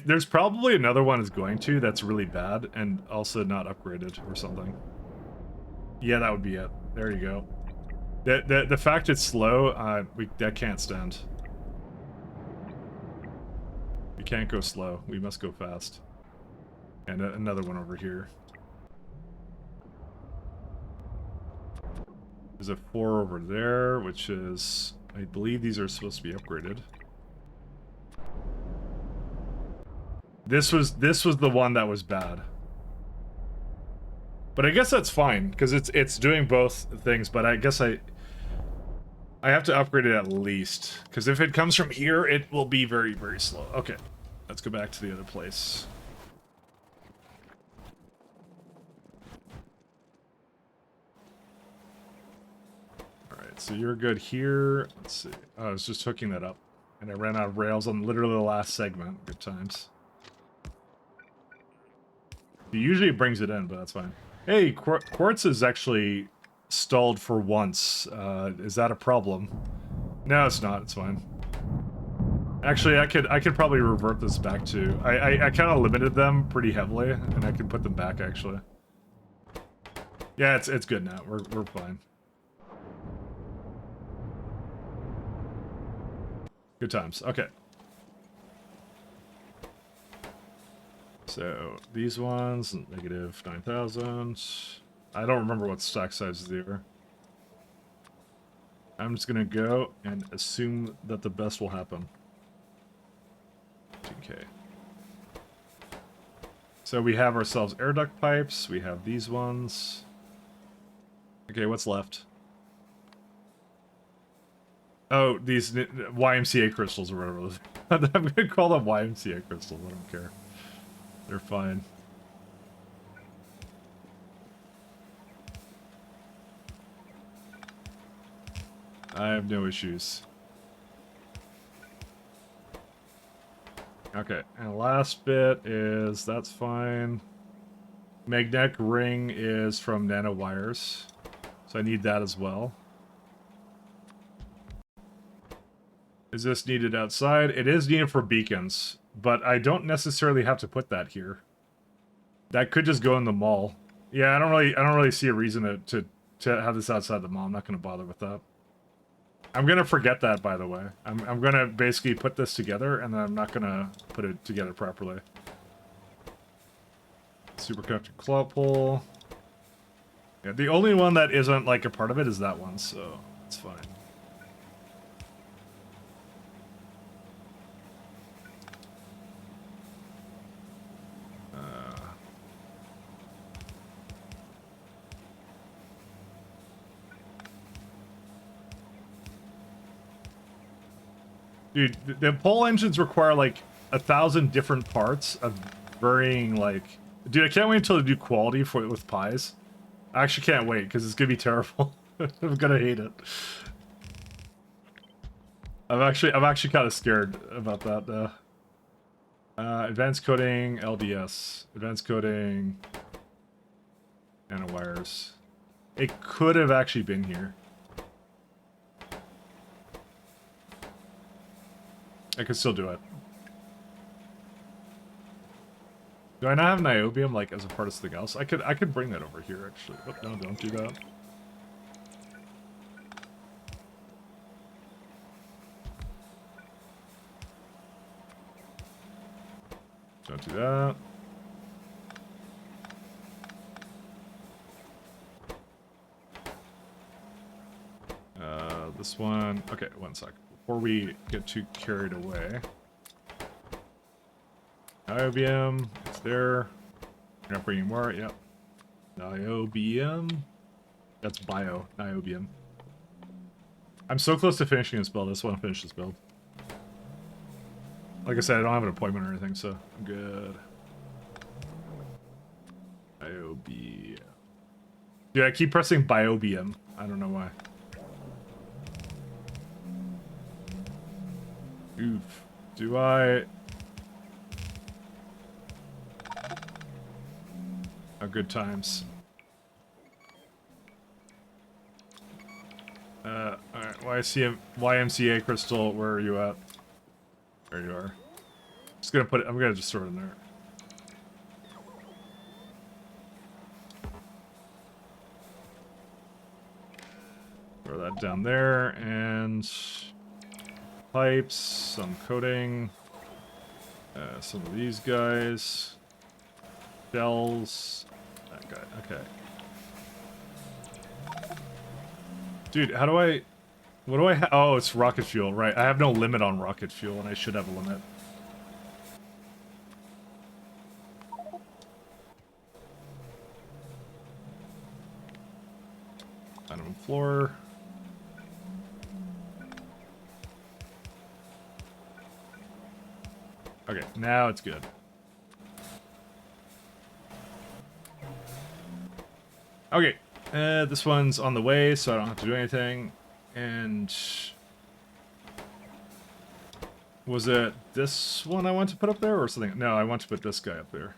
There's probably another one is going to that's really bad and also not upgraded or something. Yeah, that would be it. There you go. The fact it's slow, that can't stand. We can't go slow. We must go fast. And another one over here. There's a 4 over there, which is... I believe these are supposed to be upgraded. This was the one that was bad. But I guess that's fine, because it's doing both things, but I guess I have to upgrade it at least. Because if it comes from here, it will be very, very slow. Okay, let's go back to the other place. So you're good here. Let's see. Oh, I was just hooking that up. And I ran out of rails on literally the last segment. Good times. Usually it brings it in, but that's fine. Hey, Quartz is actually stalled for once. Is that a problem? No, it's not. It's fine. Actually, I could probably revert this back to... I kind of limited them pretty heavily, and I can put them back, actually. Yeah, it's good now. We're fine. Good times. Okay. So, these ones, negative 9,000. I don't remember what stack sizes they were. I'm just gonna go and assume that the best will happen. Okay. So we have ourselves air duct pipes. We have these ones. Okay, what's left? Oh, these YMCA crystals or whatever those. I'm gonna call them YMCA crystals. I don't care. They're fine. I have no issues. Okay, and last bit is that's fine. Magnetic ring is from nanowires, so I need that as well. Is this needed outside? It is needed for beacons, but I don't necessarily have to put that here. That could just go in the mall. Yeah, I don't really see a reason to have this outside the mall. I'm not going to bother with that. I'm going to forget that, by the way. I'm going to basically put this together, and then I'm not going to put it together properly. Superconductor claw pull. Yeah, the only one that isn't like a part of it is that one, so it's fine. Dude, the pole engines require like 1,000 different parts of varying like. Dude, I can't wait until they do quality for it with pies. I actually can't wait because it's gonna be terrible. I'm gonna hate it. I'm actually kind of scared about that. Advanced coding, LDS, advanced coding, nanowires. It could have actually been here. I could still do it. Do I not have niobium like as a part of something else? I could bring that over here actually. Oh, no, don't do that. Don't do that. This one. Okay, one sec. Before we get too carried away. Niobium, it's there. You're not bringing more, yep. Niobium. That's bio, niobium. I'm so close to finishing this build. I just want to finish this build. Like I said, I don't have an appointment or anything, so I'm good. Niobium. Dude, I keep pressing biobium. I don't know why. Oof. Do I... Oh, good times. Alright, YMCA Crystal, where are you at? There you are. Just gonna put it, I'm gonna just throw it in there. Throw that down there, and... pipes, some coating, some of these guys, shells, that guy, okay. Dude, how do I, what do I have? Oh, it's rocket fuel, right. I have no limit on rocket fuel, and I should have a limit. Diamond floor. Okay, now it's good. Okay, this one's on the way, so I don't have to do anything. And... was it this one I want to put up there, or something? No, I want to put this guy up there.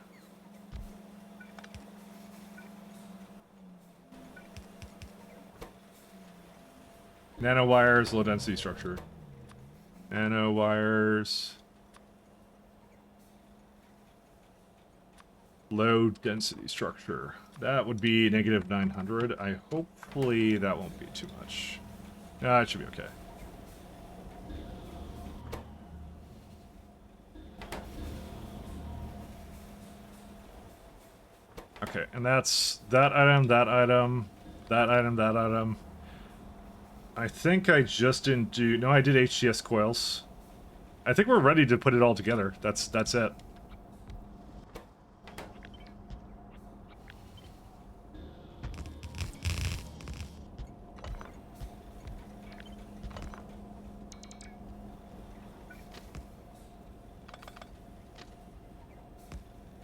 Nanowires, low density structure. Nanowires... low density structure. That would be negative 900. Hopefully that won't be too much. It should be okay. Okay, and that's that item, that item, that item, that item. I think I just didn't do... no, I did HCS coils. I think we're ready to put it all together. That's it.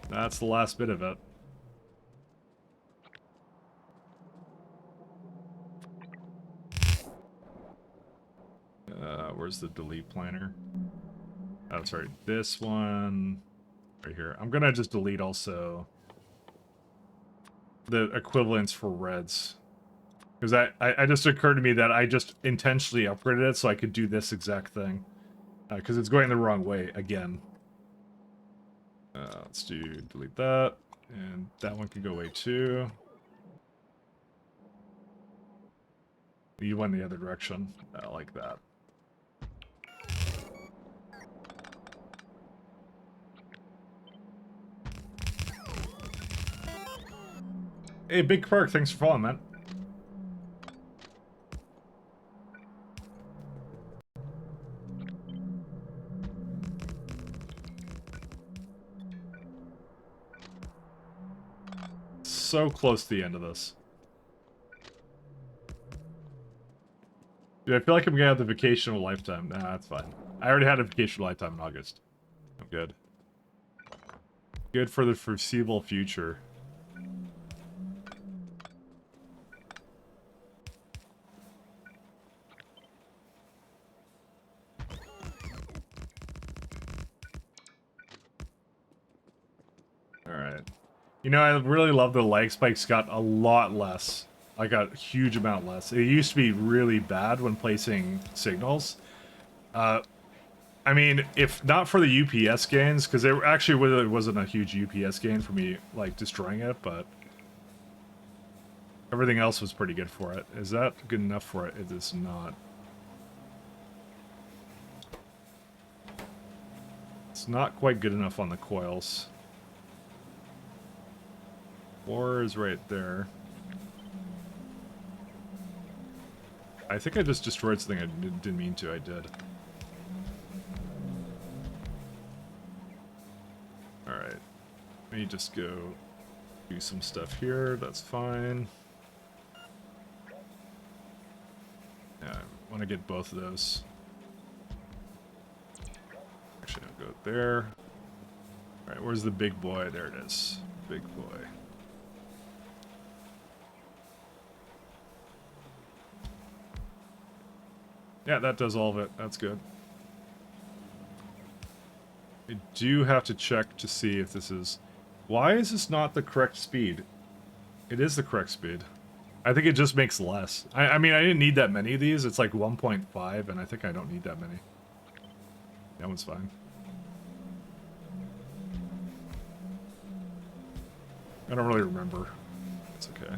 That's the last bit of it. Where's the delete planner? Oh, sorry, this one right here. I'm gonna just delete also the equivalents for reds. Because I just occurred to me that I just intentionally upgraded it so I could do this exact thing. Because it's going the wrong way again. Let's delete that. And that one can go away too. You went the other direction. Like that. Hey, Big Perk, thanks for following, man. So close to the end of this. Dude, I feel like I'm gonna have the vacation of a lifetime. Nah, that's fine. I already had a vacation of a lifetime in August. I'm good. Good for the foreseeable future. Alright. You know, I really love the lag spikes got a lot less. Like a huge amount less. It used to be really bad when placing signals. I mean, if not for the UPS gains, because there actually really wasn't a huge UPS gain for me, like, destroying it, but everything else was pretty good for it. Is that good enough for it? It is not. It's not quite good enough on the coils. 4 is right there. I think I just destroyed something I didn't mean to. I did. Alright. Let me just go do some stuff here. That's fine. Yeah, I want to get both of those. Actually, I'll go there. Alright, where's the big boy? There it is. Big boy. Yeah, that does all of it. That's good. I do have to check to see if this is... Why is this not the correct speed? It is the correct speed. I think it just makes less. I mean, I didn't need that many of these. It's like 1.5, and I think I don't need that many. That one's fine. I don't really remember. It's okay.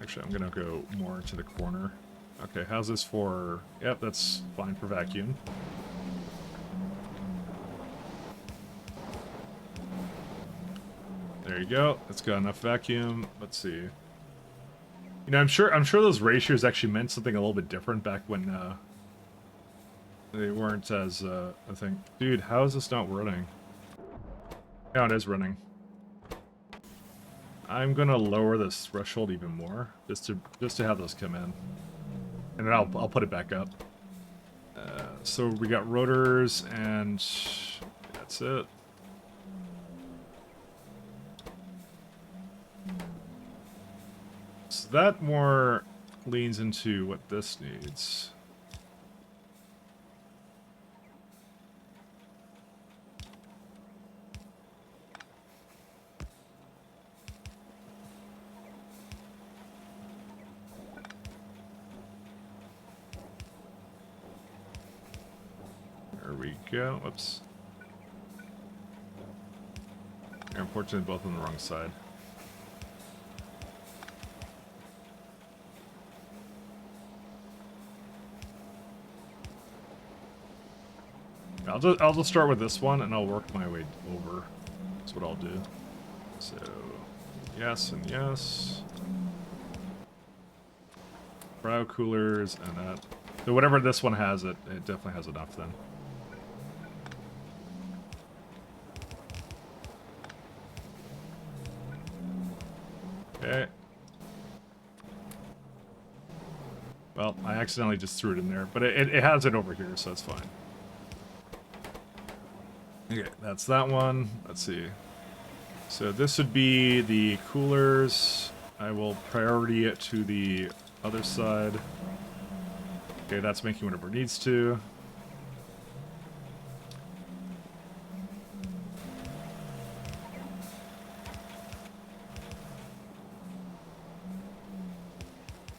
Actually, I'm gonna go more to the corner. Okay, how's this for... Yep, that's fine for vacuum. There you go. It's got enough vacuum. Let's see. You know, I'm sure those ratios actually meant something a little bit different back when they weren't as I think. Dude, how is this not running? Yeah, it is running. I'm gonna lower this threshold even more, just to have those come in, and then I'll put it back up. So we got rotors, and that's it. So that more leans into what this needs. There we go. Whoops. Unfortunately, both on the wrong side. I'll just start with this one, and I'll work my way over. That's what I'll do. So, yes and yes. Cryo coolers and that. So whatever this one has, it definitely has enough then. Okay. Well, I accidentally just threw it in there, but it has it over here, so it's fine. Okay, that's that one. Let's see. So this would be the coolers. I will priority it to the other side. Okay, that's making whatever it needs to.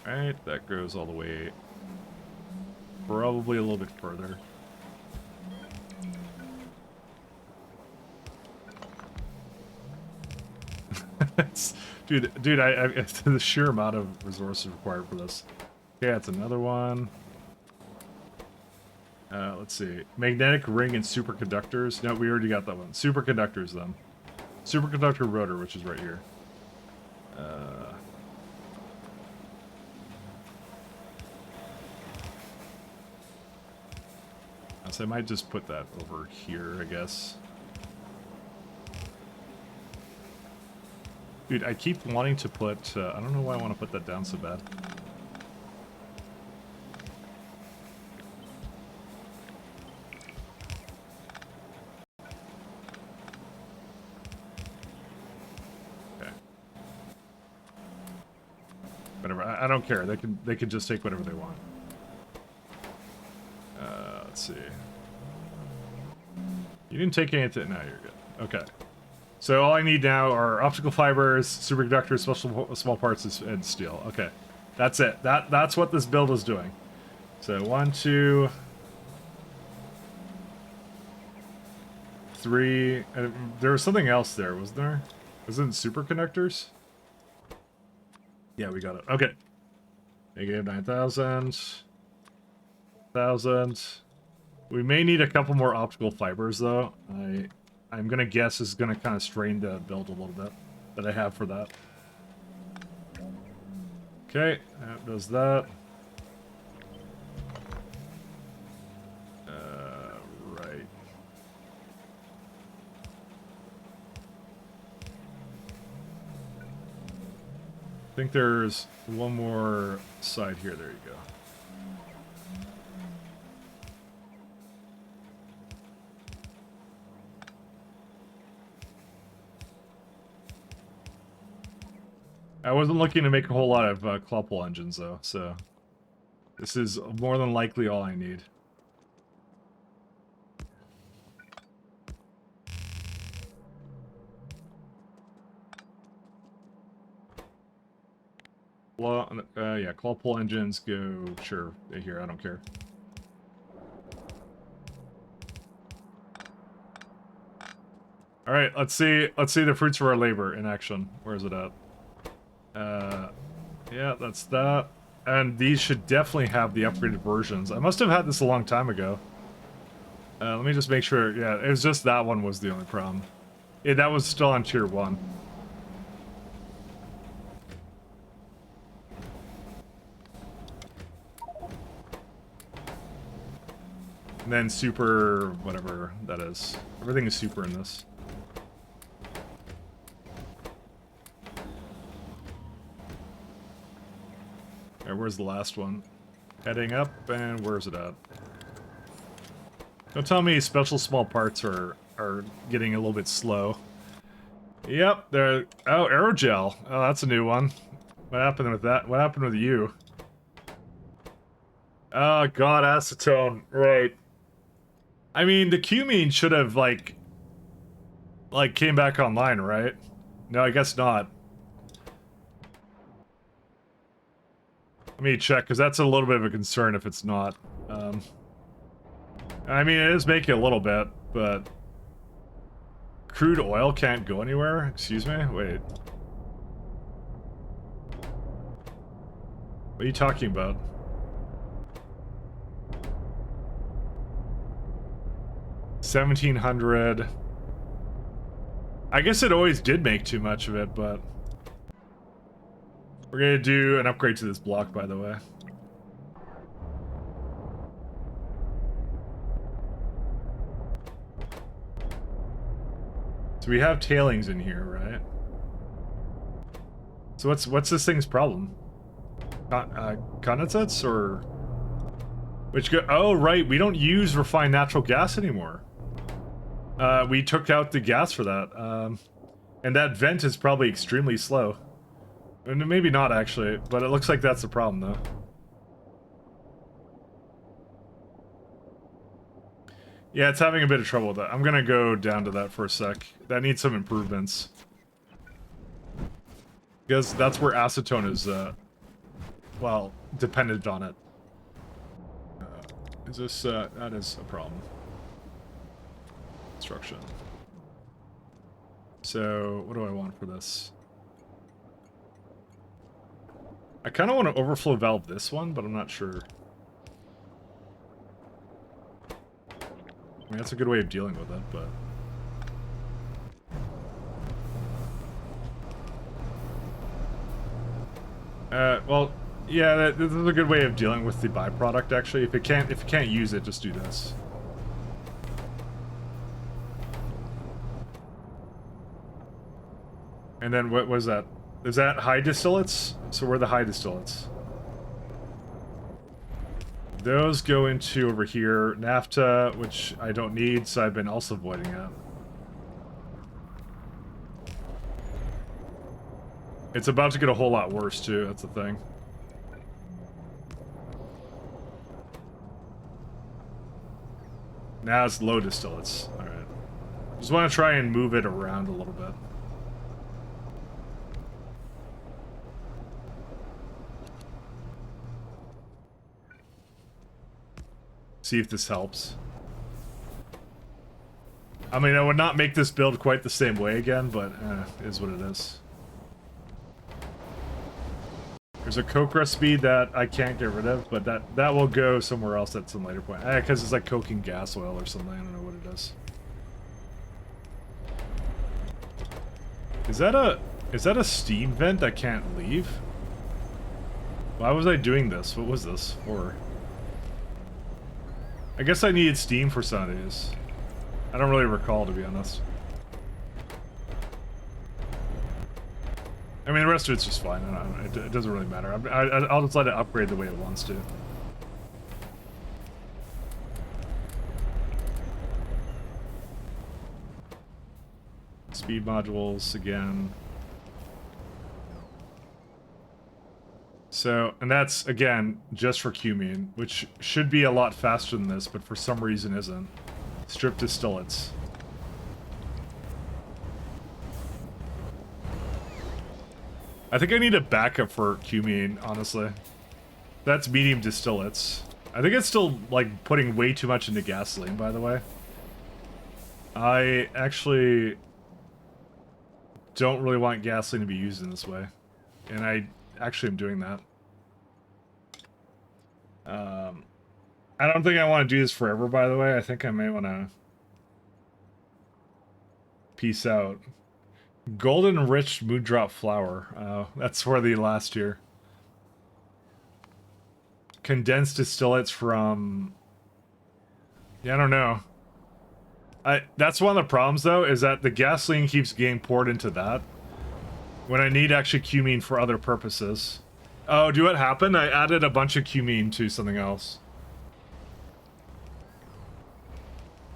Alright, that goes all the way, probably a little bit further. dude, the sheer amount of resources required for this. Okay, that's another one. Let's see. Magnetic ring and superconductors. No, we already got that one. Superconductors, then. Superconductor rotor, which is right here. So I might just put that over here, I guess. Dude, I keep wanting to put... I don't know why I want to put that down so bad. Okay. Whatever, I don't care. They can just take whatever they want. Let's see. You didn't take anything. No, you're good. Okay. So all I need now are optical fibers, superconductors, special small parts, and steel. Okay, that's it. That's what this build is doing. So 1, 2, 3. There was something else there, wasn't there? Wasn't it superconductors? Yeah, we got it. Okay. Negative 9,000. 1,000. We may need a couple more optical fibers though. I'm gonna guess is gonna kind of strain the build a little bit that I have for that. Okay, that does that. Right. I think there's one more side here. There you go. I wasn't looking to make a whole lot of claw pull engines though, so this is more than likely all I need. Yeah, claw pull engines go, sure, here, I don't care. Alright, let's see the fruits of our labor in action. Where is it at? Yeah, that's that. And these should definitely have the upgraded versions. I must have had this a long time ago. Let me just make sure. Yeah, it was just that one was the only problem. Yeah, that was still on tier 1. And then super, whatever that is. Everything is super in this. Alright, where's the last one? Heading up, and where's it at? Don't tell me special small parts are getting a little bit slow. Yep, they're... Oh, aerogel. Oh, that's a new one. What happened with that? What happened with you? Oh, God, acetone. Right. I mean, the cumene should have, like, came back online, right? No, I guess not. Let me check, because that's a little bit of a concern if it's not. I mean, it is making a little bit, but... Crude oil can't go anywhere? Excuse me? Wait. What are you talking about? $1,700. I guess it always did make too much of it, but... We're gonna do an upgrade to this block, by the way. So we have tailings in here, right? So what's this thing's problem? Condensates or which go? Oh, right. We don't use refined natural gas anymore. We took out the gas for that, and that vent is probably extremely slow. And maybe not actually, but it looks like that's the problem though. Yeah, it's having a bit of trouble with that. I'm gonna go down to that for a sec. That needs some improvements. Because that's where acetone is, well, dependent on it. Is this, that is a problem. Construction. So, what do I want for this? I kind of want to overflow valve this one, but I'm not sure. I mean, that's a good way of dealing with it, but... well, yeah, this is a good way of dealing with the byproduct, actually. If you can't use it, just do this. And then what was that? Is that high distillates? So where are the high distillates? Those go into over here. Naphtha, which I don't need, so I've been also avoiding it. It's about to get a whole lot worse, too. That's the thing. Now it's low distillates. Alright. Just want to try and move it around a little bit. See if this helps. I mean, I would not make this build quite the same way again, but it is what it is. There's a coke recipe that I can't get rid of, but that will go somewhere else at some later point. Because it's like coking gas oil or something. I don't know what it is. Is that a steam vent I can't leave? Why was I doing this? What was this for? I guess I needed steam for some of these. I don't really recall, to be honest. I mean, the rest of it's just fine. It doesn't really matter. I'll just let it upgrade the way it wants to. Speed modules again. So, and that's, again, just for cumene, which should be a lot faster than this, but for some reason isn't. Strip distillates. I think I need a backup for cumene, honestly. That's medium distillates. I think it's still, like, putting way too much into gasoline, by the way. I actually don't really want gasoline to be used in this way. And I actually am doing that. I don't think I want to do this forever, by the way. I think I may want to peace out. Golden enriched moondrop flour. That's for the last year. Condensed distillates from... Yeah, I don't know. That's one of the problems, though, is that the gasoline keeps getting poured into that when I need actually cumene for other purposes. Oh, do what happened? I added a bunch of cumene to something else.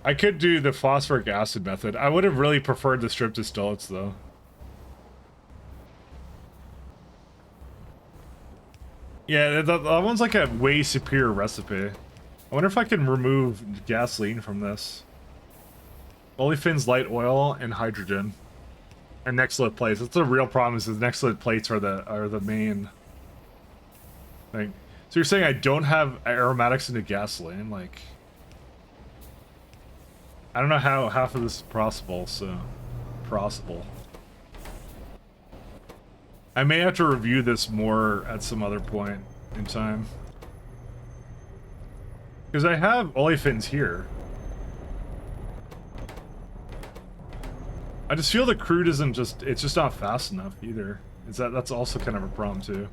I could do the phosphoric acid method. I would have really preferred the strip distillates, though. Yeah, that one's like a way superior recipe. I wonder if I can remove gasoline from this. Olefins, light oil, and hydrogen. And Nextlit plates. That's the real problem, is the Nextlit plates are the main thing. So you're saying I don't have aromatics into gasoline? Like, I don't know how half of this is possible, so... Possible. I may have to review this more at some other point in time. Because I have olefins here. I just feel the crude isn't just... It's just not fast enough, either. That's also kind of a problem, too.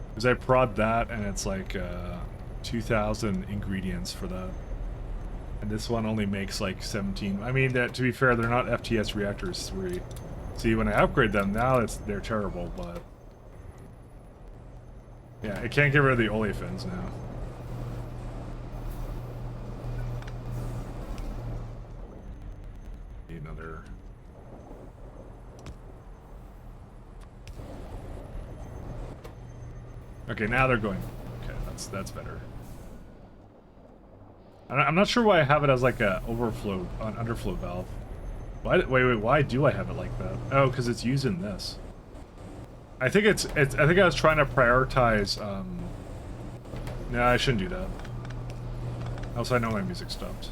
Because I prod that, and it's like 2,000 ingredients for that. And this one only makes like 17. I mean, to be fair, they're not FTS reactors 3. See, when I upgrade them, now they're terrible, but... Yeah, I can't get rid of the olefins now. Need another... Okay, now they're going... Okay, that's better. I'm not sure why I have it as like a overflow, an underflow valve. Wait, why do I have it like that? Oh, because it's using this. I think I think I was trying to prioritize, No, I shouldn't do that. Else I know my music stopped.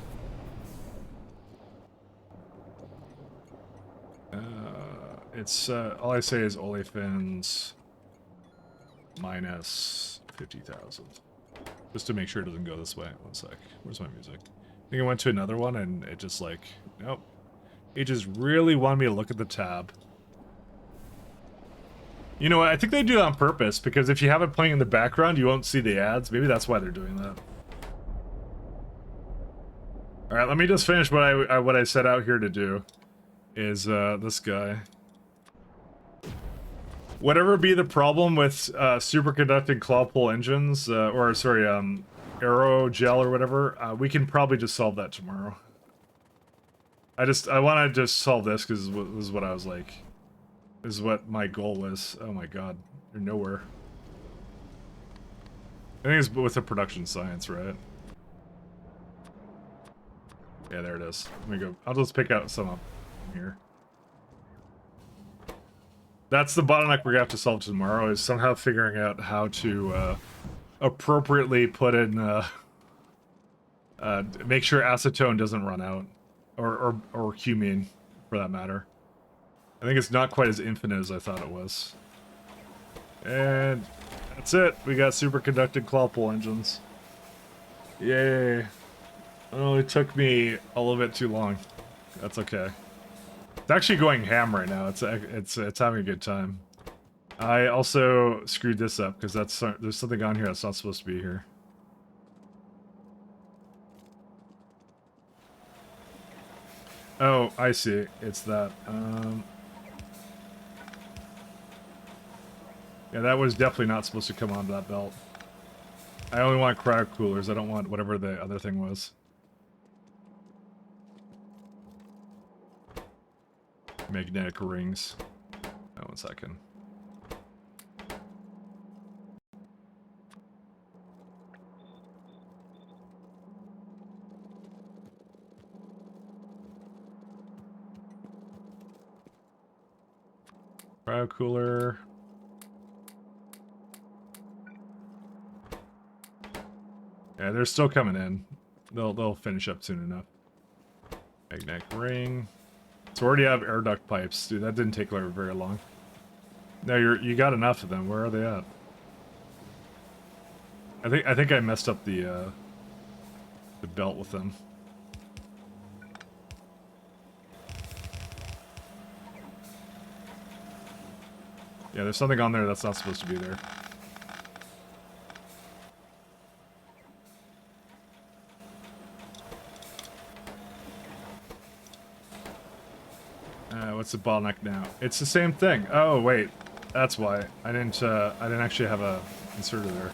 It's, all I say is olefins minus 50,000. Just to make sure it doesn't go this way. One sec. Where's my music? I think I went to another one and it just like, nope. It just really wanted me to look at the tab. You know what? I think they do it on purpose, because if you have it playing in the background, you won't see the ads. Maybe that's why they're doing that. Alright, let me just finish what I set out here to do. is this guy. Whatever be the problem with superconducting claw pull engines, or sorry, aero gel or whatever, we can probably just solve that tomorrow. I want to just solve this because this is what I was like. This is what my goal was. Oh my god, you're nowhere. I think it's with the production science, right? Yeah, there it is. Let me go. I'll just pick out some up from here. That's the bottleneck we're gonna have to solve tomorrow, is somehow figuring out how to appropriately put in, make sure acetone doesn't run out, or cumene, for that matter. I think it's not quite as infinite as I thought it was. And that's it. We got superconducting claw pull engines. Yay! It only took me a little bit too long. That's okay. It's actually going ham right now. It's having a good time. I also screwed this up because there's something on here that's not supposed to be here. Oh, I see. It's that. Yeah, that was definitely not supposed to come onto that belt. I only want cryo coolers. I don't want whatever the other thing was. Magnetic rings. Oh, 1 second. Cryo cooler. Yeah, they're still coming in. They'll finish up soon enough. Magnetic ring. So we already have air duct pipes, dude. That didn't take very long. No, you got enough of them. Where are they at? I think I messed up the belt with them. Yeah, there's something on there that's not supposed to be there. What's the bottleneck now? It's the same thing. Oh wait, that's why I didn't actually have a inserter there.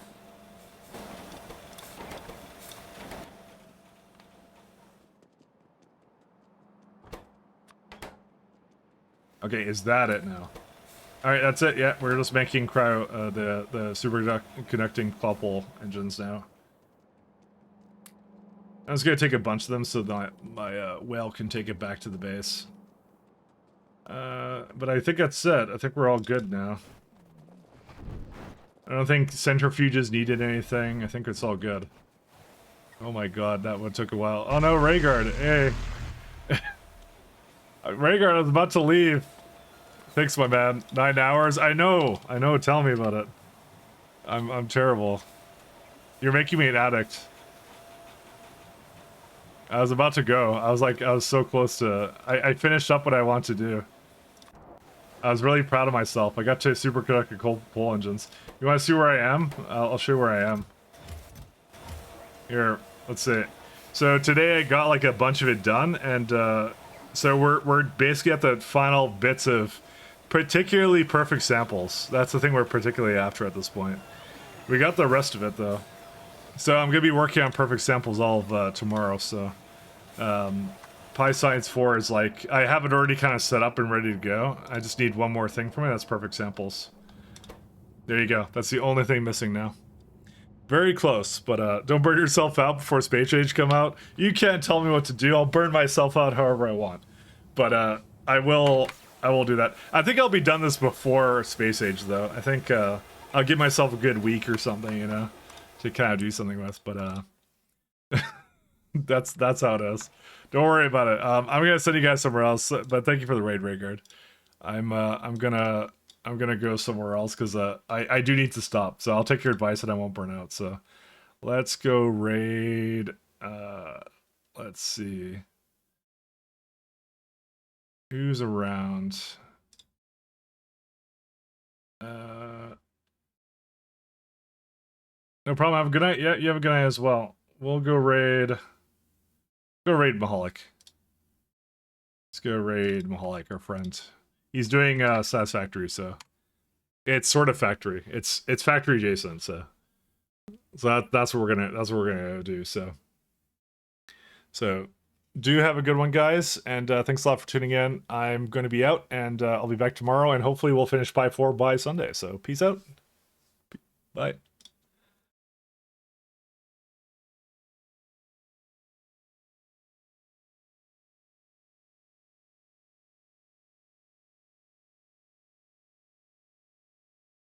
Okay, is that it now? All right, that's it. Yeah, we're just making cryo the superconducting claw pull engines now. I was gonna take a bunch of them so that my whale can take it back to the base. But I think that's it. I think we're all good now. I don't think centrifuges needed anything. I think it's all good. Oh my god, that one took a while. Oh no, Rhaegar, hey. Rhaegar, I was about to leave. Thanks, my man. 9 hours? I know, tell me about it. I'm terrible. You're making me an addict. I was about to go. I was so close to... I finished up what I want to do. I was really proud of myself. I got to superconducting cold pull engines. You want to see where I am? I'll show you where I am. Here, let's see. So today I got like a bunch of it done, and so we're basically at the final bits of particularly perfect samples. That's the thing we're particularly after at this point. We got the rest of it though. So I'm gonna be working on perfect samples all of tomorrow. So Pi Science 4 is like, I have it already kind of set up and ready to go. I just need one more thing from it. That's perfect samples. There you go. That's the only thing missing now. Very close, but don't burn yourself out before Space Age come out. You can't tell me what to do. I'll burn myself out however I want. But I will do that. I think I'll be done this before Space Age though. I think I'll give myself a good week or something, you know, to kind of do something with, but that's how it is. Don't worry about it. I'm gonna send you guys somewhere else, but thank you for the raid, Rhaegar. I'm gonna go somewhere else because I do need to stop. So I'll take your advice and I won't burn out. So let's go raid. Let's see who's around. No problem. Have a good night. Yeah, you have a good night as well. We'll go raid. Go raid Mahalik. Let's go raid Mahalik, our friend. He's doing Satisfactory, so it's sort of factory. It's factory adjacent, so that's what we're gonna do. So do have a good one, guys, and thanks a lot for tuning in. I'm going to be out, and I'll be back tomorrow, and hopefully we'll finish Pi 4 by Sunday. So peace out. Bye.